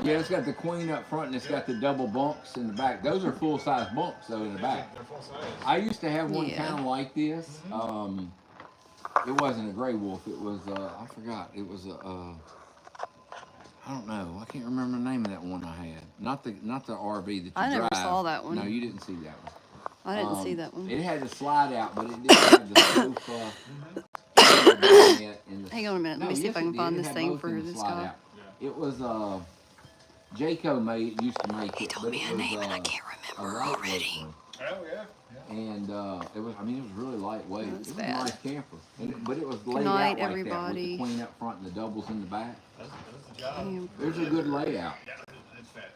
Yeah, it's got the queen up front and it's got the double bunks in the back. Those are full size bunks though in the back. They're full size. I used to have one Yeah. kind of like this. It wasn't a gray wolf. It was I forgot. It was a I don't know. I can't remember the name of that one I had. Not the RV that you I never drive. saw that one. No, you didn't see that one. I didn't see that one. It had the slide out, but it didn't have the sofa. Hang on a minute. Let me see if I can find this thing for this guy. It was Jayco used to make it. He told me a name and I can't remember already. Oh yeah. And it was really lightweight. That's It was a bad. nice camper, but it was laid night, out like everybody. that with the queen up front and the doubles in the back. That's the job. Damn. There's a good layout. Yeah,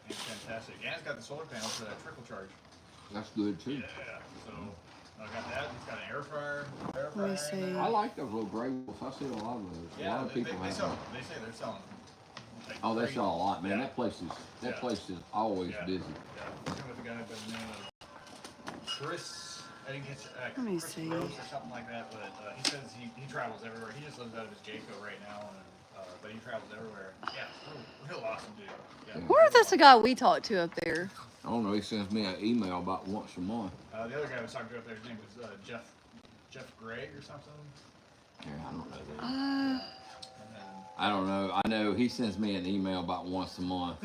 it's fantastic. And it's got the solar panels for that trickle charge. That's good too. Yeah. So I got that. It's got an air fryer. Let me see. I like those little gray wolves. I see a lot of those. A lot of people they have sell. them. They say they're selling. Like Oh, they crazy. sell a lot, man. Yeah. That place is always Yeah. busy. Yeah. Working with a guy by the name of Chris. I didn't get Let me Chris see. Gross or something like that, but he says he travels everywhere. He just lives out of his Jayco right now, but he travels everywhere. Yeah, real awesome dude. Yeah. I wonder if that's the guy we talked to up there. I don't know. He sends me an email about once a month. The other guy I was talking to up there, his name was Jeff Gregg or something. Yeah, I don't know that. And then I don't know. I know he sends me an email about once a month.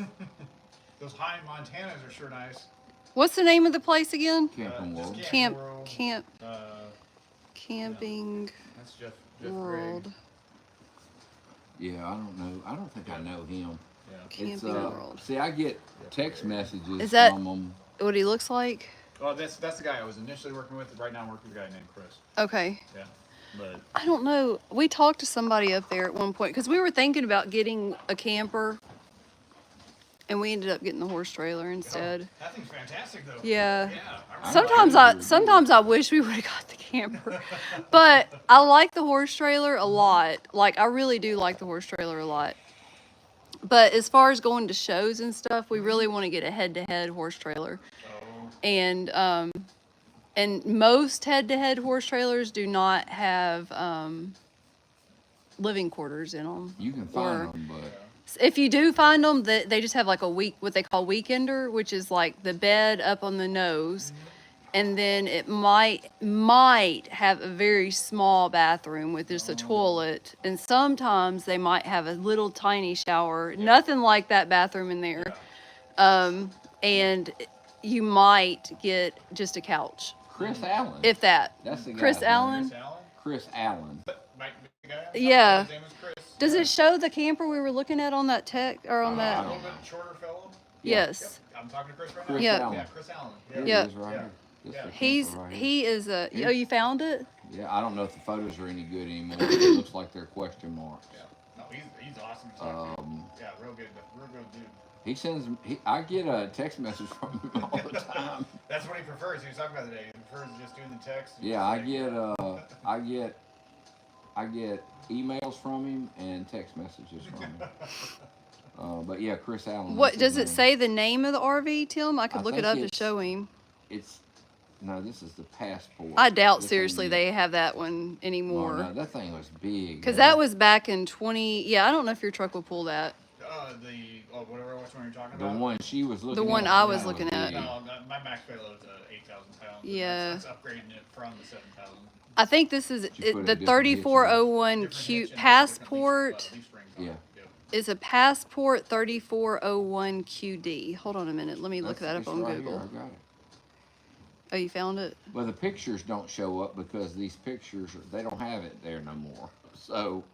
those high Montanas are sure nice. What's the name of the place again? Camping just World. Camping That's Jeff Gregg. World. Yeah, I don't know. I don't think I know him. Yeah. Camping World. See, I get text messages Is that- from him. What he looks like? Well, that's the guy I was initially working with. Right now, I'm working with a guy named Chris. Okay. Yeah, but I don't know. We talked to somebody up there at one point because we were thinking about getting a camper, and we ended up getting the horse trailer instead. that thing's fantastic, though. Yeah. I Sometimes I wish we would have got the camper, but I like the horse trailer a lot. Like I really do like the horse trailer a lot. But as far as going to shows and stuff, we really want to get a head-to-head horse trailer. And most head-to-head horse trailers do not have living quarters in them. You can find them, but If you do find them, they just have like what they call weekender, which is like the bed up on the nose, and then it might have a very small bathroom with just a toilet, and sometimes they might have a little tiny shower. Nothing like that bathroom in there, and you might get just a couch, Chris Allen. if that. That's the guy. Chris Allen. Chris Allen. Mike, the guy? Yeah. His name is Chris. Does it show the camper we were looking at on that tech or on A that? little bit shorter fellow? Yes. Yep. I'm talking to Chris right Chris now. Yeah. Allen. Yeah, Chris Allen. Here Yeah. it is right here. This is the He's camper right here. he is a. Oh, you found it? Yeah, I don't know if the photos are any good anymore. It looks like they're question marks. Yeah. No, he's awesome to talk to. Yeah, real good dude. He sends. I get a text message from him all the time. That's what he prefers. He was talking about today. He prefers just doing the text. and Yeah, just I get emails from him and text messages from him. But yeah, Chris Allen. What that's his does it name. say? The name of the RV, Tim? I could I look it think up to it's- show him. No, this is the Passport. I doubt This seriously thing- they have that one No, anymore. no, that thing was big. Because man. that was back in 20. Yeah, I don't know if your truck will pull that. which one you're talking the about? one she was looking. The one at, I that was looking at. big. No, my max payload's 8,000 pounds. Yeah. That's upgrading it from the 7,000. I think this is Did you put a the different 3401 Different Q hitch and Passport. different leaf springs on Yeah. it. Is a Passport 3401 QD. Hold on a minute. Let me look That's- that up it's on right Google. Here, I got it. Oh, you found it? Well, the pictures don't show up because these pictures they don't have it there no more. So,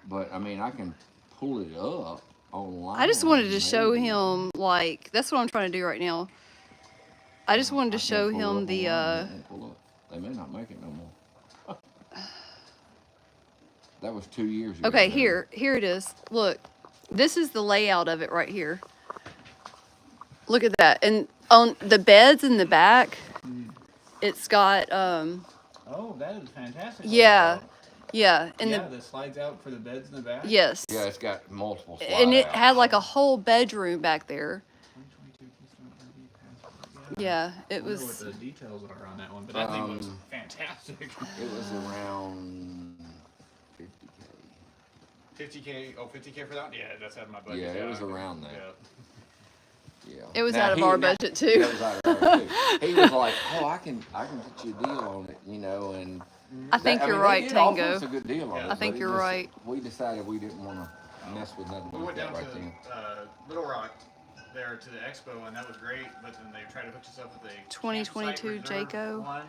but I mean, I can pull it up online. I just wanted to show maybe. him, like, that's what I'm trying to do right now. I just wanted to I can't show pull it him up the, online. It won't pull up. They may not make it no more. That was 2 years ago. okay, though. here it is. Look, this is the layout of it right here. Look at that. And on the beds in the back, it's got, Oh, that is fantastic. yeah, yeah. And Yeah, that slides out for the beds in the back. yes. Yeah, it's got multiple. And it slide-outs. had like a whole bedroom back there. 2022 Keystone RV Passport. Yeah, it I wonder was. what the details are on that one, but that thing looks Um, fantastic. It was around 50K. 50K. Oh, 50K for that one? Yeah, that's out of my budget. Yeah, it was around that. Yeah. Yeah. It was Now, out of he- our now- budget Yeah, it too. was out of ours, too. He was like, "Oh, I can get you a deal on it, you know." And I think I you're mean, they right, did offer Tango. us a good deal on Yeah. it, I think but it you're just- right. We decided we didn't want to mess with nothing We like went that down right to then. Little Rock there to the expo, and that was great. But then they tried to hook us up with a 2022 campsite reserve Jayco. one,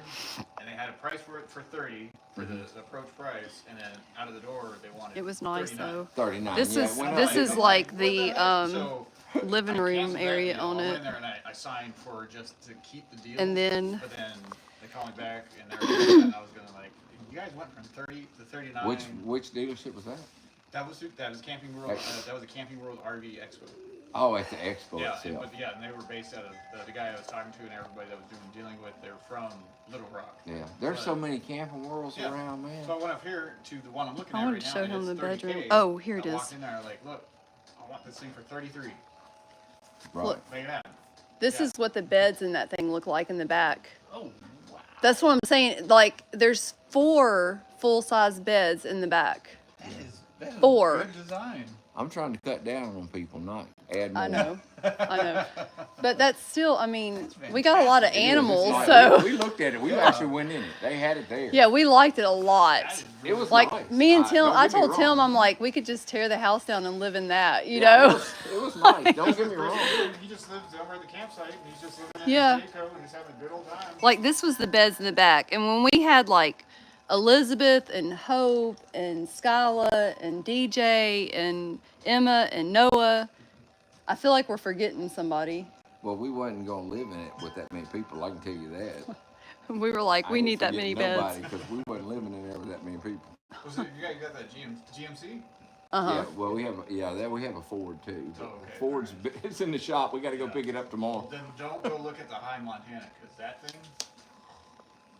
and they had a price for it for 30 for the approach price, and then out of the door they wanted. It was nice 39. though. 39. This yeah, is it went this up. is like the So, living I room canceled that area deal. on I went it. in there and I signed for just to keep the deal. And then But then they called me back and they were and I was gonna like, you guys went from 30 to 39. Which dealership was that? That was Camping World. That was a Camping World RV Expo. Oh, at the expo Yeah, itself. and they were based out of the guy I was talking to and everybody that was dealing with. They're from Little Rock. Yeah, there's so many camping worlds Yeah. around, man. So I went up here to the one I'm looking I at wanted right to now. show and him it's the 30K. bedroom. Oh, here it I is. walked in there like, look, I want this thing for 33. Right. Look. Look at that. this Yeah. is what the beds in that thing look like in the back. Oh, wow. That's what I'm saying. Like there's 4 full-size beds in the back. That is 4. good design. I'm trying to cut down on people, not add more. I know. I know. But that's still, I mean, we got a lot of It is. It's animals, like- so we looked at it. We actually went in it. They had it there. yeah, we liked it a lot. It was Like nice. me and Tim, don't I get me told Tim, wrong. I'm like, we could just tear the house down and live in that, you Yeah, know? It was nice. Don't get me wrong. He just lives over at the campsite and he's just living at Yeah. Jayco and he's having a good old time. Like this was the beds in the back, and when we had like Elizabeth and Hope and Skyla and DJ and Emma and Noah, I feel like we're forgetting somebody. Well, we wasn't gonna live in it with that many people. I can tell you that. We were like, we need that many beds. because we wasn't living in there with that many people. Was it, you got that GMC? Uh-huh. Yeah, well, we have a Ford too. But Oh, okay. Ford's it's in the shop. We got to go pick it up tomorrow. Then don't go look at the High Montana, because that thing,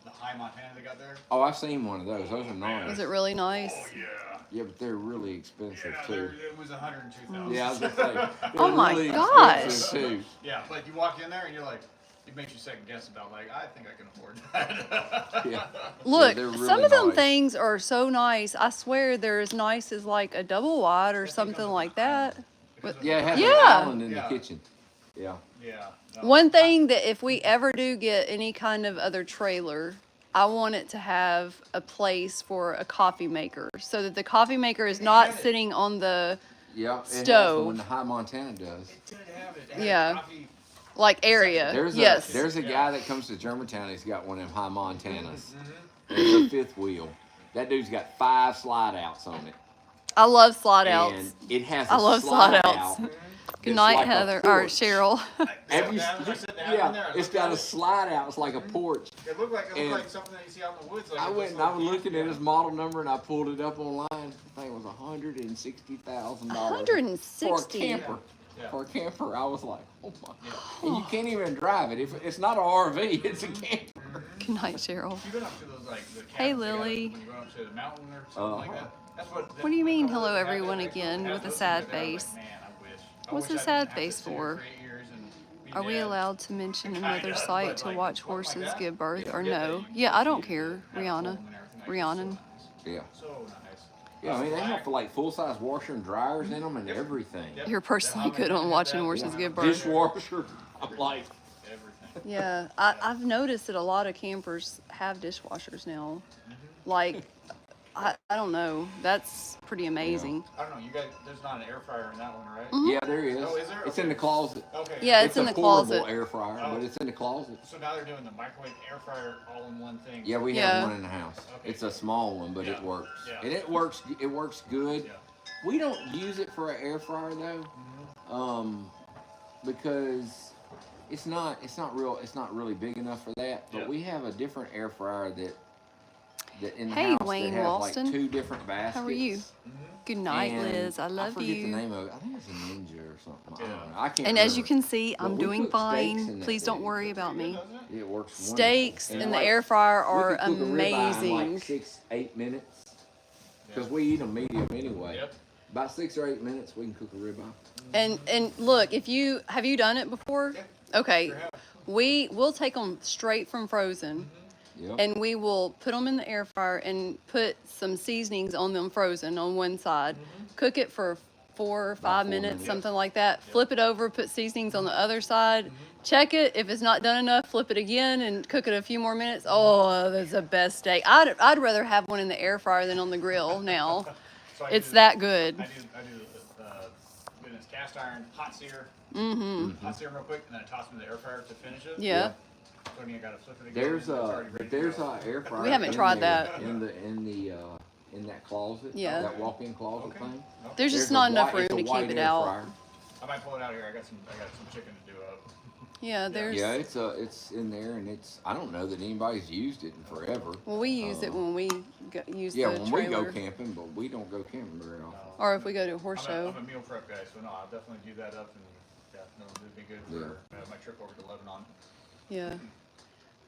the High Montana they got there. Oh, I've seen one of those. Those are nice. Was it really nice? Oh yeah. Yeah, but they're really expensive Yeah, too. it was 102,000. Yeah, I was gonna say. they're Oh my really gosh. expensive, too. Yeah, but you walk in there and you're like, it makes you second guess about like, I think I can afford that. Yeah. Look, they're some really of them nice. things are so nice. I swear they're as nice as like a double wide or something like that. Yeah, it has Yeah. an island in Yeah. the kitchen. Yeah. Yeah. No. One thing that if we ever do get any kind of other trailer, I want it to have a place for a coffee maker so that the coffee maker is not sitting on the Yeah. It has Stove. when the High Montana does. It did have it. It had Yeah. coffee. like area. There's Yes. a guy that comes to Germantown. He's got one of them High Montanas. It's a fifth wheel. That dude's got 5 slide outs on it. I love slide And outs. it has I a love slide slide out. outs. Good It's night, like a Heather or porch. Cheryl. Have you, in there, it's got a slide out. It's like a porch. It looked like And something that you see out in the woods. Like I went and I was looking at his model number and I pulled it up online. I think it was $160,000 for a 160. camper. Yeah. For a camper, I was like, oh my. And you can't even drive it. It's not an RV, it's a camper. Good night, Cheryl. You been up to those like the Hey, cabins you got Lily. when you go up to the mountain or something like that? That's What do you mean, couple hello of them have everyone that. They again, have with a those sad things that I was face? like, man, I wish. What's I the wish I sad didn't have to face sit here for? 8 years and be Are we dead. allowed to mention Kinda, another site but, to like, watch something like horses that, give birth you or forget that no? you Yeah, I don't have care, a home Rihanna. and everything. Like, Rhiannon. Yeah. So nice. Yeah, I mean, they have like full-size washer and dryers in them and everything. You're personally good on watching horses give birth. Dishwasher. I'm like, Everything. Yeah, I've noticed that a lot of campers have dishwashers now. Like, I don't know. That's pretty amazing. I don't know. You guys, there's not an air fryer in that one, right? yeah, there is. Oh, is there? It's Okay. in the closet. Okay. Yeah, it's in a the portable closet. air fryer, but it's in the closet. So now they're doing the microwave air fryer all in one thing. Yeah, we Yeah. have one in the house. Okay. It's a small one, but Yeah. it works. Yeah. And it works good. Yeah. We don't use it for an air fryer though. Because it's not really big enough for that. But Yeah. we have a different air fryer that in the Hey, house Wayne that has Walston. like 2 different baskets. How are you? Good night, And Liz. I I love forget you. the name of it. I think it's a Ninja or something. I Yeah. don't know. I can't And as you remember. can see, But I'm we doing cook steaks fine. in that Please don't thing. worry about me. It works wonderful. Steaks And in the like, air fryer we are could cook a ribeye in amazing. like 6-8 minutes. Because we eat them medium anyway. Yep. About 6 or 8 minutes, we can cook a ribeye. And look, if you have you done it before? Yeah. Okay, Sure have. we'll take them straight from frozen, Yep. and we will put them in the air fryer and put some seasonings on them frozen on one side. Cook it for 4 or 5 4 minutes, minutes. something like that. Flip it over, put seasonings on the other side. Check it. If it's not done enough, flip it again and cook it a few more minutes. Oh, that's the best steak. I'd rather have one in the air fryer than on the grill now. So I It's do- that good. I do goodness, cast iron, hot sear. Hot sear real quick, and then I toss them in the air fryer to finish it. Yeah. So then you gotta flip it again. There's and it's a already ready to there's go. a air fryer. We haven't in tried there, that. in that closet. Yeah. That walk-in closet Okay. thing. There's just There's not a enough white- room it's a to white keep it air out. fryer. I might pull it out here. I got some chicken to do up. Yeah, there's. Yeah, it's in there, and I don't know that anybody's used it in forever. Well, we use it when we use Yeah, the when trailer, we go camping, but we don't go camping very often. or if we go to a horse show. I'm a meal prep guy, so no, I'll definitely do that up, and yeah, no, it'd be good for my trip over to Lebanon. Yeah,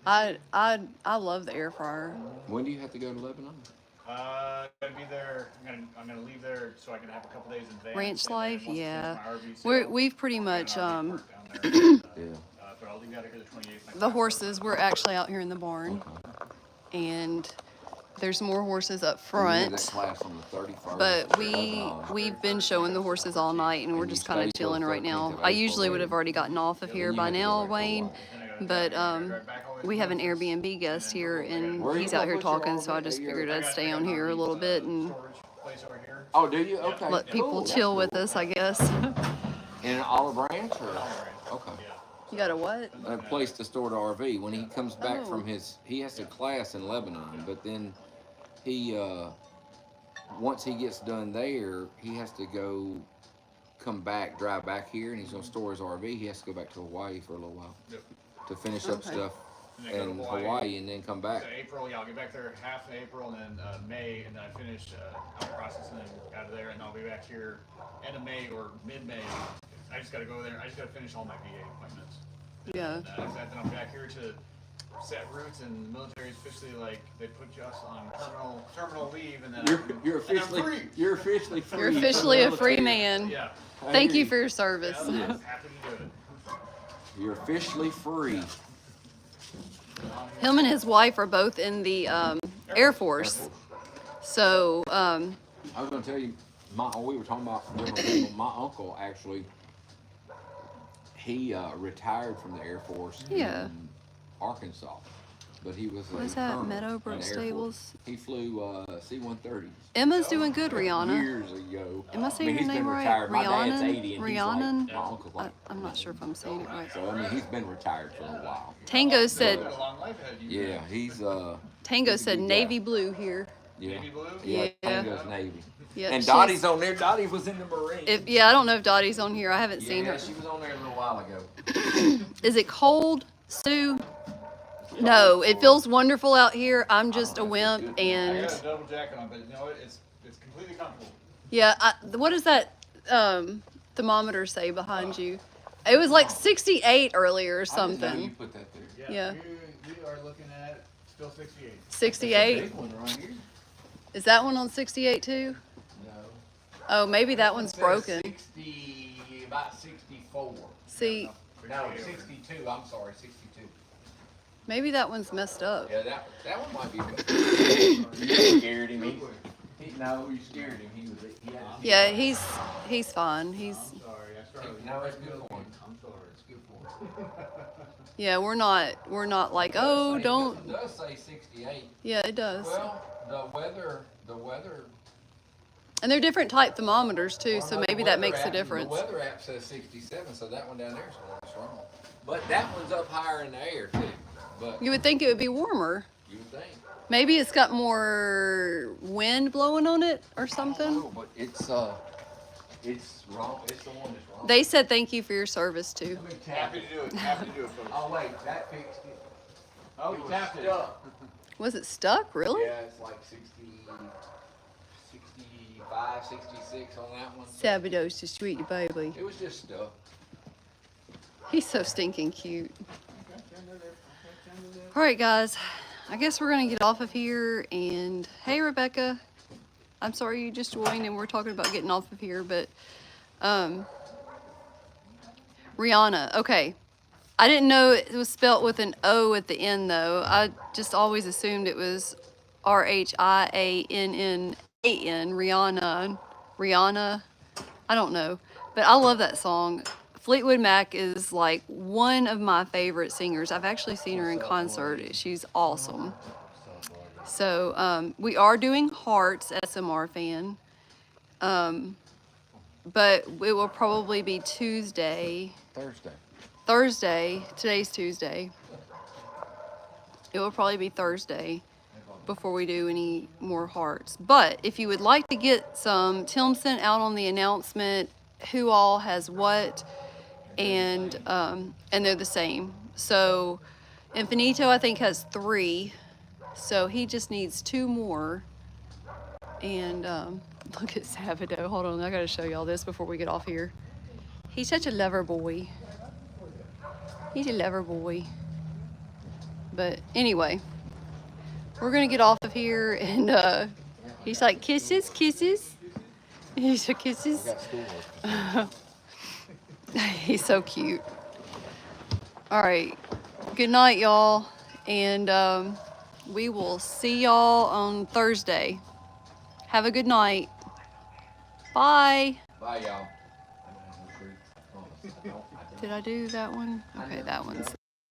I love the air fryer. When do you have to go to Lebanon? I'm gonna be there. I'm gonna leave there so I can have a couple days in advance. Ranch and then life, once I finish yeah. my RV sale, We've pretty I much got an RV park down there. Yeah. But I'll leave out here the 28th. the horses. We're actually out here in the barn, and there's more horses up We had that front. class on the 31st. But we've been showing the horses all night, and we're And just you kind of stay till chilling right 13th now. of I April, usually would have right? already gotten off of here you by have to now, go back for a Wayne. while. But we have an Airbnb guest here, and Where you he's out gonna here put your talking, so I RV? just Your- figured I'd stay on here a little bit and Storage place over here. Oh, do you? Okay. let people Cool, that's chill with cool. us, I guess. In an olive branch or? Okay. You got a what? A place to store the RV. When he comes back Oh. from he has a class in Lebanon, but then he, once he gets done there, he has to drive back here, and he's gonna store his RV. He has to go back to Hawaii for a little while Yep. to finish up Okay. stuff And then go to in Hawaii. Hawaii and then come back. So April, yeah, I'll get back there half of April, and then May, and then I finish out processing out of there, and I'll be back here end of May or mid-May. I just gotta go there. I just gotta finish all my VA appointments. Yeah. And after that, then I'm back here to set roots, and the military is officially like they put us on terminal leave, and then You're and I'm officially free. free. You're from officially the a free military. man. Yeah. I Thank hear you for your service. Yeah, I'm happy to do it. You're officially free. Him and his wife are both in the Air Force. So, I was going to tell you, we were talking about different people. My uncle actually, he retired from the Air Force Yeah. in Arkansas. but he was What is a that, colonel in Meadowbrook the Air Force. Stables? He flew C-130s. Emma's doing good, Rihanna. Years ago. Am I saying mean, her he's name been right? retired. My dad's Rhiannon? 80, and he's like, Rhiannon? my uncle's like, I'm not sure if I'm saying it right. So, I mean, he's been retired for a while. Tango said, A long life ahead of you. Yeah, he's, Tango he's a said good navy guy. blue here. Yeah. Navy blue? Yeah, Yeah. Tango's Navy. Yep, And she's- Dottie's on there. Dottie was in the Marines. Yeah, I don't know if Dottie's on here. I haven't seen Yeah, her. she was on there a little while ago. Is it cold, Sue? No, it feels wonderful out here. I'm just a wimp, I and got a double jacket on, but you know what? It's completely comfortable. yeah. What does that thermometer say behind you? It was like 68 earlier or I didn't know you something. put that there. Yeah. We are looking at still 68. 68. Big one right here. Is that one on 68 too? No. Oh, maybe that one's Says broken. 60, about 64. See, No, 62. I'm sorry, 62. maybe that one's messed up. Yeah, that one might be. You scared him. No, you scared him. He had Yeah, he's fine. He's Sorry, I started. No, it's good for him. I'm sorry. It's good for him. yeah. We're not like, oh, don't. It does say 68. Yeah, it does. Well, the weather. And they're different type thermometers too, so maybe that makes a difference. The weather app says 67, so that one down there is wrong. But that one's up higher in the air too. But You would think it would be warmer. you would think. Maybe it's got more wind blowing on it or something. No, but it's wrong. It's the one that's wrong. They said thank you for your service too. Happy to do it. Happy to do it, folks. Oh wait, that fixed it. Oh, It you was tapped it. stuck. Was it stuck? Really? Yeah, it's like 65, 66 on that one. Sabados to sweet baby. It was just stuck. He's so stinking cute. All right, guys. I guess we're gonna get off of here. And hey, Rebecca. I'm sorry you just joined and we're talking about getting off of here, but Rihanna. Okay. I didn't know it was spelt with an O at the end though. I just always assumed it was Riannan. Rihanna. I don't know. But I love that song. Fleetwood Mac is like one of my favorite singers. I've actually seen her in concert. She's awesome. So we are doing Hearts, SMR fan. But it will probably be Thursday. Today's Tuesday. It will probably be Thursday before we do any more Hearts. But if you would like to get some, Tim sent out on the announcement who all has what, and they're the same. So Infinito I think has 3, so he just needs 2 more. And look at Savato. Hold on, I gotta show y'all this before we get off here. He's such a lover boy. He's a lover boy. But anyway, we're gonna get off of here, and he's like, kisses. He's like, kisses. He's so cute. All right, good night, y'all, and we will see y'all on Thursday. Have a good night. Bye. Bye, y'all. Did I do that one? Okay, that one's